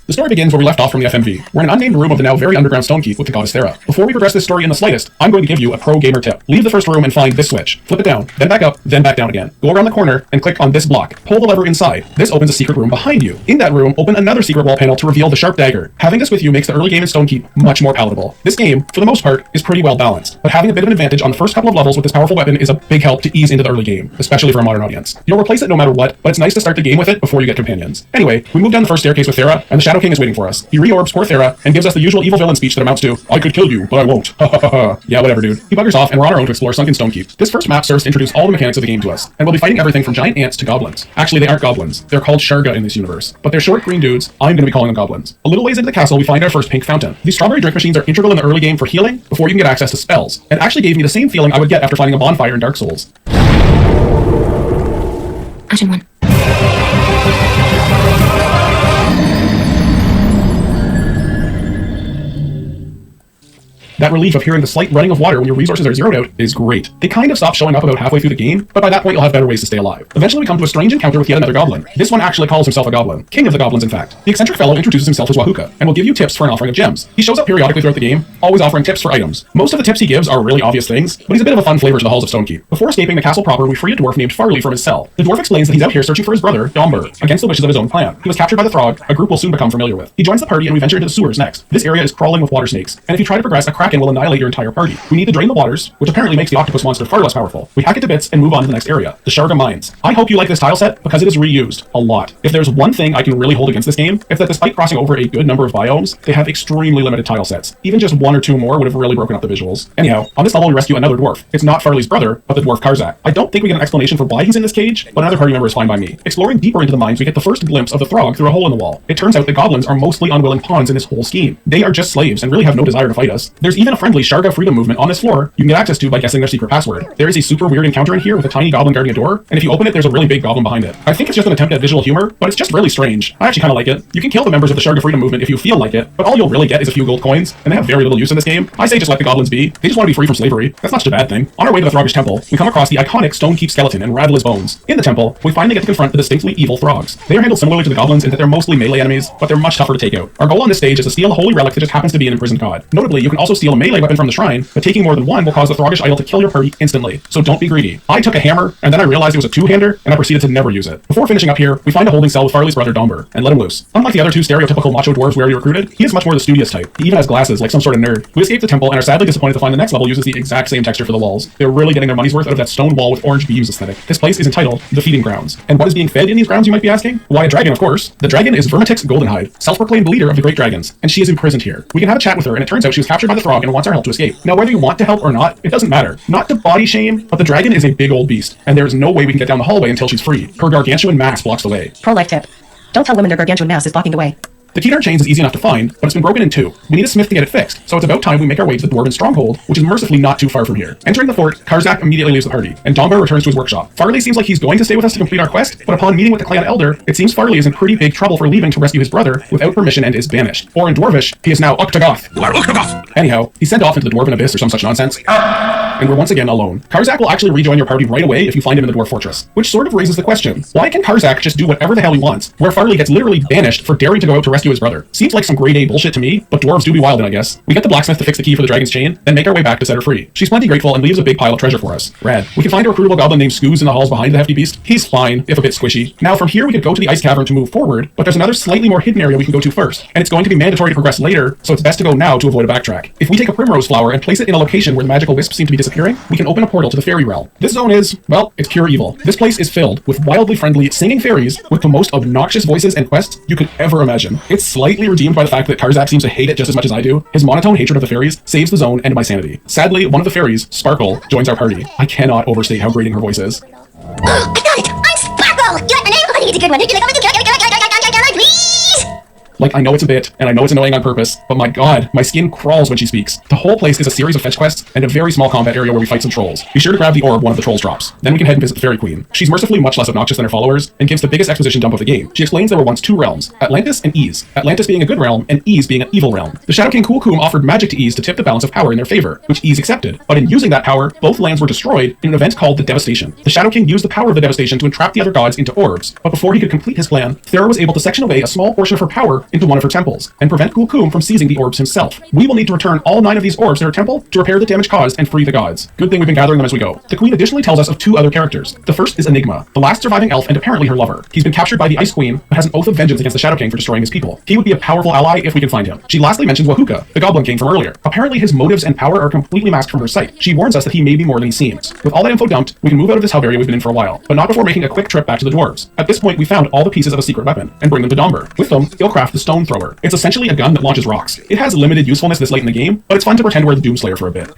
The story begins where we left off from the FMV. We're in an unnamed room of the now very underground Stonekeep with the goddess Thera. Before we progress this story in the slightest, I'm going to give you a pro gamer tip. Leave the first room and find this switch. Flip it down, then back up, then back down again. Go around the corner and click on this block. Pull the lever inside. This opens a secret room behind you. In that room, open another secret wall panel to reveal the sharp dagger. Having this with you makes the early game in Stonekeep much more palatable. This game, for the most part, is pretty well balanced, but having a bit of an advantage on the first couple of levels with this powerful weapon is a big help to ease into the early game, especially for a modern audience. You'll replace it no matter what, but it's nice to start the game with it before you get companions. Anyway, we move down the first staircase with Thera, and the Shadow King is waiting for us. He reorbs poor Thera and gives us the usual evil villain speech that amounts to, I could kill you, but I won't. Ha ha ha ha. Yeah, whatever, dude. He buggers off, and we're on our own to explore Sunken Stonekeep. This first map serves to introduce all the mechanics of the game to us, and we'll be fighting everything from giant ants to goblins. Actually, they aren't goblins. They're called Sharga in this universe, but they're short green dudes. I'm going to be calling them goblins. A little ways into the castle, we find our first pink fountain. These strawberry drink machines are integral in the early game for healing before you can get access to spells, and actually gave me the same feeling I would get after finding a bonfire in Dark Souls. Action 1. That relief of hearing the slight running of water when your resources are zeroed out is great. They kind of stop showing up about halfway through the game, but by that point you'll have better ways to stay alive. Eventually we come to a strange encounter with yet another goblin. This one actually calls himself a goblin. King of the goblins, in fact. The eccentric fellow introduces himself as Wahuka, and will give you tips for an offering of gems. He shows up periodically throughout the game, always offering tips for items. Most of the tips he gives are really obvious things, but he's a bit of a fun flavor to the halls of Stonekeep. Before escaping the castle proper, we free a dwarf named Farley from his cell. The dwarf explains that he's out here searching for his brother, Domber, against the wishes of his own clan. He was captured by the Throg, a group we'll soon become familiar with. He joins the party and we venture into the sewers next. This area is crawling with water snakes, and if you try to progress, a kraken will annihilate your entire party. We need to drain the waters, which apparently makes the octopus monster far less powerful. We hack it to bits and move on to the next area, the Sharga Mines. I hope you like this tile set because it is reused a lot. If there's one thing I can really hold against this game, it's that despite crossing over a good number of biomes, they have extremely limited tile sets. Even just one or two more would have really broken up the visuals. Anyhow, on this level we rescue another dwarf. It's not Farley's brother, but the dwarf Karzak. I don't think we get an explanation for why he's in this cage, but another party member is fine by me. Exploring deeper into the mines, we get the first glimpse of the Throg through a hole in the wall. It turns out the goblins are mostly unwilling pawns in this whole scheme. They are just slaves and really have no desire to fight us. There's even a friendly Sharga freedom movement on this floor you can get access to by guessing their secret password. There is a super weird encounter in here with a tiny goblin guarding a door, and if you open it, there's a really big goblin behind it. I think it's just an attempt at visual humor, but it's just really strange. I actually kind of like it. You can kill the members of the Sharga freedom movement if you feel like it, but all you'll really get is a few gold coins, and they have very little use in this game. I say just let the goblins be. They just want to be free from slavery. That's not such a bad thing. On our way to the Throgish temple, we come across the iconic Stonekeep skeleton and rattle his bones. In the temple, we finally get to confront the distinctly evil Throgs. They are handled similarly to the goblins in that they're mostly melee enemies, but they're much tougher to take out. Our goal on this stage is to steal a holy relic that just happens to be an imprisoned god. Notably, you can also steal a melee weapon from the shrine, but taking more than one will cause the Throgish idol to kill your party instantly, so don't be greedy. I took a hammer, and then I realized it was a two-hander, and I proceeded to never use it. Before finishing up here, we find a holding cell with Farley's brother Domber, and let him loose. Unlike the other two stereotypical macho dwarves we already recruited, he is much more the studious type. He even has glasses, like some sort of nerd. We escape the temple and are sadly disappointed to find the next level uses the exact same texture for the walls. They're really getting their money's worth out of that stone wall with orange beams aesthetic. This place is entitled The Feeding Grounds. And what is being fed in these grounds, you might be asking? Why, a dragon, of course. The dragon is Vermitix Goldenhide, self-proclaimed leader of the Great Dragons, and she is imprisoned here. We can have a chat with her, and it turns out she was captured by the Throg and wants our help to escape. Now, whether you want to help or not, it doesn't matter. Not to body shame, but the dragon is a big old beast, and there is no way we can get down the hallway until she's free. Her gargantuan mass blocks the way. Pro-life tip. Don't tell women their gargantuan mass is blocking the way. The T-Dart chains is easy enough to find, but it's been broken in two. We need a smith to get it fixed, so it's about time we make our way to the Dwarven Stronghold, which is mercifully not too far from here. Entering the fort, Karzak immediately leaves the party, and Domber returns to his workshop. Farley seems like he's going to stay with us to complete our quest, but upon meeting with the clan elder, it seems Farley is in pretty big trouble for leaving to rescue his brother without permission and is banished. Or in Dwarvish, he is now Uktagoth. You are Uktagoth! Anyhow, he's sent off into the Dwarven Abyss or some such nonsense, and we're once again alone. Karzak will actually rejoin your party right away if you find him in the Dwarf Fortress, which sort of raises the question, why can Karzak just do whatever the hell he wants, where Farley gets literally banished for daring to go out to rescue his brother? Seems like some grade A bullshit to me, but dwarves do be wildin', I guess. We get the blacksmith to fix the key for the dragon's chain, then make our way back to set her free. She's plenty grateful and leaves a big pile of treasure for us. Rad. We can find a recruitable goblin named Scooz in the halls behind the hefty beast. He's fine, if a bit squishy. Now from here we could go to the ice cavern to move forward, but there's another slightly more hidden area we can go to first, and it's going to be mandatory to progress later, so it's best to go now to avoid a backtrack. If we take a primrose flower and place it in a location where the magical wisps seem to be disappearing, we can open a portal to the fairy realm. This zone is, well, it's pure evil. This place is filled with wildly friendly, singing fairies with the most obnoxious voices and quests you could ever imagine. It's slightly redeemed by the fact that Karzak seems to hate it just as much as I do. His monotone hatred of the fairies saves the zone and my sanity. Sadly, one of the fairies, Sparkle, joins our party. I cannot overstate how grating her voice is. I got it! I'm Sparkle! You like my name? I think it's a good one. Please! Like, I know it's a bit, and I know it's annoying on purpose, but my god, my skin crawls when she speaks. The whole place is a series of fetch quests and a very small combat area where we fight some trolls. Be sure to grab the orb one of the trolls drops. Then we can head and visit the Fairy Queen. She's mercifully much less obnoxious than her followers, and gives the biggest exposition dump of the game. She explains there were once two realms, Atlantis and Ys. Atlantis being a good realm, and Ys being an evil realm. The Shadow King Kulkum offered magic to Ys to tip the balance of power in their favor, which Ys accepted. But in using that power, both lands were destroyed in an event called the Devastation. The Shadow King used the power of the Devastation to entrap the other gods into orbs, but before he could complete his plan, Thera was able to section away a small portion of her power into one of her temples and prevent Kulkum from seizing the orbs himself. We will need to return all 9 of these orbs to her temple to repair the damage caused and free the gods. Good thing we've been gathering them as we go. The queen additionally tells us of 2 other characters. The first is Enigma, the last surviving elf and apparently her lover. He's been captured by the Ice Queen, but has an oath of vengeance against the Shadow King for destroying his people. He would be a powerful ally if we can find him. She lastly mentions Wahuka, the Goblin King from earlier. Apparently his motives and power are completely masked from her sight. She warns us that he may be more than he seems. With all that info dumped, we can move out of this hub area we've been in for a while, but not before making a quick trip back to the dwarves. At this point, we found all the pieces of a secret weapon and bring them to Domber. With them, he'll craft the Stone Thrower. It's essentially a gun that launches rocks. It has limited usefulness this late in the game, but it's fun to pretend we're the Doomslayer for a bit.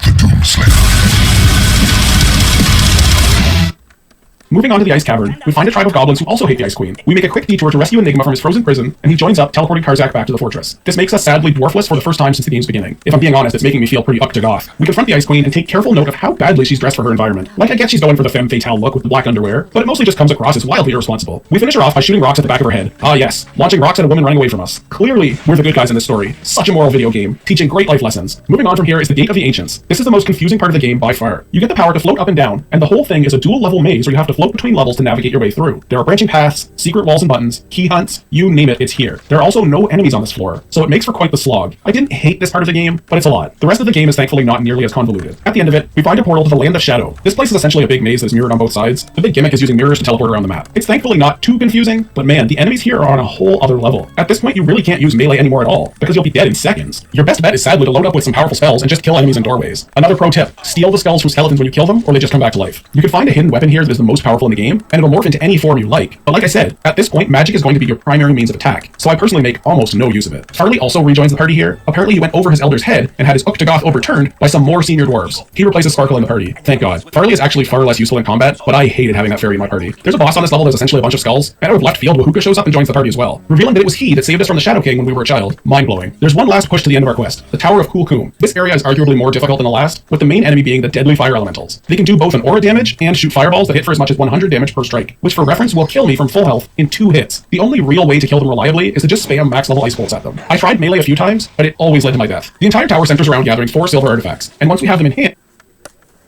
Moving on to the Ice Cavern, we find a tribe of goblins who also hate the Ice Queen. We make a quick detour to rescue Enigma from his frozen prison, and he joins up, teleporting Karzak back to the fortress. This makes us sadly dwarfless for the first time since the game's beginning. If I'm being honest, it's making me feel pretty up to goth. We confront the Ice Queen and take careful note of how badly she's dressed for her environment. Like, I get she's going for the femme fatale look with the black underwear, but it mostly just comes across as wildly irresponsible. We finish her off by shooting rocks at the back of her head. Ah yes, launching rocks at a woman running away from us. Clearly, we're the good guys in this story. Such a moral video game, teaching great life lessons. Moving on from here is the Gate of the Ancients. This is the most confusing part of the game by far. You get the power to float up and down, and the whole thing is a dual level maze where you have to float between levels to navigate your way through. There are branching paths, secret walls and buttons, key hunts, you name it, it's here. There are also no enemies on this floor, so it makes for quite the slog. I didn't hate this part of the game, but it's a lot. The rest of the game is thankfully not nearly as convoluted. At the end of it, we find a portal to the Land of Shadow. This place is essentially a big maze that is mirrored on both sides. The big gimmick is using mirrors to teleport around the map. It's thankfully not too confusing, but man, the enemies here are on a whole other level. At this point, you really can't use melee anymore at all, because you'll be dead in seconds. Your best bet is sadly to load up with some powerful spells and just kill enemies in doorways. Another pro tip, steal the skulls from skeletons when you kill them, or they just come back to life. You can find a hidden weapon here that is the most powerful in the game, and it'll morph into any form you like. But like I said, at this point, magic is going to be your primary means of attack, so I personally make almost no use of it. Farley also rejoins the party here. Apparently he went over his elder's head and had his Uktagoth overturned by some more senior dwarves. He replaces Sparkle in the party. Thank God. Farley is actually far less useful in combat, but I hated having that fairy in my party. There's a boss on this level that's essentially a bunch of skulls, and out of left field, Wahuka shows up and joins the party as well, revealing that it was he that saved us from the Shadow King when we were a child. Mind-blowing. There's one last push to the end of our quest, the Tower of Kulkum. This area is arguably more difficult than the last, with the main enemy being the deadly fire elementals. They can do both an aura damage and shoot fireballs that hit for as much as 100 damage per strike, which for reference will kill me from full health in 2 hits. The only real way to kill them reliably is to just spam max level ice bolts at them. I tried melee a few times, but it always led to my death. The entire tower centers around gathering 4 silver artifacts, and once we have them in hand...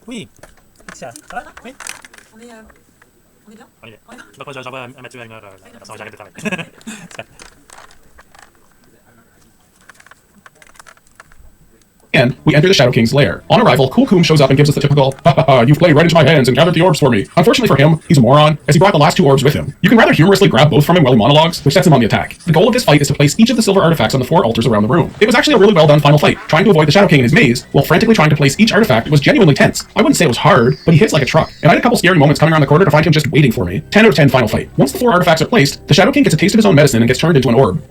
Oui. Ça va? Oui. On est bien? On est bien. Ouais. Donc, j'envoie à Mathieu à une heure, j'arrête de travailler. And we enter the Shadow King's lair. On arrival, Kulkum shows up and gives us the typical, you've played right into my hands and gathered the orbs for me. Unfortunately for him, he's a moron, as he brought the last 2 orbs with him. You can rather humorously grab both from him while he monologues, which sets him on the attack. The goal of this fight is to place each of the silver artifacts on the 4 altars around the room. It was actually a really well done final fight. Trying to avoid the Shadow King in his maze, while frantically trying to place each artifact was genuinely tense. I wouldn't say it was hard, but he hits like a truck, and I had a couple scary moments coming around the corner to find him just waiting for me. 10 out of 10 final fight. Once the 4 artifacts are placed, the Shadow King gets a taste of his own medicine and gets turned into an orb.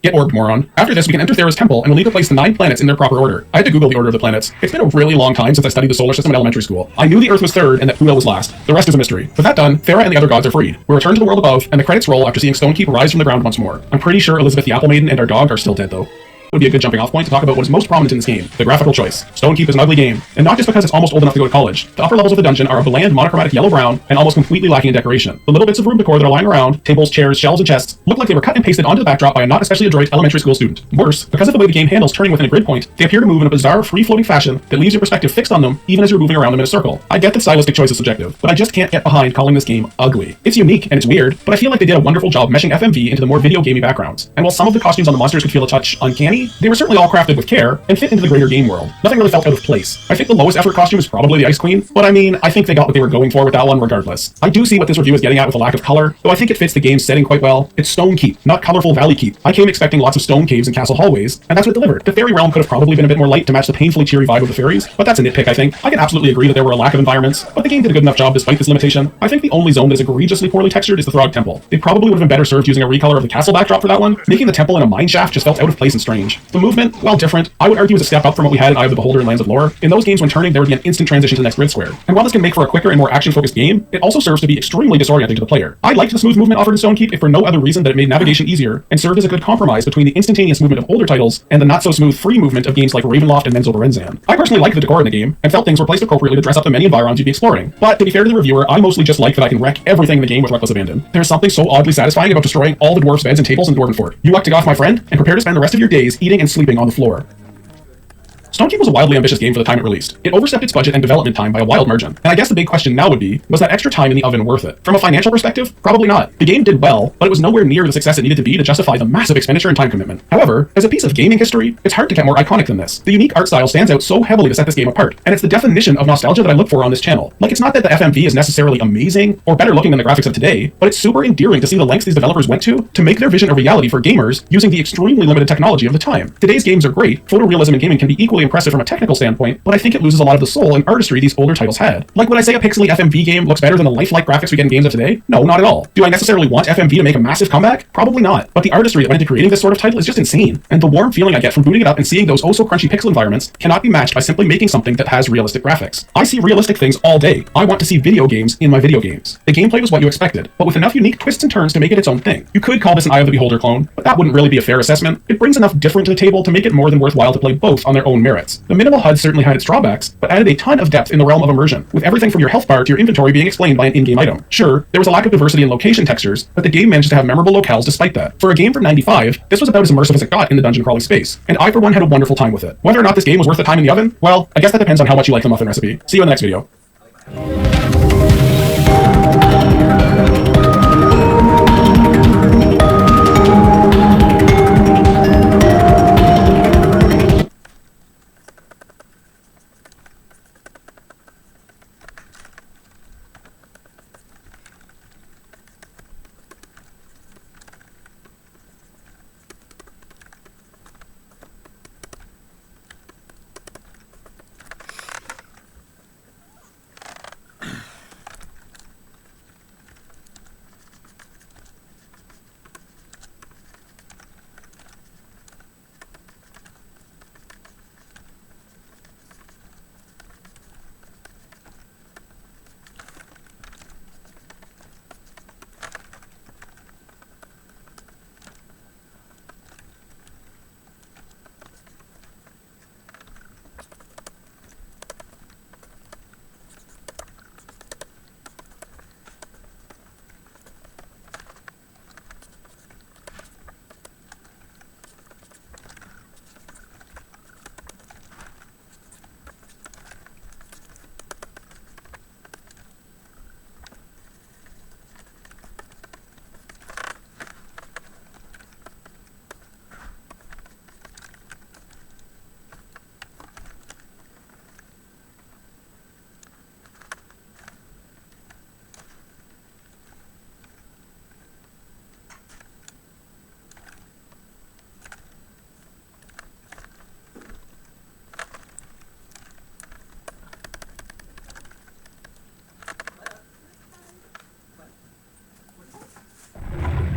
Get orbed, moron. After this, we can enter Thera's temple and we'll need to place the 9 planets in their proper order. I had to Google the order of the planets. It's been a really long time since I studied the solar system in elementary school. I knew the Earth was 3rd and that Pluto was last. The rest is a mystery. With that done, Thera and the other gods are freed. We return to the world above, and the credits roll after seeing Stonekeep rise from the ground once more. I'm pretty sure Elizabeth the Apple Maiden and our dog are still dead though. Would be a good jumping off point to talk about what is most prominent in this game, the graphical choice. Stonekeep is an ugly game, and not just because it's almost old enough to go to college. The upper levels of the dungeon are a bland monochromatic yellow-brown and almost completely lacking in decoration. The little bits of room decor that are lying around, tables, chairs, shelves, and chests, look like they were cut and pasted onto the backdrop by a not especially adroit elementary school student. Worse, because of the way the game handles turning within a grid point, they appear to move in a bizarre, free-floating fashion that leaves your perspective fixed on them even as you're moving around them in a circle. I get that stylistic choice is subjective, but I just can't get behind calling this game ugly. It's unique and it's weird, but I feel like they did a wonderful job meshing FMV into the more video gamey backgrounds. And while some of the costumes on the monsters could feel a touch uncanny, they were certainly all crafted with care and fit into the greater game world. Nothing really felt out of place. I think the lowest effort costume is probably the Ice Queen, but I mean, I think they got what they were going for with that one regardless. I do see what this review is getting at with a lack of color, though I think it fits the game's setting quite well. It's Stonekeep, not colorful Valley Keep. I came expecting lots of stone caves and castle hallways, and that's what delivered. The fairy realm could have probably been a bit more light to match the painfully cheery vibe of the fairies, but that's a nitpick I think. I can absolutely agree that there were a lack of environments, but the game did a good enough job despite this limitation. I think the only zone that is egregiously poorly textured is the Throg Temple. They probably would have been better served using a recolor of the castle backdrop for that one. Making the temple in a mine shaft just felt out of place and strange. The movement, while different, I would argue is a step up from what we had in Eye of the Beholder and Lands of Lore. In those games, when turning, there would be an instant transition to the next grid square. And while this can make for a quicker and more action-focused game, it also serves to be extremely disorienting to the player. I liked the smooth movement offered in Stonekeep if for no other reason that it made navigation easier and served as a good compromise between the instantaneous movement of older titles and the not-so-smooth free movement of games like Ravenloft and Menzel Berenzan. I personally liked the decor in the game and felt things were placed appropriately to dress up the many environs you'd be exploring. But to be fair to the reviewer, I mostly just like that I can wreck everything in the game with reckless abandon. There's something so oddly satisfying about destroying all the dwarfs' beds and tables in Dwarven Fort. You Uktagoth, my friend, and prepare to spend the rest of your days eating and sleeping on the floor. Stone Cube was a wildly ambitious game for the time it released. It overstepped its budget and development time by a wild margin. And I guess the big question now would be, was that extra time in the oven worth it? From a financial perspective, probably not. The game did well, but it was nowhere near the success it needed to be to justify the massive expenditure and time commitment. However, as a piece of gaming history, it's hard to get more iconic than this. The unique art style stands out so heavily to set this game apart, and it's the definition of nostalgia that I look for on this channel. Like, it's not that the FMV is necessarily amazing or better looking than the graphics of today, but it's super endearing to see the lengths these developers went to make their vision a reality for gamers using the extremely limited technology of the time. Today's games are great, photorealism in gaming can be equally impressive from a technical standpoint, but I think it loses a lot of the soul and artistry these older titles had. Like, would I say a pixely FMV game looks better than the lifelike graphics we get in games of today? No, not at all. Do I necessarily want FMV to make a massive comeback? Probably not. But the artistry that went into creating this sort of title is just insane, and the warm feeling I get from booting it up and seeing those oh-so-crunchy pixel environments cannot be matched by simply making something that has realistic graphics. I see realistic things all day. I want to see video games in my video games. The gameplay was what you expected, but with enough unique twists and turns to make it its own thing. You could call this an Eye of the Beholder clone, but that wouldn't really be a fair assessment. It brings enough different to the table to make it more than worthwhile to play both on their own merits. The minimal HUD certainly had its drawbacks, but added a ton of depth in the realm of immersion, with everything from your health bar to your inventory being explained by an in-game item. Sure, there was a lack of diversity in location textures, but the game managed to have memorable locales despite that. For a game from '95, this was about as immersive as it got in the dungeon crawling space, and I for one had a wonderful time with it. Whether or not this game was worth the time in the oven, well, I guess that depends on how much you like the muffin recipe. See you in the next video.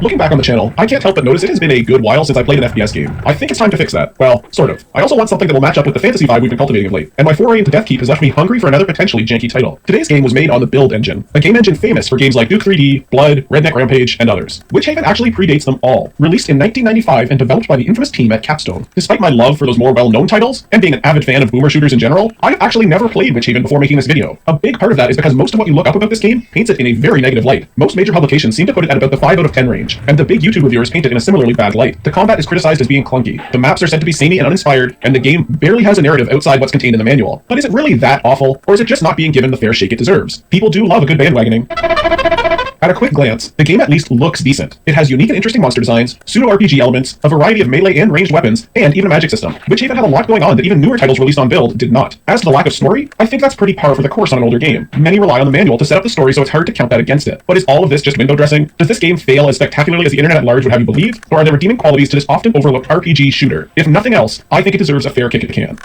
Looking back on the channel, I can't help but notice it has been a good while since I played an FPS game. I think it's time to fix that. Well, sort of. I also want something that will match up with the fantasy vibe we've been cultivating of late, and my foray into Deathkeep has left me hungry for another potentially janky title. Today's game was made on the Build engine, a game engine famous for games like Duke 3D, Blood, Redneck Rampage, and others. Witchhaven actually predates them all, released in 1995 and developed by the infamous team at Capstone. Despite my love for those more well-known titles, and being an avid fan of boomer shooters in general, I've actually never played Witchhaven before making this video. A big part of that is because most of what you look up about this game paints it in a very negative light. Most major publications seem to put it at about the 5 out of 10 range, and the big YouTube reviewers paint it in a similarly bad light. The combat is criticized as being clunky, the maps are said to be samey and uninspired, and the game barely has a narrative outside what's contained in the manual. But is it really that awful, or is it just not being given the fair shake it deserves? People do love a good bandwagoning. At a quick glance, the game at least looks decent. It has unique and interesting monster designs, pseudo-RPG elements, a variety of melee and ranged weapons, and even a magic system. Witchhaven had a lot going on that even newer titles released on Build did not. As to the lack of story, I think that's pretty par for the course on an older game. Many rely on the manual to set up the story, so it's hard to count that against it. But is all of this just window dressing? Does this game fail as spectacularly as the internet at large would have you believe? Or are there redeeming qualities to this often overlooked RPG shooter? If nothing else, I think it deserves a fair kick at the can.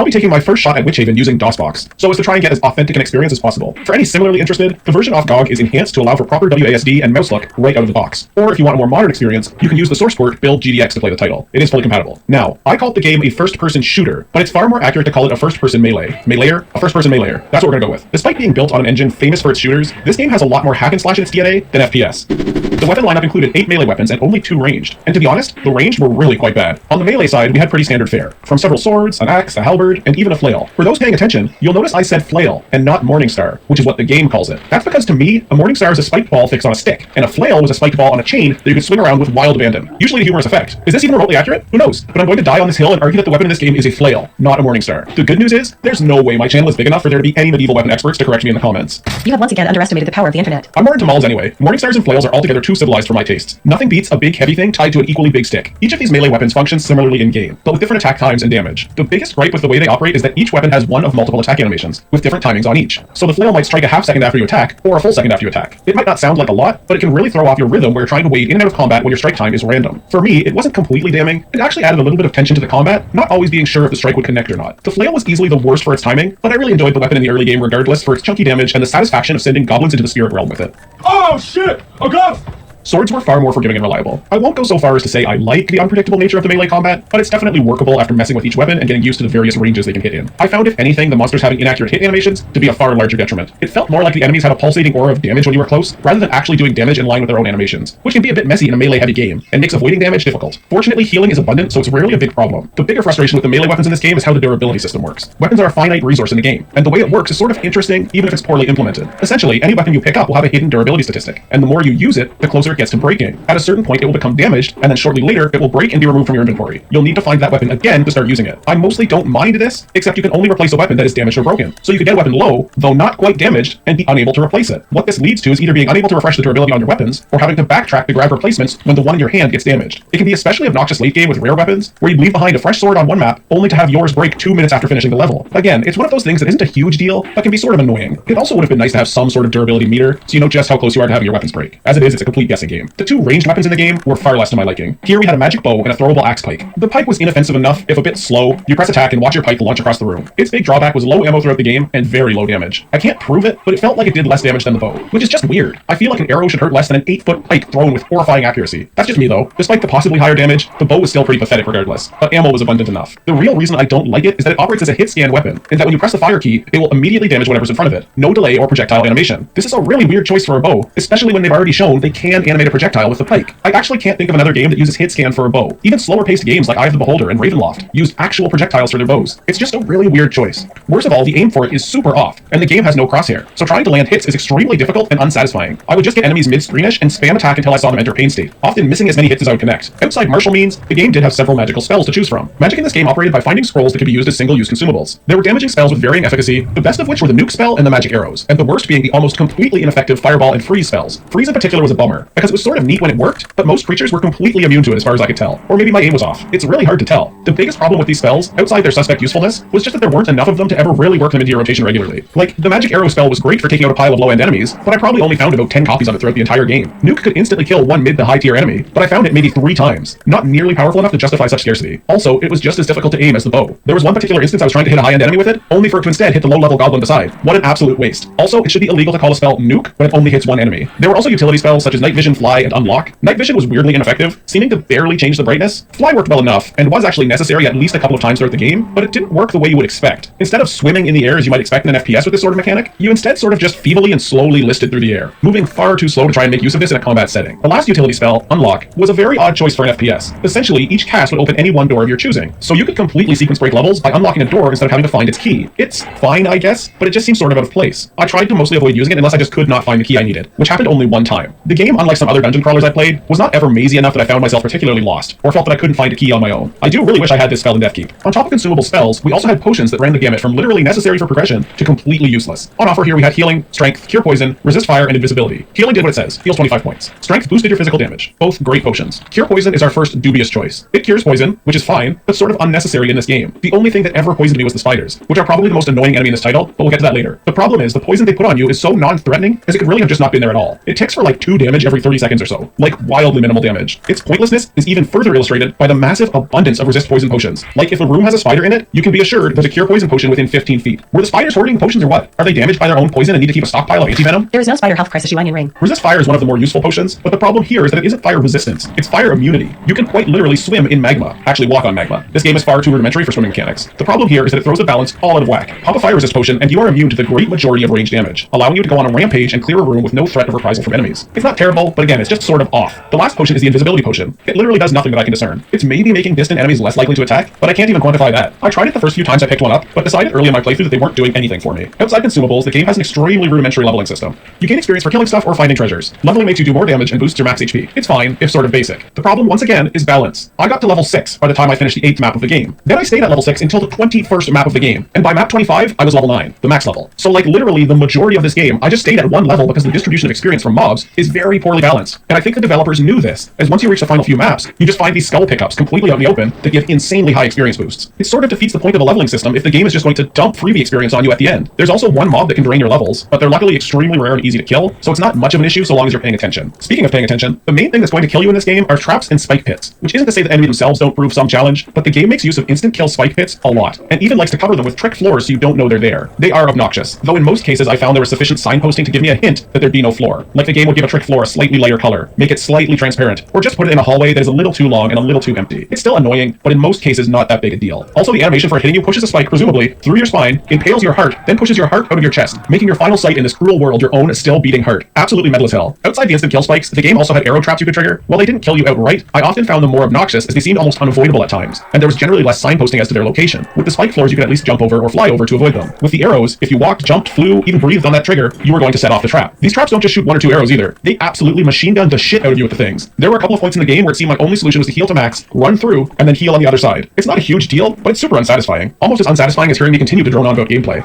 I'll be taking my first shot at Witchhaven using DOSBox, so as to try and get as authentic an experience as possible. For any similarly interested, the version off GOG is enhanced to allow for proper WASD and mouse look right out of the box. Or if you want a more modern experience, you can use the source port build GDX to play the title. It is fully compatible. Now, I called the game a first-person shooter, but it's far more accurate to call it a first-person melee. Meleeer? A first-person meleeer. That's what we're gonna go with. Despite being built on an engine famous for its shooters, this game has a lot more hack and slash in its DNA than FPS. The weapon lineup included 8 melee weapons and only 2 ranged, and to be honest, the ranged were really quite bad. On the melee side, we had pretty standard fare, from several swords, an axe, a halberd, and even a flail. For those paying attention, you'll notice I said flail, and not Morningstar, which is what the game calls it. That's because to me, a Morningstar is a spiked ball fixed on a stick, and a flail was a spiked ball on a chain that you could swing around with wild abandon. Usually a humorous effect. Is this even remotely accurate? Who knows? But I'm going to die on this hill and argue that the weapon in this game is a flail, not a Morningstar. The good news is, there's no way my channel is big enough for there to be any medieval weapon experts to correct me in the comments. You have once again underestimated the power of the internet. I'm more into mauls anyway. Morningstars and flails are altogether too civilized for my tastes. Nothing beats a big heavy thing tied to an equally big stick. Each of these melee weapons functions similarly in game, but with different attack times and damage. The biggest gripe with the way they operate is that each weapon has one of multiple attack animations, with different timings on each. So the flail might strike a half second after you attack, or a full second after you attack. It might not sound like a lot, but it can really throw off your rhythm where you're trying to wade in and out of combat when your strike time is random. For me, it wasn't completely damning, it actually added a little bit of tension to the combat, not always being sure if the strike would connect or not. The flail was easily the worst for its timing, but I really enjoyed the weapon in the early game regardless for its chunky damage and the satisfaction of sending goblins into the spirit realm with it. Oh shit! A gun! Swords were far more forgiving and reliable. I won't go so far as to say I like the unpredictable nature of the melee combat, but it's definitely workable after messing with each weapon and getting used to the various ranges they can hit in. I found, if anything, the monsters having inaccurate hit animations to be a far larger detriment. It felt more like the enemies had a pulsating aura of damage when you were close, rather than actually doing damage in line with their own animations, which can be a bit messy in a melee-heavy game, and makes avoiding damage difficult. Fortunately, healing is abundant, so it's rarely a big problem. The bigger frustration with the melee weapons in this game is how the durability system works. Weapons are a finite resource in the game, and the way it works is sort of interesting, even if it's poorly implemented. Essentially, any weapon you pick up will have a hidden durability statistic, and the more you use it, the closer it gets to breaking. At a certain point, it will become damaged, and then shortly later, it will break and be removed from your inventory. You'll need to find that weapon again to start using it. I mostly don't mind this, except you can only replace a weapon that is damaged or broken. So you could get a weapon low, though not quite damaged, and be unable to replace it. What this leads to is either being unable to refresh the durability on your weapons, or having to backtrack to grab replacements when the one in your hand gets damaged. It can be especially obnoxious late game with rare weapons, where you'd leave behind a fresh sword on one map, only to have yours break 2 minutes after finishing the level. Again, it's one of those things that isn't a huge deal, but can be sort of annoying. It also would have been nice to have some sort of durability meter, so you know just how close you are to having your weapons break. As it is, it's a complete guessing game. The 2 ranged weapons in the game were far less to my liking. Here we had a magic bow and a throwable axe pike. The pike was inoffensive enough, if a bit slow. You press attack and watch your pike launch across the room. Its big drawback was low ammo throughout the game and very low damage. I can't prove it, but it felt like it did less damage than the bow, which is just weird. I feel like an arrow should hurt less than an 8-foot pike thrown with horrifying accuracy. That's just me though. Despite the possibly higher damage, the bow was still pretty pathetic regardless, but ammo was abundant enough. The real reason I don't like it is that it operates as a hit scan weapon, and that when you press the fire key, it will immediately damage whatever's in front of it. No delay or projectile animation. This is a really weird choice for a bow, especially when they've already shown they can animate a projectile with the pike. I actually can't think of another game that uses hit scan for a bow. Even slower paced games like Eye of the Beholder and Ravenloft use actual projectiles for their bows. It's just a really weird choice. Worst of all, the aim for it is super off, and the game has no crosshair, so trying to land hits is extremely difficult and unsatisfying. I would just get enemies mid-screenish and spam attack until I saw them enter pain state, often missing as many hits as I would connect. Outside martial means, the game did have several magical spells to choose from. Magic in this game operated by finding scrolls that could be used as single-use consumables. There were damaging spells with varying efficacy, the best of which were the nuke spell and the magic arrows, and the worst being the almost completely ineffective fireball and freeze spells. Freeze in particular was a bummer, because it was sort of neat when it worked, but most creatures were completely immune to it as far as I could tell. Or maybe my aim was off. It's really hard to tell. The biggest problem with these spells, outside their suspect usefulness, was just that there weren't enough of them to ever really work them into your rotation regularly. Like, the magic arrow spell was great for taking out a pile of low-end enemies, but I probably only found about 10 copies of it throughout the entire game. Nuke could instantly kill one mid to high tier enemy, but I found it maybe 3 times. Not nearly powerful enough to justify such scarcity. Also, it was just as difficult to aim as the bow. There was one particular instance I was trying to hit a high-end enemy with it, only for it to instead hit the low-level goblin beside. What an absolute waste. Also, it should be illegal to call a spell nuke when it only hits one enemy. There were also utility spells such as Night Vision, Fly, and Unlock. Night Vision was weirdly ineffective, seeming to barely change the brightness. Fly worked well enough, and was actually necessary at least a couple of times throughout the game, but it didn't work the way you would expect. Instead of swimming in the air as you might expect in an FPS with this sort of mechanic, you instead sort of just feebly and slowly listed through the air, moving far too slow to try and make use of this in a combat setting. The last utility spell, Unlock, was a very odd choice for an FPS. Essentially, each cast would open any one door of your choosing, so you could completely sequence break levels by unlocking a door instead of having to find its key. It's fine, I guess, but it just seems sort of out of place. I tried to mostly avoid using it unless I just could not find the key I needed, which happened only one time. The game, unlike some other dungeon crawlers I played, was not ever mazy enough that I found myself particularly lost, or felt that I couldn't find a key on my own. I do really wish I had this spell in Deathkeep. On top of consumable spells, we also had potions that ran the gamut from literally necessary for progression to completely useless. On offer here we had healing, strength, cure poison, resist fire, and invisibility. Healing did what it says, heals 25 points. Strength boosted your physical damage, both great potions. Cure poison is our first dubious choice. It cures poison, which is fine, but sort of unnecessary in this game. The only thing that ever poisoned me was the spiders, which are probably the most annoying enemy in this title, but we'll get to that later. The problem is, the poison they put on you is so non-threatening, as it could really have just not been there at all. It ticks for like 2 damage every 30 seconds or so, like wildly minimal damage. Its pointlessness is even further illustrated by the massive abundance of resist poison potions. Like if a room has a spider in it, you can be assured there's a cure poison potion within 15 feet. Were the spiders hoarding potions or what? Are they damaged by their own poison and need to keep a stockpile of anti-venom? There is no spider health crisis, you onion ring. Resist fire is one of the more useful potions, but the problem here is that it isn't fire resistance, it's fire immunity. You can quite literally swim in magma, actually walk on magma. This game is far too rudimentary for swimming mechanics. The problem here is that it throws the balance all out of whack. Pop a fire resist potion and you are immune to the great majority of range damage, allowing you to go on a rampage and clear a room with no threat of reprisal from enemies. It's not terrible, but again, it's just sort of off. The last potion is the invisibility potion. It literally does nothing that I can discern. It's maybe making distant enemies less likely to attack, but I can't even quantify that. I tried it the first few times I picked one up, but decided early in my playthrough that they weren't doing anything for me. Outside consumables, the game has an extremely rudimentary leveling system. You gain experience for killing stuff or finding treasures. Leveling makes you do more damage and boosts your max HP. It's fine, if sort of basic. The problem, once again, is balance. I got to level 6 by the time I finished the 8th map of the game. Then I stayed at level 6 until the 21st map of the game, and by map 25, I was level 9, the max level. So like literally the majority of this game, I just stayed at one level because the distribution of experience from mobs is very poorly balanced. And I think the developers knew this, as once you reach the final few maps, you just find these skull pickups completely out in the open that give insanely high experience boosts. It sort of defeats the point of a leveling system if the game is just going to dump freebie experience on you at the end. There's also one mob that can drain your levels, but they're luckily extremely rare and easy to kill, so it's not much of an issue so long as you're paying attention. Speaking of paying attention, the main thing that's going to kill you in this game are traps and spike pits, which isn't to say the enemy themselves don't prove some challenge, but the game makes use of instant kill spike pits a lot, and even likes to cover them with trick floors so you don't know they're there. They are obnoxious, though in most cases I found there was sufficient signposting to give me a hint that there'd be no floor. Like the game would give a trick floor a slightly lighter color, make it slightly transparent, or just put it in a hallway that is a little too long and a little too empty. It's still annoying, but in most cases not that big a deal. Also, the animation for hitting you pushes a spike, presumably, through your spine, impales your heart, then pushes your heart out of your chest, making your final sight in this cruel world your own still beating heart. Absolutely metal as hell. Outside the instant kill spikes, the game also had arrow traps you could trigger. While they didn't kill you outright, I often found them more obnoxious as they seemed almost unavoidable at times, and there was generally less signposting as to their location. With the spike floors you could at least jump over or fly over to avoid them. With the arrows, if you walked, jumped, flew, even breathed on that trigger, you were going to set off the trap. These traps don't just shoot 1 or 2 arrows either. They absolutely machine gun the shit out of you with the things. There were a couple of points in the game where it seemed my only solution was to heal to max, run through, and then heal on the other side. It's not a huge deal, but it's super unsatisfying. Almost as unsatisfying as hearing me continue to drone on about gameplay.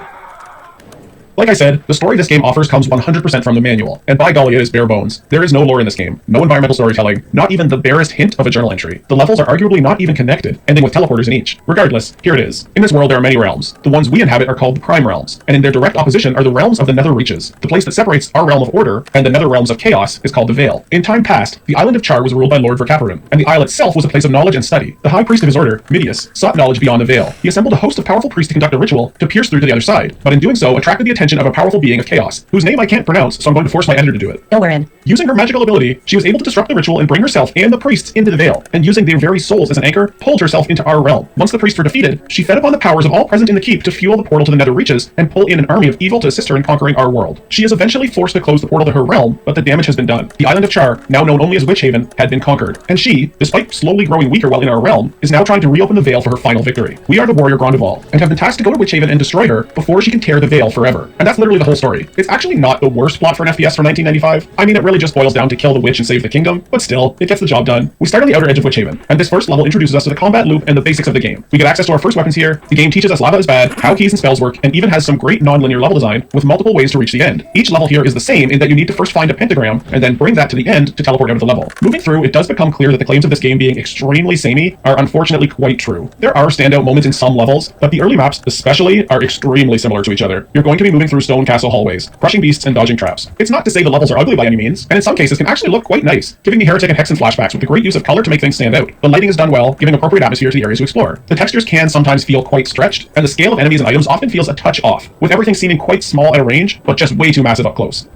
Like I said, the story this game offers comes 100% from the manual, and by golly it is bare bones. There is no lore in this game, no environmental storytelling, not even the barest hint of a journal entry. The levels are arguably not even connected, ending with teleporters in each. Regardless, here it is. In this world there are many realms. The ones we inhabit are called the Prime Realms, and in their direct opposition are the realms of the Nether Reaches. The place that separates our realm of order and the Nether realms of chaos is called the Vale. In time past, the island of Char was ruled by Lord Vercaperin, and the isle itself was a place of knowledge and study. The high priest of his order, Midius, sought knowledge beyond the Vale. He assembled a host of powerful priests to conduct a ritual to pierce through to the other side, but in doing so attracted the attention of a powerful being of chaos, whose name I can't pronounce, so I'm going to force my editor to do it. Ilwerin. Using her magical ability, she was able to disrupt the ritual and bring herself and the priests into the Vale, and using their very souls as an anchor, pulled herself into our realm. Once the priests were defeated, she fed upon the powers of all present in the keep to fuel the portal to the Nether Reaches and pull in an army of evil to assist her in conquering our world. She is eventually forced to close the portal to her realm, but the damage has been done. The island of Char, now known only as Witchhaven, had been conquered, and she, despite slowly growing weaker while in our realm, is now trying to reopen the Vale for her final victory. We are the warrior Grondeval, and have been tasked to go to Witchhaven and destroy her before she can tear the Vale forever. And that's literally the whole story. It's actually not the worst plot for an FPS from 1995. I mean, it really just boils down to kill the witch and save the kingdom, but still, it gets the job done. We start on the outer edge of Witchhaven, and this first level introduces us to the combat loop and the basics of the game. We get access to our first weapons here, the game teaches us lava is bad, how keys and spells work, and even has some great non-linear level design with multiple ways to reach the end. Each level here is the same in that you need to first find a pentagram and then bring that to the end to teleport out of the level. Moving through, it does become clear that the claims of this game being extremely samey are unfortunately quite true. There are standout moments in some levels, but the early maps especially are extremely similar to each other. You're going to be moving through stone castle hallways, crushing beasts and dodging traps. It's not to say the levels are ugly by any means, and in some cases can actually look quite nice, giving me Heretic and Hexen flashbacks with the great use of color to make things stand out. The lighting is done well, giving appropriate atmosphere to the areas to explore. The textures can sometimes feel quite stretched, and the scale of enemies and items often feels a touch off, with everything seeming quite small at a range, but just way too massive up close.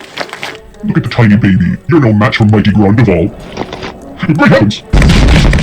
Look at the tiny baby. You're no match for mighty Grondeval. Great heavens!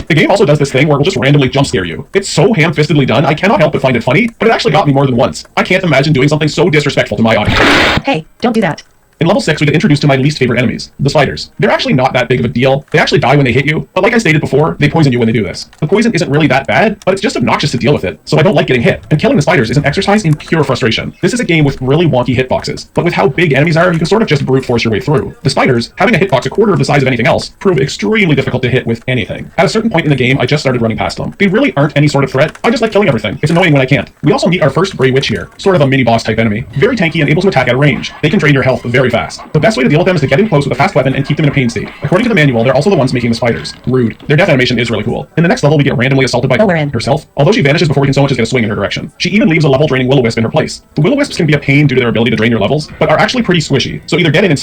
The game also does this thing where it will just randomly jump scare you. It's so ham-fistedly done, I cannot help but find it funny, but it actually got me more than once. I can't imagine doing something so disrespectful to my audience. Hey, don't do that. In level 6, we get introduced to my least favorite enemies, the spiders. They're actually not that big of a deal. They actually die when they hit you, but like I stated before, they poison you when they do this. The poison isn't really that bad, but it's just obnoxious to deal with it, so I don't like getting hit. And killing the spiders is an exercise in pure frustration. This is a game with really wonky hitboxes, but with how big enemies are, you can sort of just brute force your way through. The spiders, having a hitbox a quarter of the size of anything else, prove extremely difficult to hit with anything. At a certain point in the game, I just started running past them. They really aren't any sort of threat. I just like killing everything. It's annoying when I can't. We also meet our first Grey Witch here, sort of a mini-boss type enemy. Very tanky and able to attack at a range. They can drain your health very fast. The best way to deal with them is to get in close with a fast weapon and keep them in a pain state. According to the manual, they're also the ones making the spiders. Rude. Their death animation is really cool. In the next level, we get randomly assaulted by herself, although she vanishes before we can so much as get a swing in her direction. She even leaves a level-draining Will-O-Wisp in her place. The Will-O-Wisps can be a pain due to their ability to drain your levels, but are actually pretty squishy, so either get in and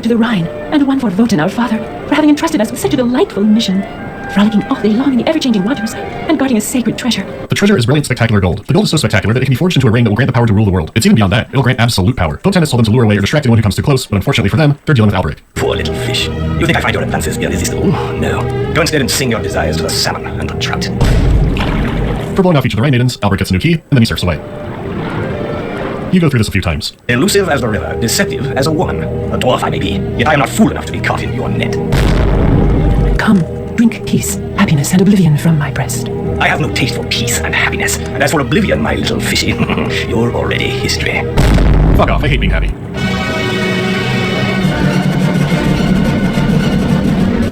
to the Rhine, and one for Wotan, our father, for having entrusted us with such a delightful mission. Frolicking all day long in the ever-changing waters, and guarding a sacred treasure. The treasure is brilliant, spectacular gold. The gold is so spectacular that it can be forged into a ring that will grant the power to rule the world. It's even beyond that. It'll grant absolute power. Wotan has told them to lure away or distract anyone who comes too close, but unfortunately for them, they're dealing with Alberic. Poor little fish. You think I find your advances irresistible? No. Go instead and sing your desires to the salmon and the trout. For blowing off each of the Rhine Maidens, Alberic gets a new key, and then he surfs away. You go through this a few times. Elusive as the river, deceptive as a woman. A dwarf I may be, yet I am not fool enough to be caught in your net. Come, drink peace, happiness, and oblivion from my breast. I have no taste for peace and happiness, and as for oblivion, my little fishy, you're already history. Fuck off, I hate being happy.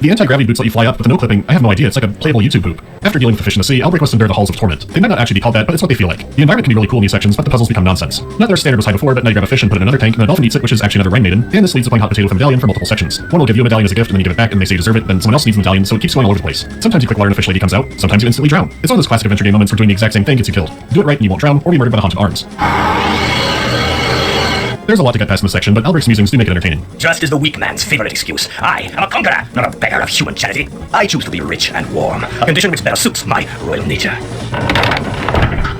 The anti-gravity boots let you fly up, but the no-clipping, I have no idea, it's like a playable YouTube boop. After dealing with the fish in the sea, Alberic must endure the Halls of Torment. They might not actually be called that, but it's what they feel like. The environment can be really cool in these sections, but the puzzles become nonsense. Not their standard was high before, but now you grab a fish and put it in another tank, and a dolphin eats it, which is actually another Rhine Maiden, and this leads to playing hot potato with a medallion for multiple sections. One will give you a medallion as a gift, and then you give it back, and they say you deserve it, then someone else needs the medallion, so it keeps going all over the place. Sometimes you click water and a fish lady comes out, sometimes you instantly drown. It's one of those classic adventure game moments where doing the exact same thing gets you killed. Do it right and you won't drown, or be murdered by the haunted arms. There's a lot to get past in this section, but Alberic's musings do make it entertaining. Just is the weak man's favorite excuse. I am a conqueror, not a beggar of human charity. I choose to be rich and warm, a condition which better suits my royal nature.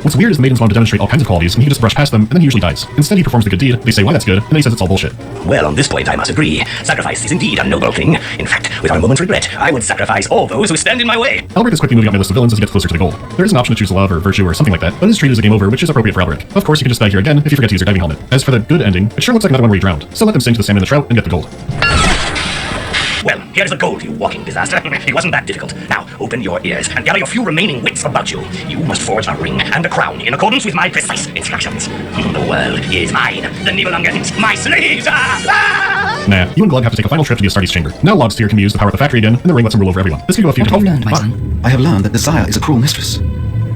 What's weird is the maidens want to demonstrate all kinds of qualities, and he just brush past them, and then he usually dies. Instead, he performs the good deed, they say why that's good, and then he says it's all bullshit. Well, on this point I must agree. Sacrifice is indeed a noble thing. In fact, without a moment's regret, I would sacrifice all those who stand in my way. Alberic is quickly moving up my list of villains as he gets closer to the goal. There is an option to choose love or virtue or something like that, but it is treated as a game over, which is appropriate for Alberic. Of course, you can just die here again if you forget to use your diving helmet. As for the good ending, it sure looks like another one where he drowned, so let them sing to the salmon and the trout and get the gold. Well, here's the gold, you walking disaster. It wasn't that difficult. Now, open your ears and gather your few remaining wits about you. You must forge a ring and a crown in accordance with my precise instructions. The world is mine. The Nibelungans, my slaves! Nah, you and Glug have to take a final trip to the Astartes chamber. Now Log's Tear can be used to power up the factory again, and the ring lets him rule over everyone. This could go a few What have you learned, my son? I have learned that desire is a cruel mistress.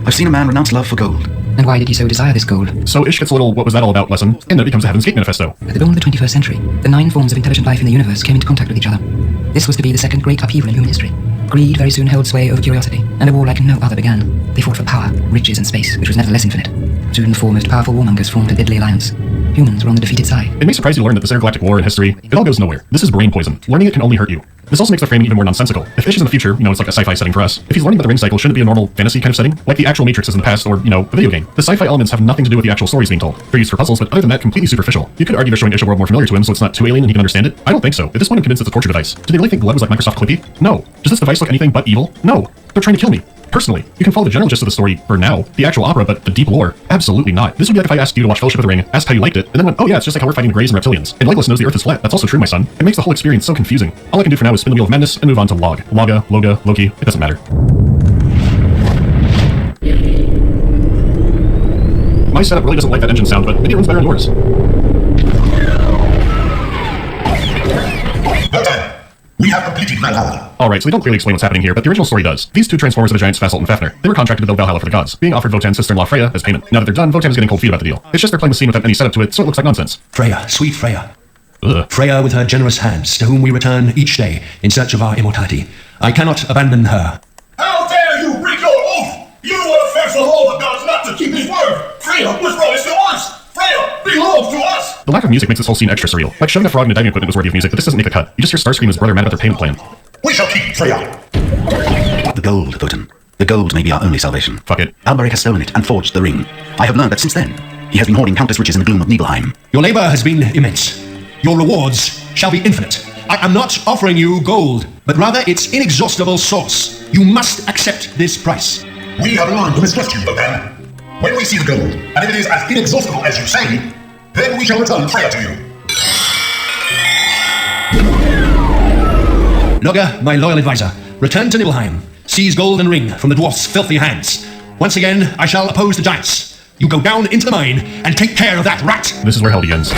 I've seen a man renounce love for gold. And why did he so desire this gold? So Ish gets a little what was that all about lesson, and then it becomes a Heaven's Gate manifesto. At the dawn of the 21st century, the 9 forms of intelligent life in the universe came into contact with each other. This was to be the second great upheaval in human history. Greed very soon held sway over curiosity, and a war like no other began. They fought for power, riches, and space, which was nevertheless infinite. Soon the 4 most powerful warmongers formed a deadly alliance. Humans were on the defeated side. It may surprise you to learn that this intergalactic war in history, it all goes nowhere. This is brain poison. Learning it can only hurt you. This also makes the framing even more nonsensical. If Ish is in the future, it's like a sci-fi setting for us. If he's learning about the ring cycle, shouldn't it be a normal fantasy kind of setting? Like the actual Matrix is in the past, or, the video game. The sci-fi elements have nothing to do with the actual stories being told. They're used for puzzles, but other than that, completely superficial. You could argue they're showing Ish a world more familiar to him, so it's not too alien and he can understand it. I don't think so. At this point, I'm convinced it's a torture device. Do they really think Glug was like Microsoft Clippy? No. Does this device look anything but evil? No. They're trying to kill me. Personally, you can follow the general gist of the story for now, the actual opera, but the deep lore, absolutely not. This would be like if I asked you to watch Fellowship of the Ring, asked how you liked it, and then went, oh yeah, it's just like how we're fighting the Greys and Reptilians. And Legolas knows the Earth is flat. That's also true, my son. It makes the whole experience so confusing. All I can do for now is spin the Wheel of Madness and move on to Log. Loga, Loga, Loki, it doesn't matter. My setup really doesn't like that engine sound, but maybe it runs better on yours. We have completed Valhalla. Alright, so they don't clearly explain what's happening here, but the original story does. These 2 Transformers are the giants Fasolt and Fafnir. They were contracted to build Valhalla for the gods, being offered Wotan's sister-in-law Freya as payment. Now that they're done, Wotan is getting cold feet about the deal. It's just they're playing the scene without any setup to it, so it looks like nonsense. Freya, sweet Freya. Ugh. Freya with her generous hands, to whom we return each day in search of our immortality. I cannot abandon her. How dare you break your oath! You were the first of all the gods not to keep his word! Freya was promised to us! Freya belongs to us! The lack of music makes this whole scene extra surreal. Like shoving a frog in a diving equipment was worthy of music, but this doesn't make the cut. You just hear Starscream and his brother mad about their payment plan. We shall keep Freya! The gold, Wotan. The gold may be our only salvation. Fuck it. Alberic has stolen it and forged the ring. I have learned that since then, he has been hoarding countless riches in the gloom of Nibelheim. Your labor has been immense. Your rewards shall be infinite. I am not offering you gold, but rather its inexhaustible source. You must accept this price. We have learned to mistrust you, Wotan. When we see the gold, and if it is as inexhaustible as you say, then we shall return Freya to you. Loga, my loyal advisor, return to Nibelheim. Seize gold and ring from the dwarf's filthy hands. Once again, I shall oppose the giants. You go down into the mine and take care of that rat. This is where hell begins.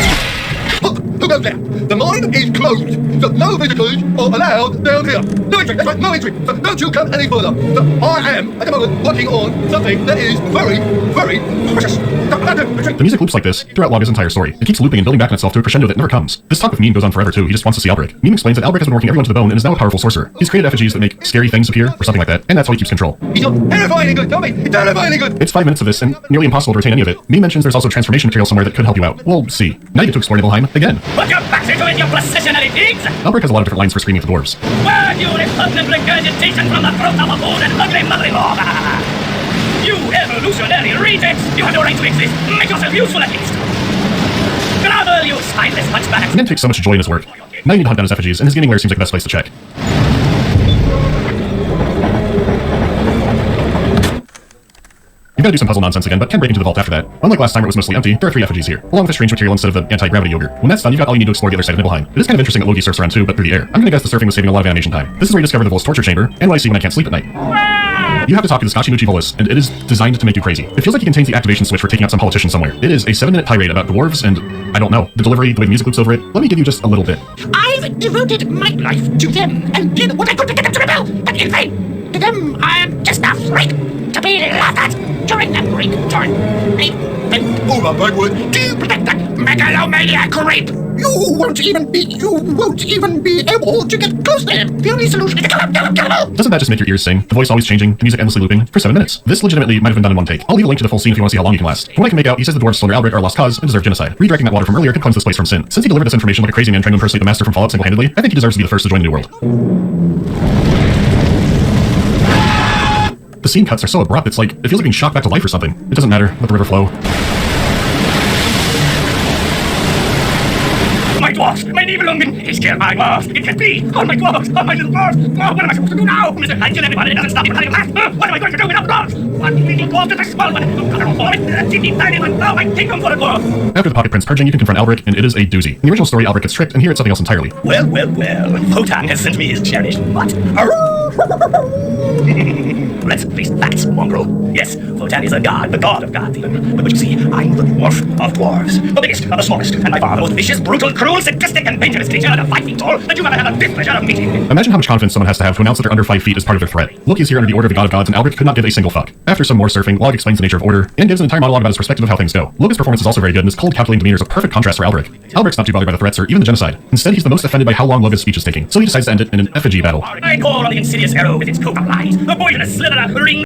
Look, who goes there? The mine is closed, so no visitors are allowed down here. No entry, that's right, no entry. So don't you come any further. So I am, at the moment, working on something that is very, very precious. The music loops like this throughout Loga's entire story. It keeps looping and building back on itself to a crescendo that never comes. This talk with Mime goes on forever too. He just wants to see Alberic. Mime explains that Alberic has been working everyone to the bone and is now a powerful sorcerer. He's created effigies that make scary things appear, or something like that, and that's how he keeps control. He's terrifyingly good, tell me! Terrifyingly good! It's 5 minutes of this, and nearly impossible to retain any of it. Mime mentions there's also transformation material somewhere that could help you out. We'll see. Now you get to explore Nibelheim again. Put your backs into it, you processionary pigs! Albrecht has a lot of different lines for screaming at the dwarves. Word, you repugnant regurgitation from the throat of a bold and ugly mother-in-law! You evolutionary rejects! You have no right to exist! Make yourself useful at least! Grovel, you spineless hunchback! Nim takes so much joy in his work. Now you need to hunt down his effigies, and his gaming lair seems like the best place to check. You've got to do some puzzle nonsense again, but can break into the vault after that. Unlike last time where it was mostly empty, there are 3 effigies here, along with a strange material instead of the anti-gravity yogurt. When that's done, you've got all you need to explore the other side of Nibelheim. It is kind of interesting that Loki surfs around too, but through the air. I'm gonna guess the surfing was saving a lot of animation time. This is where you discover the Vol's torture chamber, and what I see when I can't sleep at night. You have to talk to the Scotchinucci Volus, and it is designed to make you crazy. It feels like he contains the activation switch for taking out some politician somewhere. It is a 7-minute tirade about dwarves and, I don't know, the delivery, the way the music loops over it. Let me give you just a little bit. I've devoted my life to them and did what I could to get them to rebel, but in vain. To them, I am just a freak to be laughed at during the Greek turn. I bent over backward to protect that megalomaniac rape. You won't even be able to get close to him. The only solution is to kill him. Doesn't that just make your ears sing? The voice always changing, the music endlessly looping, for 7 minutes. This legitimately might have been done in one take. I'll leave a link to the full scene if you want to see how long you can last. From what I can make out, he says the dwarves stole Albrecht are a lost cause and deserve genocide. Redirecting that water from earlier could cleanse this place from sin. Since he delivered this information like a crazy man trying to impersonate the master from Fallout single-handedly, I think he deserves to be the first to join the New World. The scene cuts are so abrupt, it feels like being shocked back to life or something. It doesn't matter, let the river flow. My dwarfs! My Nibelungen! He's killed my dwarfs! It can't be! All my dwarfs! All my little dwarfs! Oh, what am I supposed to do now? Mr. I kill everybody, it doesn't stop me from having laugh! What am I going to do without the dwarfs? One little dwarf to the small one! Oh, God, I don't fall it! Teeny tiny one! Oh, my kingdom for a dwarf! After the Pocket Prince purging, you can confront Albrecht, and it is a doozy. In the original story, Albrecht gets tricked, and here it's something else entirely. Well, Wotan has sent me his cherished what? Let's face the facts, mongrel. Yes, Wotan is a god, the god of gods even. But you see, I'm the dwarf of dwarves. The biggest, the smallest, and by far the most vicious, brutal, cruel, sadistic, and dangerous creature under 5 feet tall that you've ever had the displeasure of meeting. Imagine how much confidence someone has to announce that they're under 5 feet as part of their threat. Loki is here under the order of the god of gods, and Albrecht could not give a single fuck. After some more surfing, Log explains the nature of order, and gives an entire monologue about his perspective of how things go. Logan's performance is also very good, and his cold, calculating demeanor is a perfect contrast for Albrecht. Albrecht's not too bothered by the threats or even the genocide. Instead, he's the most offended by how long Logan's speech is taking, so he decides to end it in an effigy battle. I call on the insidious arrow with its coat of lies, the poisonous slither of ring.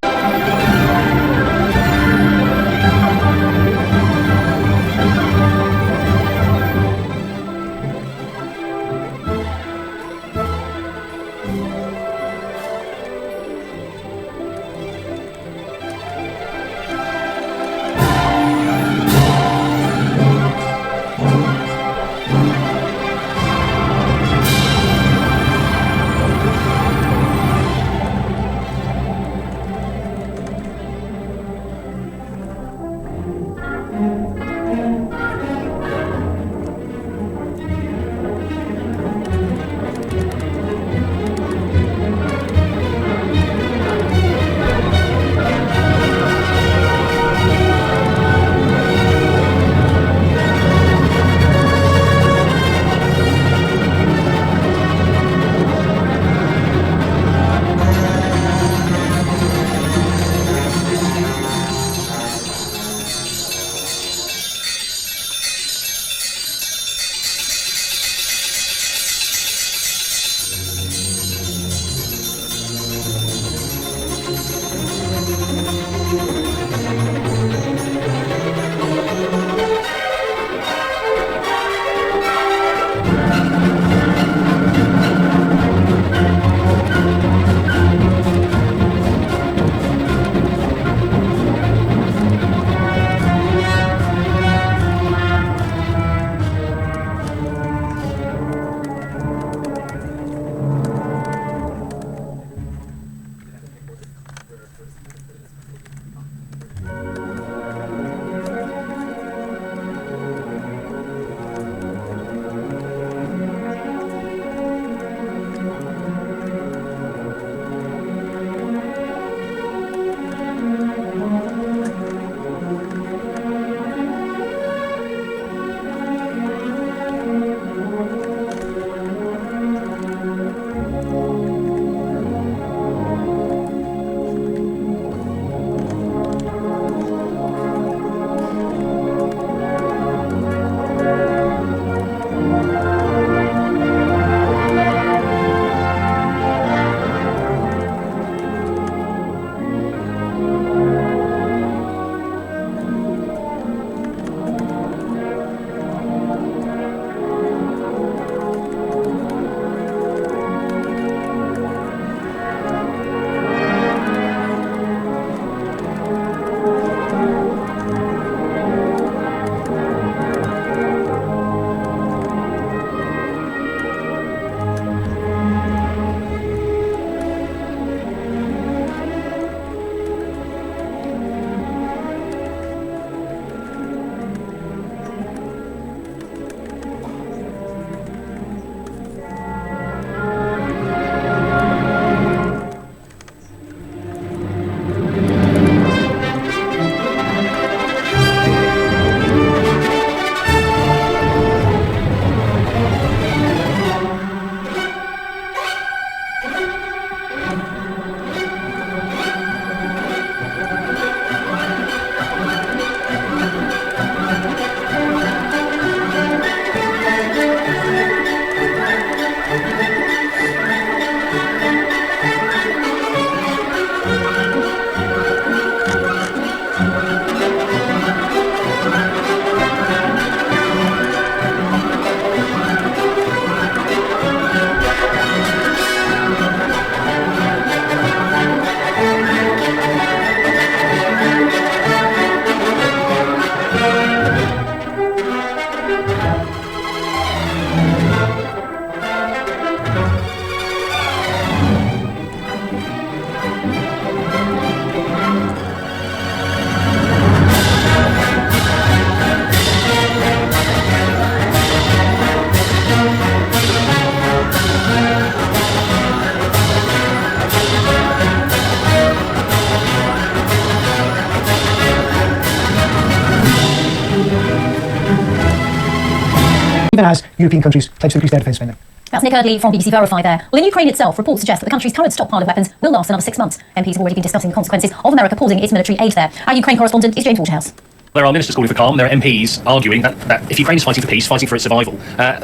even as European countries pledge to increase their defence spending. That's Nick Eardley from BBC Verify there. Well, in Ukraine itself, reports suggest that the country's current stockpile of weapons will last another 6 months. MPs have already been discussing the consequences of America pausing its military aid there. Our Ukraine correspondent is James Waterhouse. There are ministers calling for calm. There are MPs arguing that if Ukraine is fighting for peace, fighting for its survival,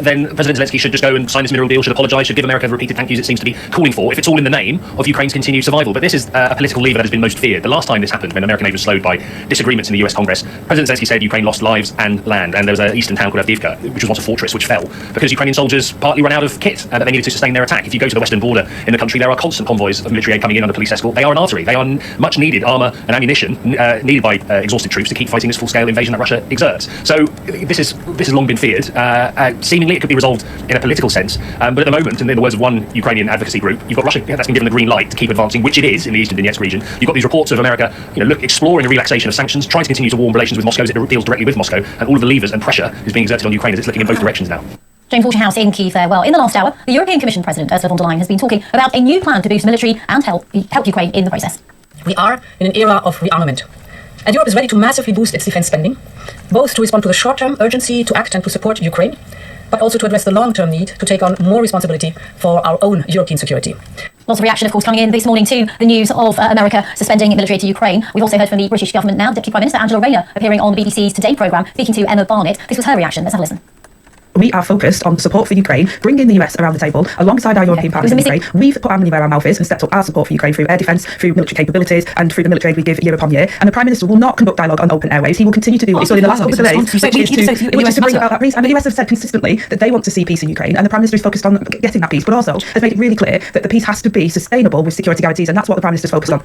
then President Zelensky should just go and sign this mineral deal, should apologise, should give America the repeated thank yous it seems to be calling for, if it's all in the name of Ukraine's continued survival. But this is a political lever that has been most feared. The last time this happened, when American aid was slowed by disagreements in the US Congress, President Zelensky said Ukraine lost lives and land, and there was an eastern town called Avdiivka, which was once a fortress, which fell because Ukrainian soldiers partly ran out of kit that they needed to sustain their attack. If you go to the western border in the country, there are constant convoys of military aid coming in under police escort. They are an artery. They are much needed armour and ammunition needed by exhausted troops to keep fighting this full-scale invasion that Russia exerts. So this has long been feared. Seemingly it could be resolved in a political sense, but at the moment, and in the words of one Ukrainian advocacy group, you've got Russia that's been given the green light to keep advancing, which it is in the eastern Donetsk region. You've got these reports of America, exploring the relaxation of sanctions, trying to continue to warm relations with Moscow as it deals directly with Moscow, and all of the levers and pressure is being exerted on Ukraine as it's looking in both directions now. James Waterhouse in Kyiv there. Well, in the last hour, the European Commission President Ursula von der Leyen has been talking about a new plan to boost military and help Ukraine in the process. We are in an era of rearmament, and Europe is ready to massively boost its defense spending, both to respond to the short-term urgency to act and to support Ukraine, but also to address the long-term need to take on more responsibility for our own European security. Lots of reaction, of course, coming in this morning to the news of America suspending military aid to Ukraine. We've also heard from the British government now. Deputy Prime Minister Angela Rayner appearing on the BBC's Today programme, speaking to Emma Barnett. This was her reaction. Let's have a listen. We are focused on support for Ukraine, bringing the US around the table alongside our European partners in Ukraine. We've put our money where our mouth is and stepped up our support for Ukraine through air defence, through military capabilities, and through the military aid we give year upon year. And the Prime Minister will not conduct dialogue on open airwaves. He will continue to do what he's done in the last couple of days, which is to bring about that peace. And the US have said consistently that they want to see peace in Ukraine, and the Prime Minister is focused on getting that peace, but also has made it really clear that the peace has to be sustainable with security guarantees, and that's what the Prime Minister is focused on.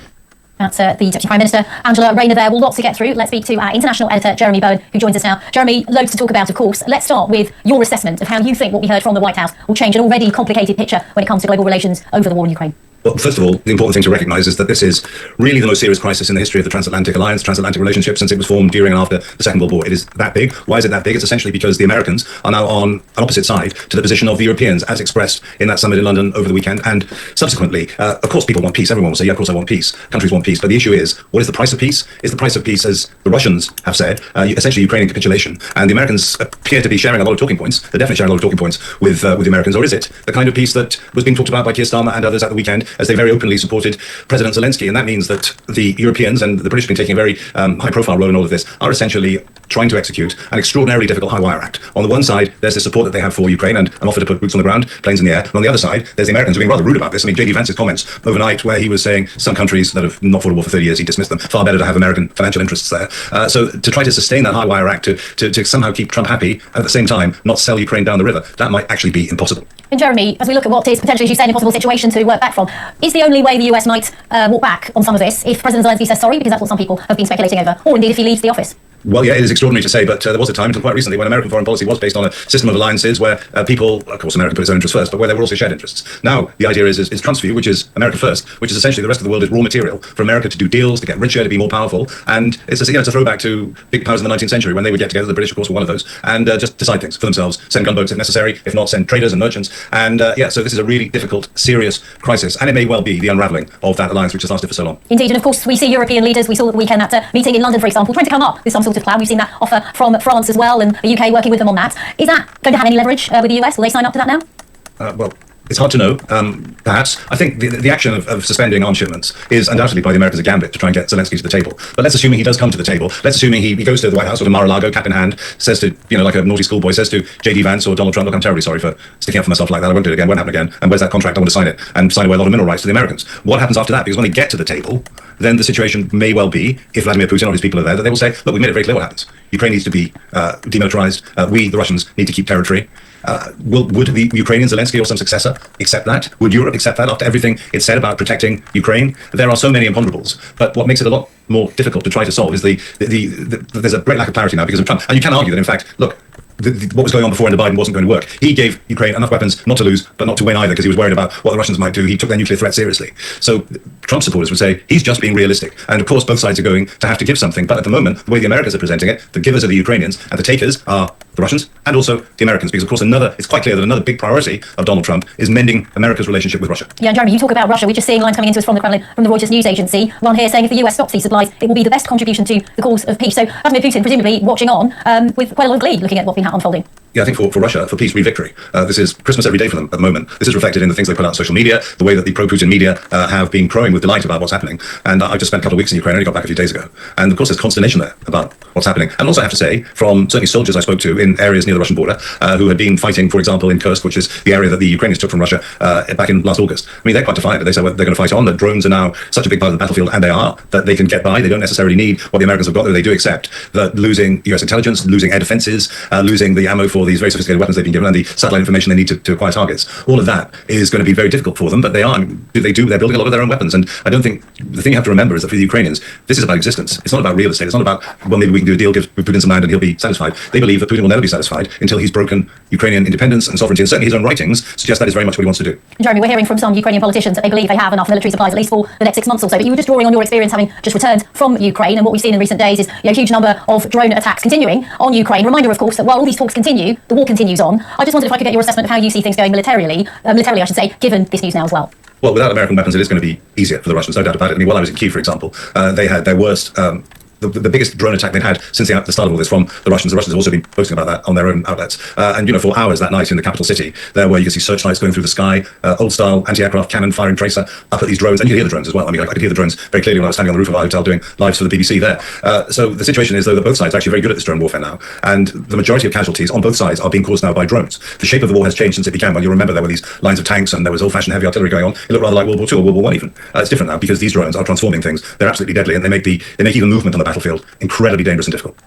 That's the Deputy Prime Minister, Angela Rayner there. Well, lots to get through. Let's speak to our international editor, Jeremy Bowen, who joins us now. Jeremy, loads to talk about, of course. Let's start with your assessment of how you think what we heard from the White House will change an already complicated picture when it comes to global relations over the war in Ukraine. Well, first of all, the important thing to recognise is that this is really the most serious crisis in the history of the transatlantic alliance, transatlantic relationship, since it was formed during and after the Second World War. It is that big. Why is it that big? It's essentially because the Americans are now on an opposite side to the position of the Europeans, as expressed in that summit in London over the weekend. And subsequently, of course, people want peace. Everyone will say, yeah, of course I want peace. Countries want peace. But the issue is, what is the price of peace? Is the price of peace, as the Russians have said, essentially Ukrainian capitulation? And the Americans appear to be sharing a lot of talking points. They're definitely sharing a lot of talking points with the Americans. Or is it the kind of peace that was being talked about by Keir Starmer and others at the weekend, as they very openly supported President Zelensky? And that means that the Europeans and the British have been taking a very high-profile role in all of this, are essentially trying to execute an extraordinarily difficult high-wire act. On the one side, there's the support that they have for Ukraine and an offer to put boots on the ground, planes in the air. And on the other side, there's the Americans being rather rude about this. I mean, J.D. Vance's comments overnight, where he was saying some countries that have not fought a war for 30 years, he dismissed them. Far better to have American financial interests there. So to try to sustain that high-wire act, to somehow keep Trump happy, and at the same time not sell Ukraine down the river, that might actually be impossible. And Jeremy, as we look at what is potentially, as you say, an impossible situation to work back from, is the only way the US might walk back on some of this if President Zelensky says sorry, because that's what some people have been speculating over, or indeed if he leaves the office? Well, yeah, it is extraordinary to say, but there was a time until quite recently when American foreign policy was based on a system of alliances where people, of course, America put its own interests first, but where there were also shared interests. Now, the idea is Trump's view, which is America first, which is essentially the rest of the world is raw material for America to do deals, to get richer, to be more powerful. And it's a throwback to big powers in the 19th century when they would get together. The British, of course, were one of those, and just decide things for themselves, send gunboats if necessary, if not, send traders and merchants. And so this is a really difficult, serious crisis, and it may well be the unravelling of that alliance which has lasted for so long. Indeed, and of course, we see European leaders, we saw at the weekend that meeting in London, for example, trying to come up with some sort of plan. We've seen that offer from France as well, and the UK working with them on that. Is that going to have any leverage with the US? Will they sign up to that now? Well, it's hard to know, perhaps. I think the action of suspending arms shipments is undoubtedly by the Americans a gambit to try and get Zelensky to the table. But let's assuming he does come to the table. Let's assuming he goes to the White House or to Mar-a-Lago, cap in hand, says to, like a naughty schoolboy, says to J.D. Vance or Donald Trump, look, I'm terribly sorry for sticking up for myself like that. I won't do it again, won't happen again. And where's that contract? I want to sign it. And sign away a lot of mineral rights to the Americans. What happens after that? Because when they get to the table, then the situation may well be, if Vladimir Putin or his people are there, that they will say, look, we made it very clear what happens. Ukraine needs to be demilitarized. We, the Russians, need to keep territory. Would the Ukrainian Zelensky or some successor accept that? Would Europe accept that after everything it's said about protecting Ukraine? There are so many imponderables, but what makes it a lot more difficult to try to solve is there's a great lack of clarity now because of Trump. And you can argue that, in fact, look, what was going on before under Biden wasn't going to work. He gave Ukraine enough weapons not to lose, but not to win either, because he was worried about what the Russians might do. He took their nuclear threat seriously. So Trump supporters would say he's just being realistic. And of course, both sides are going to have to give something. But at the moment, the way the Americans are presenting it, the givers are the Ukrainians, and the takers are the Russians and also the Americans. Because of course, it's quite clear that another big priority of Donald Trump is mending America's relationship with Russia. Yeah, and Jeremy, you talk about Russia. We're just seeing lines coming into us from the Kremlin, from the Reuters news agency. One here saying if the US stops these supplies, it will be the best contribution to the cause of peace. So Vladimir Putin presumably watching on with quite a lot of glee, looking at what's been unfolding. I think for Russia, for peace, read victory. This is Christmas every day for them at the moment. This is reflected in the things they put out on social media, the way that the pro-Putin media have been crowing with delight about what's happening. And I've just spent a couple of weeks in Ukraine. I only got back a few days ago. And of course, there's consternation there about what's happening. And also, I have to say, from certainly soldiers I spoke to in areas near the Russian border who had been fighting, for example, in Kursk, which is the area that the Ukrainians took from Russia back in last August. I mean, they're quite defiant. They say well, they're going to fight on, that drones are now such a big part of the battlefield, and they are, that they can get by. They don't necessarily need what the Americans have got, though they do accept that losing US intelligence, losing air defenses, losing the ammo for these very sophisticated weapons they've been given, and the satellite information they need to acquire targets, all of that is going to be very difficult for them, but they're building a lot of their own weapons. And I don't think, the thing you have to remember is that for the Ukrainians, this is about existence. It's not about real estate. It's not about, well, maybe we can do a deal, give Putin some land and he'll be satisfied. They believe that Putin will never be satisfied until he's broken Ukrainian independence and sovereignty, and certainly his own writings suggest that is very much what he wants to do. Jeremy, we're hearing from some Ukrainian politicians that they believe they have enough military supplies, at least for the next 6 months or so. But you were just drawing on your experience having just returned from Ukraine, and what we've seen in recent days is a huge number of drone attacks continuing on Ukraine. Reminder, of course, that while all these talks continue, the war continues on. I just wondered if I could get your assessment of how you see things going militarily, I should say, given this news now as well. Well, without American weapons, it is going to be easier for the Russians, no doubt about it. I mean, while I was in Kyiv, for example, they had their worst, the biggest drone attack they'd had since the start of all this from the Russians. The Russians have also been boasting about that on their own outlets. And, you know, for hours that night in the capital city, there where you could see searchlights going through the sky, old-style anti-aircraft cannon firing tracer up at these drones, and you could hear the drones as well. I mean, I could hear the drones very clearly when I was standing on the roof of our hotel doing lives for the BBC there. So the situation is, though, that both sides are actually very good at this drone warfare now, and the majority of casualties on both sides are being caused now by drones. The shape of the war has changed since it began. Well, you remember there were these lines of tanks and there was old-fashioned heavy artillery going on. It looked rather like World War II or World War I even. It's different now because these drones are transforming things. They're absolutely deadly, and they make even movement on the battlefield incredibly dangerous and difficult.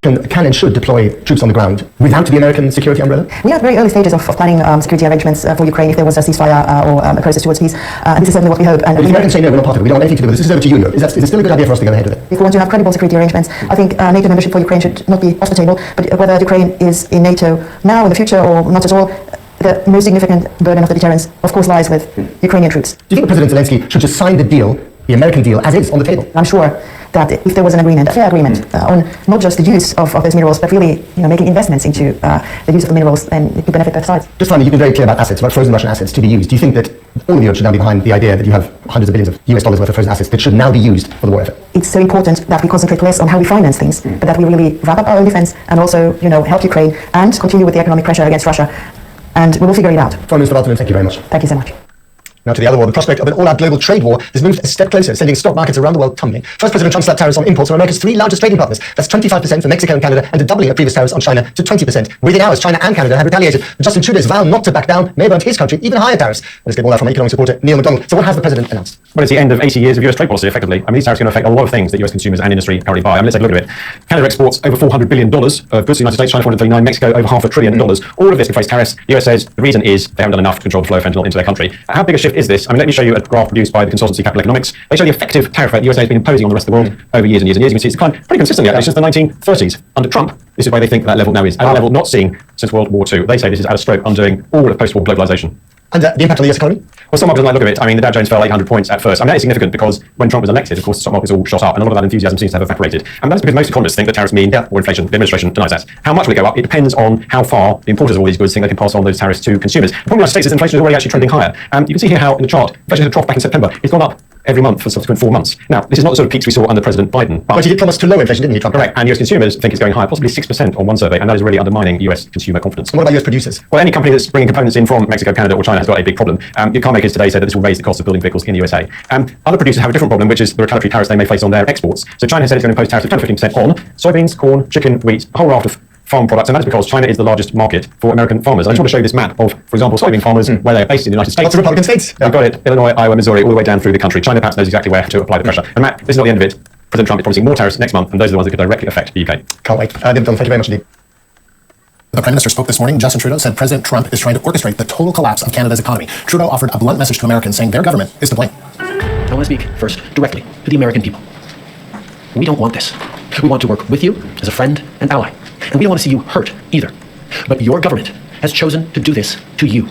Can and should deploy troops on the ground without the American security umbrella? We are at very early stages of planning security arrangements for Ukraine if there was a ceasefire or a process towards peace. This is certainly what we hope. And if the Americans say no, we're not part of it, we don't want anything to do with this, this is over to you, Europe. Is it still a good idea for us to go ahead with it? If we want to have credible security arrangements, I think NATO membership for Ukraine should not be off the table, but whether Ukraine is in NATO now, in the future, or not at all, the most significant burden of the deterrence, of course, lies with Ukrainian troops. Do you think President Zelensky should just sign the deal, the American deal, as is on the table? I'm sure that if there was an agreement, a fair agreement, on not just the use of those minerals, but really, making investments into the use of the minerals, then it could benefit both sides. Just finally, you've been very clear about assets, about frozen Russian assets to be used. Do you think that all of Europe should now be behind the idea that you have hundreds of billions of US dollars worth of frozen assets that should now be used for the war effort? It's so important that we concentrate less on how we finance things, but that we really wrap up our own defense and also, help Ukraine and continue with the economic pressure against Russia. And we will figure it out. Foreign Minister Valtonen, thank you very much. Thank you so much. Now to the other war, the prospect of an all-out global trade war has moved a step closer, sending stock markets around the world tumbling. First, President Trump slapped tariffs on imports from America's three largest trading partners. That's 25% for Mexico and Canada, and a doubling of previous tariffs on China to 20%. Within hours, China and Canada have retaliated. Justin Trudeau's vow not to back down may earn his country even higher tariffs. Let's get all that from economic supporter Neil McDonald. So what has the President announced? Well, it's the end of 80 years of US trade policy, effectively. I mean, these tariffs are going to affect a lot of things that US consumers and industry currently buy. I mean, let's take a look at it. Canada exports over $400 billion of goods to the United States, China $439, Mexico over $500 billion. All of this can face tariffs. The US says the reason is they haven't done enough to control the flow of fentanyl into their country. How big a shift is this? I mean, let me show you a graph produced by the consultancy Capital Economics. They show the effective tariff rate the USA has been imposing on the rest of the world over years and years and years. You can see it's climbed pretty consistently actually since the 1930s. Under Trump, this is where they think that level now is. At a level not seen since World War II. They say this is at a stroke, undoing all of post-war globalization. And the impact on the US economy? Well, stock market doesn't like look at it. I mean, the Dow Jones fell 800 points at first. I mean, that is significant because when Trump was elected, of course, the stock markets all shot up, and a lot of that enthusiasm seems to have evaporated. And that's because most economists think that tariffs mean more inflation. The administration denies that. How much will it go up? It depends on how far the importers of all these goods think they can pass on those tariffs to consumers. The point in the United States is inflation is already actually trending higher. You can see here how in the chart, inflation hit a trough back in September. It's gone up every month for subsequent 4 months. Now, this is not the sort of peaks we saw under President Biden. But he did promise to lower inflation, didn't he, Trump? Correct. And US consumers think it's going higher, possibly 6% on one survey, and that is really undermining US consumer confidence. And what about US producers? Well, any company that's bringing components in from Mexico, Canada, or China has got a big problem. Your car makers today said that this will raise the cost of building vehicles in the USA. Other producers have a different problem, which is the retaliatory tariffs they may face on their exports. So China has said it's going to impose tariffs of 10 to 15% on soybeans, corn, chicken, wheat, a whole raft of farm products, and that is because China is the largest market for American farmers. I just want to show you this map of, for example, soybean farmers where they are based in the United States. Lots of Republican states. You've got it, Illinois, Iowa, Missouri, all the way down through the country. China perhaps knows exactly where to apply the pressure. And Matt, this is not the end of it. President Trump is promising more tariffs next month, and those are the ones that could directly affect the UK. Can't wait. Thank you very much indeed. The Prime Minister spoke this morning. Justin Trudeau said President Trump is trying to orchestrate the total collapse of Canada's economy. Trudeau offered a blunt message to Americans saying their government is to blame. I want to speak first directly to the American people. We don't want this. We want to work with you as a friend and ally. And we don't want to see you hurt either. But your government has chosen to do this to you.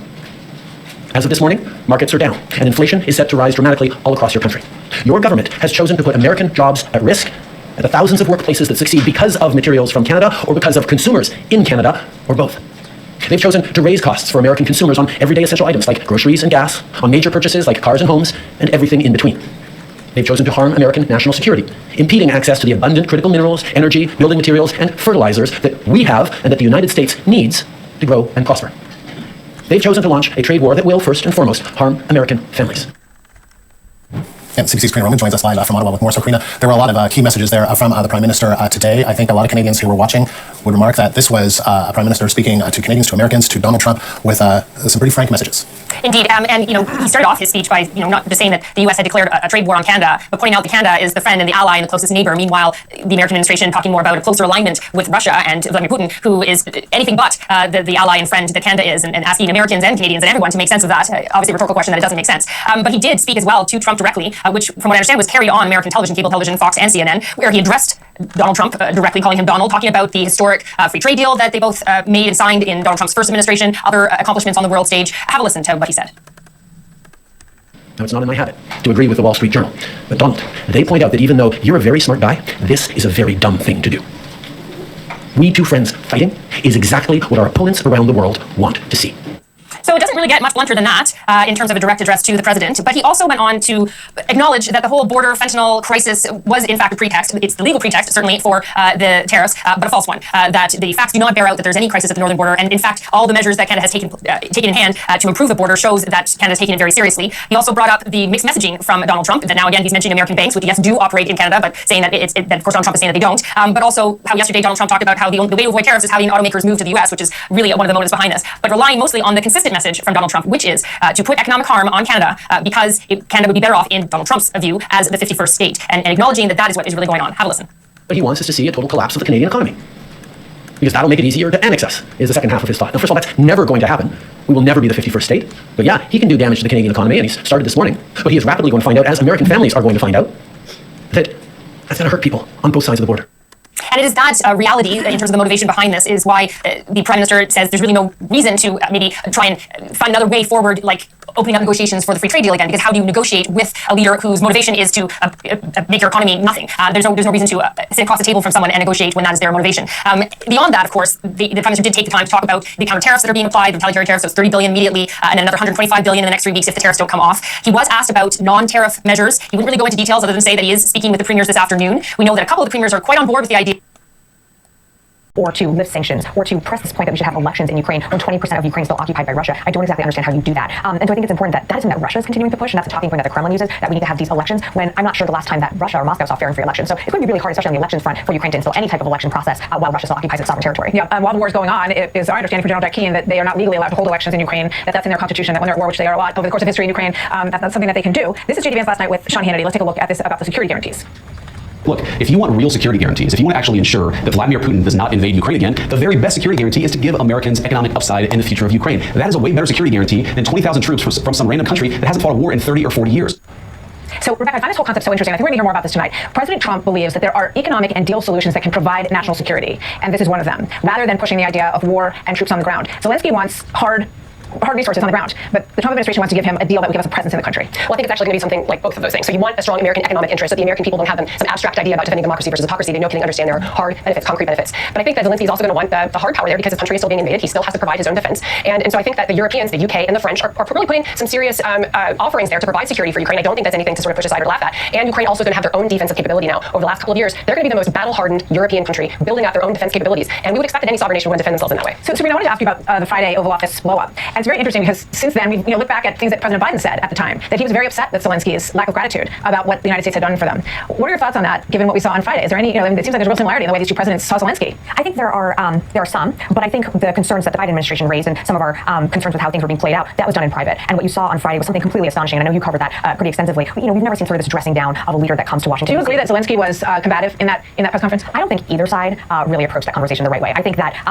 As of this morning, markets are down, and inflation is set to rise dramatically all across your country. Your government has chosen to put American jobs at risk and the thousands of workplaces that succeed because of materials from Canada or because of consumers in Canada, or both. They've chosen to raise costs for American consumers on everyday essential items like groceries and gas, on major purchases like cars and homes, and everything in between. They've chosen to harm American national security, impeding access to the abundant critical minerals, energy, building materials, and fertilizers that we have and that the United States needs to grow and prosper. They've chosen to launch a trade war that will, first and foremost, harm American families. And CBC's Karina Roman joins us live from Ottawa with more. So, Karina, there were a lot of key messages there from the Prime Minister today. I think a lot of Canadians who were watching would remark that this was a Prime Minister speaking to Canadians, to Americans, to Donald Trump with some pretty frank messages. Indeed, and he started off his speech by not just saying that the U.S. had declared a trade war on Canada, but pointing out that Canada is the friend and the ally and the closest neighbor. Meanwhile, the American administration talking more about a closer alignment with Russia and Vladimir Putin, who is anything but the ally and friend that Canada is, and asking Americans and Canadians and everyone to make sense of that. Obviously, a rhetorical question that it doesn't make sense. But he did speak as well to Trump directly, which, from what I understand, was carried on American television, cable television, Fox and CNN, where he addressed Donald Trump directly, calling him Donald, talking about the historic free trade deal that they both made and signed in Donald Trump's first administration, other accomplishments on the world stage. Have a listen to what he said. Now, it's not in my habit to agree with the Wall Street Journal, but Donald, they point out that even though you're a very smart guy, this is a very dumb thing to do. We two friends fighting is exactly what our opponents around the world want to see. So it doesn't really get much blunter than that in terms of a direct address to the president, but he also went on to acknowledge that the whole border fentanyl crisis was in fact a pretext. It's the legal pretext, certainly, for the tariffs, but a false one. That the facts do not bear out that there's any crisis at the northern border, and in fact, all the measures that Canada has taken in hand to improve the border shows that Canada's taking it very seriously. He also brought up the mixed messaging from Donald Trump, that now again he's mentioning American banks, which yes do operate in Canada, but saying that that of course Donald Trump is saying that they don't. But also how yesterday Donald Trump talked about how the way to avoid tariffs is having automakers move to the US, which is really one of the motives behind this, but relying mostly on the consistent message from Donald Trump, which is to put economic harm on Canada because Canada would be better off, in Donald Trump's view, as the 51st state, and acknowledging that is what is really going on. Have a listen. But he wants us to see a total collapse of the Canadian economy, because that'll make it easier to annex us, is the second half of his thought. Now, first of all, that's never going to happen. We will never be the 51st state. But yeah, he can do damage to the Canadian economy, and he's started this morning. But he is rapidly going to find out, as American families are going to find out, that that's going to hurt people on both sides of the border. And it is that reality, in terms of the motivation behind this, is why the Prime Minister says there's really no reason to maybe try and find another way forward, like opening up negotiations for the free trade deal again, because how do you negotiate with a leader whose motivation is to make your economy nothing? There's no reason to sit across the table from someone and negotiate when that is their motivation. Beyond that, of course, the Prime Minister did take the time to talk about the counter tariffs that are being applied, the retaliatory tariffs, so it's $30 billion immediately, and then another $125 billion in the next 3 weeks if the tariffs don't come off. He was asked about non-tariff measures. He wouldn't really go into details other than say that he is speaking with the premiers this afternoon. We know that a couple of the premiers are quite on board with the idea. Or to lift sanctions, or to press this point that we should have elections in Ukraine when 20% of Ukraine is still occupied by Russia. I don't exactly understand how you do that. And so I think it's important that is something that Russia is continuing to push, and that's a talking point that the Kremlin uses, that we need to have these elections, when I'm not sure the last time that Russia or Moscow saw fair and free elections. So it's going to be really hard, especially on the elections front, for Ukraine to instill any type of election process while Russia still occupies its sovereign territory. Yeah, and while the war is going on, it is our understanding from General Dakin that they are not legally allowed to hold elections in Ukraine, that's in their constitution, that when they're at war, which they are a lot over the course of history in Ukraine, that's something that they can do. This is JD Vance last night with Sean Hannity. Let's take a look at this about the security guarantees. Look, if you want real security guarantees, if you want to actually ensure that Vladimir Putin does not invade Ukraine again, the very best security guarantee is to give Americans economic upside in the future of Ukraine. That is a way better security guarantee than 20,000 troops from some random country that hasn't fought a war in 30 or 40 years. So, Rebecca, I find this whole concept so interesting. I think we're going to hear more about this tonight. President Trump believes that there are economic and deal solutions that can provide national security, and this is one of them, rather than pushing the idea of war and troops on the ground. Zelensky wants hard hard resources on the ground. But the Trump administration wants to give him a deal that would give us a presence in the country. Well, I think it's actually going to be something like both of those things. So you want a strong American economic interest, so the American people don't have some abstract idea about defending democracy versus hypocrisy. They know, can understand their hard benefits, concrete benefits. But I think that Zelensky is also going to want the hard power there because his country is still being invaded. He still has to provide his own defense. And so I think that the Europeans, the UK, and the French are really putting some serious offerings there to provide security for Ukraine. I don't think that's anything to sort of push aside or laugh at. And Ukraine also is going to have their own defensive capability now. Over the last couple of years, they're going to be the most battle-hardened European country, building out their own defense capabilities. And we would expect that any sovereign nation would defend themselves in that way. So Sabrina, I wanted to ask you about the Friday Oval Office blow-up. And it's very interesting because since then, we've looked back at things that President Biden said at the time, that he was very upset with Zelensky's lack of gratitude about what the United States had done for them. What are your thoughts on that, given what we saw on Friday? Is there any, it seems like there's a real similarity in the way these two presidents saw Zelensky. I think there are some, but I think the concerns that the Biden administration raised and some of our concerns with how things were being played out, that was done in private. And what you saw on Friday was something completely astonishing. And I know you covered that pretty extensively. We've never seen sort of this dressing down of a leader that comes to Washington. Do you agree that Zelensky was combative in that press conference? I don't think either side really approached that conversation the right way. I think that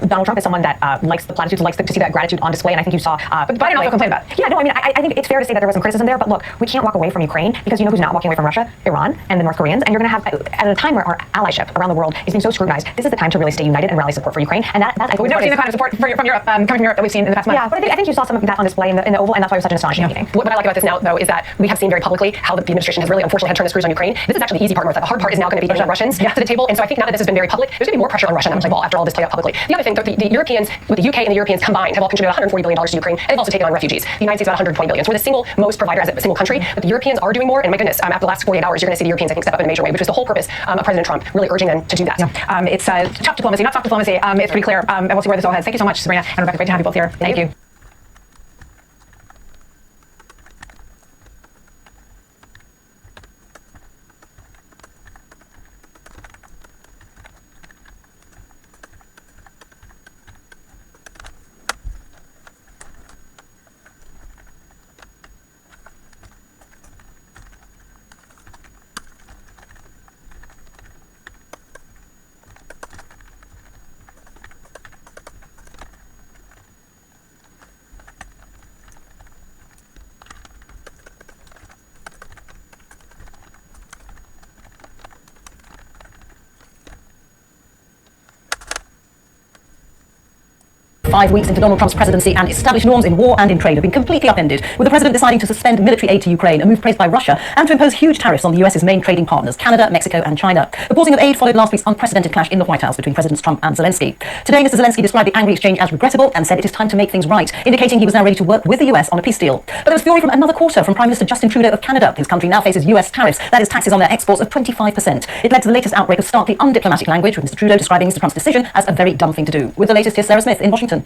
Donald Trump is someone that likes the platitudes, likes to see that gratitude on display. And I think you saw. But Biden also complained about it. Yeah, no, I mean, I think it's fair to say that there was some criticism there. But look, we can't walk away from Ukraine because you know who's not walking away from Russia? Iran and the North Koreans. And you're going to have, at a time where our allyship around the world is being so scrutinized, this is the time to really stay united and rally support for Ukraine. And that I think we've never seen the kind of support from Europe, coming from Europe that we've seen in the past month. Yeah, but I think you saw some of that on display in the Oval, and that's why it was such an astonishing meeting. What I like about this now, though, is that we have seen very publicly how the administration has really, unfortunately, had turned the screws on Ukraine. This is actually the easy part, Martha. The hard part is now going to be getting Russians to the table. And so I think now that this has been very public, there's going to be more pressure on Russia now to play ball after all this played out publicly. The other thing, the Europeans, with the UK and the Europeans combined, have all contributed $140 billion to Ukraine, and they've also taken on refugees. The United States about $120 billion. So we're the single most provider as a single country, but the Europeans are doing more. And my goodness, after the last 48 hours, you're going to see the Europeans, I think, step up in a major way, which is the whole purpose of President Trump really urging them to do that. Yeah. It's tough diplomacy, not soft diplomacy. It's pretty clear. And we'll see where this all heads. Thank you so much, Sabrina and Rebecca. Great to have you both here. Thank you. "5 weeks into Donald Trump's presidency, and established norms in war and in trade have been completely upended, with the president deciding to suspend military aid to Ukraine, a move praised by Russia, and to impose huge tariffs on the US's main trading partners, Canada, Mexico, and China. The pausing of aid followed last week's unprecedented clash in the White House between Presidents Trump and Zelensky. Today, Mr. Zelensky described the angry exchange as regrettable and said it is time to make things right, indicating he was now ready to work with the US on a peace deal. But there was fury from another quarter from Prime Minister Justin Trudeau of Canada. His country now faces US tariffs, that is, taxes on their exports of 25%. It led to the latest outbreak of starkly undiplomatic language, with Mr. Trudeau describing Mr. Trump's decision as a very dumb thing to do. With the latest, here's Sarah Smith in Washington.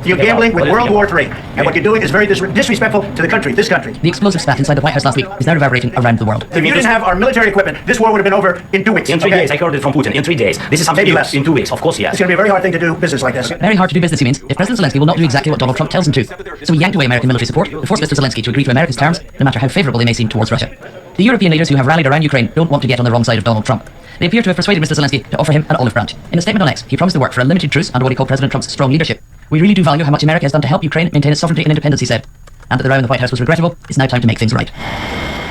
You're gambling with World War III, and what you're doing is very disrespectful to the country, this country. The explosive spat inside the White House last week is now reverberating around the world. If you didn't have our military equipment, this war would have been over in 2 weeks. In 3 days, I heard it from Putin. In 3 days. This is something maybe less. In 2 weeks, of course, yes. It's going to be a very hard thing to do business like this. Very hard to do business, he means, if President Zelensky will not do exactly what Donald Trump tells him to. So he yanked away American military support to force Mr. Zelensky to agree to America's terms, no matter how favourable they may seem towards Russia. The European leaders who have rallied around Ukraine don't want to get on the wrong side of Donald Trump. They appear to have persuaded Mr. Zelensky to offer him an olive branch. In a statement on X, he promised to work for a limited truce under what he called President Trump's strong leadership. "We really do value how much America has done to help Ukraine maintain its sovereignty and independence," he said. And that the row in the White House was regrettable, it's now time to make things right.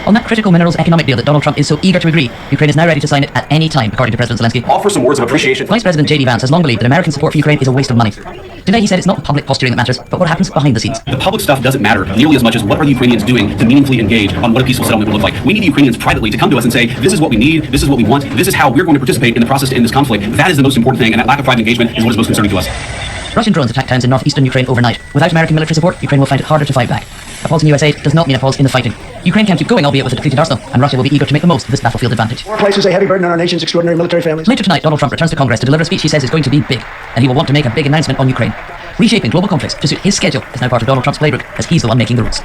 On that critical minerals economic deal that Donald Trump is so eager to agree, Ukraine is now ready to sign it at any time, according to President Zelensky. Offer some words of appreciation. Vice President J.D. Vance has long believed that American support for Ukraine is a waste of money. Today he said it's not the public posturing that matters, but what happens behind the scenes. The public stuff doesn't matter nearly as much as what are the Ukrainians doing to meaningfully engage on what a peaceful settlement would look like. We need the Ukrainians privately to come to us and say, this is what we need, this is what we want, this is how we're going to participate in the process to end this conflict. That is the most important thing, and that lack of private engagement is what is most concerning to us. Russian drones attacked towns in northeastern Ukraine overnight. Without American military support, Ukraine will find it harder to fight back. A pause in US aid does not mean a pause in the fighting. Ukraine can keep going, albeit with a depleted arsenal, and Russia will be eager to make the most of this battlefield advantage. War places a heavy burden on our nation's extraordinary military families. Later tonight, Donald Trump returns to Congress to deliver a speech he says is going to be big, and he will want to make a big announcement on Ukraine. Reshaping global conflicts to suit his schedule is now part of Donald Trump's playbook, as he's the one making the rules.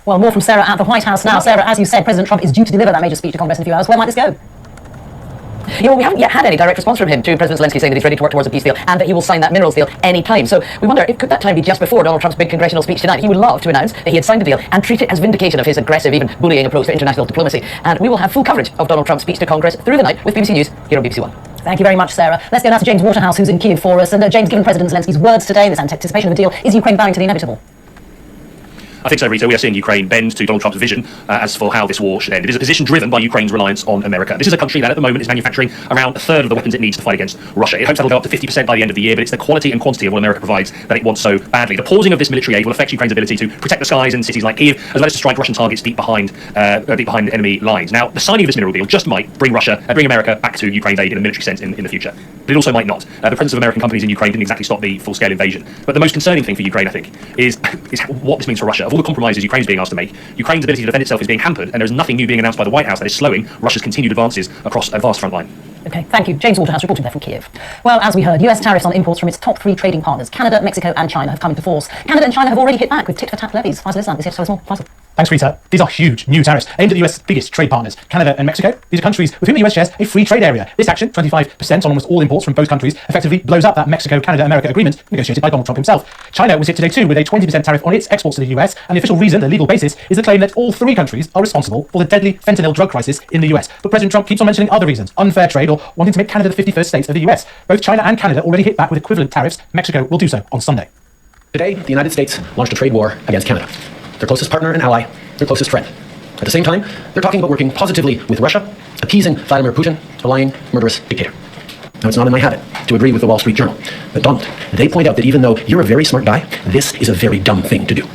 Well, more from Sarah at the White House now. Sarah, as you said, President Trump is due to deliver that major speech to Congress in a few hours. Where might this go? Well, we haven't yet had any direct response from him to President Zelensky saying that he's ready to work towards a peace deal and that he will sign that minerals deal any time. So we wonder, could that time be just before Donald Trump's big congressional speech tonight? He would love to announce that he had signed the deal and treat it as vindication of his aggressive, even bullying approach to international diplomacy. And we will have full coverage of Donald Trump's speech to Congress through the night with BBC News here on BBC One. Thank you very much, Sarah. Let's go now to James Waterhouse, who's in Kyiv for us. And James, given President Zelensky's words today, this anticipation of a deal, is Ukraine bowing to the inevitable? I think so, Rita. We are seeing Ukraine bend to Donald Trump's vision as for how this war should end. It is a position driven by Ukraine's reliance on America. This is a country that at the moment is manufacturing around a third of the weapons it needs to fight against Russia. It hopes that'll go up to 50% by the end of the year, but it's the quality and quantity of what America provides that it wants so badly. The pausing of this military aid will affect Ukraine's ability to protect the skies in cities like Kyiv, as well as to strike Russian targets deep behind enemy lines. Now, the signing of this mineral deal just might bring America back to Ukraine's aid in a military sense in the future. But it also might not. The presence of American companies in Ukraine didn't exactly stop the full-scale invasion. But the most concerning thing for Ukraine, I think, is what this means for Russia. Of all the compromises Ukraine's being asked to make, Ukraine's ability to defend itself is being hampered, and there's nothing new being announced by the White House that is slowing Russia's continued advances across a vast front line. Okay, thank you. James Waterhouse reporting there from Kyiv. Well, as we heard, US tariffs on imports from its top 3 trading partners, Canada, Mexico and China, have come into force. Canada and China have already hit back with tit-for-tat levies. Faisal Islam is here to tell us more. Faisal. Thanks, Rita. These are huge new tariffs aimed at the US biggest trade partners, Canada and Mexico. These are countries with whom the US shares a free trade area. This action, 25% on almost all imports from both countries, effectively blows up that Mexico-Canada-America agreement negotiated by Donald Trump himself. China was hit today too with a 20% tariff on its exports to the US, and the official reason, the legal basis, is the claim that all 3 countries are responsible for the deadly fentanyl drug crisis in the US. But President Trump keeps on mentioning other reasons, unfair trade or wanting to make Canada the 51st state of the US. Both China and Canada already hit back with equivalent tariffs. Mexico will do so on Sunday. Today, the United States launched a trade war against Canada, their closest partner and ally, their closest friend. At the same time, they're talking about working positively with Russia, appeasing Vladimir Putin, a lying, murderous dictator. Now, it's not in my habit to agree with the Wall Street Journal, but Donald, they point out that even though you're a very smart guy, this is a very dumb thing to do.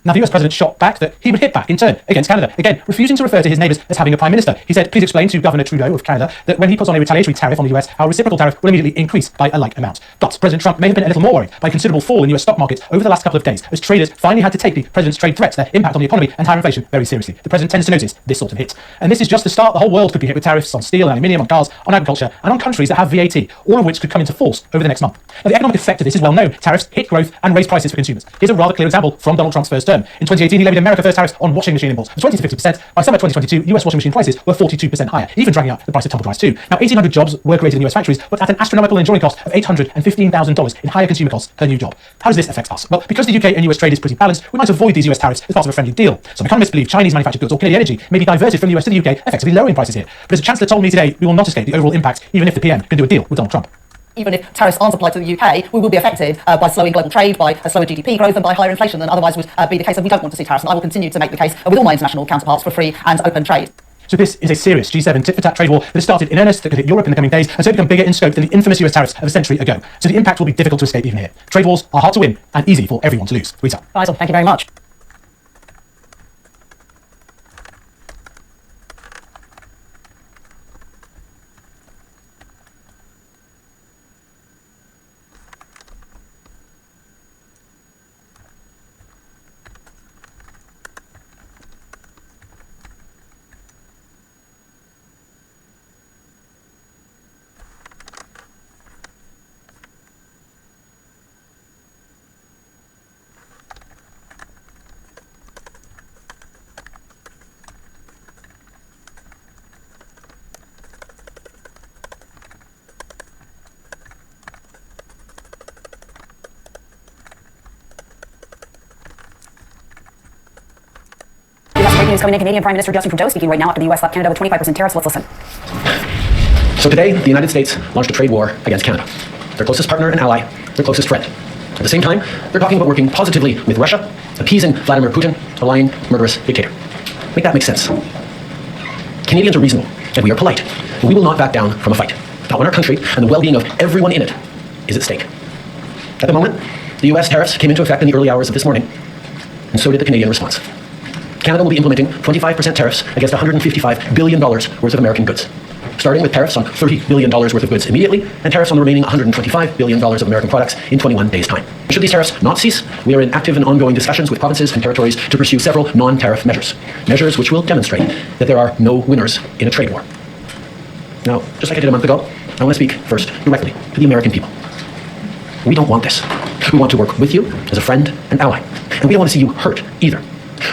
Now, the US president shot back that he would hit back in turn against Canada, again, refusing to refer to his neighbours as having a prime minister. He said, please explain to Governor Trudeau of Canada that when he puts on a retaliatory tariff on the US, our reciprocal tariff will immediately increase by a like amount. But President Trump may have been a little more worried by a considerable fall in US stock markets over the last couple of days, as traders finally had to take the president's trade threats, their impact on the economy and higher inflation, very seriously. The president tends to notice this sort of hit. And this is just the start. The whole world could be hit with tariffs on steel and aluminium, on cars, on agriculture, and on countries that have VAT, all of which could come into force over the next month. Now, the economic effect of this is well known. Tariffs hit growth and raise prices for consumers. Here's a rather clear example from Donald Trump's first term. In 2018, he levied America first tariffs on washing machine imports of 20 to 50%. By summer 2022, US washing machine prices were 42% higher, even dragging up the price of tumble dryers too. Now, 1,800 jobs were created in US factories, but at an astronomical enduring cost of $815,000 in higher consumer costs per new job. How does this affect us? Well, because the UK and US trade is pretty balanced, we might avoid these US tariffs as part of a friendly deal. Some economists believe Chinese manufactured goods or Canadian energy may be diverted from the US to the UK, effectively lowering prices here. But as the Chancellor told me today, we will not escape the overall impact, even if the PM can do a deal with Donald Trump. Even if tariffs aren't applied to the UK, we will be affected by slowing global trade, by a slower GDP growth and by higher inflation than otherwise would be the case, and we don't want to see tariffs. And I will continue to make the case with all my international counterparts for free and open trade. So this is a serious G7 tit-for-tat trade war that has started in earnest, that could hit Europe in the coming days, and so become bigger in scope than the infamous US tariffs of a century ago. So the impact will be difficult to escape even here. Trade wars are hard to win and easy for everyone to lose. Rita. Faisal, thank you very much. News coming in. Canadian Prime Minister Justin Trudeau speaking right now after the US slapped Canada with 25% tariffs. Let's listen. So today, the United States launched a trade war against Canada, their closest partner and ally, their closest friend. At the same time, they're talking about working positively with Russia, appeasing Vladimir Putin, a lying, murderous dictator. Make that make sense. Canadians are reasonable, and we are polite, but we will not back down from a fight. Not when our country and the well-being of everyone in it is at stake. At the moment, the US tariffs came into effect in the early hours of this morning, and so did the Canadian response. Canada will be implementing 25% tariffs against $155 billion worth of American goods, starting with tariffs on $30 billion worth of goods immediately, and tariffs on the remaining $125 billion of American products in 21 days' time. Should these tariffs not cease, we are in active and ongoing discussions with provinces and territories to pursue several non-tariff measures which will demonstrate that there are no winners in a trade war. Now, just like I did a month ago, I want to speak first directly to the American people. We don't want this. We want to work with you as a friend and ally, and we don't want to see you hurt either.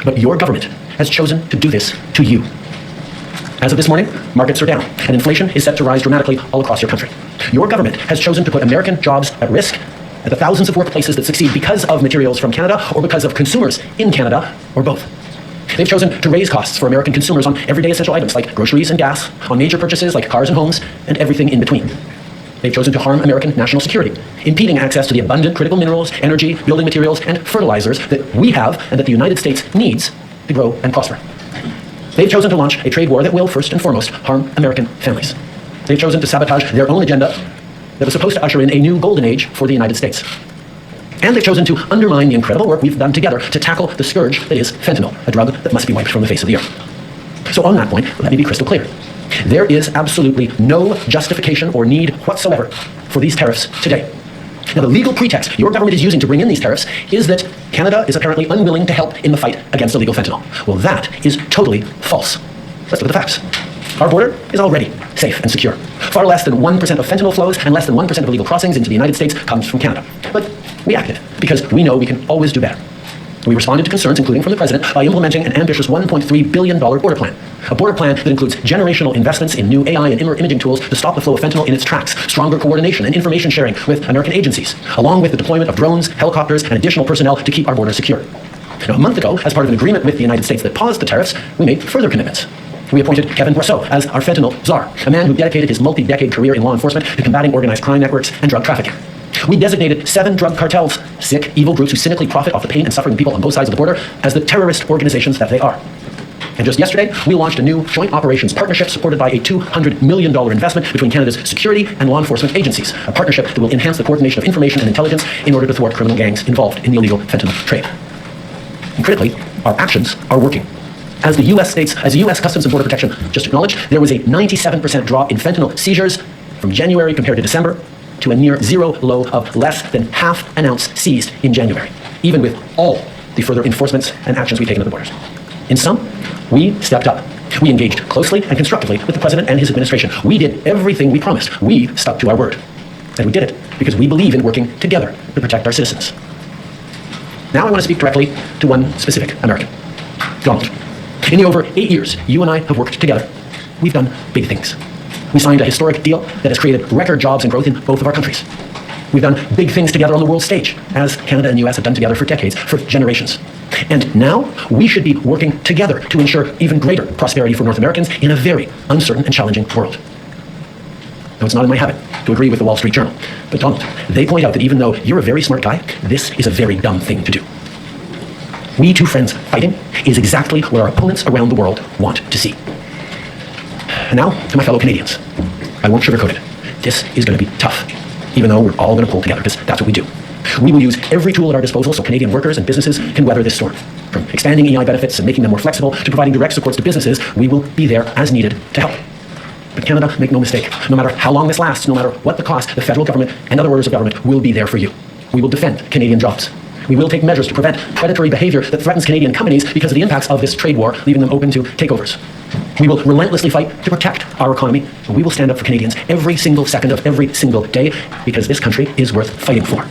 But your government has chosen to do this to you. As of this morning, markets are down, and inflation is set to rise dramatically all across your country. Your government has chosen to put American jobs at risk, at the thousands of workplaces that succeed because of materials from Canada or because of consumers in Canada, or both. They've chosen to raise costs for American consumers on everyday essential items like groceries and gas, on major purchases like cars and homes, and everything in between. They've chosen to harm American national security, impeding access to the abundant critical minerals, energy, building materials, and fertilizers that we have and that the United States needs to grow and prosper. They've chosen to launch a trade war that will, first and foremost, harm American families. They've chosen to sabotage their own agenda that was supposed to usher in a new golden age for the United States. And they've chosen to undermine the incredible work we've done together to tackle the scourge that is fentanyl, a drug that must be wiped from the face of the earth. So on that point, let me be crystal clear. There is absolutely no justification or need whatsoever for these tariffs today. Now, the legal pretext your government is using to bring in these tariffs is that Canada is apparently unwilling to help in the fight against illegal fentanyl. Well, that is totally false. Let's look at the facts. Our border is already safe and secure. Far less than 1% of fentanyl flows and less than 1% of illegal crossings into the United States comes from Canada. But we acted because we know we can always do better. We responded to concerns, including from the President, by implementing an ambitious $1.3 billion border plan. A border plan that includes generational investments in new AI and imaging tools to stop the flow of fentanyl in its tracks, stronger coordination and information sharing with American agencies, along with the deployment of drones, helicopters, and additional personnel to keep our border secure. Now, a month ago, as part of an agreement with the United States that paused the tariffs, we made further commitments. We appointed Kevin Brosseau as our fentanyl czar, a man who dedicated his multi-decade career in law enforcement to combating organized crime networks and drug trafficking. We designated 7 drug cartels, sick, evil groups who cynically profit off the pain and suffering of people on both sides of the border, as the terrorist organizations that they are. And just yesterday, we launched a new joint operations partnership supported by a $200 million investment between Canada's security and law enforcement agencies, a partnership that will enhance the coordination of information and intelligence in order to thwart criminal gangs involved in the illegal fentanyl trade. And critically, our actions are working. As the U.S. Customs and Border Protection just acknowledged, there was a 97% drop in fentanyl seizures from January compared to December, to a near zero low of less than half an ounce seized in January, even with all the further enforcements and actions we've taken at the borders. In sum, we stepped up. We engaged closely and constructively with the President and his administration. We did everything we promised. We stuck to our word. And we did it because we believe in working together to protect our citizens. Now I want to speak directly to one specific American, Donald. In the over 8 years you and I have worked together, we've done big things. We signed a historic deal that has created record jobs and growth in both of our countries. We've done big things together on the world stage, as Canada and the US have done together for decades, for generations. And now we should be working together to ensure even greater prosperity for North Americans in a very uncertain and challenging world. Now, it's not in my habit to agree with the Wall Street Journal, but Donald, they point out that even though you're a very smart guy, this is a very dumb thing to do. We two friends fighting is exactly what our opponents around the world want to see. And now, to my fellow Canadians, I won't sugarcoat it. This is going to be tough, even though we're all going to pull together, because that's what we do. We will use every tool at our disposal so Canadian workers and businesses can weather this storm. From expanding EI benefits and making them more flexible to providing direct supports to businesses, we will be there as needed to help. But Canada, make no mistake, no matter how long this lasts, no matter what the cost, the federal government and other orders of government will be there for you. We will defend Canadian jobs. We will take measures to prevent predatory behavior that threatens Canadian companies because of the impacts of this trade war, leaving them open to takeovers. We will relentlessly fight to protect our economy, and we will stand up for Canadians every single second of every single day, because this country is worth fighting for.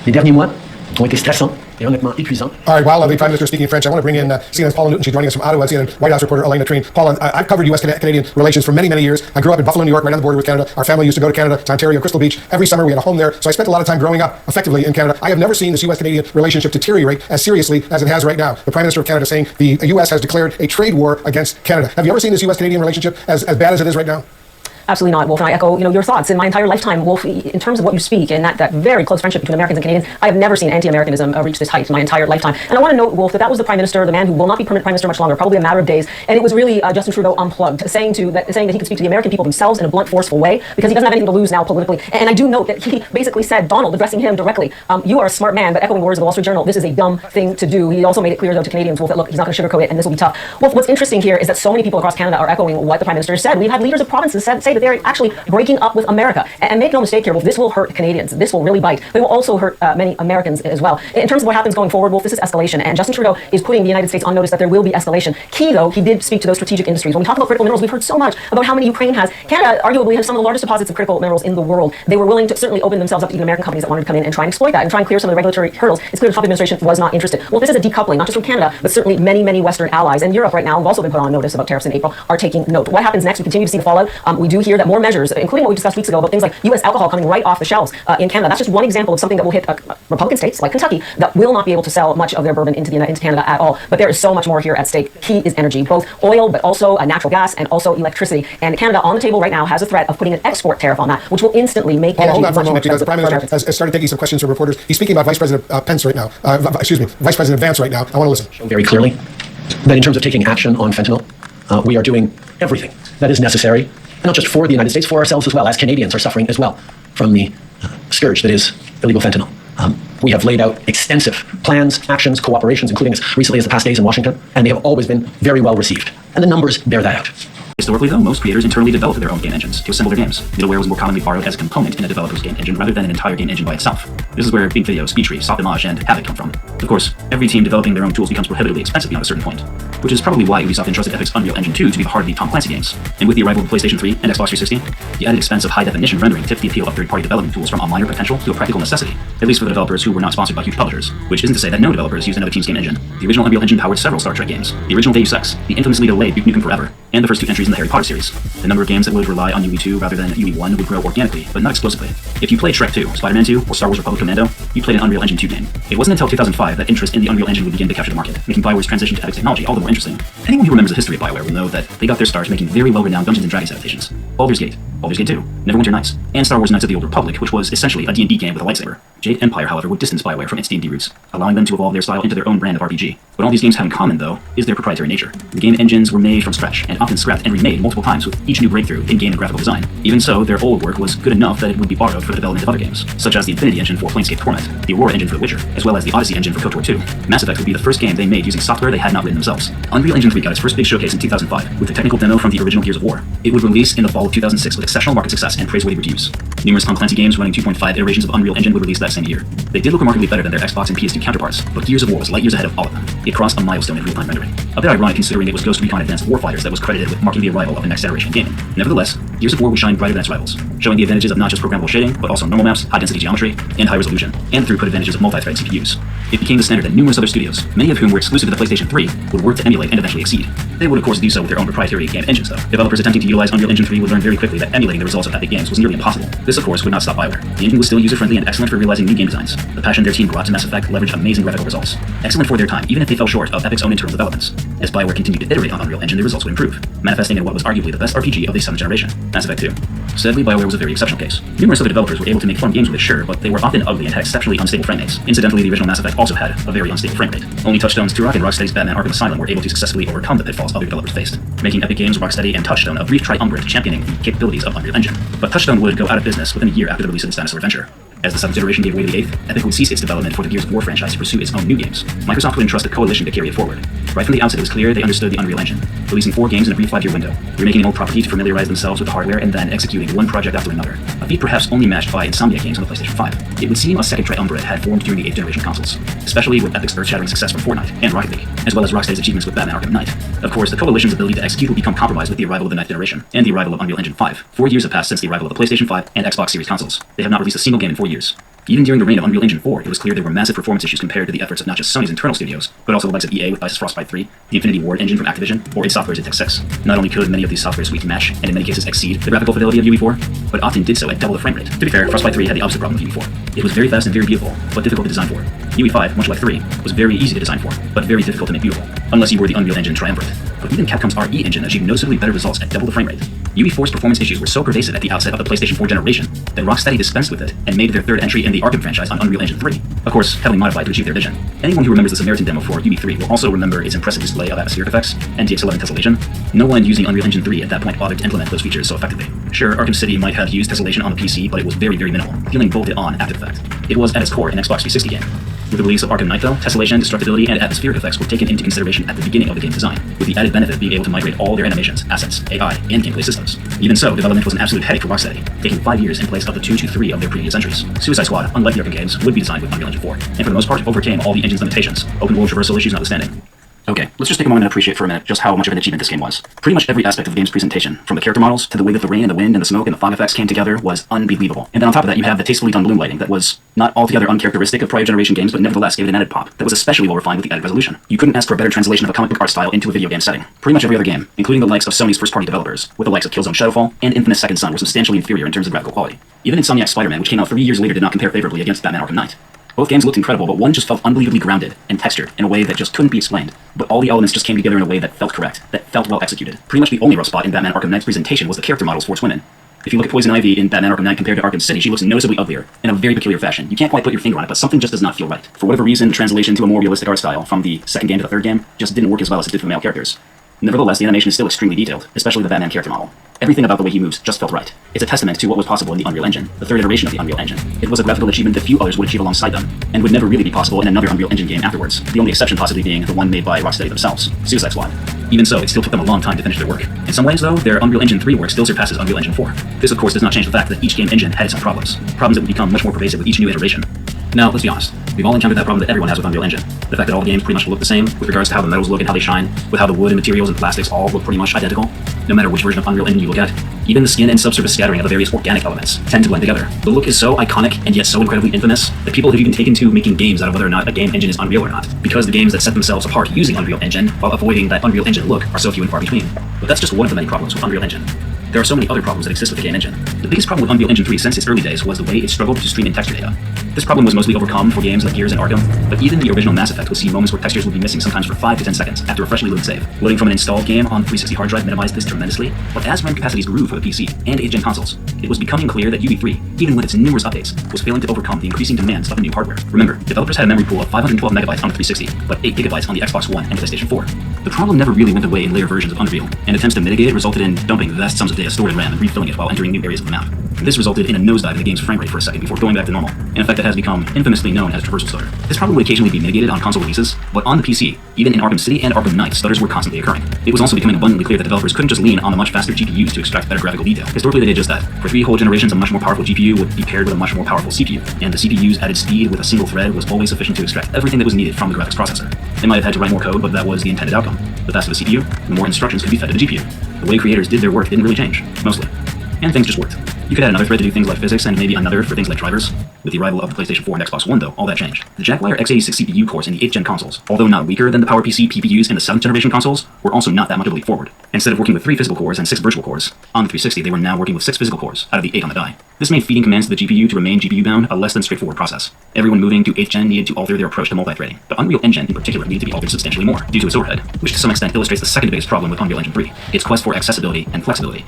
Les derniers mois ont été stressants et honnêtement épuisants. All right, while the Prime Minister is speaking French, I want to bring in CNN's Paula Newton. She's joining us from Ottawa. CNN White House reporter Elaine Latrine. Paula, I've covered U.S.-Canadian relations for many, many years. I grew up in Buffalo, New York, right on the border with Canada. Our family used to go to Canada, to Ontario, Crystal Beach. Every summer we had a home there, so I spent a lot of time growing up effectively in Canada. I have never seen this U.S.-Canadian relationship deteriorate as seriously as it has right now. The Prime Minister of Canada saying the U.S. has declared a trade war against Canada. Have you ever seen this U.S.-Canadian relationship as bad as it is right now? Absolutely not, Wolf. And I echo, your thoughts. In my entire lifetime, Wolf, in terms of what you speak and that very close friendship between Americans and Canadians, I have never seen anti-Americanism reach this height in my entire lifetime. And I want to note, Wolf, that was the Prime Minister, the man who will not be permanent Prime Minister much longer, probably a matter of days. And it was really Justin Trudeau unplugged, saying that he could speak to the American people themselves in a blunt, forceful way, because he doesn't have anything to lose now politically. And I do note that he basically said, Donald, addressing him directly, you are a smart man, but echoing the words of the Wall Street Journal, this is a dumb thing to do. He also made it clear, though, to Canadians, Wolf, that look, he's not going to sugarcoat it, and this will be tough. Wolf, what's interesting here is that so many people across Canada are echoing what the Prime Minister said. We've had leaders of provinces say that they're actually breaking up with America. And make no mistake here, Wolf, this will hurt Canadians. This will really bite. But it will also hurt many Americans as well. In terms of what happens going forward, Wolf, this is escalation. And Justin Trudeau is putting the United States on notice that there will be escalation. Key, though, he did speak to those strategic industries. When we talk about critical minerals, we've heard so much about how many Ukraine has. Canada arguably has some of the largest deposits of critical minerals in the world. They were willing to certainly open themselves up to even American companies that wanted to come in and try and exploit that and try and clear some of the regulatory hurdles. It's clear the Trump administration was not interested. Well, this is a decoupling, not just from Canada, but certainly many, many Western allies. And Europe right now have also been put on notice about tariffs in April, are taking note. What happens next? We continue to see the fallout. We do hear hear that more measures, including what we discussed weeks ago about things like U.S. alcohol coming right off the shelves in Canada. That's just one example of something that will hit Republican states like Kentucky that will not be able to sell much of their bourbon into Canada at all. But there is so much more here at stake. Key is energy, both oil, but also natural gas and also electricity. And Canada on the table right now has a threat of putting an export tariff on that, which will instantly make energy Hold on for a much moment, more because the Prime Minister has started taking some questions from reporters. He's speaking about Vice President Pence right now. Vice President Vance right now. I want to listen. Very clearly that in terms of taking action on fentanyl, we are doing everything that is necessary, and not just for the United States, for ourselves as well, as Canadians are suffering as well from the scourge that is illegal fentanyl. We have laid out extensive plans, actions, cooperations, including as recently as the past days in Washington, and they have always been very well received. And the numbers bear that out. Historically, though, most creators internally developed their own game engines to assemble their games. Middleware was more commonly borrowed as a component in a developer's game engine rather than an entire game engine by itself. This is where Big Video, Speedtree, Softimage, and Havok come from. Of course, every team developing their own tools becomes prohibitively expensive beyond a certain point, which is probably why Ubisoft entrusted Epic's Unreal Engine 2 to be the heart of the Tom Clancy games. And with the arrival of PlayStation 3 and Xbox 360, the added expense of high-definition rendering tipped the appeal of third-party development tools from a minor potential to a practical necessity, at least for the developers who were not sponsored by huge publishers, which isn't to say that no developers used another team's game engine. The original Unreal Engine powered several Star Trek games, the original Deus Ex, the infamously delayed Duke Nukem Forever, and the first two entries in the Harry Potter series. The number of games that would rely on UE2 rather than UE1 would grow organically, but not explosively. If you played Shrek 2, Spider-Man 2, or Star Wars Republic Commando, you played an Unreal Engine 2 game. It wasn't until 2005 that interest in the Unreal Engine would begin to capture the market, making BioWare's transition to Epic's technology all the more interesting. Anyone who remembers the history of BioWare will know that they got their start making very well-renowned Dungeons & Dragons adaptations. Baldur's Gate, Baldur's Gate 2, Neverwinter Nights, and Star Wars Knights of the Old Republic, which was essentially a D&D game with a lightsaber. Jade Empire, however, would distance BioWare from its D&D roots, allowing them to evolve their style into their own brand of RPG. What all these games have in common, though, is their proprietary nature. The game engines were made from scratch, and often scrapped and remade multiple times with each new breakthrough in game and graphical design. Even so, their old work was good enough that it would be borrowed for the development of other games, such as the Infinity Engine for Planescape Torment, the Aurora Engine for The Witcher, as well as the Odyssey Engine for KOTOR 2. Mass Effect would be the first game they made using software they had not written themselves. Unreal Engine 3 got its first big showcase in 2005, with a technical demo from the original Gears of War. It would release in the fall of 2006 with exceptional market success and praiseworthy reviews. Numerous Tom Clancy games running 2.5 iterations of Unreal Engine would release that same year. They did look remarkably better than their Xbox and PS2 counterparts, but Gears of War was light years ahead of all of them. It crossed a milestone in real-time rendering. A bit ironic considering it was Ghost Recon Advanced Warfighters that was credited with marking the arrival of the next generation gaming. Nevertheless, Gears of War would shine brighter than its rivals, showing the advantages of not just programmable shading, but also normal maps, high-density geometry, and high resolution, and the throughput advantages of multi-thread CPUs. It became the standard that numerous other studios, many of whom were exclusive to the PlayStation 3, would work to emulate and eventually exceed. They would of course do so with their own proprietary game engines though. Developers attempting to utilize Unreal Engine 3 would learn very quickly that emulating the results of Epic Games was nearly impossible. This of course would not stop BioWare. The engine was still user-friendly and excellent for realizing new game designs. The passion their team brought to Mass Effect leveraged amazing graphical results. Excellent for their time, even if they fell short of Epic's own internal developments. As BioWare continued to iterate on Unreal Engine, the results would improve, manifesting in what was arguably the best RPG of the 7th generation, Mass Effect 2. Sadly, BioWare was a very exceptional case. Numerous other developers were able to make fun games with it, sure, but they were often ugly and had exceptionally unstable frame rates. Incidentally, the original Mass Effect also had a very unstable frame rate. Only Touchstone's Turok and Rocksteady's Batman Arkham Asylum were able to successfully overcome the pitfalls other developers faced, making Epic Games, Rocksteady, and Touchstone a brief triumvirate championing the capabilities of Unreal Engine. But Touchstone would go out of business within a year after the release of its Dinosaur Adventure. As the 7th generation gave way to the 8th, Epic would cease its development for the Gears of War franchise to pursue its own new games. Microsoft would entrust a coalition to carry it forward. Right from the outset, it was clear they understood the Unreal Engine, releasing 4 games in a brief 5-year window, remaking an old property to familiarize themselves with the hardware, and then executing one project after another, a feat perhaps only matched by Insomniac games on the PlayStation 5. It would seem a second triumvirate had formed during the 8th generation consoles, especially with Epic's earth-shattering success from Fortnite and Rocket League, as well as Rocksteady's achievements with Batman Arkham Knight. Of course, the coalition's ability to execute would become compromised with the arrival of the 9th generation and the arrival of Unreal Engine 5. 4 years have passed since the arrival of the PlayStation 5 and Xbox Series consoles. They have not released a single game in 4 years. Even during the reign of Unreal Engine 4, it was clear there were massive performance issues compared to the efforts of not just Sony's internal studios, but also the likes of EA with Bice's Frostbite 3, the Infinity Ward engine from Activision, or id Software's It Takes 6. Not only could many of these software suites match, and in many cases exceed, the graphical fidelity of UE4, but often did so at double the frame rate. To be fair, Frostbite 3 had the opposite problem with UE4. It was very fast and very beautiful, but difficult to design for. UE5, much like 3, was very easy to design for, but very difficult to make beautiful, unless you were the Unreal Engine triumvirate. But even Capcom's RE engine achieved noticeably better results at double the frame rate. UE4's performance issues were so pervasive at the outset of the PlayStation 4 generation that Rocksteady dispensed with it and made their third entry in the Arkham franchise on Unreal Engine 3, of course heavily modified to achieve their vision. Anyone who remembers the Samaritan demo for UE3 will also remember its impressive display of atmospheric effects and DX11 tessellation. No one using Unreal Engine 3 at that point bothered to implement those features so effectively. Sure, Arkham City might have used tessellation on the PC, but it was very, very minimal, feeling bolted on after the fact. It was at its core an Xbox 360 game. With the release of Arkham Knight though, tessellation, destructibility, and atmospheric effects were taken into consideration at the beginning of the game's design, with the added benefit of being able to migrate all their animations, assets, AI, and gameplay systems. Even so, development was an absolute headache for Rocksteady, taking 5 years in place of the 2 to 3 of their previous entries. Suicide Squad, unlike the Arkham games, would be designed with Unreal Engine 4, and for the most part overcame all the engine's limitations, open world traversal issues notwithstanding. Okay, let's just take a moment and appreciate for a minute just how much of an achievement this game was. Pretty much every aspect of the game's presentation, from the character models to the way that the rain and the wind and the smoke and the fog effects came together, was unbelievable. And then on top of that, you have the tastefully done bloom lighting that was not altogether uncharacteristic of prior generation games, but nevertheless gave it an added pop that was especially well refined with the added resolution. You couldn't ask for a better translation of a comic book art style into a video game setting. Pretty much every other game, including the likes of Sony's first-party developers, with the likes of Killzone Shadowfall and Infamous Second Son, were substantially inferior in terms of graphical quality. Even Insomniac's Spider-Man, which came out 3 years later, did not compare favorably against Batman Arkham Knight. Both games looked incredible, but one just felt unbelievably grounded and textured in a way that just couldn't be explained. But all the elements just came together in a way that felt correct, that felt well executed. Pretty much the only rough spot in Batman Arkham Knight's presentation was the character models for its women. If you look at Poison Ivy in Batman Arkham Knight compared to Arkham City, she looks noticeably uglier in a very peculiar fashion. You can't quite put your finger on it, but something just does not feel right. For whatever reason, the translation to a more realistic art style from the second game to the third game just didn't work as well as it did for male characters. Nevertheless, the animation is still extremely detailed, especially the Batman character model. Everything about the way he moves just felt right. It's a testament to what was possible in the Unreal Engine, the third iteration of the Unreal Engine. It was a graphical achievement that few others would achieve alongside them, and would never really be possible in another Unreal Engine game afterwards, the only exception possibly being the one made by Rocksteady themselves, Suicide Squad. Even so, it still took them a long time to finish their work. In some ways, though, their Unreal Engine 3 work still surpasses Unreal Engine 4. This, of course, does not change the fact that each game engine had its own problems that would become much more pervasive with each new iteration. Now, let's be honest. We've all encountered that problem that everyone has with Unreal Engine. The fact that all the games pretty much look the same with regards to how the metals look and how they shine, with how the wood and materials and plastics all look pretty much identical, no matter which version of Unreal Engine you look at. Even the skin and subsurface scattering of the various organic elements tend to blend together. The look is so iconic and yet so incredibly infamous that people have even taken to making games out of whether or not a game engine is Unreal or not, because the games that set themselves apart using Unreal Engine while avoiding that Unreal Engine look are so few and far between. But that's just one of the many problems with Unreal Engine. There are so many other problems that exist with the game engine. The biggest problem with Unreal Engine 3 since its early days was the way it struggled to stream in texture data. This problem was mostly overcome for games like Gears and Arkham, but even the original Mass Effect would see moments where textures would be missing sometimes for 5 to 10 seconds after a freshly loaded save. Loading from an installed game on the 360 hard drive minimized this tremendously, but as RAM capacities grew for the PC and 8th-gen consoles, it was becoming clear that UE3, even with its numerous updates, was failing to overcome the increasing demands of the new hardware. Remember, developers had a memory pool of 512 megabytes on the 360, but 8 gigabytes on the Xbox One and PlayStation 4. The problem never really went away in later versions of Unreal, and attempts to mitigate it resulted in dumping vast sums of data stored in RAM and refilling it while entering new areas of the map. This resulted in a nosedive in the game's frame rate for a second before going back to normal, an effect that has become infamously known as traversal stutter. This problem would occasionally be mitigated on console releases, but on the PC, even in Arkham City and Arkham Knight, stutters were constantly occurring. It was also becoming abundantly clear that developers couldn't just lean on the much faster GPUs to extract better graphical detail. Historically, they did just that. For 3 whole generations, a much more powerful GPU would be paired with a much more powerful CPU, and the CPU's added speed with a single thread was always sufficient to extract everything that was needed from the graphics processor. They might have had to write more code, but that was the intended outcome. The faster the CPU, the more instructions could be fed to the GPU. The way creators did their work didn't really change, mostly. And things just worked. You could add another thread to do things like physics, and maybe another for things like drivers. With the arrival of the PlayStation 4 and Xbox One, though, all that changed. The Jackwire x86 CPU cores in the 8th-gen consoles, although not weaker than the PowerPC PPUs in the 7th-generation consoles, were also not that much of a leap forward. Instead of working with 3 physical cores and 6 virtual cores, on the 360 they were now working with 6 physical cores, out of the 8 on the die. This made feeding commands to the GPU to remain GPU-bound a less than straightforward process. Everyone moving to 8th-gen needed to alter their approach to multi-threading. The Unreal Engine, in particular, needed to be altered substantially more, due to its overhead, which to some extent illustrates the second biggest problem with Unreal Engine 3, its quest for accessibility and flexibility.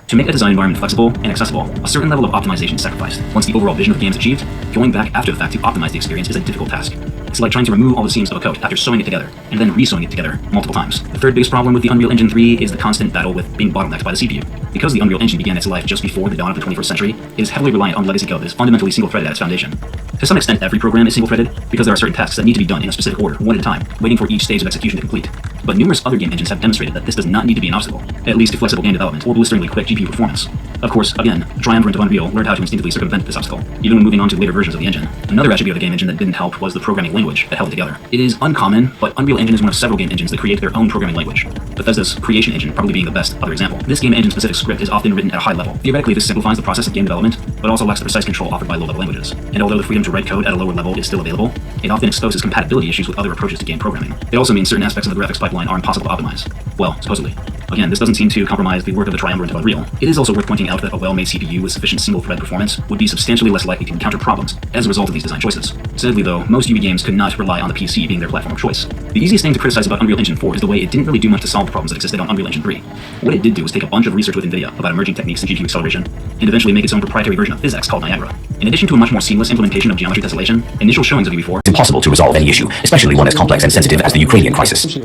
To make a design environment flexible and accessible, a certain level of optimization is sacrificed. Once the overall vision of the game is achieved, going back after the fact to optimize the experience is a difficult task. It's like trying to remove all the seams of a coat after sewing it together, and then re-sewing it together multiple times. The third biggest problem with the Unreal Engine 3 is the constant battle with being bottlenecked by the CPU. Because the Unreal Engine began its life just before the dawn of the 21st century, it is heavily reliant on legacy code that is fundamentally single-threaded at its foundation. To some extent, every program is single-threaded, because there are certain tasks that need to be done in a specific order, one at a time, waiting for each stage of execution to complete. But numerous other game engines have demonstrated that this does not need to be an obstacle, at least to flexible game development or blisteringly quick GPU performance. Of course, again, the triumvirate of Unreal learned how to instinctively circumvent this obstacle, even when moving on to later versions of the engine. Another attribute of the game engine that didn't help was the programming language that held it together. It is uncommon, but Unreal Engine is one of several game engines that create their own programming language. Bethesda's Creation Engine probably being the best other example. This game engine-specific script is often written at a high level. Theoretically, this simplifies the process of game development, but also lacks the precise control offered by low-level languages. And although the freedom to write code at a lower level is still available, it often exposes compatibility issues with other approaches to game programming. It also means certain aspects of the graphics pipeline are impossible to optimize. Well, supposedly. Again, this doesn't seem to compromise the work of the triumvirate of Unreal. It is also worth pointing out that a well-made CPU with sufficient single-thread performance would be substantially less likely to encounter problems as a result of these design choices. Sadly, though, most UE games could not rely on the PC being their platform of choice. The easiest thing to criticize about Unreal Engine 4 is the way it didn't really do much to solve the problems that existed on Unreal Engine 3. What it did do was take a bunch of research with NVIDIA about emerging techniques in GPU acceleration, and eventually make its own proprietary version of PhysX called Niagara. In addition to a much more seamless implementation of geometry tessellation, initial showings of UE4 It's impossible to resolve any issue, especially one as complex and sensitive as the Ukrainian crisis.